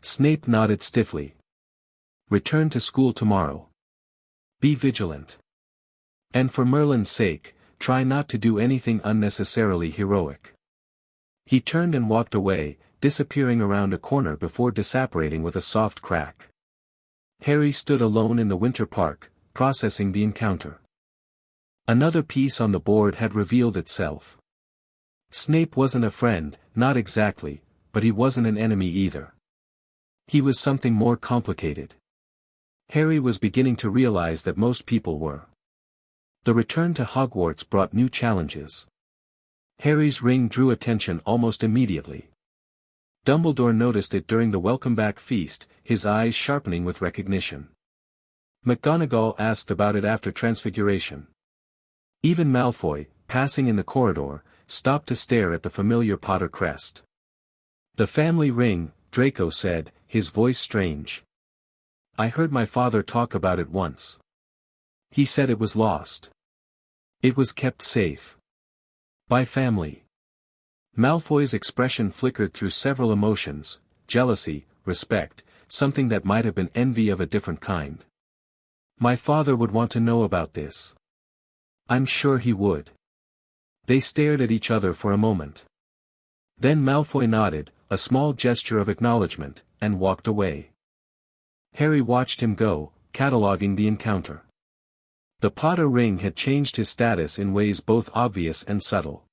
Snape nodded stiffly. Return to school tomorrow. Be vigilant. And for Merlin's sake, try not to do anything unnecessarily heroic. He turned and walked away, disappearing around a corner before disapparating with a soft crack. Harry stood alone in the winter park, processing the encounter. Another piece on the board had revealed itself. Snape wasn't a friend, not exactly, but he wasn't an enemy either. He was something more complicated. Harry was beginning to realize that most people were. The return to Hogwarts brought new challenges. Harry's ring drew attention almost immediately. Dumbledore noticed it during the welcome-back feast, his eyes sharpening with recognition. McGonagall asked about it after Transfiguration. Even Malfoy, passing in the corridor, stopped to stare at the familiar Potter crest. The family ring, Draco said, his voice strange. I heard my father talk about it once. He said it was lost. It was kept safe. By family. Malfoy's expression flickered through several emotions, jealousy, respect, something that might have been envy of a different kind. My father would want to know about this. I'm sure he would. They stared at each other for a moment. Then Malfoy nodded, a small gesture of acknowledgement, and walked away. Harry watched him go, cataloging the encounter. The Potter ring had changed his status in ways both obvious and subtle.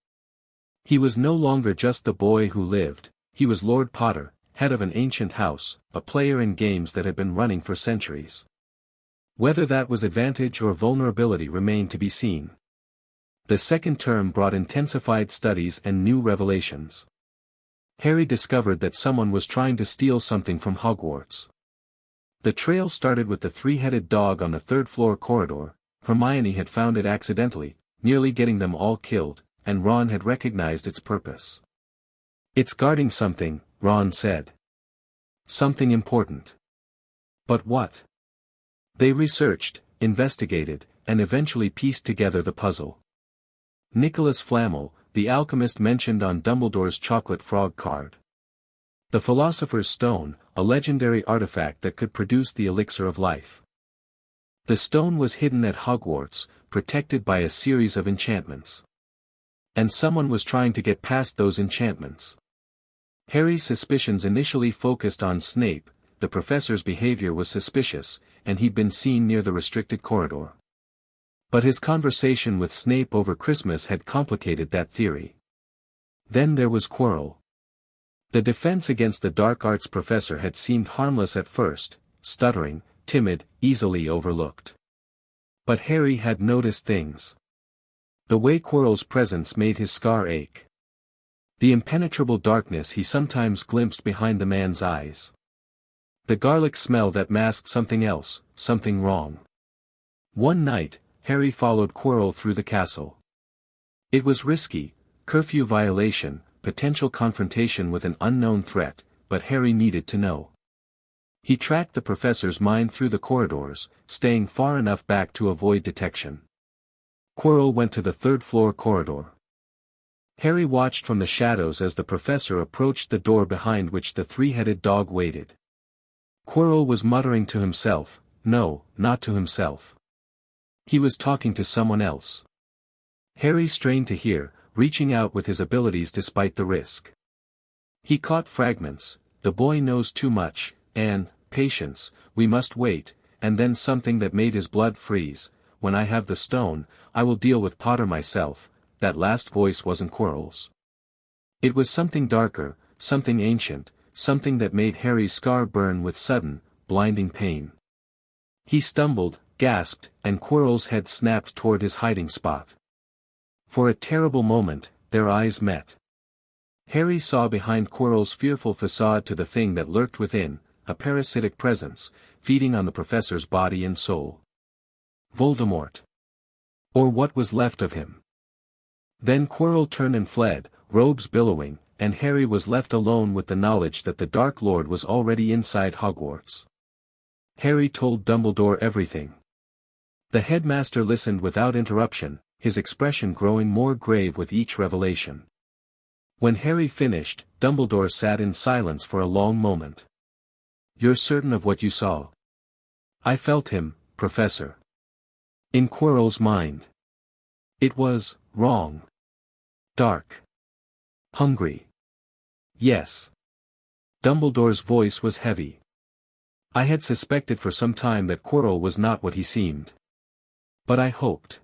He was no longer just the boy who lived, he was Lord Potter, head of an ancient house, a player in games that had been running for centuries. Whether that was advantage or vulnerability remained to be seen. The second term brought intensified studies and new revelations. Harry discovered that someone was trying to steal something from Hogwarts. The trail started with the three-headed dog on the third-floor corridor, Hermione had found it accidentally, nearly getting them all killed, and Ron had recognized its purpose. "It's guarding something," Ron said. "Something important." "But what?" They researched, investigated, and eventually pieced together the puzzle. Nicholas Flamel, the alchemist mentioned on Dumbledore's chocolate frog card. The Philosopher's Stone, a legendary artifact that could produce the elixir of life. The stone was hidden at Hogwarts, protected by a series of enchantments. And someone was trying to get past those enchantments. Harry's suspicions initially focused on Snape. The professor's behavior was suspicious, and he'd been seen near the restricted corridor. But his conversation with Snape over Christmas had complicated that theory. Then there was Quirrell. The defense against the dark arts professor had seemed harmless at first, stuttering, timid, easily overlooked. But Harry had noticed things. The way Quirrell's presence made his scar ache. The impenetrable darkness he sometimes glimpsed behind the man's eyes. The garlic smell that masked something else, something wrong. One night, Harry followed Quirrell through the castle. It was risky, curfew violation, potential confrontation with an unknown threat, but Harry needed to know. He tracked the professor's mind through the corridors, staying far enough back to avoid detection. Quirrell went to the third-floor corridor. Harry watched from the shadows as the professor approached the door behind which the three-headed dog waited. Quirrell was muttering to himself, no, not to himself. He was talking to someone else. Harry strained to hear, reaching out with his abilities despite the risk. He caught fragments, "The boy knows too much," and "Patience, we must wait," and then something that made his blood freeze, "When I have the stone, I will deal with Potter myself." That last voice wasn't Quirrell's. It was something darker, something ancient, something that made Harry's scar burn with sudden, blinding pain. He stumbled, gasped, and Quirrell's head snapped toward his hiding spot. For a terrible moment, their eyes met. Harry saw behind Quirrell's fearful facade to the thing that lurked within, a parasitic presence, feeding on the professor's body and soul. Voldemort. Or what was left of him. Then Quirrell turned and fled, robes billowing, and Harry was left alone with the knowledge that the Dark Lord was already inside Hogwarts. Harry told Dumbledore everything. The headmaster listened without interruption, his expression growing more grave with each revelation. When Harry finished, Dumbledore sat in silence for a long moment. "You're certain of what you saw?" "I felt him, Professor." In Quirrell's mind. It was wrong. Dark. Hungry. Yes. Dumbledore's voice was heavy. "I had suspected for some time that Quirrell was not what he seemed. But I hoped.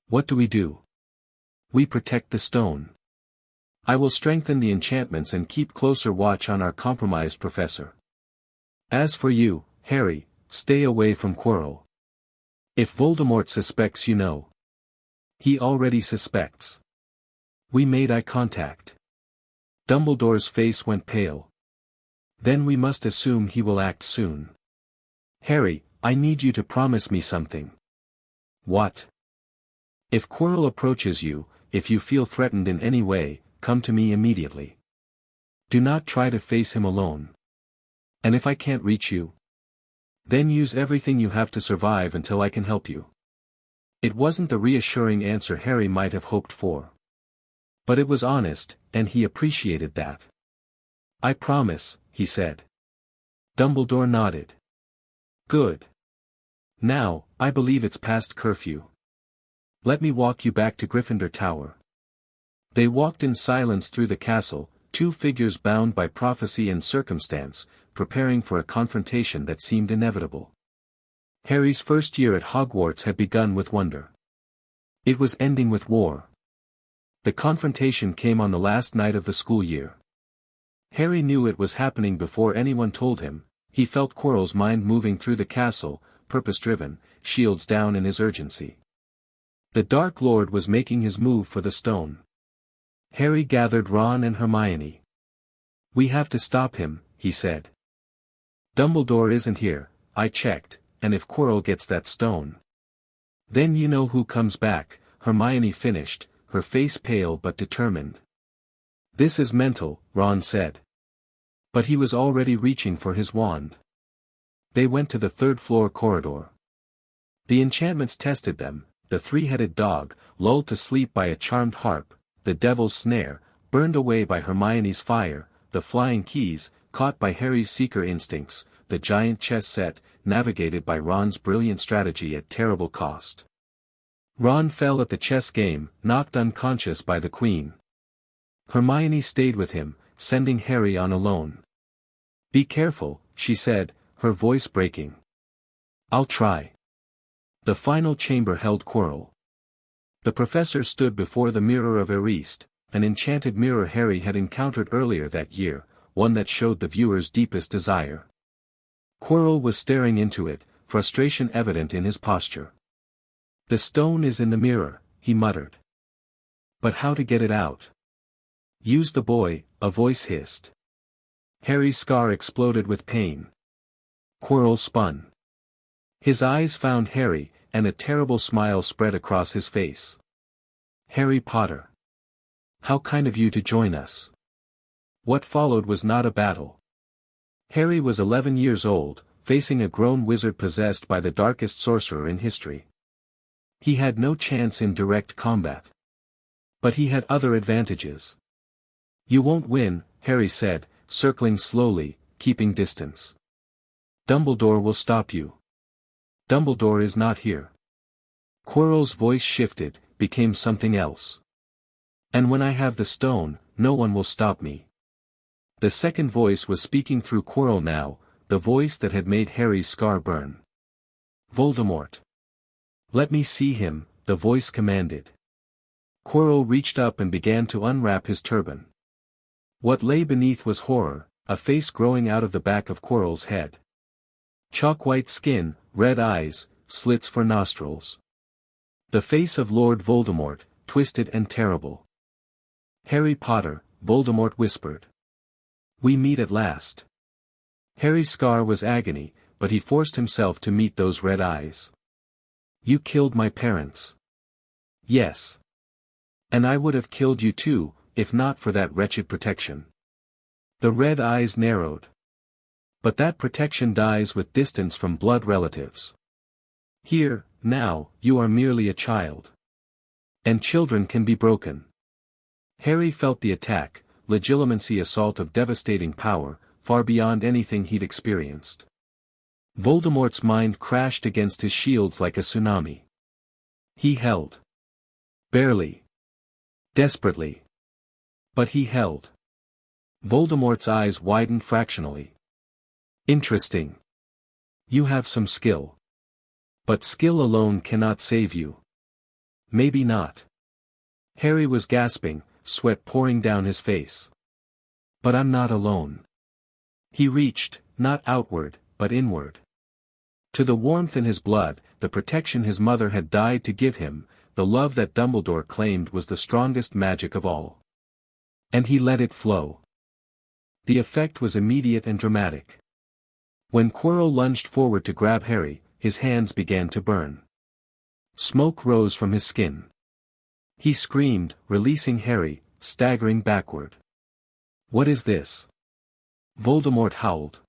What do we do?" "We protect the stone. I will strengthen the enchantments and keep closer watch on our compromised professor. As for you, Harry, stay away from Quirrell. If Voldemort suspects, you know. He already suspects." We made eye contact. Dumbledore's face went pale. "Then we must assume he will act soon. Harry, I need you to promise me something." "What?" "If Quirrell approaches you, if you feel threatened in any way, come to me immediately. Do not try to face him alone. And if I can't reach you, then use everything you have to survive until I can help you." It wasn't the reassuring answer Harry might have hoped for. But it was honest, and he appreciated that. "I promise," he said. Dumbledore nodded. "Good. Now, I believe it's past curfew. Let me walk you back to Gryffindor Tower." They walked in silence through the castle, two figures bound by prophecy and circumstance, preparing for a confrontation that seemed inevitable. Harry's first year at Hogwarts had begun with wonder. It was ending with war. The confrontation came on the last night of the school year. Harry knew it was happening before anyone told him. He felt Quirrell's mind moving through the castle, purpose-driven, shields down in his urgency. The Dark Lord was making his move for the stone. Harry gathered Ron and Hermione. "We have to stop him," he said. "Dumbledore isn't here, I checked, and if Quirrell gets that stone, Then you know who comes back, Hermione finished, her face pale but determined. This is mental, Ron said. But he was already reaching for his wand. They went to the third-floor corridor. The enchantments tested them, the three-headed dog, lulled to sleep by a charmed harp, the devil's snare, burned away by Hermione's fire, the flying keys, caught by Harry's seeker instincts, the giant chess set, navigated by Ron's brilliant strategy at terrible cost. Ron fell at the chess game, knocked unconscious by the queen. Hermione stayed with him, sending Harry on alone. Be careful, she said, her voice breaking. I'll try. The final chamber held Quirrell. The professor stood before the Mirror of Erist, an enchanted mirror Harry had encountered earlier that year, one that showed the viewer's deepest desire. Quirrell was staring into it, frustration evident in his posture. The stone is in the mirror, he muttered. But how to get it out? Use the boy, a voice hissed. Harry's scar exploded with pain. Quirrell spun. His eyes found Harry, and a terrible smile spread across his face. Harry Potter. How kind of you to join us. What followed was not a battle. Harry was 11 years old, facing a grown wizard possessed by the darkest sorcerer in history. He had no chance in direct combat. But he had other advantages. You won't win, Harry said, circling slowly, keeping distance. Dumbledore will stop you. Dumbledore is not here. Quirrell's voice shifted, became something else. And when I have the stone, no one will stop me. The second voice was speaking through Quirrell now, the voice that had made Harry's scar burn. Voldemort. Let me see him, the voice commanded. Quirrell reached up and began to unwrap his turban. What lay beneath was horror, a face growing out of the back of Quirrell's head. Chalk-white skin, red eyes, slits for nostrils. The face of Lord Voldemort, twisted and terrible. Harry Potter, Voldemort whispered. We meet at last. Harry's scar was agony, but he forced himself to meet those red eyes. You killed my parents. Yes. And I would have killed you too, if not for that wretched protection. The red eyes narrowed. But that protection dies with distance from blood relatives. Here, now, you are merely a child. And children can be broken. Harry felt the attack, Legilimency assault of devastating power, far beyond anything he'd experienced. Voldemort's mind crashed against his shields like a tsunami. He held. Barely. Desperately. But he held. Voldemort's eyes widened fractionally. Interesting. You have some skill. But skill alone cannot save you. Maybe not. Harry was gasping, sweat pouring down his face. But I'm not alone. He reached, not outward, but inward. To the warmth in his blood, the protection his mother had died to give him, the love that Dumbledore claimed was the strongest magic of all. And he let it flow. The effect was immediate and dramatic. When Quirrell lunged forward to grab Harry, his hands began to burn. Smoke rose from his skin. He screamed, releasing Harry, staggering backward. What is this? Voldemort howled.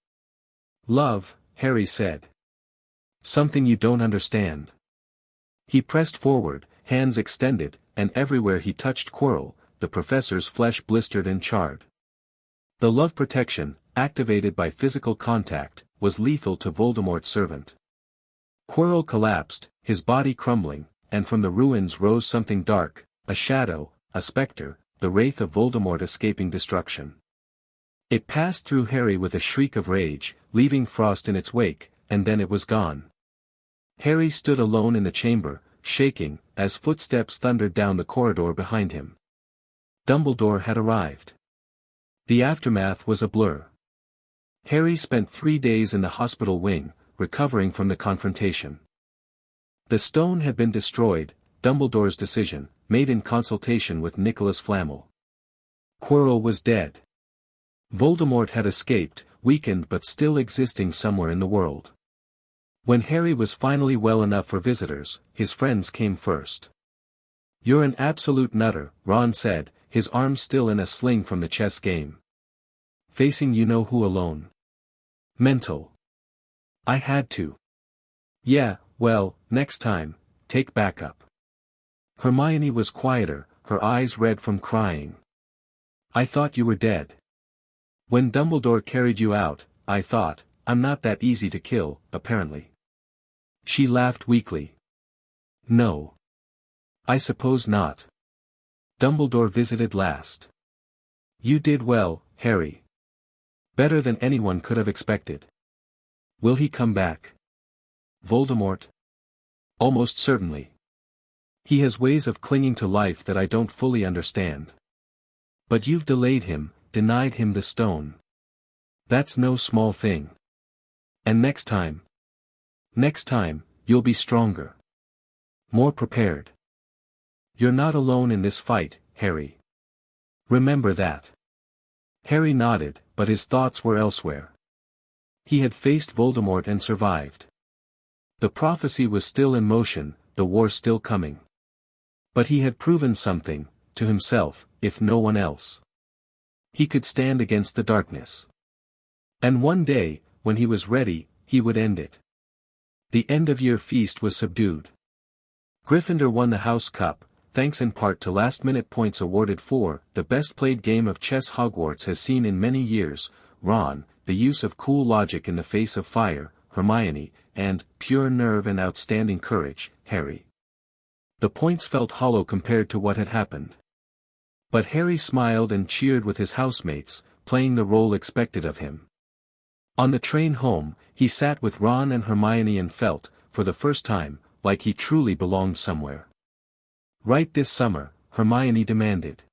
Love, Harry said. Something you don't understand. He pressed forward, hands extended, and everywhere he touched Quirrell, the professor's flesh blistered and charred. The love protection, activated by physical contact, was lethal to Voldemort's servant. Quirrell collapsed, his body crumbling, and from the ruins rose something dark, a shadow, a spectre, the wraith of Voldemort escaping destruction. It passed through Harry with a shriek of rage, leaving frost in its wake, and then it was gone. Harry stood alone in the chamber, shaking, as footsteps thundered down the corridor behind him. Dumbledore had arrived. The aftermath was a blur. Harry spent 3 days in the hospital wing, recovering from the confrontation. The stone had been destroyed, Dumbledore's decision, made in consultation with Nicholas Flamel. Quirrell was dead. Voldemort had escaped, weakened but still existing somewhere in the world. When Harry was finally well enough for visitors, his friends came first. "You're an absolute nutter," Ron said, his arms still in a sling from the chess game. "Facing you-know-who alone. Mental. I had to." "Yeah, well, next time, take backup." Hermione was quieter, her eyes red from crying. "I thought you were dead. When Dumbledore carried you out, I thought, I'm not that easy to kill, apparently." She laughed weakly. "No. I suppose not. Dumbledore visited last. You did well, Harry. Better than anyone could have expected. Will he come back? Voldemort? Almost certainly. He has ways of clinging to life that I don't fully understand. But you've delayed him, denied him the stone. That's no small thing. And next time, you'll be stronger. More prepared. You're not alone in this fight, Harry. Remember that." Harry nodded, but his thoughts were elsewhere. He had faced Voldemort and survived. The prophecy was still in motion, the war still coming. But he had proven something, to himself, if no one else. He could stand against the darkness. And one day, when he was ready, he would end it. The end-of-year feast was subdued. Gryffindor won the House Cup, thanks in part to last-minute points awarded for the best-played game of chess Hogwarts has seen in many years, Ron, the use of cool logic in the face of fire, Hermione, and pure nerve and outstanding courage, Harry. The points felt hollow compared to what had happened. But Harry smiled and cheered with his housemates, playing the role expected of him. On the train home, he sat with Ron and Hermione and felt, for the first time, like he truly belonged somewhere. "Right this summer," Hermione demanded.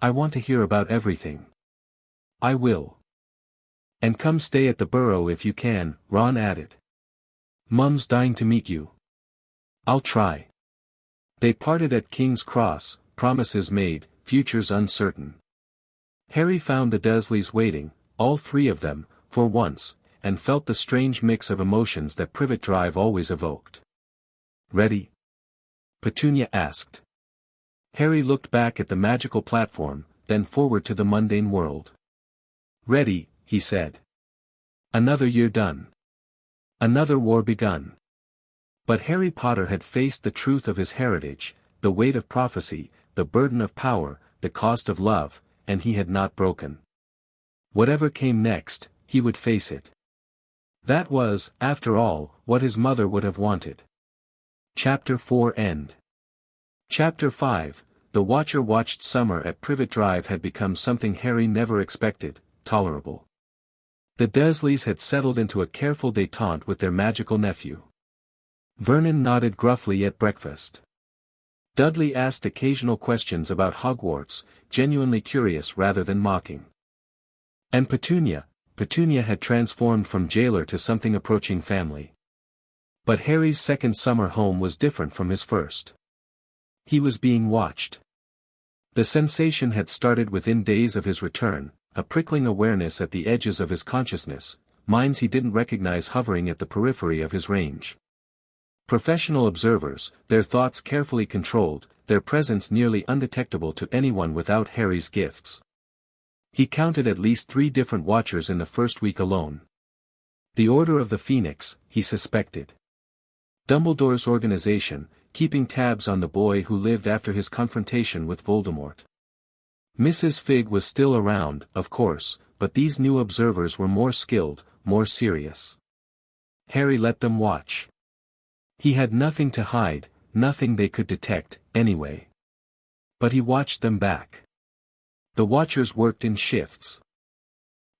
"I want to hear about everything." "I will. And come stay at the Burrow if you can," Ron added. "Mum's dying to meet you." "I'll try." They parted at King's Cross, promises made, futures uncertain. Harry found the Dursleys waiting, all three of them, for once, and felt the strange mix of emotions that Privet Drive always evoked. "Ready?" Petunia asked. Harry looked back at the magical platform, then forward to the mundane world. "Ready," he said. Another year done. Another war begun. But Harry Potter had faced the truth of his heritage, the weight of prophecy, the burden of power, the cost of love, and he had not broken. Whatever came next, he would face it. That was, after all, what his mother would have wanted. Chapter 4 End. Chapter 5, The Watcher watched summer at Privet Drive had become something Harry never expected, tolerable. The Dursleys had settled into a careful détente with their magical nephew. Vernon nodded gruffly at breakfast. Dudley asked occasional questions about Hogwarts, genuinely curious rather than mocking. And Petunia had transformed from jailer to something approaching family. But Harry's second summer home was different from his first. He was being watched. The sensation had started within days of his return, a prickling awareness at the edges of his consciousness, minds he didn't recognize hovering at the periphery of his range. Professional observers, their thoughts carefully controlled, their presence nearly undetectable to anyone without Harry's gifts. He counted at least 3 different watchers in the first week alone. The Order of the Phoenix, he suspected. Dumbledore's organization, keeping tabs on the boy who lived after his confrontation with Voldemort. Mrs. Fig was still around, of course, but these new observers were more skilled, more serious. Harry let them watch. He had nothing to hide, nothing they could detect, anyway. But he watched them back. The watchers worked in shifts.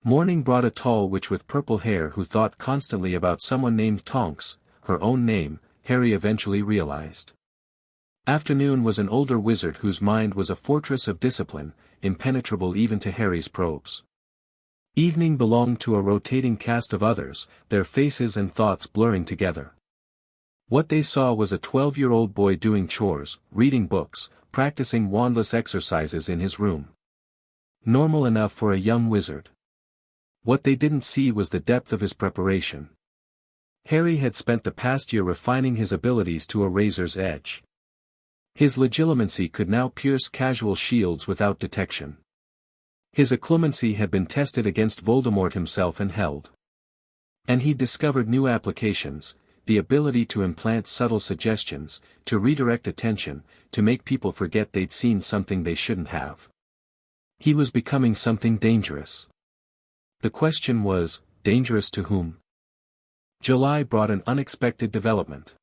Morning brought a tall witch with purple hair who thought constantly about someone named Tonks, her own name, Harry eventually realized. Afternoon was an older wizard whose mind was a fortress of discipline, impenetrable even to Harry's probes. Evening belonged to a rotating cast of others, their faces and thoughts blurring together. What they saw was a 12-year-old boy doing chores, reading books, practicing wandless exercises in his room. Normal enough for a young wizard. What they didn't see was the depth of his preparation. Harry had spent the past year refining his abilities to a razor's edge. His legilimency could now pierce casual shields without detection. His occlumency had been tested against Voldemort himself and held. And he'd discovered new applications, the ability to implant subtle suggestions, to redirect attention, to make people forget they'd seen something they shouldn't have. He was becoming something dangerous. The question was, dangerous to whom? July brought an unexpected development.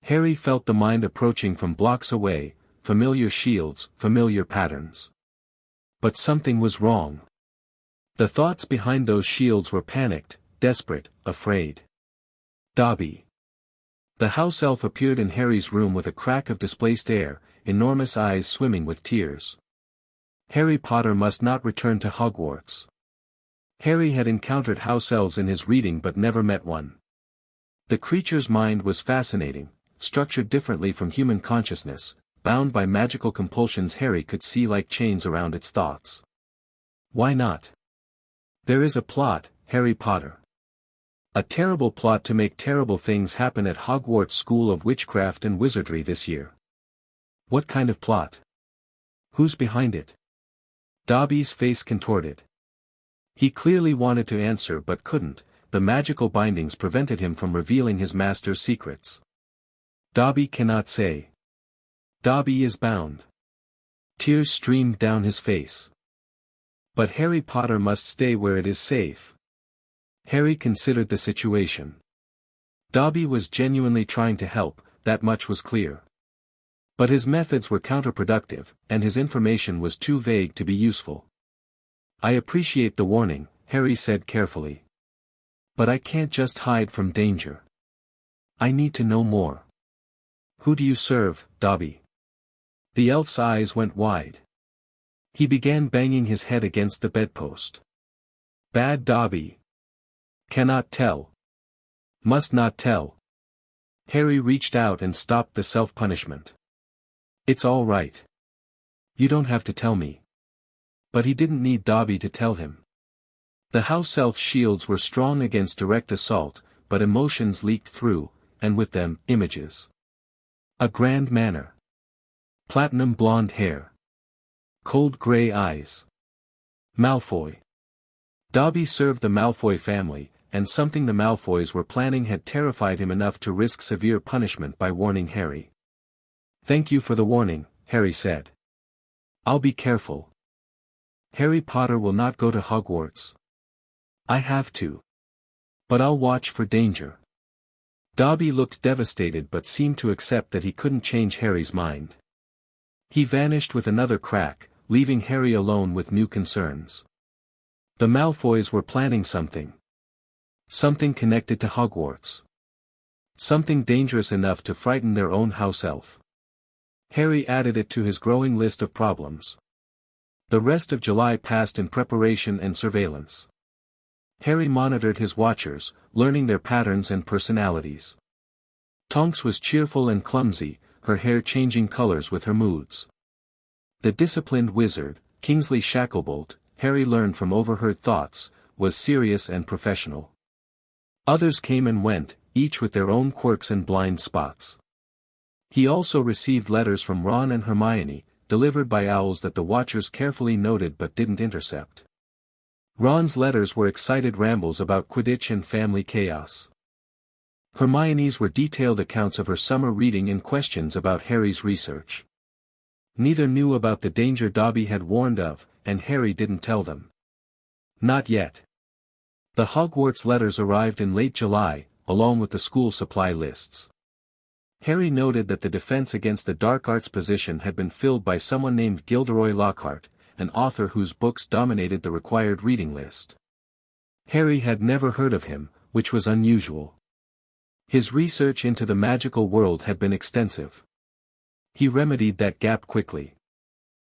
Harry felt the mind approaching from blocks away, familiar shields, familiar patterns. But something was wrong. The thoughts behind those shields were panicked, desperate, afraid. Dobby. The house elf appeared in Harry's room with a crack of displaced air, enormous eyes swimming with tears. Harry Potter must not return to Hogwarts. Harry had encountered house elves in his reading but never met one. The creature's mind was fascinating, structured differently from human consciousness, bound by magical compulsions Harry could see like chains around its thoughts. Why not? There is a plot, Harry Potter. A terrible plot to make terrible things happen at Hogwarts School of Witchcraft and Wizardry this year. What kind of plot? Who's behind it? Dobby's face contorted. He clearly wanted to answer but couldn't, the magical bindings prevented him from revealing his master's secrets. Dobby cannot say. Dobby is bound. Tears streamed down his face. But Harry Potter must stay where it is safe. Harry considered the situation. Dobby was genuinely trying to help, that much was clear. But his methods were counterproductive, and his information was too vague to be useful. I appreciate the warning, Harry said carefully. But I can't just hide from danger. I need to know more. Who do you serve, Dobby? The elf's eyes went wide. He began banging his head against the bedpost. Bad Dobby. Cannot tell. Must not tell. Harry reached out and stopped the self-punishment. It's all right. You don't have to tell me. But he didn't need Dobby to tell him. The house elf's shields were strong against direct assault, but emotions leaked through, and with them, images. A grand manner. Platinum blonde hair. Cold gray eyes. Malfoy. Dobby served the Malfoy family, and something the Malfoys were planning had terrified him enough to risk severe punishment by warning Harry. Thank you for the warning, Harry said. I'll be careful. Harry Potter will not go to Hogwarts. I have to. But I'll watch for danger. Dobby looked devastated but seemed to accept that he couldn't change Harry's mind. He vanished with another crack, leaving Harry alone with new concerns. The Malfoys were planning something. Something connected to Hogwarts. Something dangerous enough to frighten their own house elf. Harry added it to his growing list of problems. The rest of July passed in preparation and surveillance. Harry monitored his watchers, learning their patterns and personalities. Tonks was cheerful and clumsy, her hair changing colors with her moods. The disciplined wizard, Kingsley Shacklebolt, Harry learned from overheard thoughts, was serious and professional. Others came and went, each with their own quirks and blind spots. He also received letters from Ron and Hermione, delivered by owls that the watchers carefully noted but didn't intercept. Ron's letters were excited rambles about Quidditch and family chaos. Hermione's were detailed accounts of her summer reading and questions about Harry's research. Neither knew about the danger Dobby had warned of, and Harry didn't tell them. Not yet. The Hogwarts letters arrived in late July, along with the school supply lists. Harry noted that the defense against the dark arts position had been filled by someone named Gilderoy Lockhart, an author whose books dominated the required reading list. Harry had never heard of him, which was unusual. His research into the magical world had been extensive. He remedied that gap quickly.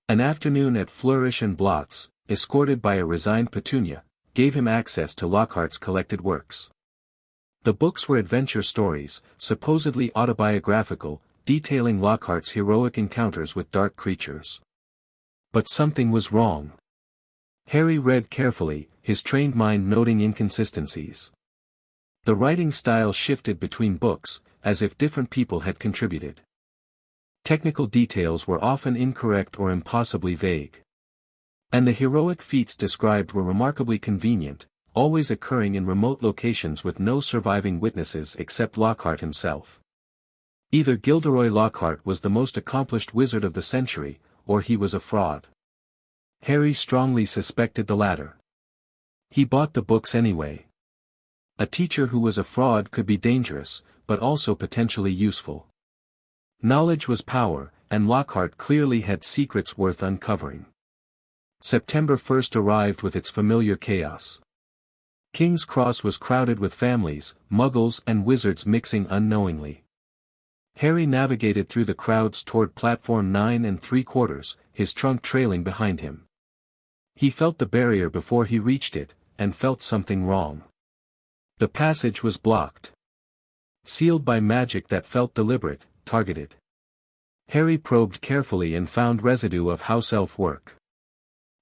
An afternoon at Flourish and Blots, escorted by a resigned Petunia, gave him access to Lockhart's collected works. The books were adventure stories, supposedly autobiographical, detailing Lockhart's heroic encounters with dark creatures. But something was wrong. Harry read carefully, his trained mind noting inconsistencies. The writing style shifted between books, as if different people had contributed. Technical details were often incorrect or impossibly vague. And the heroic feats described were remarkably convenient, always occurring in remote locations with no surviving witnesses except Lockhart himself. Either Gilderoy Lockhart was the most accomplished wizard of the century, or he was a fraud. Harry strongly suspected the latter. He bought the books anyway. A teacher who was a fraud could be dangerous, but also potentially useful. Knowledge was power, and Lockhart clearly had secrets worth uncovering. September 1st arrived with its familiar chaos. King's Cross was crowded with families, muggles and wizards mixing unknowingly. Harry navigated through the crowds toward platform 9 3/4, his trunk trailing behind him. He felt the barrier before he reached it, and felt something wrong. The passage was blocked. Sealed by magic that felt deliberate, targeted. Harry probed carefully and found residue of house elf work.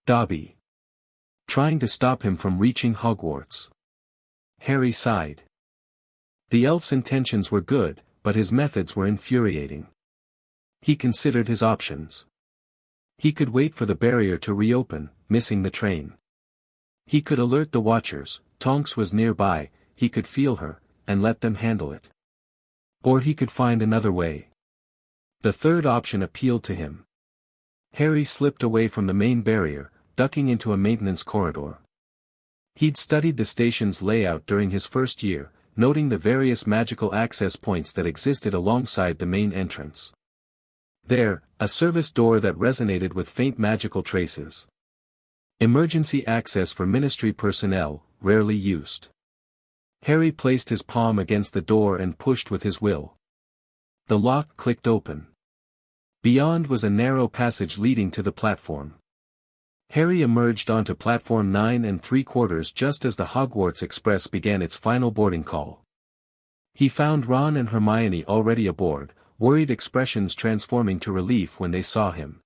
Dobby. Trying to stop him from reaching Hogwarts. Harry sighed. The elf's intentions were good, but his methods were infuriating. He considered his options. He could wait for the barrier to reopen, missing the train. He could alert the Watchers, Tonks was nearby, he could feel her, and let them handle it. Or he could find another way. The third option appealed to him. Harry slipped away from the main barrier, ducking into a maintenance corridor. He'd studied the station's layout during his first year, noting the various magical access points that existed alongside the main entrance. There, a service door that resonated with faint magical traces. Emergency access for ministry personnel, rarely used. Harry placed his palm against the door and pushed with his will. The lock clicked open. Beyond was a narrow passage leading to the platform. Harry emerged onto platform 9 3/4 just as the Hogwarts Express began its final boarding call. He found Ron and Hermione already aboard, worried expressions transforming to relief when they saw him.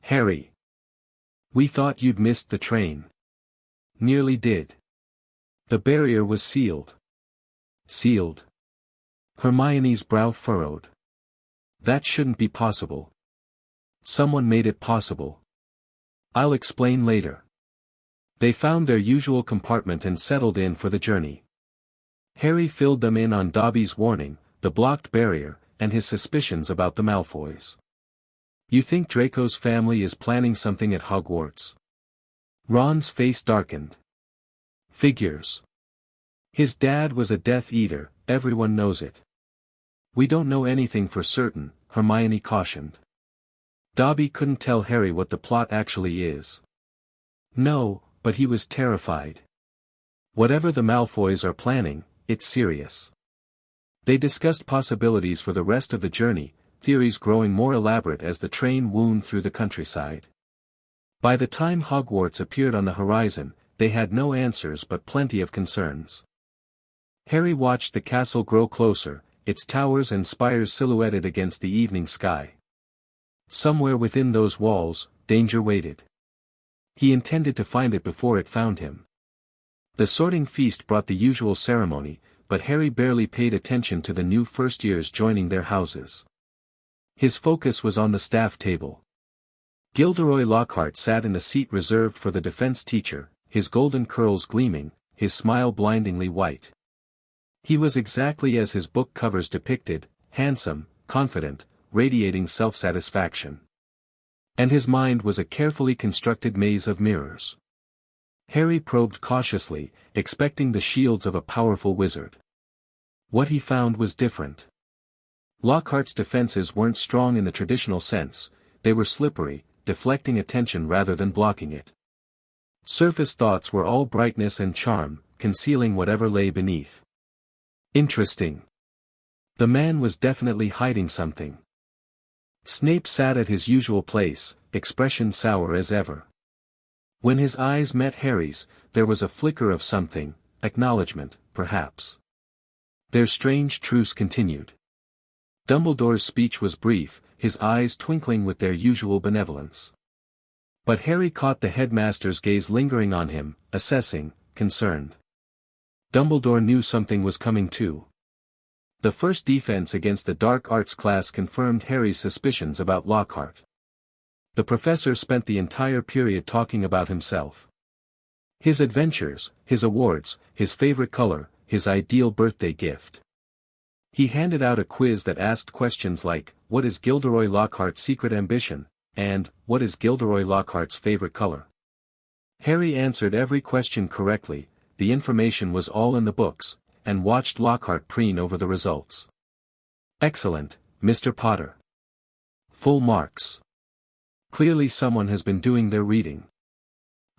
"Harry. We thought you'd missed the train." "Nearly did." The barrier was sealed. Sealed. Hermione's brow furrowed. "That shouldn't be possible." "Someone made it possible. I'll explain later." They found their usual compartment and settled in for the journey. Harry filled them in on Dobby's warning, the blocked barrier, and his suspicions about the Malfoys. "You think Draco's family is planning something at Hogwarts?" Ron's face darkened. "Figures. His dad was a Death Eater, everyone knows it." "We don't know anything for certain," Hermione cautioned. Dobby couldn't tell Harry what the plot actually is. No, but he was terrified. Whatever the Malfoys are planning, it's serious. They discussed possibilities for the rest of the journey, theories growing more elaborate as the train wound through the countryside. By the time Hogwarts appeared on the horizon, they had no answers but plenty of concerns. Harry watched the castle grow closer, its towers and spires silhouetted against the evening sky. Somewhere within those walls, danger waited. He intended to find it before it found him. The sorting feast brought the usual ceremony, but Harry barely paid attention to the new first years joining their houses. His focus was on the staff table. Gilderoy Lockhart sat in the seat reserved for the defense teacher, his golden curls gleaming, his smile blindingly white. He was exactly as his book covers depicted, handsome, confident, radiating self-satisfaction. And his mind was a carefully constructed maze of mirrors. Harry probed cautiously, expecting the shields of a powerful wizard. What he found was different. Lockhart's defenses weren't strong in the traditional sense, they were slippery, deflecting attention rather than blocking it. Surface thoughts were all brightness and charm, concealing whatever lay beneath. Interesting. The man was definitely hiding something. Snape sat at his usual place, expression sour as ever. When his eyes met Harry's, there was a flicker of something, acknowledgement, perhaps. Their strange truce continued. Dumbledore's speech was brief, his eyes twinkling with their usual benevolence. But Harry caught the headmaster's gaze lingering on him, assessing, concerned. Dumbledore knew something was coming too. The first defense against the dark arts class confirmed Harry's suspicions about Lockhart. The professor spent the entire period talking about himself. His adventures, his awards, his favorite color, his ideal birthday gift. He handed out a quiz that asked questions like, what is Gilderoy Lockhart's secret ambition, and, what is Gilderoy Lockhart's favorite color? Harry answered every question correctly, the information was all in the books, and watched Lockhart preen over the results. Excellent, Mr. Potter. Full marks. Clearly someone has been doing their reading.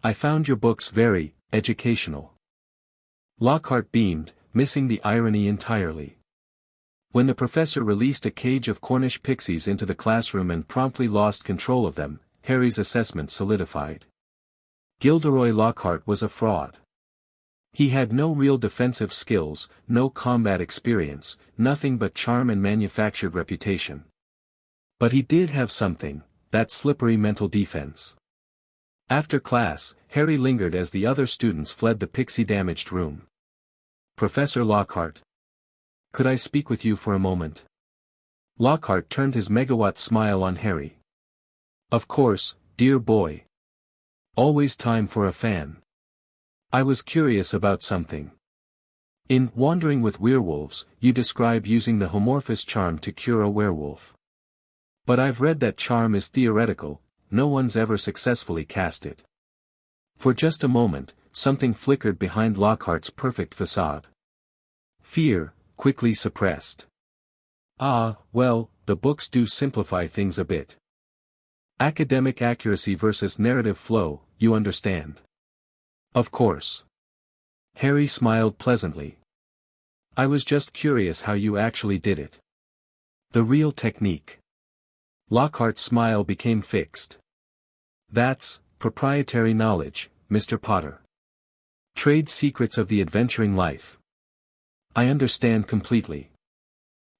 I found your books very educational. Lockhart beamed, missing the irony entirely. When the professor released a cage of Cornish pixies into the classroom and promptly lost control of them, Harry's assessment solidified. Gilderoy Lockhart was a fraud. He had no real defensive skills, no combat experience, nothing but charm and manufactured reputation. But he did have something, that slippery mental defense. After class, Harry lingered as the other students fled the pixie-damaged room. Professor Lockhart. Could I speak with you for a moment? Lockhart turned his megawatt smile on Harry. Of course, dear boy. Always time for a fan. I was curious about something. In Wandering with Werewolves, you describe using the Homorphous charm to cure a werewolf. But I've read that charm is theoretical, no one's ever successfully cast it. For just a moment, something flickered behind Lockhart's perfect facade. Fear, quickly suppressed. Ah, well, the books do simplify things a bit. Academic accuracy versus narrative flow, you understand. Of course. Harry smiled pleasantly. I was just curious how you actually did it. The real technique. Lockhart's smile became fixed. That's proprietary knowledge, Mr. Potter. Trade secrets of the adventuring life. I understand completely.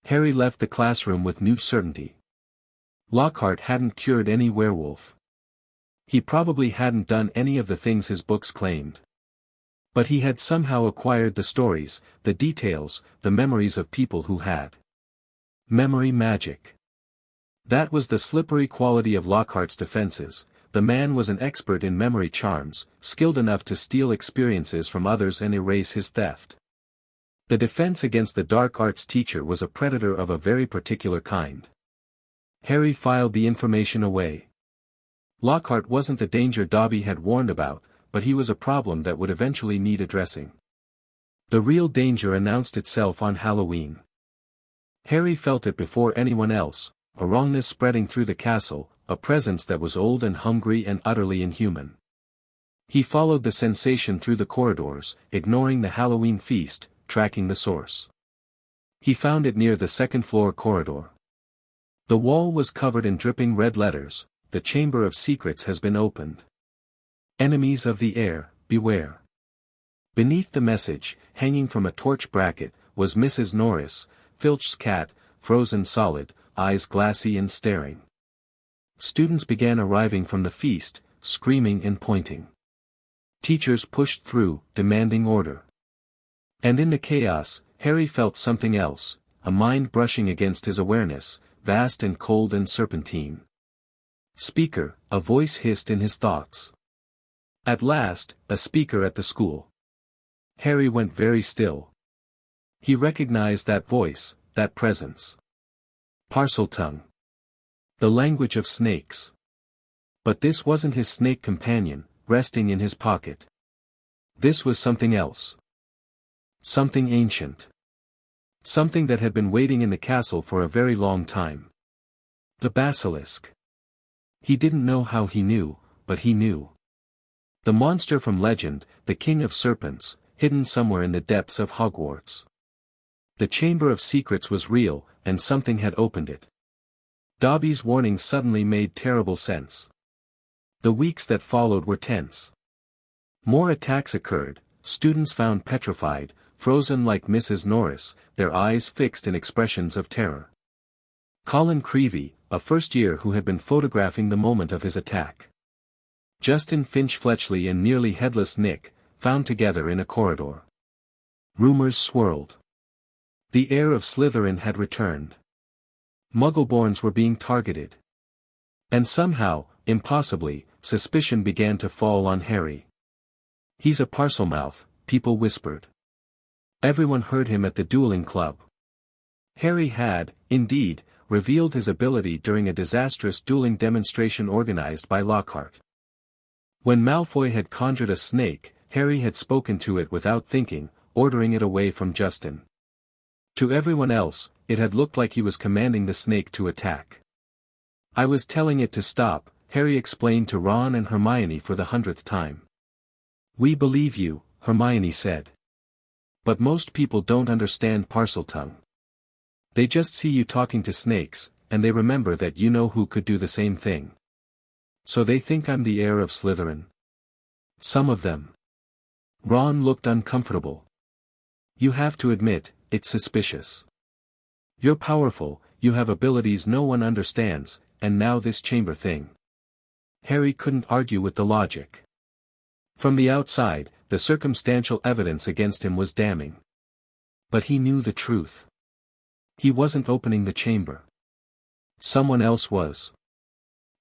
Harry left the classroom with new certainty. Lockhart hadn't cured any werewolf. He probably hadn't done any of the things his books claimed. But he had somehow acquired the stories, the details, the memories of people who had. Memory magic. That was the slippery quality of Lockhart's defenses. The man was an expert in memory charms, skilled enough to steal experiences from others and erase his theft. The defense against the dark arts teacher was a predator of a very particular kind. Harry filed the information away. Lockhart wasn't the danger Dobby had warned about, but he was a problem that would eventually need addressing. The real danger announced itself on Halloween. Harry felt it before anyone else, a wrongness spreading through the castle, a presence that was old and hungry and utterly inhuman. He followed the sensation through the corridors, ignoring the Halloween feast, tracking the source. He found it near the second-floor corridor. The wall was covered in dripping red letters. The Chamber of Secrets has been opened. Enemies of the Heir, beware. Beneath the message, hanging from a torch bracket, was Mrs. Norris, Filch's cat, frozen solid, eyes glassy and staring. Students began arriving from the feast, screaming and pointing. Teachers pushed through, demanding order. And in the chaos, Harry felt something else, a mind brushing against his awareness, vast and cold and serpentine. Speaker, a voice hissed in his thoughts. At last, a speaker at the school. Harry went very still. He recognized that voice, that presence. Parseltongue. The language of snakes. But this wasn't his snake companion, resting in his pocket. This was something else. Something ancient. Something that had been waiting in the castle for a very long time. The basilisk. He didn't know how he knew, but he knew. The monster from legend, the king of serpents, hidden somewhere in the depths of Hogwarts. The Chamber of Secrets was real, and something had opened it. Dobby's warning suddenly made terrible sense. The weeks that followed were tense. More attacks occurred, students found petrified, frozen like Mrs. Norris, their eyes fixed in expressions of terror. Colin Creevey, a first-year who had been photographing the moment of his attack. Justin Finch-Fletchley and nearly headless Nick, found together in a corridor. Rumors swirled. The heir of Slytherin had returned. Muggleborns were being targeted. And somehow, impossibly, suspicion began to fall on Harry. "He's a Parselmouth," people whispered. Everyone heard him at the dueling club. Harry had, indeed, revealed his ability during a disastrous dueling demonstration organized by Lockhart. When Malfoy had conjured a snake, Harry had spoken to it without thinking, ordering it away from Justin. To everyone else, it had looked like he was commanding the snake to attack. "I was telling it to stop," Harry explained to Ron and Hermione for the 100th time. "We believe you," Hermione said. "But most people don't understand Parseltongue. They just see you talking to snakes, and they remember that you know who could do the same thing. So they think I'm the heir of Slytherin." "Some of them." Ron looked uncomfortable. "You have to admit, it's suspicious. You're powerful, you have abilities no one understands, and now this chamber thing." Harry couldn't argue with the logic. From the outside, the circumstantial evidence against him was damning. But he knew the truth. He wasn't opening the chamber. Someone else was.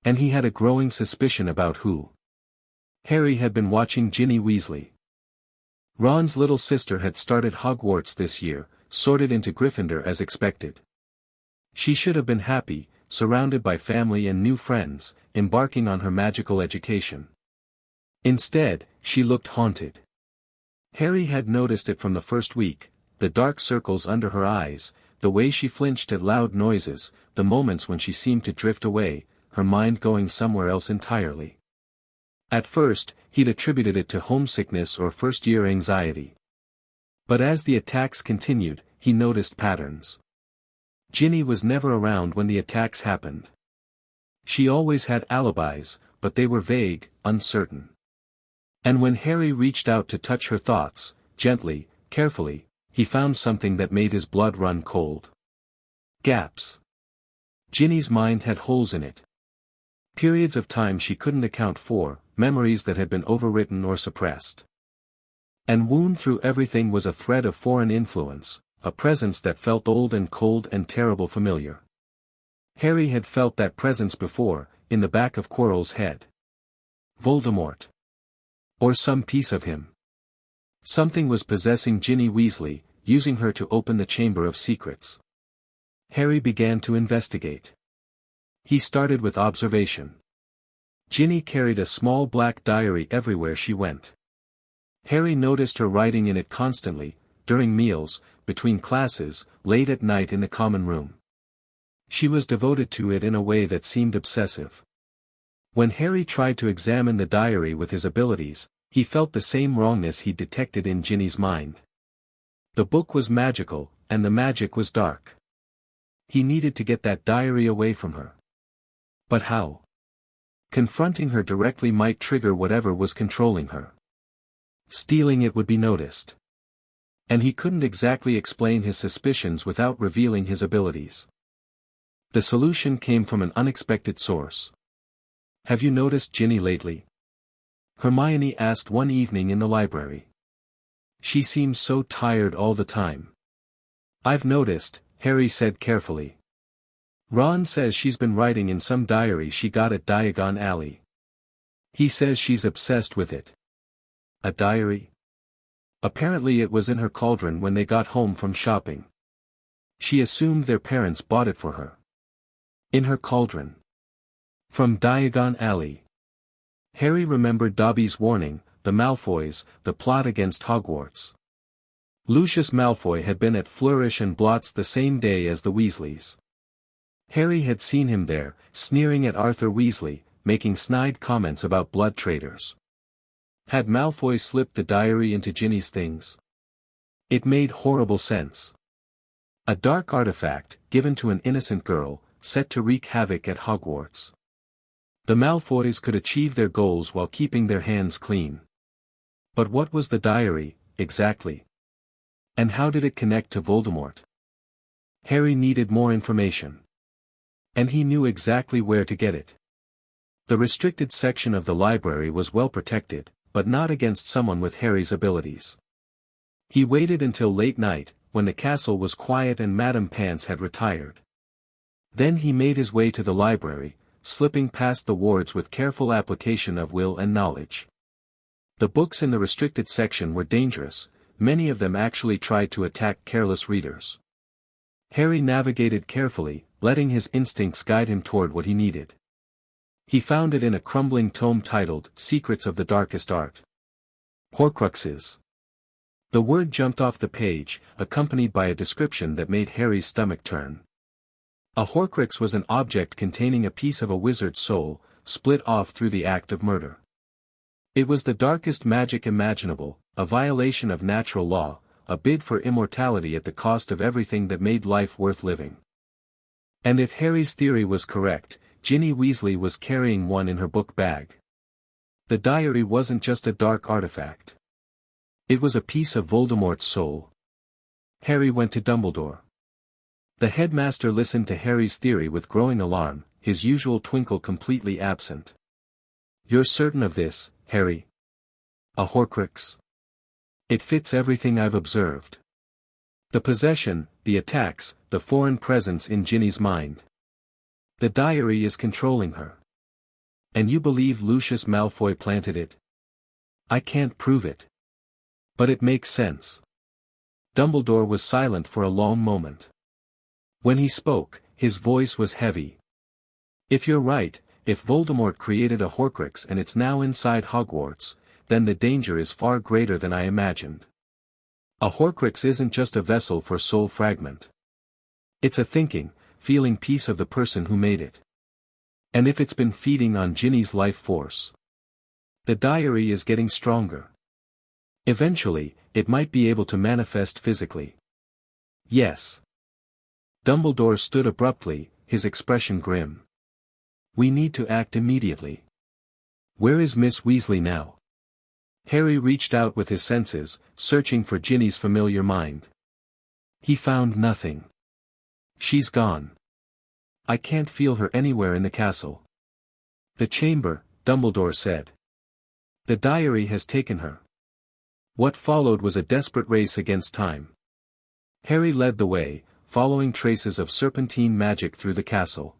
And he had a growing suspicion about who. Harry had been watching Ginny Weasley. Ron's little sister had started Hogwarts this year, sorted into Gryffindor as expected. She should have been happy, surrounded by family and new friends, embarking on her magical education. Instead, she looked haunted. Harry had noticed it from the first week, the dark circles under her eyes, the way she flinched at loud noises, the moments when she seemed to drift away, her mind going somewhere else entirely. At first, he'd attributed it to homesickness or first-year anxiety. But as the attacks continued, he noticed patterns. Ginny was never around when the attacks happened. She always had alibis, but they were vague, uncertain. And when Harry reached out to touch her thoughts, gently, carefully, he found something that made his blood run cold. Gaps. Ginny's mind had holes in it. Periods of time she couldn't account for, memories that had been overwritten or suppressed. And wound through everything was a thread of foreign influence, a presence that felt old and cold and terrible familiar. Harry had felt that presence before, in the back of Quirrell's head. Voldemort. Or some piece of him. Something was possessing Ginny Weasley, using her to open the Chamber of Secrets. Harry began to investigate. He started with observation. Ginny carried a small black diary everywhere she went. Harry noticed her writing in it constantly, during meals, between classes, late at night in the common room. She was devoted to it in a way that seemed obsessive. When Harry tried to examine the diary with his abilities, he felt the same wrongness he detected in Ginny's mind. The book was magical, and the magic was dark. He needed to get that diary away from her. But how? Confronting her directly might trigger whatever was controlling her. Stealing it would be noticed. And he couldn't exactly explain his suspicions without revealing his abilities. The solution came from an unexpected source. "Have you noticed Ginny lately?" Hermione asked one evening in the library. "She seems so tired all the time." "I've noticed," Harry said carefully. "Ron says she's been writing in some diary she got at Diagon Alley. He says she's obsessed with it." "A diary?" "Apparently it was in her cauldron when they got home from shopping. She assumed their parents bought it for her." "In her cauldron." From Diagon Alley. Harry remembered Dobby's warning, the Malfoys, the plot against Hogwarts. Lucius Malfoy had been at Flourish and Blots the same day as the Weasleys. Harry had seen him there, sneering at Arthur Weasley, making snide comments about blood traitors. Had Malfoy slipped the diary into Ginny's things? It made horrible sense. A dark artifact, given to an innocent girl, set to wreak havoc at Hogwarts. The Malfoys could achieve their goals while keeping their hands clean. But what was the diary, exactly? And how did it connect to Voldemort? Harry needed more information. And he knew exactly where to get it. The restricted section of the library was well protected, but not against someone with Harry's abilities. He waited until late night, when the castle was quiet and Madame Pants had retired. Then he made his way to the library, slipping past the wards with careful application of will and knowledge. The books in the restricted section were dangerous, many of them actually tried to attack careless readers. Harry navigated carefully, letting his instincts guide him toward what he needed. He found it in a crumbling tome titled Secrets of the Darkest Art. Horcruxes. The word jumped off the page, accompanied by a description that made Harry's stomach turn. A Horcrux was an object containing a piece of a wizard's soul, split off through the act of murder. It was the darkest magic imaginable, a violation of natural law, a bid for immortality at the cost of everything that made life worth living. And if Harry's theory was correct, Ginny Weasley was carrying one in her book bag. The diary wasn't just a dark artifact. It was a piece of Voldemort's soul. Harry went to Dumbledore. The headmaster listened to Harry's theory with growing alarm, his usual twinkle completely absent. "You're certain of this, Harry? A Horcrux? It fits everything I've observed. The possession, the attacks, the foreign presence in Ginny's mind. The diary is controlling her. And you believe Lucius Malfoy planted it? I can't prove it. But it makes sense." Dumbledore was silent for a long moment. When he spoke, his voice was heavy. "If you're right, if Voldemort created a Horcrux and it's now inside Hogwarts, then the danger is far greater than I imagined. A Horcrux isn't just a vessel for soul fragment. It's a thinking, feeling piece of the person who made it. And if it's been feeding on Ginny's life force, the diary is getting stronger. Eventually, it might be able to manifest physically." "Yes." Dumbledore stood abruptly, his expression grim. "We need to act immediately. Where is Miss Weasley now?" Harry reached out with his senses, searching for Ginny's familiar mind. He found nothing. "She's gone. I can't feel her anywhere in the castle." "The chamber," Dumbledore said. "The diary has taken her." What followed was a desperate race against time. Harry led the way, following traces of serpentine magic through the castle.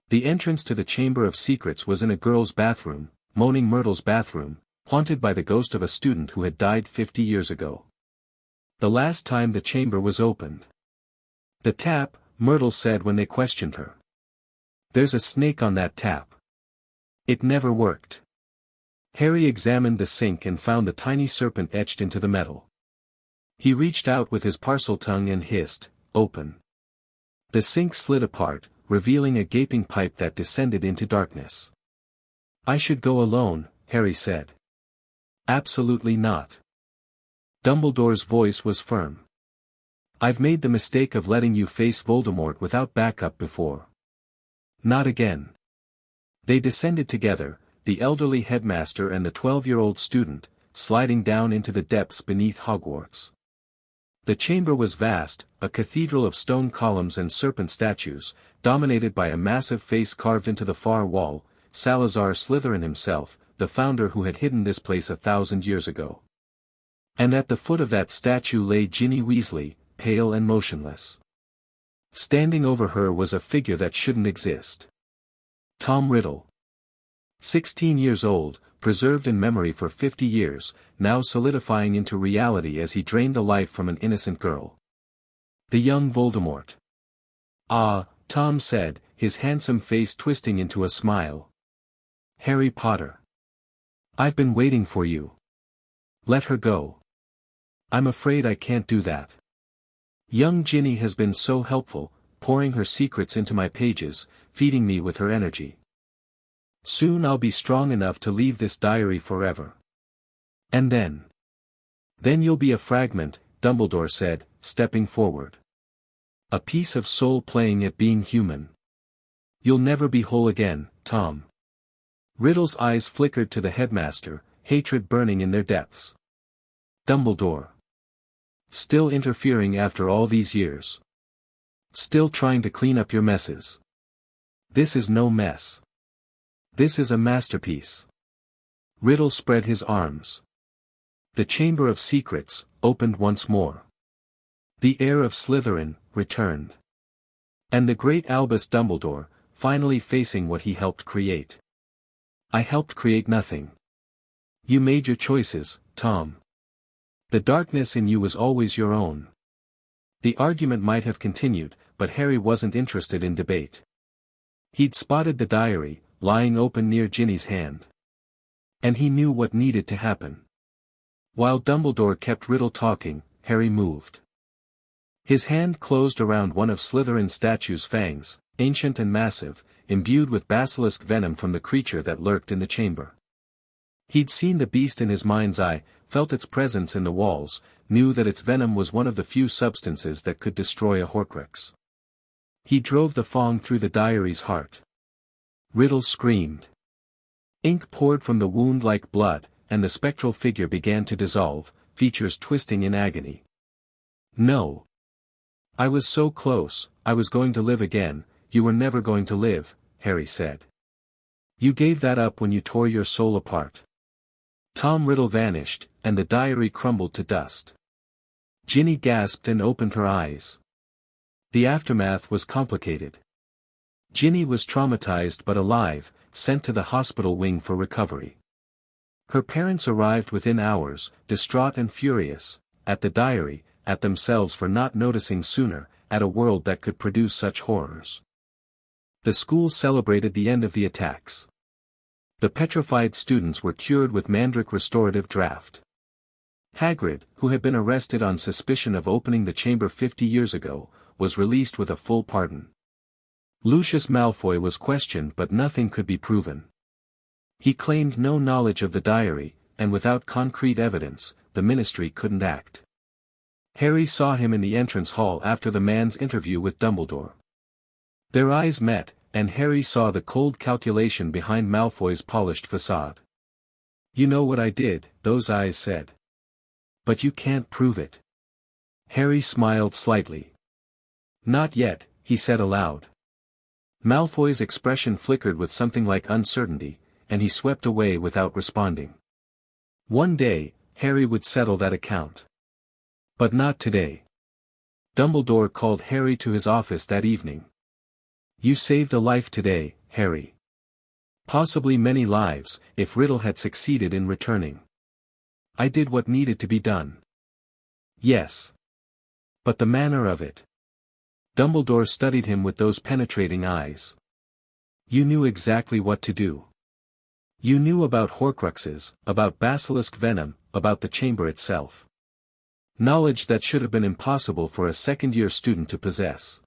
The entrance to the Chamber of Secrets was in a girl's bathroom, Moaning Myrtle's bathroom, haunted by the ghost of a student who had died 50 years ago. The last time the chamber was opened. "The tap," Myrtle said when they questioned her. "There's a snake on that tap. It never worked." Harry examined the sink and found the tiny serpent etched into the metal. He reached out with his parseltongue and hissed, "Open." The sink slid apart, revealing a gaping pipe that descended into darkness. "I should go alone," Harry said. "Absolutely not." Dumbledore's voice was firm. "I've made the mistake of letting you face Voldemort without backup before. Not again." They descended together, the elderly headmaster and the 12-year-old student, sliding down into the depths beneath Hogwarts. The chamber was vast, a cathedral of stone columns and serpent statues, dominated by a massive face carved into the far wall, Salazar Slytherin himself, the founder who had hidden this place 1,000 years ago. And at the foot of that statue lay Ginny Weasley, pale and motionless. Standing over her was a figure that shouldn't exist. Tom Riddle. 16 years old, preserved in memory for 50 years, now solidifying into reality as he drained the life from an innocent girl. The young Voldemort. "Ah," Tom said, his handsome face twisting into a smile. "Harry Potter. I've been waiting for you. Let her go." "I'm afraid I can't do that. Young Ginny has been so helpful, pouring her secrets into my pages, feeding me with her energy. Soon I'll be strong enough to leave this diary forever. And then you'll be a fragment," Dumbledore said, stepping forward. "A piece of soul playing at being human. You'll never be whole again, Tom." Riddle's eyes flickered to the headmaster, hatred burning in their depths. "Dumbledore. Still interfering after all these years. Still trying to clean up your messes. This is no mess. This is a masterpiece." Riddle spread his arms. "The Chamber of Secrets, opened once more. The Heir of Slytherin returned. And the great Albus Dumbledore, finally facing what he helped create. I helped create nothing. You made your choices, Tom. The darkness in you was always your own. The argument might have continued, but Harry wasn't interested in debate. He'd spotted the diary, lying open near Ginny's hand. And he knew what needed to happen. While Dumbledore kept Riddle talking, Harry moved. His hand closed around one of Slytherin's statue's fangs, ancient and massive, imbued with basilisk venom from the creature that lurked in the chamber. He'd seen the beast in his mind's eye, felt its presence in the walls, knew that its venom was one of the few substances that could destroy a Horcrux. He drove the fang through the diary's heart. Riddle screamed. Ink poured from the wound like blood, and the spectral figure began to dissolve, features twisting in agony. No. I was so close, I was going to live again. You were never going to live, Harry said. You gave that up when you tore your soul apart. Tom Riddle vanished, and the diary crumbled to dust. Ginny gasped and opened her eyes. The aftermath was complicated. Ginny was traumatized but alive, sent to the hospital wing for recovery. Her parents arrived within hours, distraught and furious, at the diary, at themselves for not noticing sooner, at a world that could produce such horrors. The school celebrated the end of the attacks. The petrified students were cured with Mandrake restorative draft. Hagrid, who had been arrested on suspicion of opening the chamber 50 years ago, was released with a full pardon. Lucius Malfoy was questioned but nothing could be proven. He claimed no knowledge of the diary, and without concrete evidence, the Ministry couldn't act. Harry saw him in the entrance hall after the man's interview with Dumbledore. Their eyes met, and Harry saw the cold calculation behind Malfoy's polished facade. You know what I did, those eyes said. But you can't prove it. Harry smiled slightly. Not yet, he said aloud. Malfoy's expression flickered with something like uncertainty, and he swept away without responding. One day, Harry would settle that account. But not today. Dumbledore called Harry to his office that evening. You saved a life today, Harry. Possibly many lives, if Riddle had succeeded in returning. I did what needed to be done. Yes. But the manner of it. Dumbledore studied him with those penetrating eyes. You knew exactly what to do. You knew about Horcruxes, about basilisk venom, about the chamber itself. Knowledge that should have been impossible for a second-year student to possess.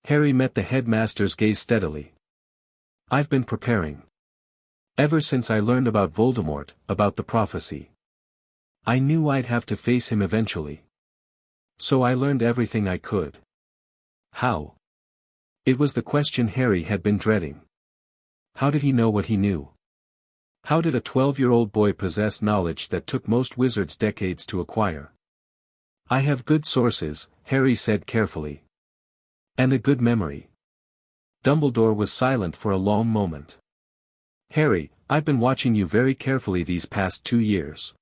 Harry met the headmaster's gaze steadily. I've been preparing. Ever since I learned about Voldemort, about the prophecy. I knew I'd have to face him eventually. So I learned everything I could. How? It was the question Harry had been dreading. How did he know what he knew? How did a 12-year-old boy possess knowledge that took most wizards decades to acquire? I have good sources, Harry said carefully. And a good memory. Dumbledore was silent for a long moment. Harry, I've been watching you very carefully these past 2 years.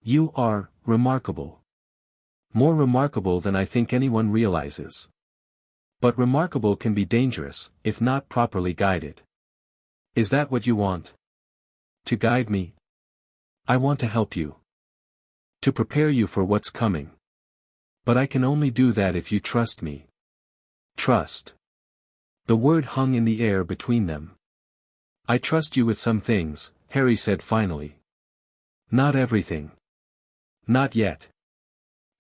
You are remarkable. More remarkable than I think anyone realizes. But remarkable can be dangerous, if not properly guided. Is that what you want? To guide me? I want to help you. To prepare you for what's coming. But I can only do that if you trust me. Trust. The word hung in the air between them. I trust you with some things, Harry said finally. Not everything. Not yet.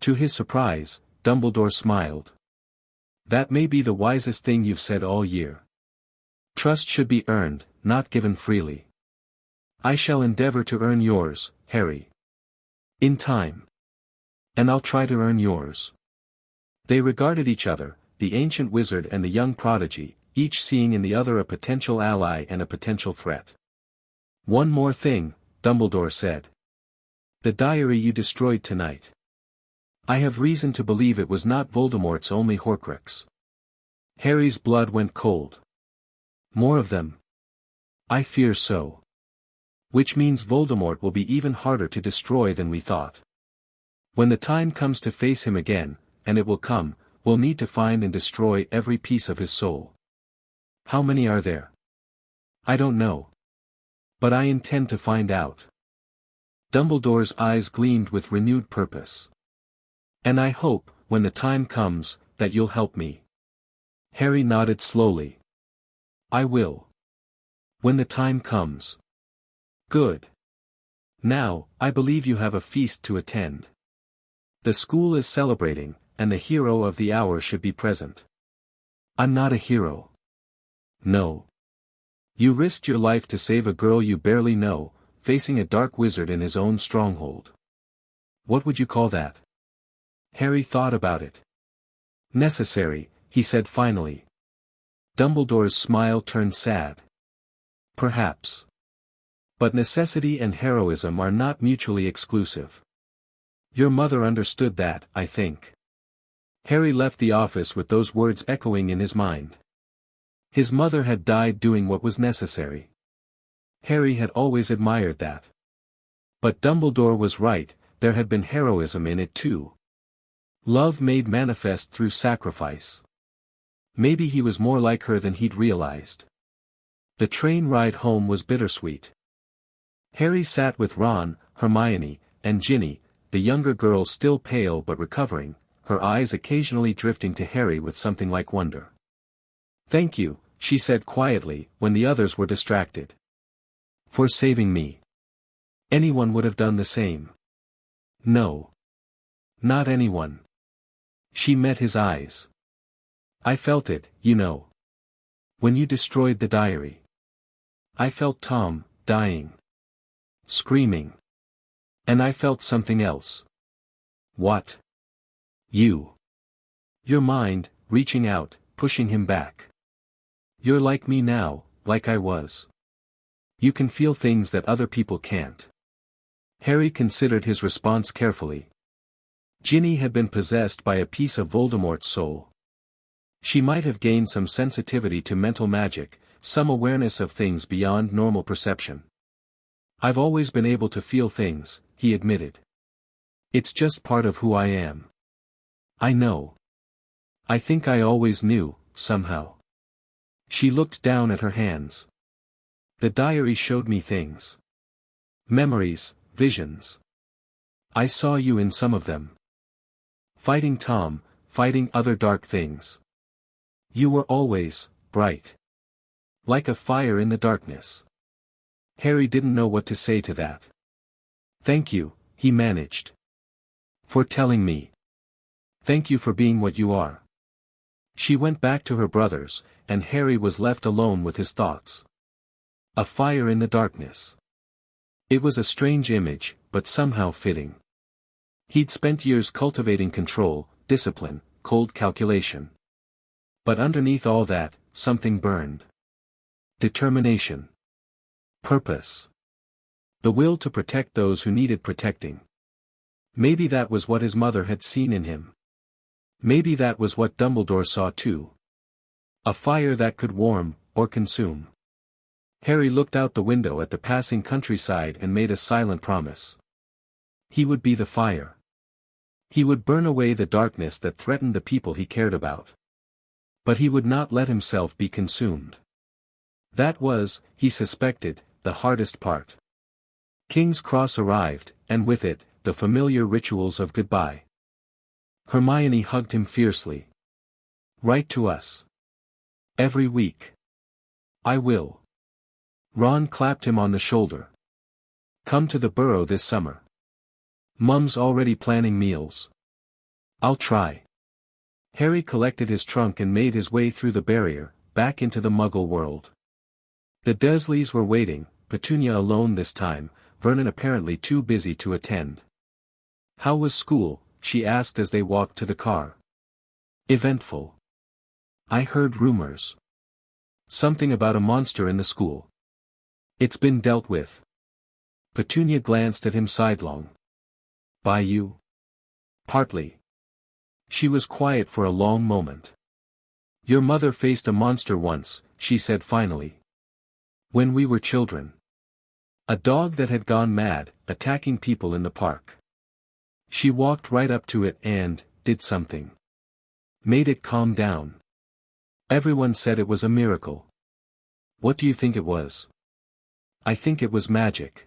To his surprise, Dumbledore smiled. That may be the wisest thing you've said all year. Trust should be earned, not given freely. I shall endeavor to earn yours, Harry. In time. And I'll try to earn yours. They regarded each other, the ancient wizard and the young prodigy, each seeing in the other a potential ally and a potential threat. One more thing, Dumbledore said. The diary you destroyed tonight. I have reason to believe it was not Voldemort's only Horcrux. Harry's blood went cold. More of them? I fear so. Which means Voldemort will be even harder to destroy than we thought. When the time comes to face him again, and it will come, we'll need to find and destroy every piece of his soul. How many are there? I don't know. But I intend to find out. Dumbledore's eyes gleamed with renewed purpose. And I hope, when the time comes, that you'll help me. Harry nodded slowly. I will. When the time comes. Good. Now, I believe you have a feast to attend. The school is celebrating, and the hero of the hour should be present. I'm not a hero. No. You risked your life to save a girl you barely know, facing a dark wizard in his own stronghold. What would you call that? Harry thought about it. Necessary, he said finally. Dumbledore's smile turned sad. Perhaps. But necessity and heroism are not mutually exclusive. Your mother understood that, I think. Harry left the office with those words echoing in his mind. His mother had died doing what was necessary. Harry had always admired that. But Dumbledore was right, there had been heroism in it too. Love made manifest through sacrifice. Maybe he was more like her than he'd realized. The train ride home was bittersweet. Harry sat with Ron, Hermione, and Ginny, the younger girl still pale but recovering, her eyes occasionally drifting to Harry with something like wonder. Thank you, she said quietly, when the others were distracted. For saving me. Anyone would have done the same. No. Not anyone. She met his eyes. I felt it, you know. When you destroyed the diary. I felt Tom, dying. Screaming. And I felt something else. What? You. Your mind, reaching out, pushing him back. You're like me now, like I was. You can feel things that other people can't. Harry considered his response carefully. Ginny had been possessed by a piece of Voldemort's soul. She might have gained some sensitivity to mental magic, some awareness of things beyond normal perception. I've always been able to feel things, he admitted. It's just part of who I am. I know. I think I always knew, somehow. She looked down at her hands. The diary showed me things. Memories, visions. I saw you in some of them. Fighting Tom, fighting other dark things. You were always, bright. Like a fire in the darkness. Harry didn't know what to say to that. Thank you, he managed. For telling me. Thank you for being what you are. She went back to her brothers, and Harry was left alone with his thoughts. A fire in the darkness. It was a strange image, but somehow fitting. He'd spent years cultivating control, discipline, cold calculation. But underneath all that, something burned. Determination. Purpose. The will to protect those who needed protecting. Maybe that was what his mother had seen in him. Maybe that was what Dumbledore saw too. A fire that could warm, or consume. Harry looked out the window at the passing countryside and made a silent promise. He would be the fire. He would burn away the darkness that threatened the people he cared about. But he would not let himself be consumed. That was, he suspected, the hardest part. King's Cross arrived, and with it, the familiar rituals of goodbye. Hermione hugged him fiercely. Write to us. Every week. I will. Ron clapped him on the shoulder. Come to the Burrow this summer. Mum's already planning meals. I'll try. Harry collected his trunk and made his way through the barrier, back into the Muggle world. The Dursleys were waiting, Petunia alone this time, Vernon apparently too busy to attend. How was school? She asked as they walked to the car. Eventful. I heard rumors. Something about a monster in the school. It's been dealt with. Petunia glanced at him sidelong. By you? Partly. She was quiet for a long moment. Your mother faced a monster once, she said finally. When we were children. A dog that had gone mad, attacking people in the park. She walked right up to it and did something. Made it calm down. Everyone said it was a miracle. What do you think it was? I think it was magic.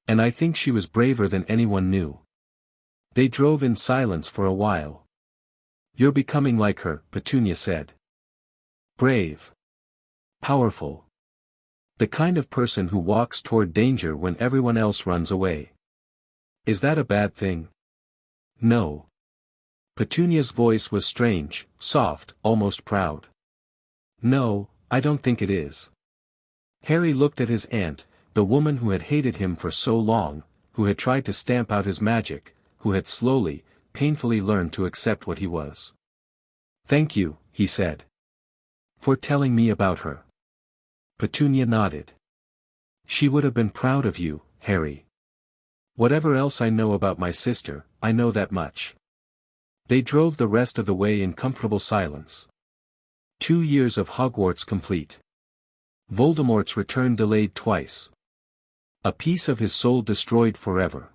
And I think she was braver than anyone knew. They drove in silence for a while. You're becoming like her, Petunia said. Brave. Powerful. The kind of person who walks toward danger when everyone else runs away. Is that a bad thing? No. Petunia's voice was strange, soft, almost proud. No, I don't think it is. Harry looked at his aunt, the woman who had hated him for so long, who had tried to stamp out his magic, who had slowly, painfully learned to accept what he was. Thank you, he said. For telling me about her. Petunia nodded. She would have been proud of you, Harry. Whatever else I know about my sister, I know that much. They drove the rest of the way in comfortable silence. 2 years of Hogwarts complete. Voldemort's return delayed twice. A piece of his soul destroyed forever.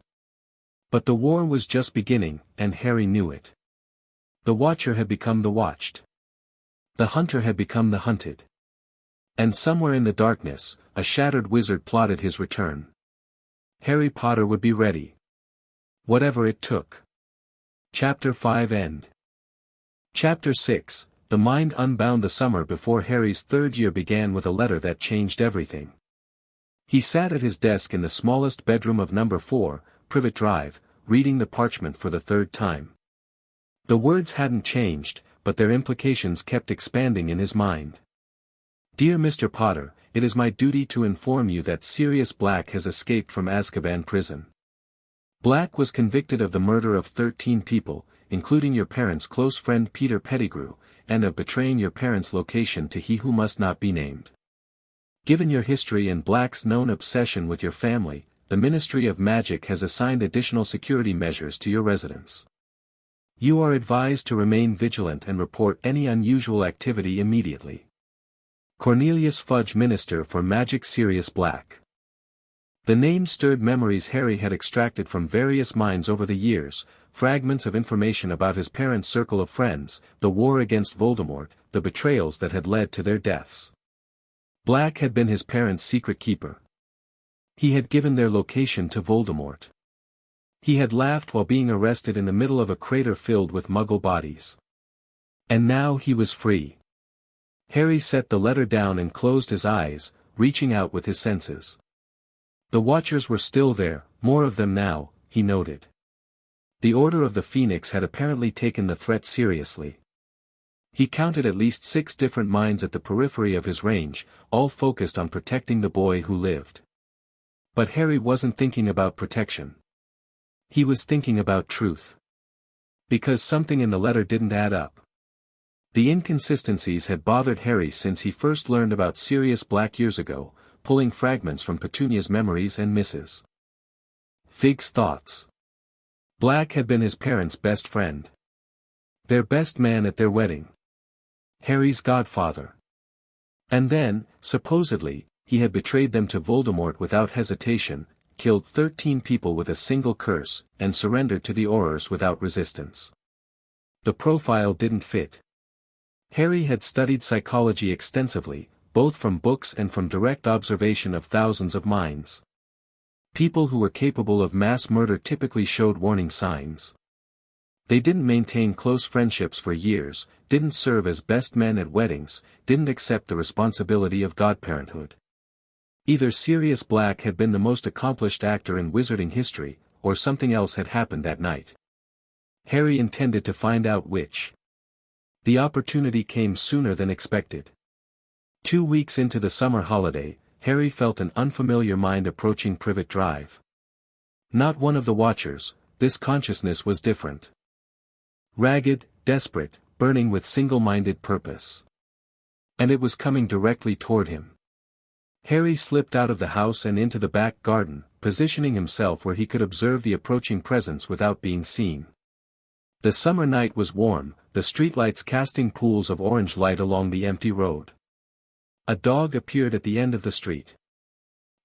But the war was just beginning, and Harry knew it. The Watcher had become the watched. The hunter had become the hunted. And somewhere in the darkness, a shattered wizard plotted his return. Harry Potter would be ready. Whatever it took. Chapter 5 End. Chapter 6, The Mind Unbound. The summer before Harry's third year began with a letter that changed everything. He sat at his desk in the smallest bedroom of number 4, Privet Drive, reading the parchment for the third time. The words hadn't changed, but their implications kept expanding in his mind. Dear Mr. Potter, it is my duty to inform you that Sirius Black has escaped from Azkaban prison. Black was convicted of the murder of 13 people, including your parents' close friend Peter Pettigrew, and of betraying your parents' location to he who must not be named. Given your history and Black's known obsession with your family, the Ministry of Magic has assigned additional security measures to your residence. You are advised to remain vigilant and report any unusual activity immediately. Cornelius Fudge, Minister for Magic. Sirius Black. The name stirred memories Harry had extracted from various minds over the years, fragments of information about his parents' circle of friends, the war against Voldemort, the betrayals that had led to their deaths. Black had been his parents' secret keeper. He had given their location to Voldemort. He had laughed while being arrested in the middle of a crater filled with Muggle bodies. And now he was free. Harry set the letter down and closed his eyes, reaching out with his senses. The Watchers were still there, more of them now, he noted. The Order of the Phoenix had apparently taken the threat seriously. He counted at least 6 different minds at the periphery of his range, all focused on protecting the boy who lived. But Harry wasn't thinking about protection. He was thinking about truth. Because something in the letter didn't add up. The inconsistencies had bothered Harry since he first learned about Sirius Black years ago, pulling fragments from Petunia's memories and Mrs. Fig's thoughts. Black had been his parents' best friend. Their best man at their wedding. Harry's godfather. And then, supposedly, he had betrayed them to Voldemort without hesitation, killed 13 people with a single curse, and surrendered to the Aurors without resistance. The profile didn't fit. Harry had studied psychology extensively, both from books and from direct observation of thousands of minds. People who were capable of mass murder typically showed warning signs. They didn't maintain close friendships for years, didn't serve as best men at weddings, didn't accept the responsibility of godparenthood. Either Sirius Black had been the most accomplished actor in wizarding history, or something else had happened that night. Harry intended to find out which. The opportunity came sooner than expected. 2 weeks into the summer holiday, Harry felt an unfamiliar mind approaching Privet Drive. Not one of the Watchers, this consciousness was different. Ragged, desperate, burning with single-minded purpose. And it was coming directly toward him. Harry slipped out of the house and into the back garden, positioning himself where he could observe the approaching presence without being seen. The summer night was warm, the streetlights casting pools of orange light along the empty road. A dog appeared at the end of the street.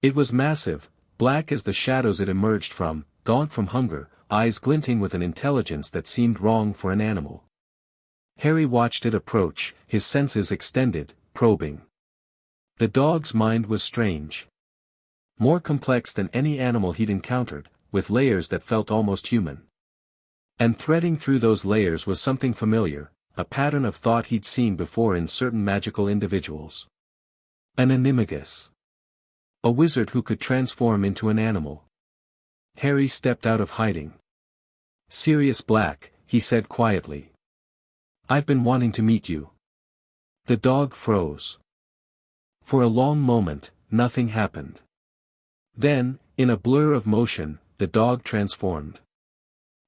It was massive, black as the shadows it emerged from, gaunt from hunger, eyes glinting with an intelligence that seemed wrong for an animal. Harry watched it approach, his senses extended, probing. The dog's mind was strange. More complex than any animal he'd encountered, with layers that felt almost human. And threading through those layers was something familiar, a pattern of thought he'd seen before in certain magical individuals. An animagus. A wizard who could transform into an animal. Harry stepped out of hiding. "Sirius Black," he said quietly. "I've been wanting to meet you." The dog froze. For a long moment, nothing happened. Then, in a blur of motion, the dog transformed.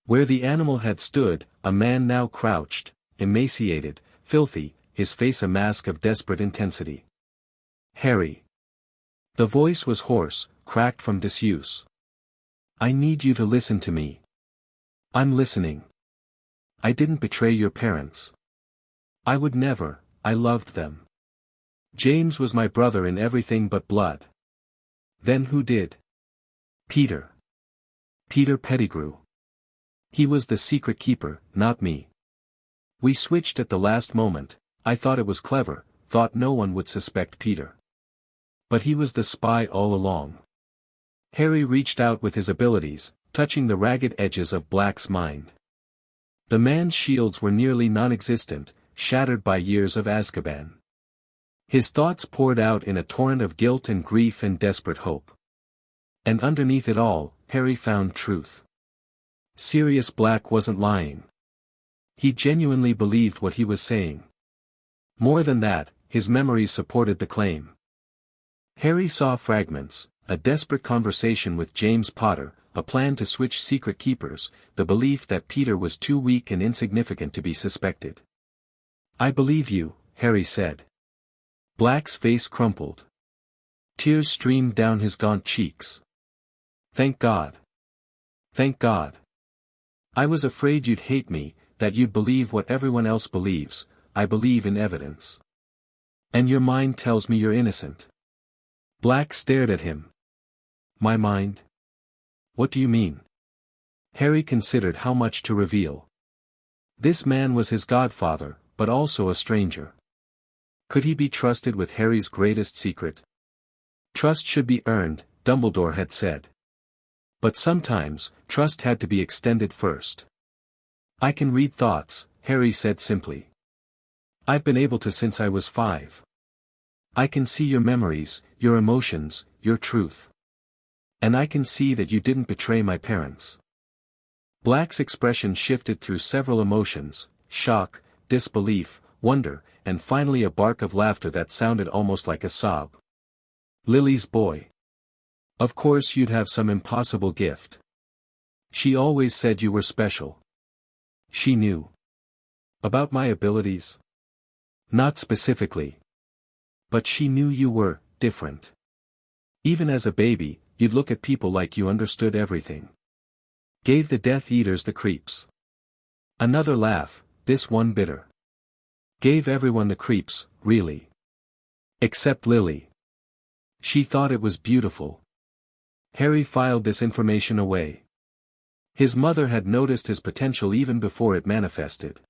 Where the animal had stood, a man now crouched, emaciated, filthy, his face a mask of desperate intensity. "Harry." The voice was hoarse, cracked from disuse. "I need you to listen to me." "I'm listening." "I didn't betray your parents. I would never, I loved them. James was my brother in everything but blood." "Then who did?" "Peter. Peter Pettigrew. He was the secret keeper, not me. We switched at the last moment. I thought it was clever, thought no one would suspect Peter. But he was the spy all along." Harry reached out with his abilities, touching the ragged edges of Black's mind. The man's shields were nearly non-existent, shattered by years of Azkaban. His thoughts poured out in a torrent of guilt and grief and desperate hope. And underneath it all, Harry found truth. Sirius Black wasn't lying. He genuinely believed what he was saying. More than that, his memories supported the claim. Harry saw fragments, a desperate conversation with James Potter, a plan to switch secret keepers, the belief that Peter was too weak and insignificant to be suspected. "I believe you," Harry said. Black's face crumpled. Tears streamed down his gaunt cheeks. "Thank God. Thank God. I was afraid you'd hate me, that you'd believe what everyone else believes. I believe in evidence. And your mind tells me you're innocent." Black stared at him. "My mind? What do you mean?" Harry considered how much to reveal. This man was his godfather, but also a stranger. Could he be trusted with Harry's greatest secret? Trust should be earned, Dumbledore had said. But sometimes, trust had to be extended first. "I can read thoughts," Harry said simply. "I've been able to since I was 5. I can see your memories, your emotions, your truth. And I can see that you didn't betray my parents." Black's expression shifted through several emotions, shock, disbelief, wonder, and finally a bark of laughter that sounded almost like a sob. "Lily's boy. Of course you'd have some impossible gift. She always said you were special. She knew. About my abilities? Not specifically. But she knew you were different. Even as a baby, you'd look at people like you understood everything. Gave the Death Eaters the creeps." Another laugh, this one bitter. "Gave everyone the creeps, really. Except Lily. She thought it was beautiful." Harry filed this information away. His mother had noticed his potential even before it manifested.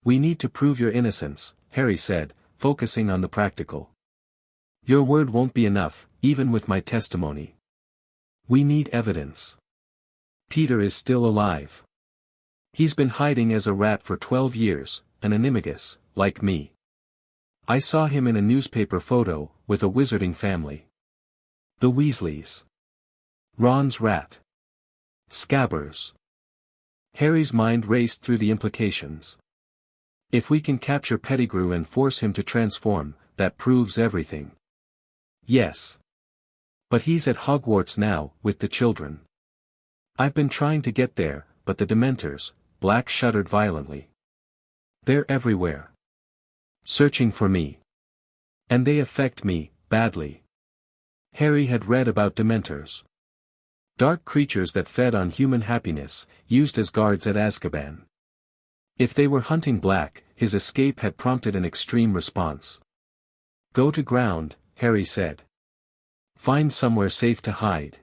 "We need to prove your innocence," Harry said, focusing on the practical. "Your word won't be enough, even with my testimony. We need evidence. Peter is still alive. He's been hiding as a rat for 12 years, an animagus, like me. I saw him in a newspaper photo, with a wizarding family. The Weasleys. Ron's rat. Scabbers." Harry's mind raced through the implications. If we can capture Pettigrew and force him to transform, that proves everything. Yes. But he's at Hogwarts now, with the children. I've been trying to get there, but the Dementors, Black shuddered violently. They're everywhere. Searching for me. And they affect me, badly. Harry had read about Dementors. Dark creatures that fed on human happiness, used as guards at Azkaban. If they were hunting Black, his escape had prompted an extreme response. "Go to ground," Harry said. "Find somewhere safe to hide.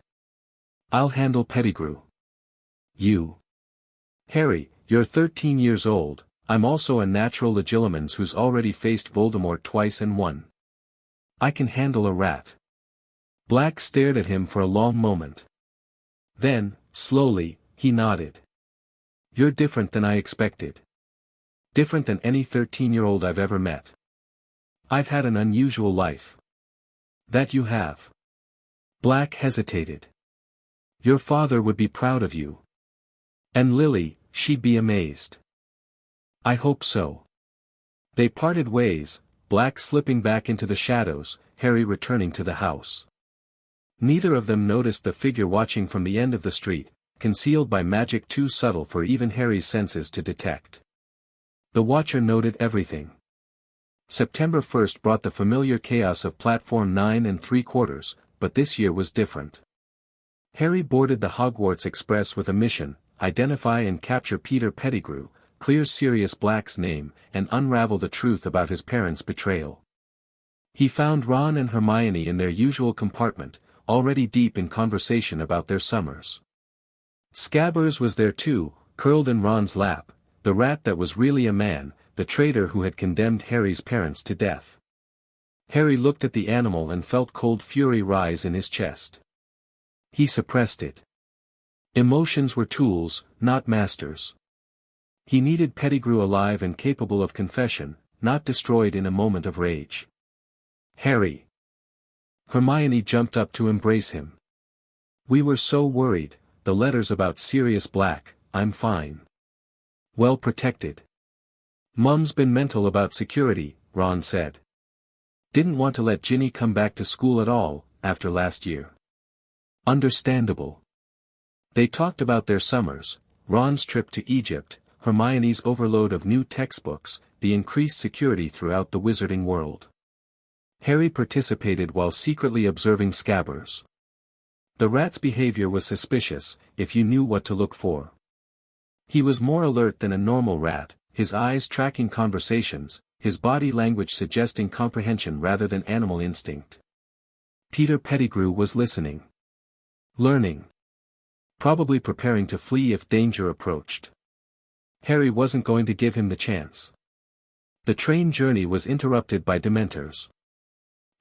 I'll handle Pettigrew." you. Harry, you're 13 years old, I'm also a natural Legilimens who's already faced Voldemort twice and won. I can handle a rat. Black stared at him for a long moment. Then, slowly, he nodded. You're different than I expected. Different than any 13-year-old I've ever met. I've had an unusual life. That you have. Black hesitated. Your father would be proud of you. And Lily, she'd be amazed. I hope so. They parted ways, Black slipping back into the shadows, Harry returning to the house. Neither of them noticed the figure watching from the end of the street, concealed by magic too subtle for even Harry's senses to detect. The Watcher noted everything. September 1st brought the familiar chaos of Platform 9 3/4, but this year was different. Harry boarded the Hogwarts Express with a mission: identify and capture Peter Pettigrew, clear Sirius Black's name, and unravel the truth about his parents' betrayal. He found Ron and Hermione in their usual compartment, already deep in conversation about their summers. Scabbers was there too, curled in Ron's lap, the rat that was really a man, the traitor who had condemned Harry's parents to death. Harry looked at the animal and felt cold fury rise in his chest. He suppressed it. Emotions were tools, not masters. He needed Pettigrew alive and capable of confession, not destroyed in a moment of rage. Harry. Hermione jumped up to embrace him. We were so worried, the letters about Sirius Black. I'm fine. Well protected. Mum's been mental about security, Ron said. Didn't want to let Ginny come back to school at all, after last year. Understandable. They talked about their summers, Ron's trip to Egypt, Hermione's overload of new textbooks, the increased security throughout the wizarding world. Harry participated while secretly observing Scabbers. The rat's behavior was suspicious, if you knew what to look for. He was more alert than a normal rat, his eyes tracking conversations, his body language suggesting comprehension rather than animal instinct. Peter Pettigrew was listening. Learning. Probably preparing to flee if danger approached. Harry wasn't going to give him the chance. The train journey was interrupted by Dementors.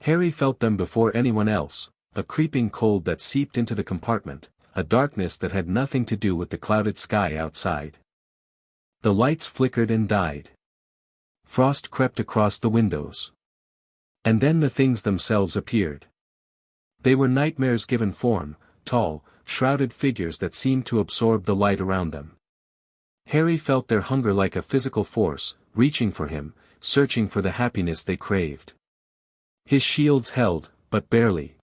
Harry felt them before anyone else, a creeping cold that seeped into the compartment, a darkness that had nothing to do with the clouded sky outside. The lights flickered and died. Frost crept across the windows. And then the things themselves appeared. They were nightmares given form, tall, shrouded figures that seemed to absorb the light around them. Harry felt their hunger like a physical force, reaching for him, searching for the happiness they craved. His shields held, but barely.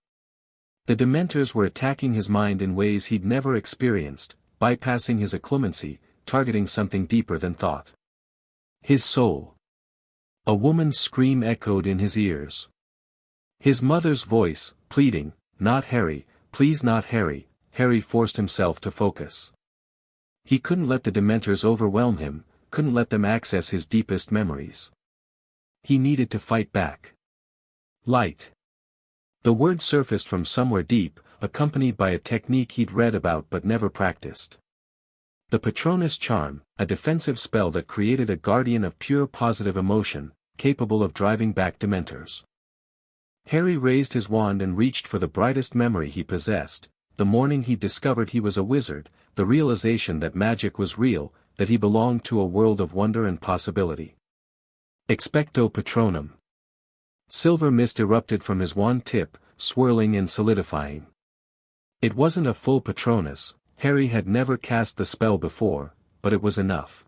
The Dementors were attacking his mind in ways he'd never experienced, bypassing his occlumency, targeting something deeper than thought. His soul. A woman's scream echoed in his ears. His mother's voice, pleading, "Not Harry, please not Harry." Harry forced himself to focus. He couldn't let the Dementors overwhelm him, couldn't let them access his deepest memories. He needed to fight back. Light. The word surfaced from somewhere deep, accompanied by a technique he'd read about but never practiced. The Patronus Charm, a defensive spell that created a guardian of pure positive emotion, capable of driving back Dementors. Harry raised his wand and reached for the brightest memory he possessed, the morning he discovered he was a wizard, the realization that magic was real, that he belonged to a world of wonder and possibility. Expecto Patronum. Silver mist erupted from his wand tip, swirling and solidifying. It wasn't a full Patronus, Harry had never cast the spell before, but it was enough.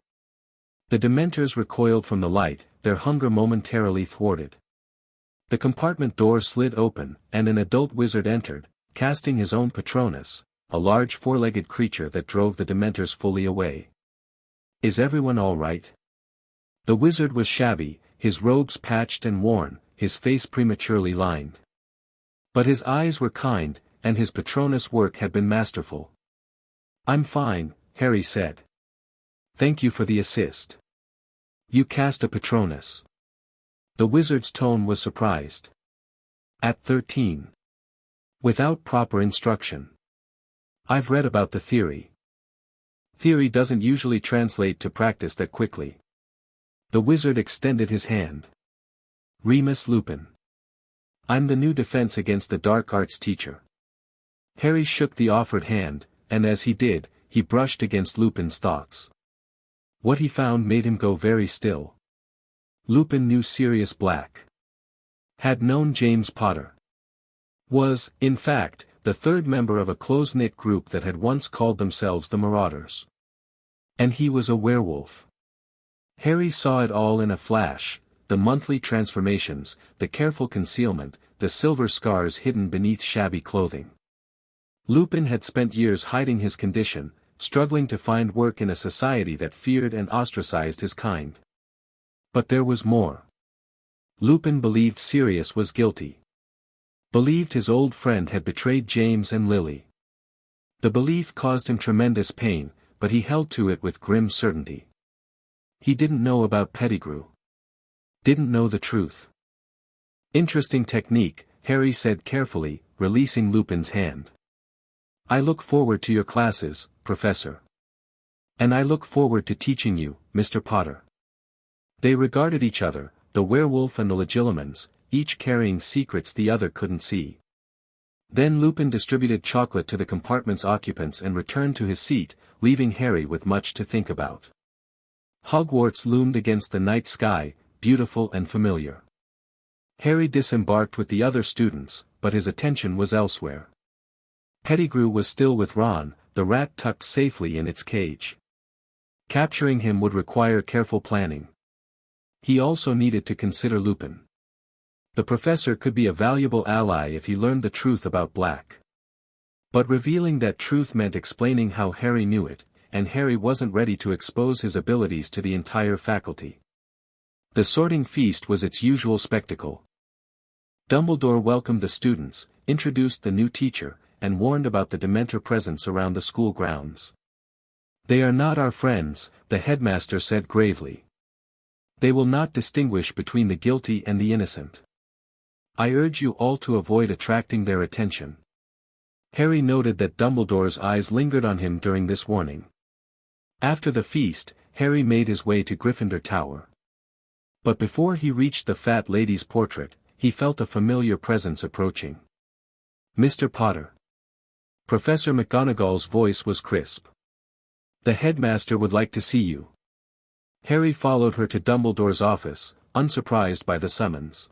The Dementors recoiled from the light, their hunger momentarily thwarted. The compartment door slid open, and an adult wizard entered, casting his own Patronus, a large four-legged creature that drove the Dementors fully away. Is everyone all right? The wizard was shabby, his robes patched and worn, his face prematurely lined. But his eyes were kind, and his Patronus work had been masterful. I'm fine, Harry said. Thank you for the assist. You cast a Patronus. The wizard's tone was surprised. At 13. Without proper instruction. I've read about the theory. Theory doesn't usually translate to practice that quickly. The wizard extended his hand. Remus Lupin. I'm the new defense against the dark arts teacher. Harry shook the offered hand, and as he did, he brushed against Lupin's thoughts. What he found made him go very still. Lupin knew Sirius Black. Had known James Potter. Was, in fact, the third member of a close-knit group that had once called themselves the Marauders. And he was a werewolf. Harry saw it all in a flash, the monthly transformations, the careful concealment, the silver scars hidden beneath shabby clothing. Lupin had spent years hiding his condition, struggling to find work in a society that feared and ostracized his kind. But there was more. Lupin believed Sirius was guilty. Believed his old friend had betrayed James and Lily. The belief caused him tremendous pain, but he held to it with grim certainty. He didn't know about Pettigrew. Didn't know the truth. Interesting technique, Harry said carefully, releasing Lupin's hand. I look forward to your classes, Professor. And I look forward to teaching you, Mr. Potter. They regarded each other, the werewolf and the Legilimens, each carrying secrets the other couldn't see. Then Lupin distributed chocolate to the compartment's occupants and returned to his seat, leaving Harry with much to think about. Hogwarts loomed against the night sky, beautiful and familiar. Harry disembarked with the other students, but his attention was elsewhere. Pettigrew was still with Ron, the rat tucked safely in its cage. Capturing him would require careful planning. He also needed to consider Lupin. The professor could be a valuable ally if he learned the truth about Black. But revealing that truth meant explaining how Harry knew it, and Harry wasn't ready to expose his abilities to the entire faculty. The sorting feast was its usual spectacle. Dumbledore welcomed the students, introduced the new teacher, and warned about the Dementor presence around the school grounds. They are not our friends, the headmaster said gravely. They will not distinguish between the guilty and the innocent. I urge you all to avoid attracting their attention. Harry noted that Dumbledore's eyes lingered on him during this warning. After the feast, Harry made his way to Gryffindor Tower. But before he reached the fat lady's portrait, he felt a familiar presence approaching. Mr. Potter. Professor McGonagall's voice was crisp. The headmaster would like to see you. Harry followed her to Dumbledore's office, unsurprised by the summons.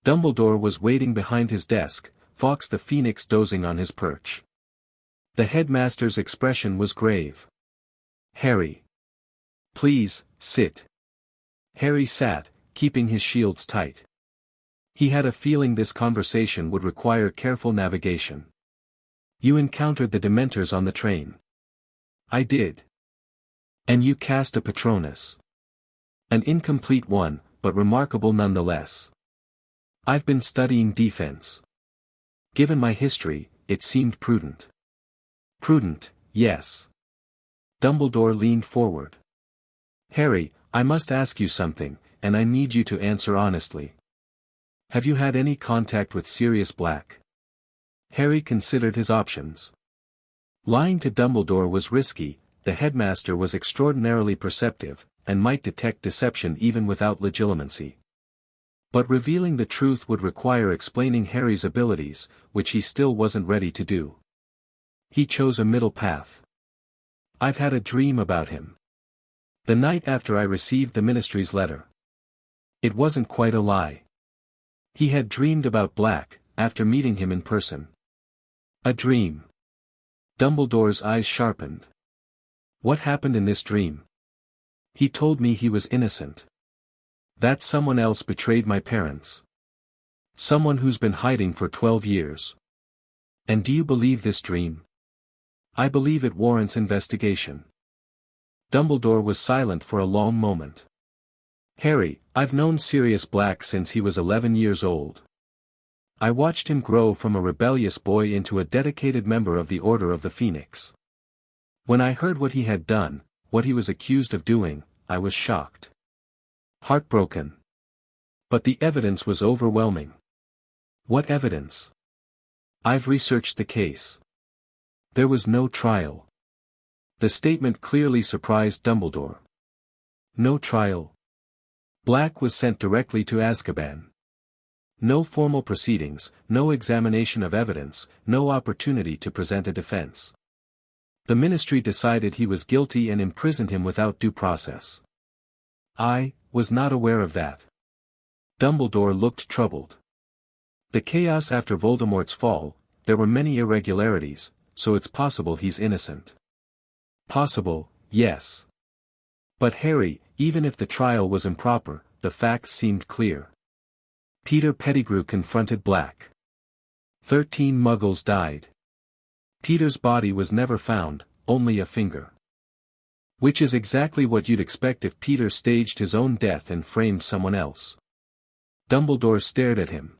Dumbledore was waiting behind his desk, Fawkes the Phoenix dozing on his perch. The headmaster's expression was grave. Harry. Please, sit. Harry sat, keeping his shields tight. He had a feeling this conversation would require careful navigation. You encountered the Dementors on the train. I did. And you cast a Patronus. An incomplete one, but remarkable nonetheless. I've been studying defense. Given my history, it seemed prudent. Prudent, yes. Dumbledore leaned forward. Harry, I must ask you something, and I need you to answer honestly. Have you had any contact with Sirius Black? Harry considered his options. Lying to Dumbledore was risky, the headmaster was extraordinarily perceptive, and might detect deception even without legilimency. But revealing the truth would require explaining Harry's abilities, which he still wasn't ready to do. He chose a middle path. I've had a dream about him. The night after I received the ministry's letter. It wasn't quite a lie. He had dreamed about Black, after meeting him in person. A dream. Dumbledore's eyes sharpened. What happened in this dream? He told me he was innocent. That someone else betrayed my parents. Someone who's been hiding for 12 years. And do you believe this dream? I believe it warrants investigation. Dumbledore was silent for a long moment. Harry, I've known Sirius Black since he was 11 years old. I watched him grow from a rebellious boy into a dedicated member of the Order of the Phoenix. When I heard what he had done, what he was accused of doing, I was shocked. Heartbroken. But the evidence was overwhelming. What evidence? I've researched the case. There was no trial. The statement clearly surprised Dumbledore. No trial. Black was sent directly to Azkaban. No formal proceedings, no examination of evidence, no opportunity to present a defense. The Ministry decided he was guilty and imprisoned him without due process. I was not aware of that. Dumbledore looked troubled. The chaos after Voldemort's fall, there were many irregularities, so it's possible he's innocent. Possible, yes. But Harry, even if the trial was improper, the facts seemed clear. Peter Pettigrew confronted Black. 13 Muggles died. Peter's body was never found, only a finger. Which is exactly what you'd expect if Peter staged his own death and framed someone else. Dumbledore stared at him.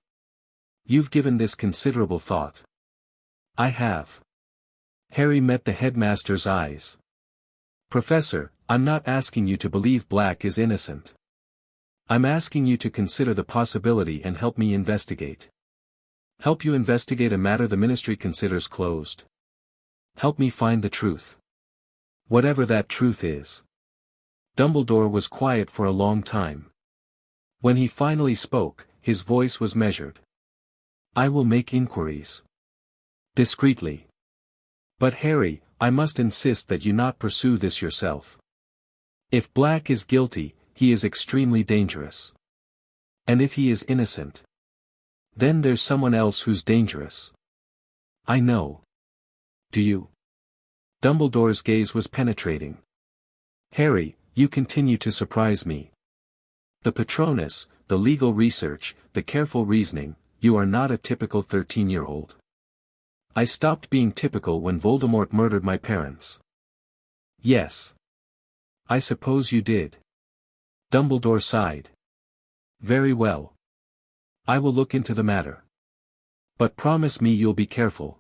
You've given this considerable thought. I have. Harry met the headmaster's eyes. Professor, I'm not asking you to believe Black is innocent. I'm asking you to consider the possibility and help me investigate. Help you investigate a matter the Ministry considers closed. Help me find the truth. Whatever that truth is. Dumbledore was quiet for a long time. When he finally spoke, his voice was measured. I will make inquiries. Discreetly. But Harry, I must insist that you not pursue this yourself. If Black is guilty, he is extremely dangerous. And if he is innocent, then there's someone else who's dangerous. I know. Do you? Dumbledore's gaze was penetrating. Harry, you continue to surprise me. The Patronus, the legal research, the careful reasoning, you are not a typical 13-year-old. I stopped being typical when Voldemort murdered my parents. Yes. I suppose you did. Dumbledore sighed. Very well. I will look into the matter. But promise me you'll be careful.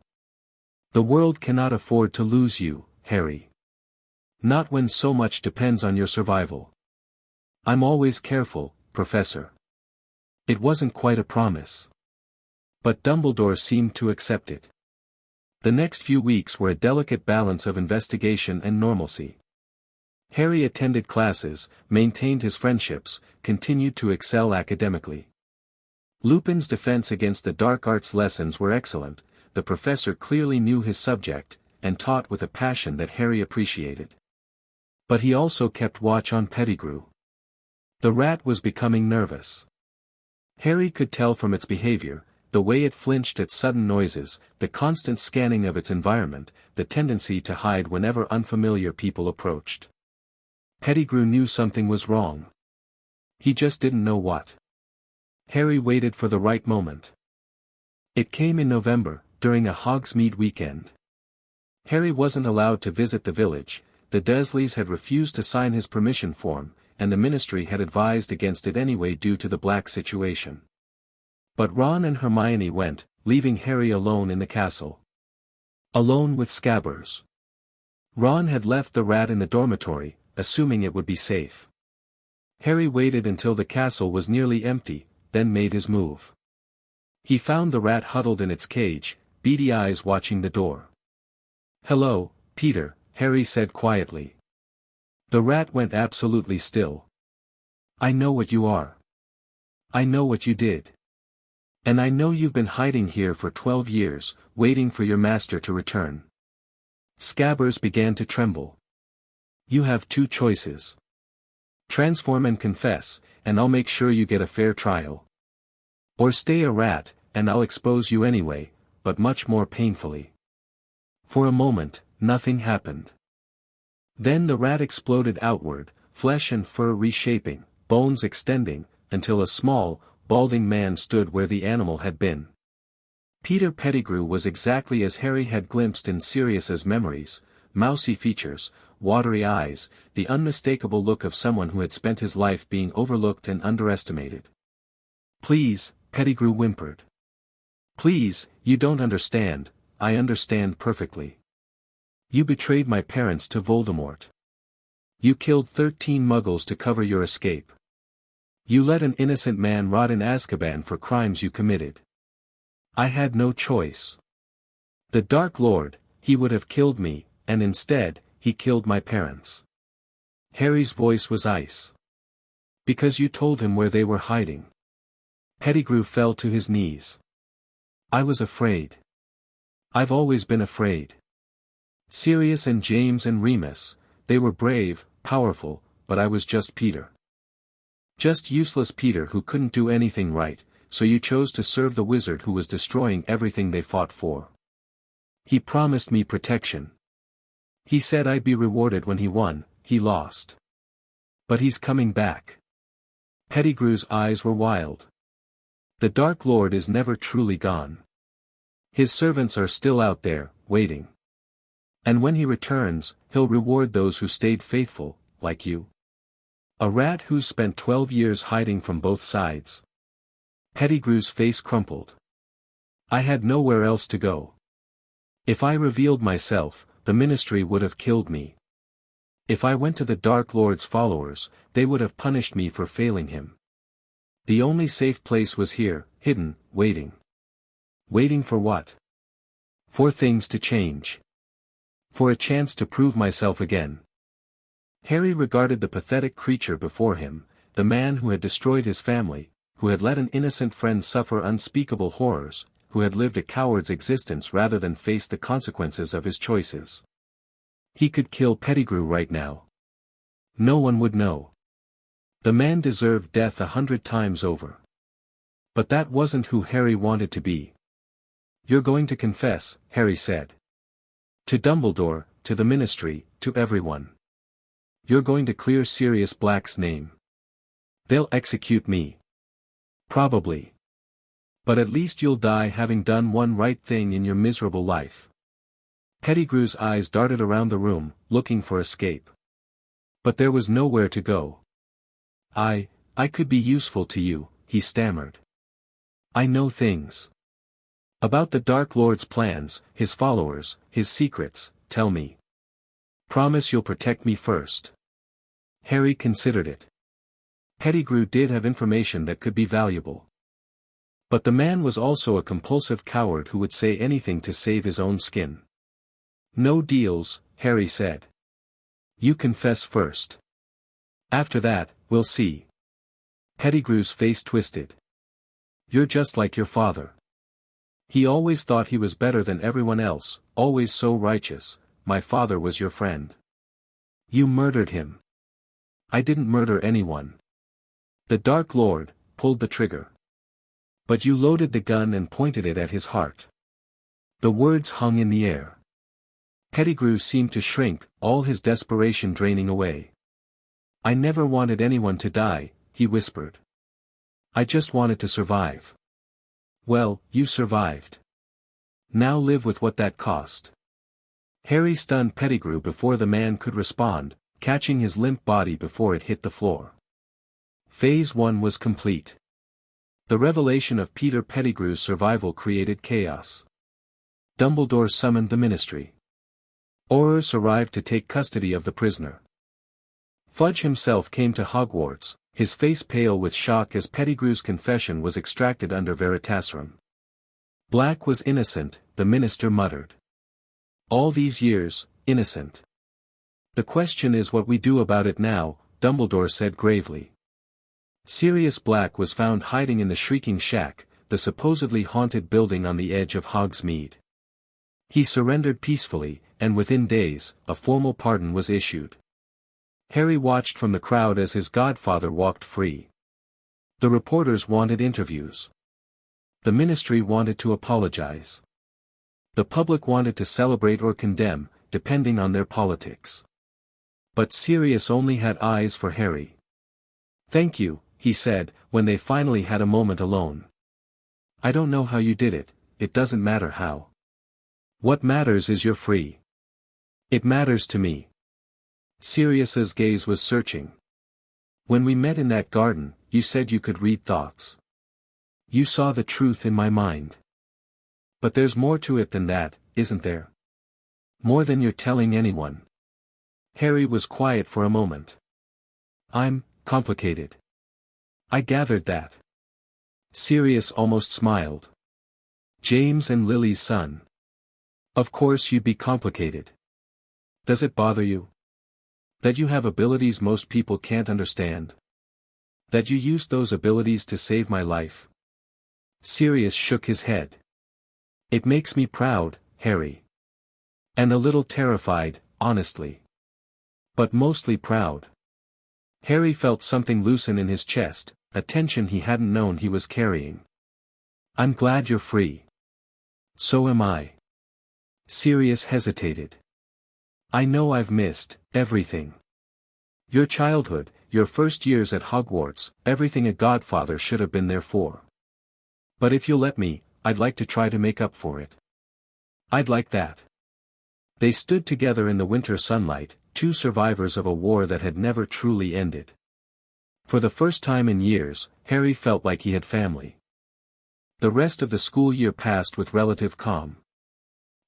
The world cannot afford to lose you, Harry. Not when so much depends on your survival. I'm always careful, Professor. It wasn't quite a promise. But Dumbledore seemed to accept it. The next few weeks were a delicate balance of investigation and normalcy. Harry attended classes, maintained his friendships, continued to excel academically. Lupin's defense against the dark arts lessons were excellent, the professor clearly knew his subject, and taught with a passion that Harry appreciated. But he also kept watch on Pettigrew. The rat was becoming nervous. Harry could tell from its behavior, the way it flinched at sudden noises, the constant scanning of its environment, the tendency to hide whenever unfamiliar people approached. Pettigrew knew something was wrong. He just didn't know what. Harry waited for the right moment. It came in November, during a Hogsmeade weekend. Harry wasn't allowed to visit the village, the Dursleys had refused to sign his permission form, and the Ministry had advised against it anyway due to the Black situation. But Ron and Hermione went, leaving Harry alone in the castle. Alone with Scabbers. Ron had left the rat in the dormitory, assuming it would be safe. Harry waited until the castle was nearly empty, then made his move. He found the rat huddled in its cage, beady eyes watching the door. Hello, Peter, Harry said quietly. The rat went absolutely still. I know what you are. I know what you did. And I know you've been hiding here for 12 years, waiting for your master to return. Scabbers began to tremble. You have two choices. Transform and confess, and I'll make sure you get a fair trial. Or stay a rat, and I'll expose you anyway, but much more painfully. For a moment, nothing happened. Then the rat exploded outward, flesh and fur reshaping, bones extending, until a small, balding man stood where the animal had been. Peter Pettigrew was exactly as Harry had glimpsed in Sirius's memories, mousy features, watery eyes, the unmistakable look of someone who had spent his life being overlooked and underestimated. Please, Pettigrew whimpered. Please, you don't understand, I understand perfectly. You betrayed my parents to Voldemort. You killed 13 Muggles to cover your escape. You let an innocent man rot in Azkaban for crimes you committed. I had no choice. The Dark Lord, he would have killed me, and instead, he killed my parents. Harry's voice was ice. Because you told him where they were hiding. Pettigrew fell to his knees. I was afraid. I've always been afraid. Sirius and James and Remus, they were brave, powerful, but I was just Peter. Just useless Peter who couldn't do anything right, so you chose to serve the wizard who was destroying everything they fought for. He promised me protection. He said I'd be rewarded when he won, he lost. But he's coming back. Pettigrew's eyes were wild. The Dark Lord is never truly gone. His servants are still out there, waiting. And when he returns, he'll reward those who stayed faithful, like you. A rat who's spent 12 years hiding from both sides. Pettigrew's face crumpled. I had nowhere else to go. If I revealed myself, the ministry would have killed me. If I went to the Dark Lord's followers, they would have punished me for failing him. The only safe place was here, hidden, waiting. Waiting for what? For things to change. For a chance to prove myself again. Harry regarded the pathetic creature before him, the man who had destroyed his family, who had let an innocent friend suffer unspeakable horrors, who had lived a coward's existence rather than face the consequences of his choices. He could kill Pettigrew right now. No one would know. The man deserved death 100 times over. But that wasn't who Harry wanted to be. You're going to confess, Harry said. To Dumbledore, to the ministry, to everyone. You're going to clear Sirius Black's name. They'll execute me. Probably. But at least you'll die having done one right thing in your miserable life. Pettigrew's eyes darted around the room, looking for escape. But there was nowhere to go. I could be useful to you, he stammered. I know things. About the Dark Lord's plans, his followers, his secrets, tell me. Promise you'll protect me first. Harry considered it. Pettigrew did have information that could be valuable. But the man was also a compulsive coward who would say anything to save his own skin. No deals, Harry said. You confess first. After that, we'll see. Pettigrew's face twisted. You're just like your father. He always thought he was better than everyone else, always so righteous. My father was your friend. You murdered him. I didn't murder anyone. The Dark Lord pulled the trigger. But you loaded the gun and pointed it at his heart. The words hung in the air. Pettigrew seemed to shrink, all his desperation draining away. I never wanted anyone to die, he whispered. I just wanted to survive. Well, you survived. Now live with what that cost. Harry stunned Pettigrew before the man could respond, catching his limp body before it hit the floor. Phase 1 was complete. The revelation of Peter Pettigrew's survival created chaos. Dumbledore summoned the ministry. Aurors arrived to take custody of the prisoner. Fudge himself came to Hogwarts, his face pale with shock as Pettigrew's confession was extracted under Veritaserum. Black was innocent, the minister muttered. All these years, innocent. The question is what we do about it now, Dumbledore said gravely. Sirius Black was found hiding in the Shrieking Shack, the supposedly haunted building on the edge of Hogsmeade. He surrendered peacefully, and within days, a formal pardon was issued. Harry watched from the crowd as his godfather walked free. The reporters wanted interviews. The ministry wanted to apologize. The public wanted to celebrate or condemn, depending on their politics. But Sirius only had eyes for Harry. Thank you, he said, when they finally had a moment alone. I don't know how you did it, it doesn't matter how. What matters is you're free. It matters to me. Sirius's gaze was searching. When we met in that garden, you said you could read thoughts. You saw the truth in my mind. But there's more to it than that, isn't there? More than you're telling anyone. Harry was quiet for a moment. I'm complicated. I gathered that. Sirius almost smiled. James and Lily's son. Of course you'd be complicated. Does it bother you? That you have abilities most people can't understand? That you used those abilities to save my life?" Sirius shook his head. "It makes me proud, Harry. And a little terrified, honestly. But mostly proud." Harry felt something loosen in his chest, a tension he hadn't known he was carrying. "I'm glad you're free." "So am I." Sirius hesitated. "I know I've missed everything. Your childhood, your first years at Hogwarts, everything a godfather should have been there for. But if you'll let me, I'd like to try to make up for it." "I'd like that." They stood together in the winter sunlight, two survivors of a war that had never truly ended. For the first time in years, Harry felt like he had family. The rest of the school year passed with relative calm.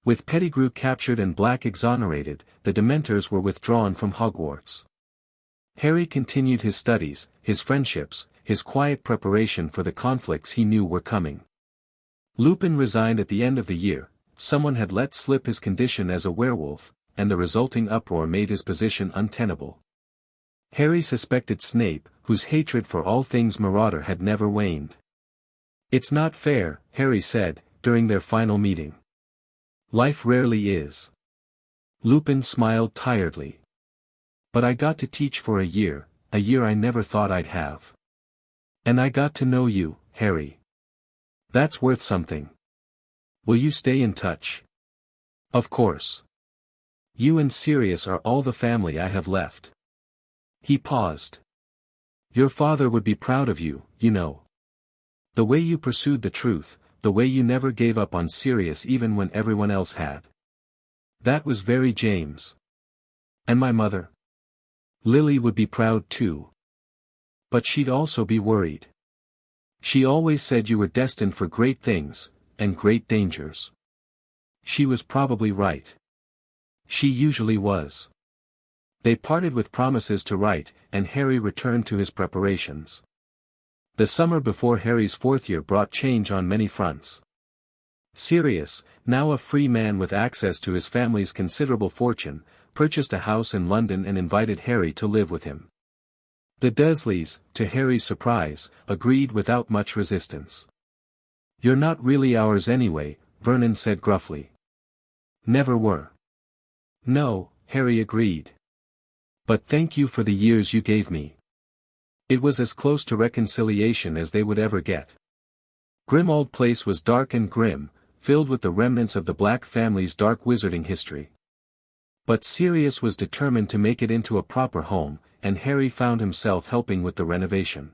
With Pettigrew captured and Black exonerated, the Dementors were withdrawn from Hogwarts. Harry continued his studies, his friendships, his quiet preparation for the conflicts he knew were coming. Lupin resigned at the end of the year. Someone had let slip his condition as a werewolf, and the resulting uproar made his position untenable. Harry suspected Snape, whose hatred for all things Marauder had never waned. "It's not fair," Harry said, during their final meeting. "Life rarely is." Lupin smiled tiredly. "But I got to teach for a year I never thought I'd have. And I got to know you, Harry. That's worth something. Will you stay in touch?" "Of course. You and Sirius are all the family I have left." He paused. "Your father would be proud of you, you know. The way you pursued the truth, the way you never gave up on Sirius even when everyone else had. That was very James. And my mother? Lily would be proud too. But she'd also be worried. She always said you were destined for great things, and great dangers." She was probably right. She usually was. They parted with promises to write, and Harry returned to his preparations. The summer before Harry's fourth year brought change on many fronts. Sirius, now a free man with access to his family's considerable fortune, purchased a house in London and invited Harry to live with him. The Dursleys, to Harry's surprise, agreed without much resistance. "You're not really ours anyway," Vernon said gruffly. "Never were." "No," Harry agreed. "But thank you for the years you gave me." It was as close to reconciliation as they would ever get. Grimmauld Place was dark and grim, filled with the remnants of the Black family's dark wizarding history. But Sirius was determined to make it into a proper home, and Harry found himself helping with the renovation.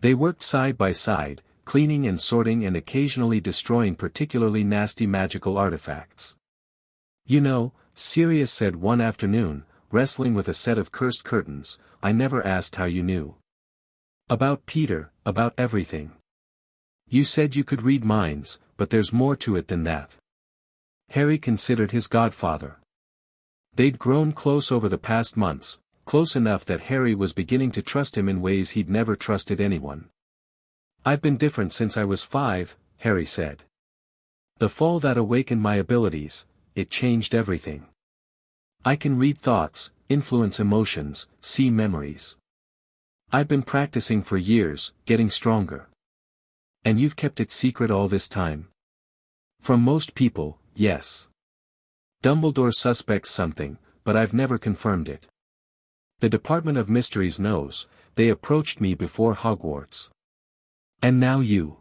They worked side by side, cleaning and sorting and occasionally destroying particularly nasty magical artifacts. "You know," Sirius said one afternoon, wrestling with a set of cursed curtains, "I never asked how you knew. About Peter, about everything. You said you could read minds, but there's more to it than that." Harry considered his godfather. They'd grown close over the past months, close enough that Harry was beginning to trust him in ways he'd never trusted anyone. "I've been different since I was 5, Harry said. "The fall that awakened my abilities, it changed everything. I can read thoughts, influence emotions, see memories. I've been practicing for years, getting stronger. And you've kept it secret all this time?" "From most people, yes. Dumbledore suspects something, but I've never confirmed it. The Department of Mysteries knows, they approached me before Hogwarts. And now you.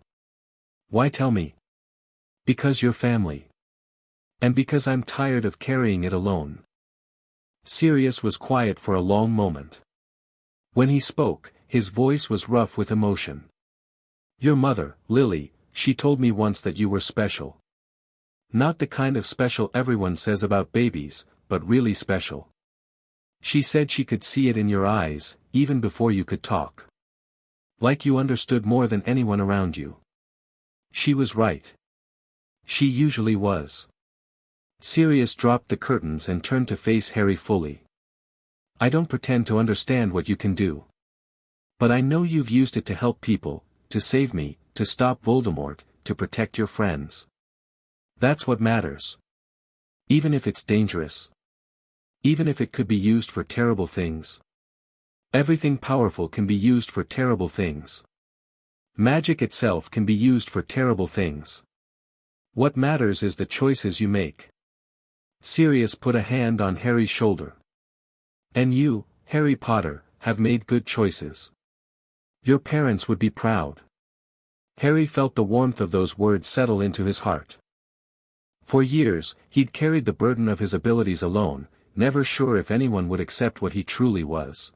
Why tell me?" "Because you're family. And because I'm tired of carrying it alone." Sirius was quiet for a long moment. When he spoke, his voice was rough with emotion. "Your mother, Lily, she told me once that you were special. Not the kind of special everyone says about babies, but really special. She said she could see it in your eyes, even before you could talk. Like you understood more than anyone around you. She was right. She usually was." Sirius dropped the curtains and turned to face Harry fully. "I don't pretend to understand what you can do. But I know you've used it to help people, to save me, to stop Voldemort, to protect your friends. That's what matters. Even if it's dangerous." Even if it could be used for terrible things. Everything powerful can be used for terrible things. Magic itself can be used for terrible things. What matters is the choices you make. Sirius put a hand on Harry's shoulder. And you, Harry Potter, have made good choices. Your parents would be proud. Harry felt the warmth of those words settle into his heart. For years, he'd carried the burden of his abilities alone, never sure if anyone would accept what he truly was.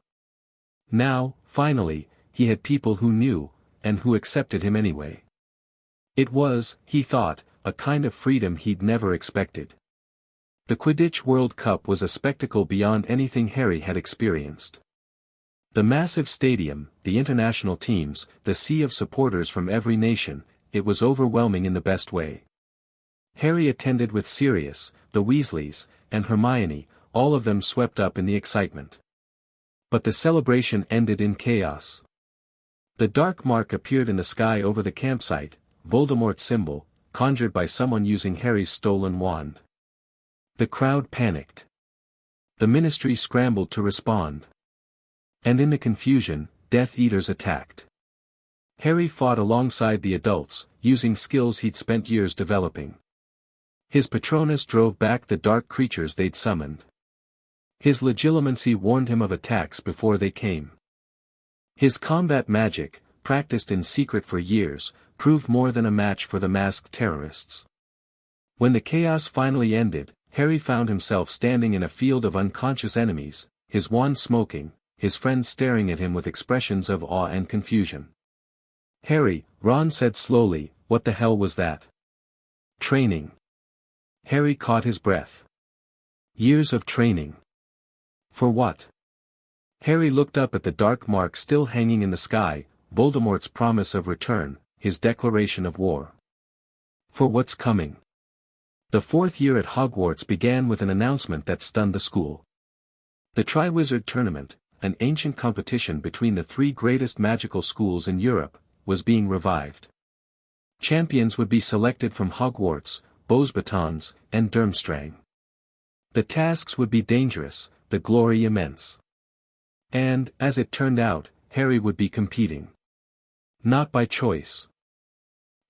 Now, finally, he had people who knew, and who accepted him anyway. It was, he thought, a kind of freedom he'd never expected. The Quidditch World Cup was a spectacle beyond anything Harry had experienced. The massive stadium, the international teams, the sea of supporters from every nation, it was overwhelming in the best way. Harry attended with Sirius, the Weasleys, and Hermione, all of them swept up in the excitement. But the celebration ended in chaos. The dark mark appeared in the sky over the campsite, Voldemort's symbol, conjured by someone using Harry's stolen wand. The crowd panicked. The Ministry scrambled to respond. And in the confusion, Death Eaters attacked. Harry fought alongside the adults, using skills he'd spent years developing. His Patronus drove back the dark creatures they'd summoned. His Legilimency warned him of attacks before they came. His combat magic, practiced in secret for years, proved more than a match for the masked terrorists. When the chaos finally ended, Harry found himself standing in a field of unconscious enemies, his wand smoking, his friends staring at him with expressions of awe and confusion. "Harry," Ron said slowly, "what the hell was that?" "Training." Harry caught his breath. Years of training. For what? Harry looked up at the dark mark still hanging in the sky, Voldemort's promise of return, his declaration of war. For what's coming? The fourth year at Hogwarts began with an announcement that stunned the school. The Triwizard Tournament, an ancient competition between the three greatest magical schools in Europe, was being revived. Champions would be selected from Hogwarts, Beauxbatons, and Durmstrang. The tasks would be dangerous, the glory immense. And, as it turned out, Harry would be competing. Not by choice.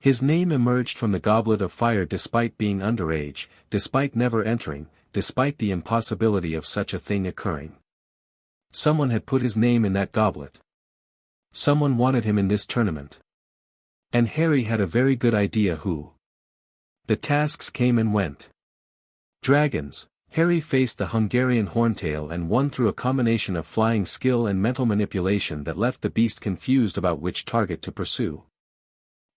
His name emerged from the Goblet of Fire despite being underage, despite never entering, despite the impossibility of such a thing occurring. Someone had put his name in that goblet. Someone wanted him in this tournament. And Harry had a very good idea who. The tasks came and went. Dragons. Harry faced the Hungarian Horntail and won through a combination of flying skill and mental manipulation that left the beast confused about which target to pursue.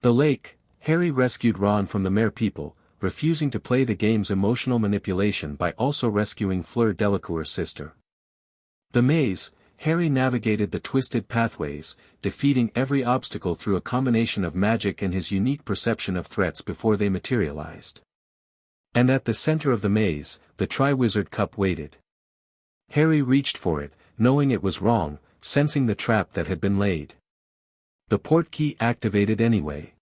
The Lake. Harry rescued Ron from the Mere People, refusing to play the game's emotional manipulation by also rescuing Fleur Delacour's sister. The Maze. Harry navigated the twisted pathways, defeating every obstacle through a combination of magic and his unique perception of threats before they materialized. And at the center of the maze, the Triwizard Cup waited. Harry reached for it, knowing it was wrong, sensing the trap that had been laid. The portkey activated anyway.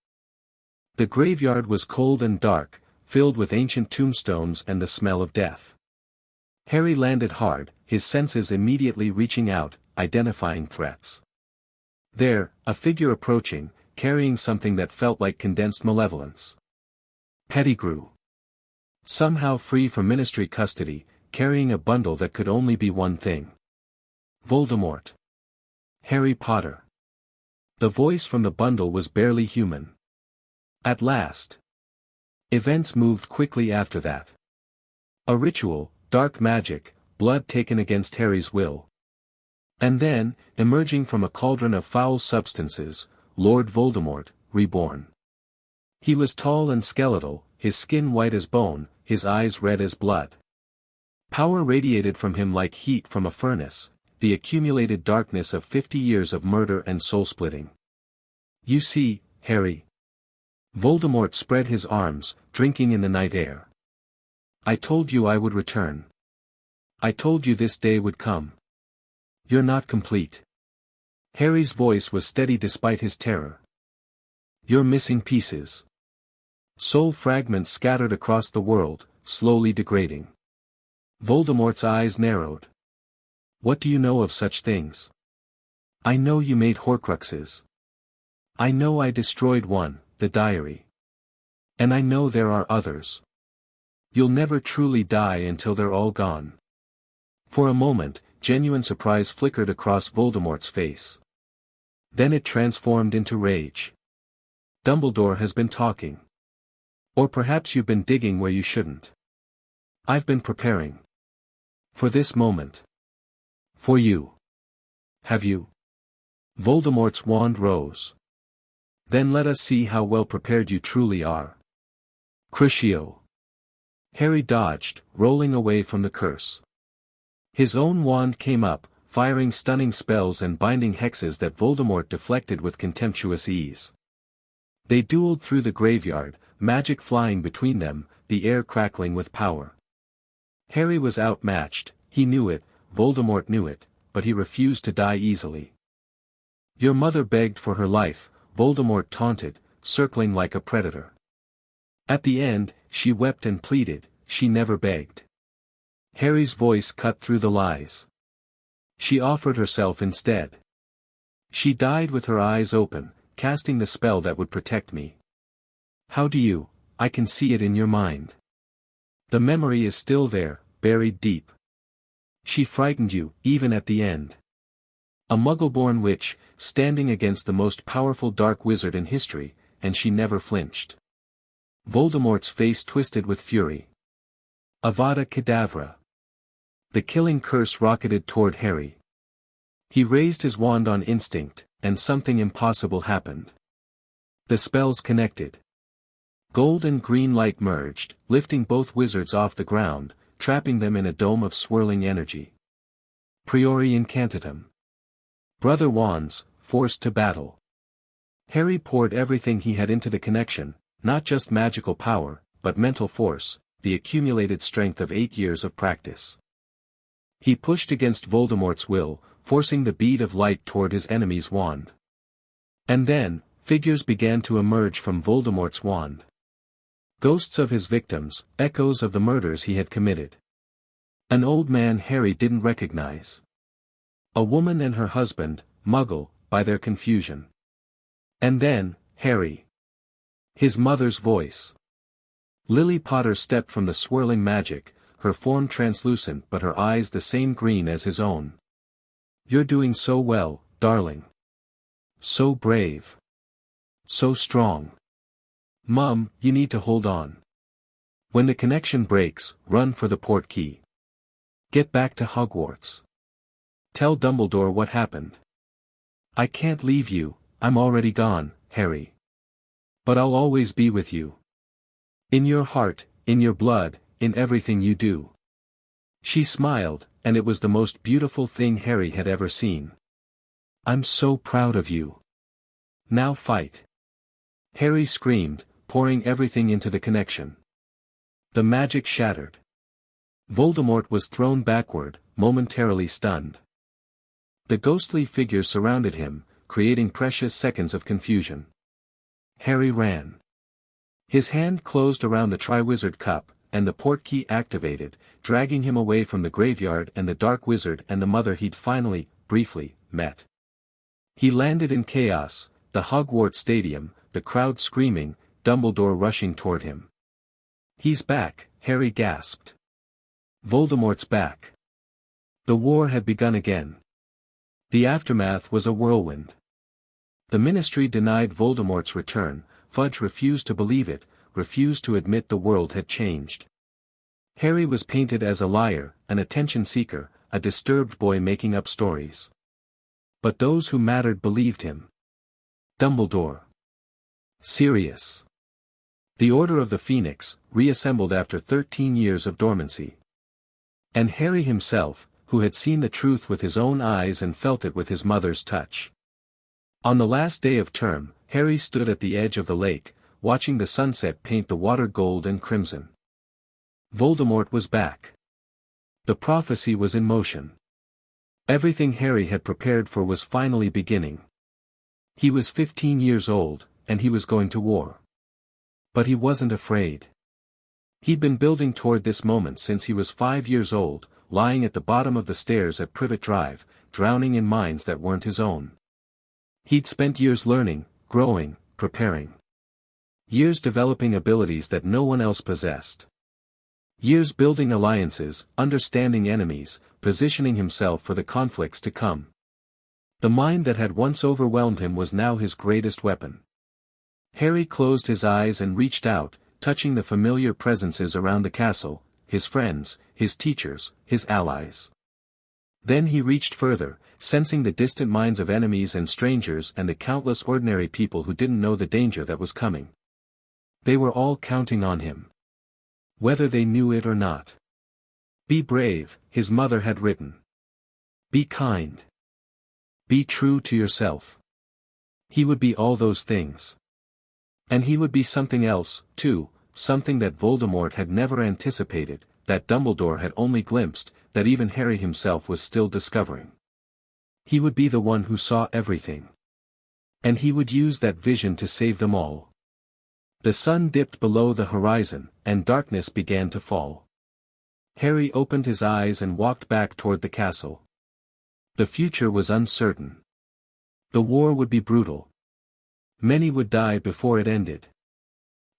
The graveyard was cold and dark, filled with ancient tombstones and the smell of death. Harry landed hard, his senses immediately reaching out, identifying threats. There, a figure approaching, carrying something that felt like condensed malevolence. Pettigrew. Somehow free from Ministry custody, carrying a bundle that could only be one thing. Voldemort. Harry Potter. The voice from the bundle was barely human. At last. Events moved quickly after that. A ritual, dark magic, blood taken against Harry's will. And then, emerging from a cauldron of foul substances, Lord Voldemort, reborn. He was tall and skeletal, his skin white as bone, his eyes red as blood. Power radiated from him like heat from a furnace, the accumulated darkness of 50 years of murder and soul-splitting. "You see, Harry." Voldemort spread his arms, drinking in the night air. "I told you I would return. I told you this day would come. You're not complete." Harry's voice was steady despite his terror. "You're missing pieces. Soul fragments scattered across the world, slowly degrading. Voldemort's eyes narrowed. What do you know of such things? I know you made Horcruxes. I know I destroyed one, the diary. And I know there are others. You'll never truly die until they're all gone. For a moment, genuine surprise flickered across Voldemort's face. Then it transformed into rage. Dumbledore has been talking. Or perhaps you've been digging where you shouldn't. I've been preparing. For this moment. For you. Have you? Voldemort's wand rose. Then let us see how well prepared you truly are. Crucio. Harry dodged, rolling away from the curse. His own wand came up, firing stunning spells and binding hexes that Voldemort deflected with contemptuous ease. They dueled through the graveyard, magic flying between them, the air crackling with power. Harry was outmatched, he knew it, Voldemort knew it, but he refused to die easily. Your mother begged for her life, Voldemort taunted, circling like a predator. At the end, she wept and pleaded, she never begged. Harry's voice cut through the lies. She offered herself instead. She died with her eyes open, casting the spell that would protect me. How do you? I can see it in your mind. The memory is still there, buried deep. She frightened you, even at the end. A Muggle-born witch, standing against the most powerful dark wizard in history, and she never flinched. Voldemort's face twisted with fury. Avada Kedavra. The killing curse rocketed toward Harry. He raised his wand on instinct, and something impossible happened. The spells connected. Gold and green light merged, lifting both wizards off the ground, trapping them in a dome of swirling energy. Priori incantatem. Brother wands, forced to battle. Harry poured everything he had into the connection, not just magical power, but mental force, the accumulated strength of 8 years of practice. He pushed against Voldemort's will, forcing the bead of light toward his enemy's wand. And then, figures began to emerge from Voldemort's wand. Ghosts of his victims, echoes of the murders he had committed. An old man Harry didn't recognize. A woman and her husband, Muggle, by their confusion. And then, Harry. His mother's voice. Lily Potter stepped from the swirling magic, her form translucent but her eyes the same green as his own. You're doing so well, darling. So brave. So strong. Mum, you need to hold on. When the connection breaks, run for the port key. Get back to Hogwarts. Tell Dumbledore what happened. I can't leave you, I'm already gone, Harry. But I'll always be with you. In your heart, in your blood, in everything you do. She smiled, and it was the most beautiful thing Harry had ever seen. I'm so proud of you. Now fight. Harry screamed, pouring everything into the connection. The magic shattered. Voldemort was thrown backward, momentarily stunned. The ghostly figures surrounded him, creating precious seconds of confusion. Harry ran. His hand closed around the Triwizard Cup, and the portkey activated, dragging him away from the graveyard and the Dark Wizard and the mother he'd finally, briefly, met. He landed in chaos, the Hogwarts Stadium, the crowd screaming, Dumbledore rushing toward him. He's back, Harry gasped. Voldemort's back. The war had begun again. The aftermath was a whirlwind. The Ministry denied Voldemort's return, Fudge refused to believe it, refused to admit the world had changed. Harry was painted as a liar, an attention seeker, a disturbed boy making up stories. But those who mattered believed him. Dumbledore. Sirius. The Order of the Phoenix, reassembled after 13 years of dormancy. And Harry himself, who had seen the truth with his own eyes and felt it with his mother's touch. On the last day of term, Harry stood at the edge of the lake, watching the sunset paint the water gold and crimson. Voldemort was back. The prophecy was in motion. Everything Harry had prepared for was finally beginning. He was 15 years old, and he was going to war. But he wasn't afraid. He'd been building toward this moment since he was 5 years old, lying at the bottom of the stairs at Privet Drive, drowning in minds that weren't his own. He'd spent years learning, growing, preparing. Years developing abilities that no one else possessed. Years building alliances, understanding enemies, positioning himself for the conflicts to come. The mind that had once overwhelmed him was now his greatest weapon. Harry closed his eyes and reached out, touching the familiar presences around the castle, his friends, his teachers, his allies. Then he reached further, sensing the distant minds of enemies and strangers and the countless ordinary people who didn't know the danger that was coming. They were all counting on him. Whether they knew it or not. Be brave, his mother had written. Be kind. Be true to yourself. He would be all those things. And he would be something else, too, something that Voldemort had never anticipated, that Dumbledore had only glimpsed, that even Harry himself was still discovering. He would be the one who saw everything. And he would use that vision to save them all. The sun dipped below the horizon, and darkness began to fall. Harry opened his eyes and walked back toward the castle. The future was uncertain. The war would be brutal. Many would die before it ended.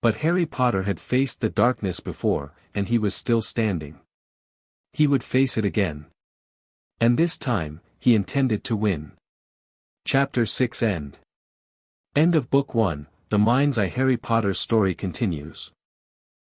But Harry Potter had faced the darkness before, and he was still standing. He would face it again. And this time, he intended to win. Chapter 6 End. End of Book 1, The Mind's Eye. Harry Potter's story continues.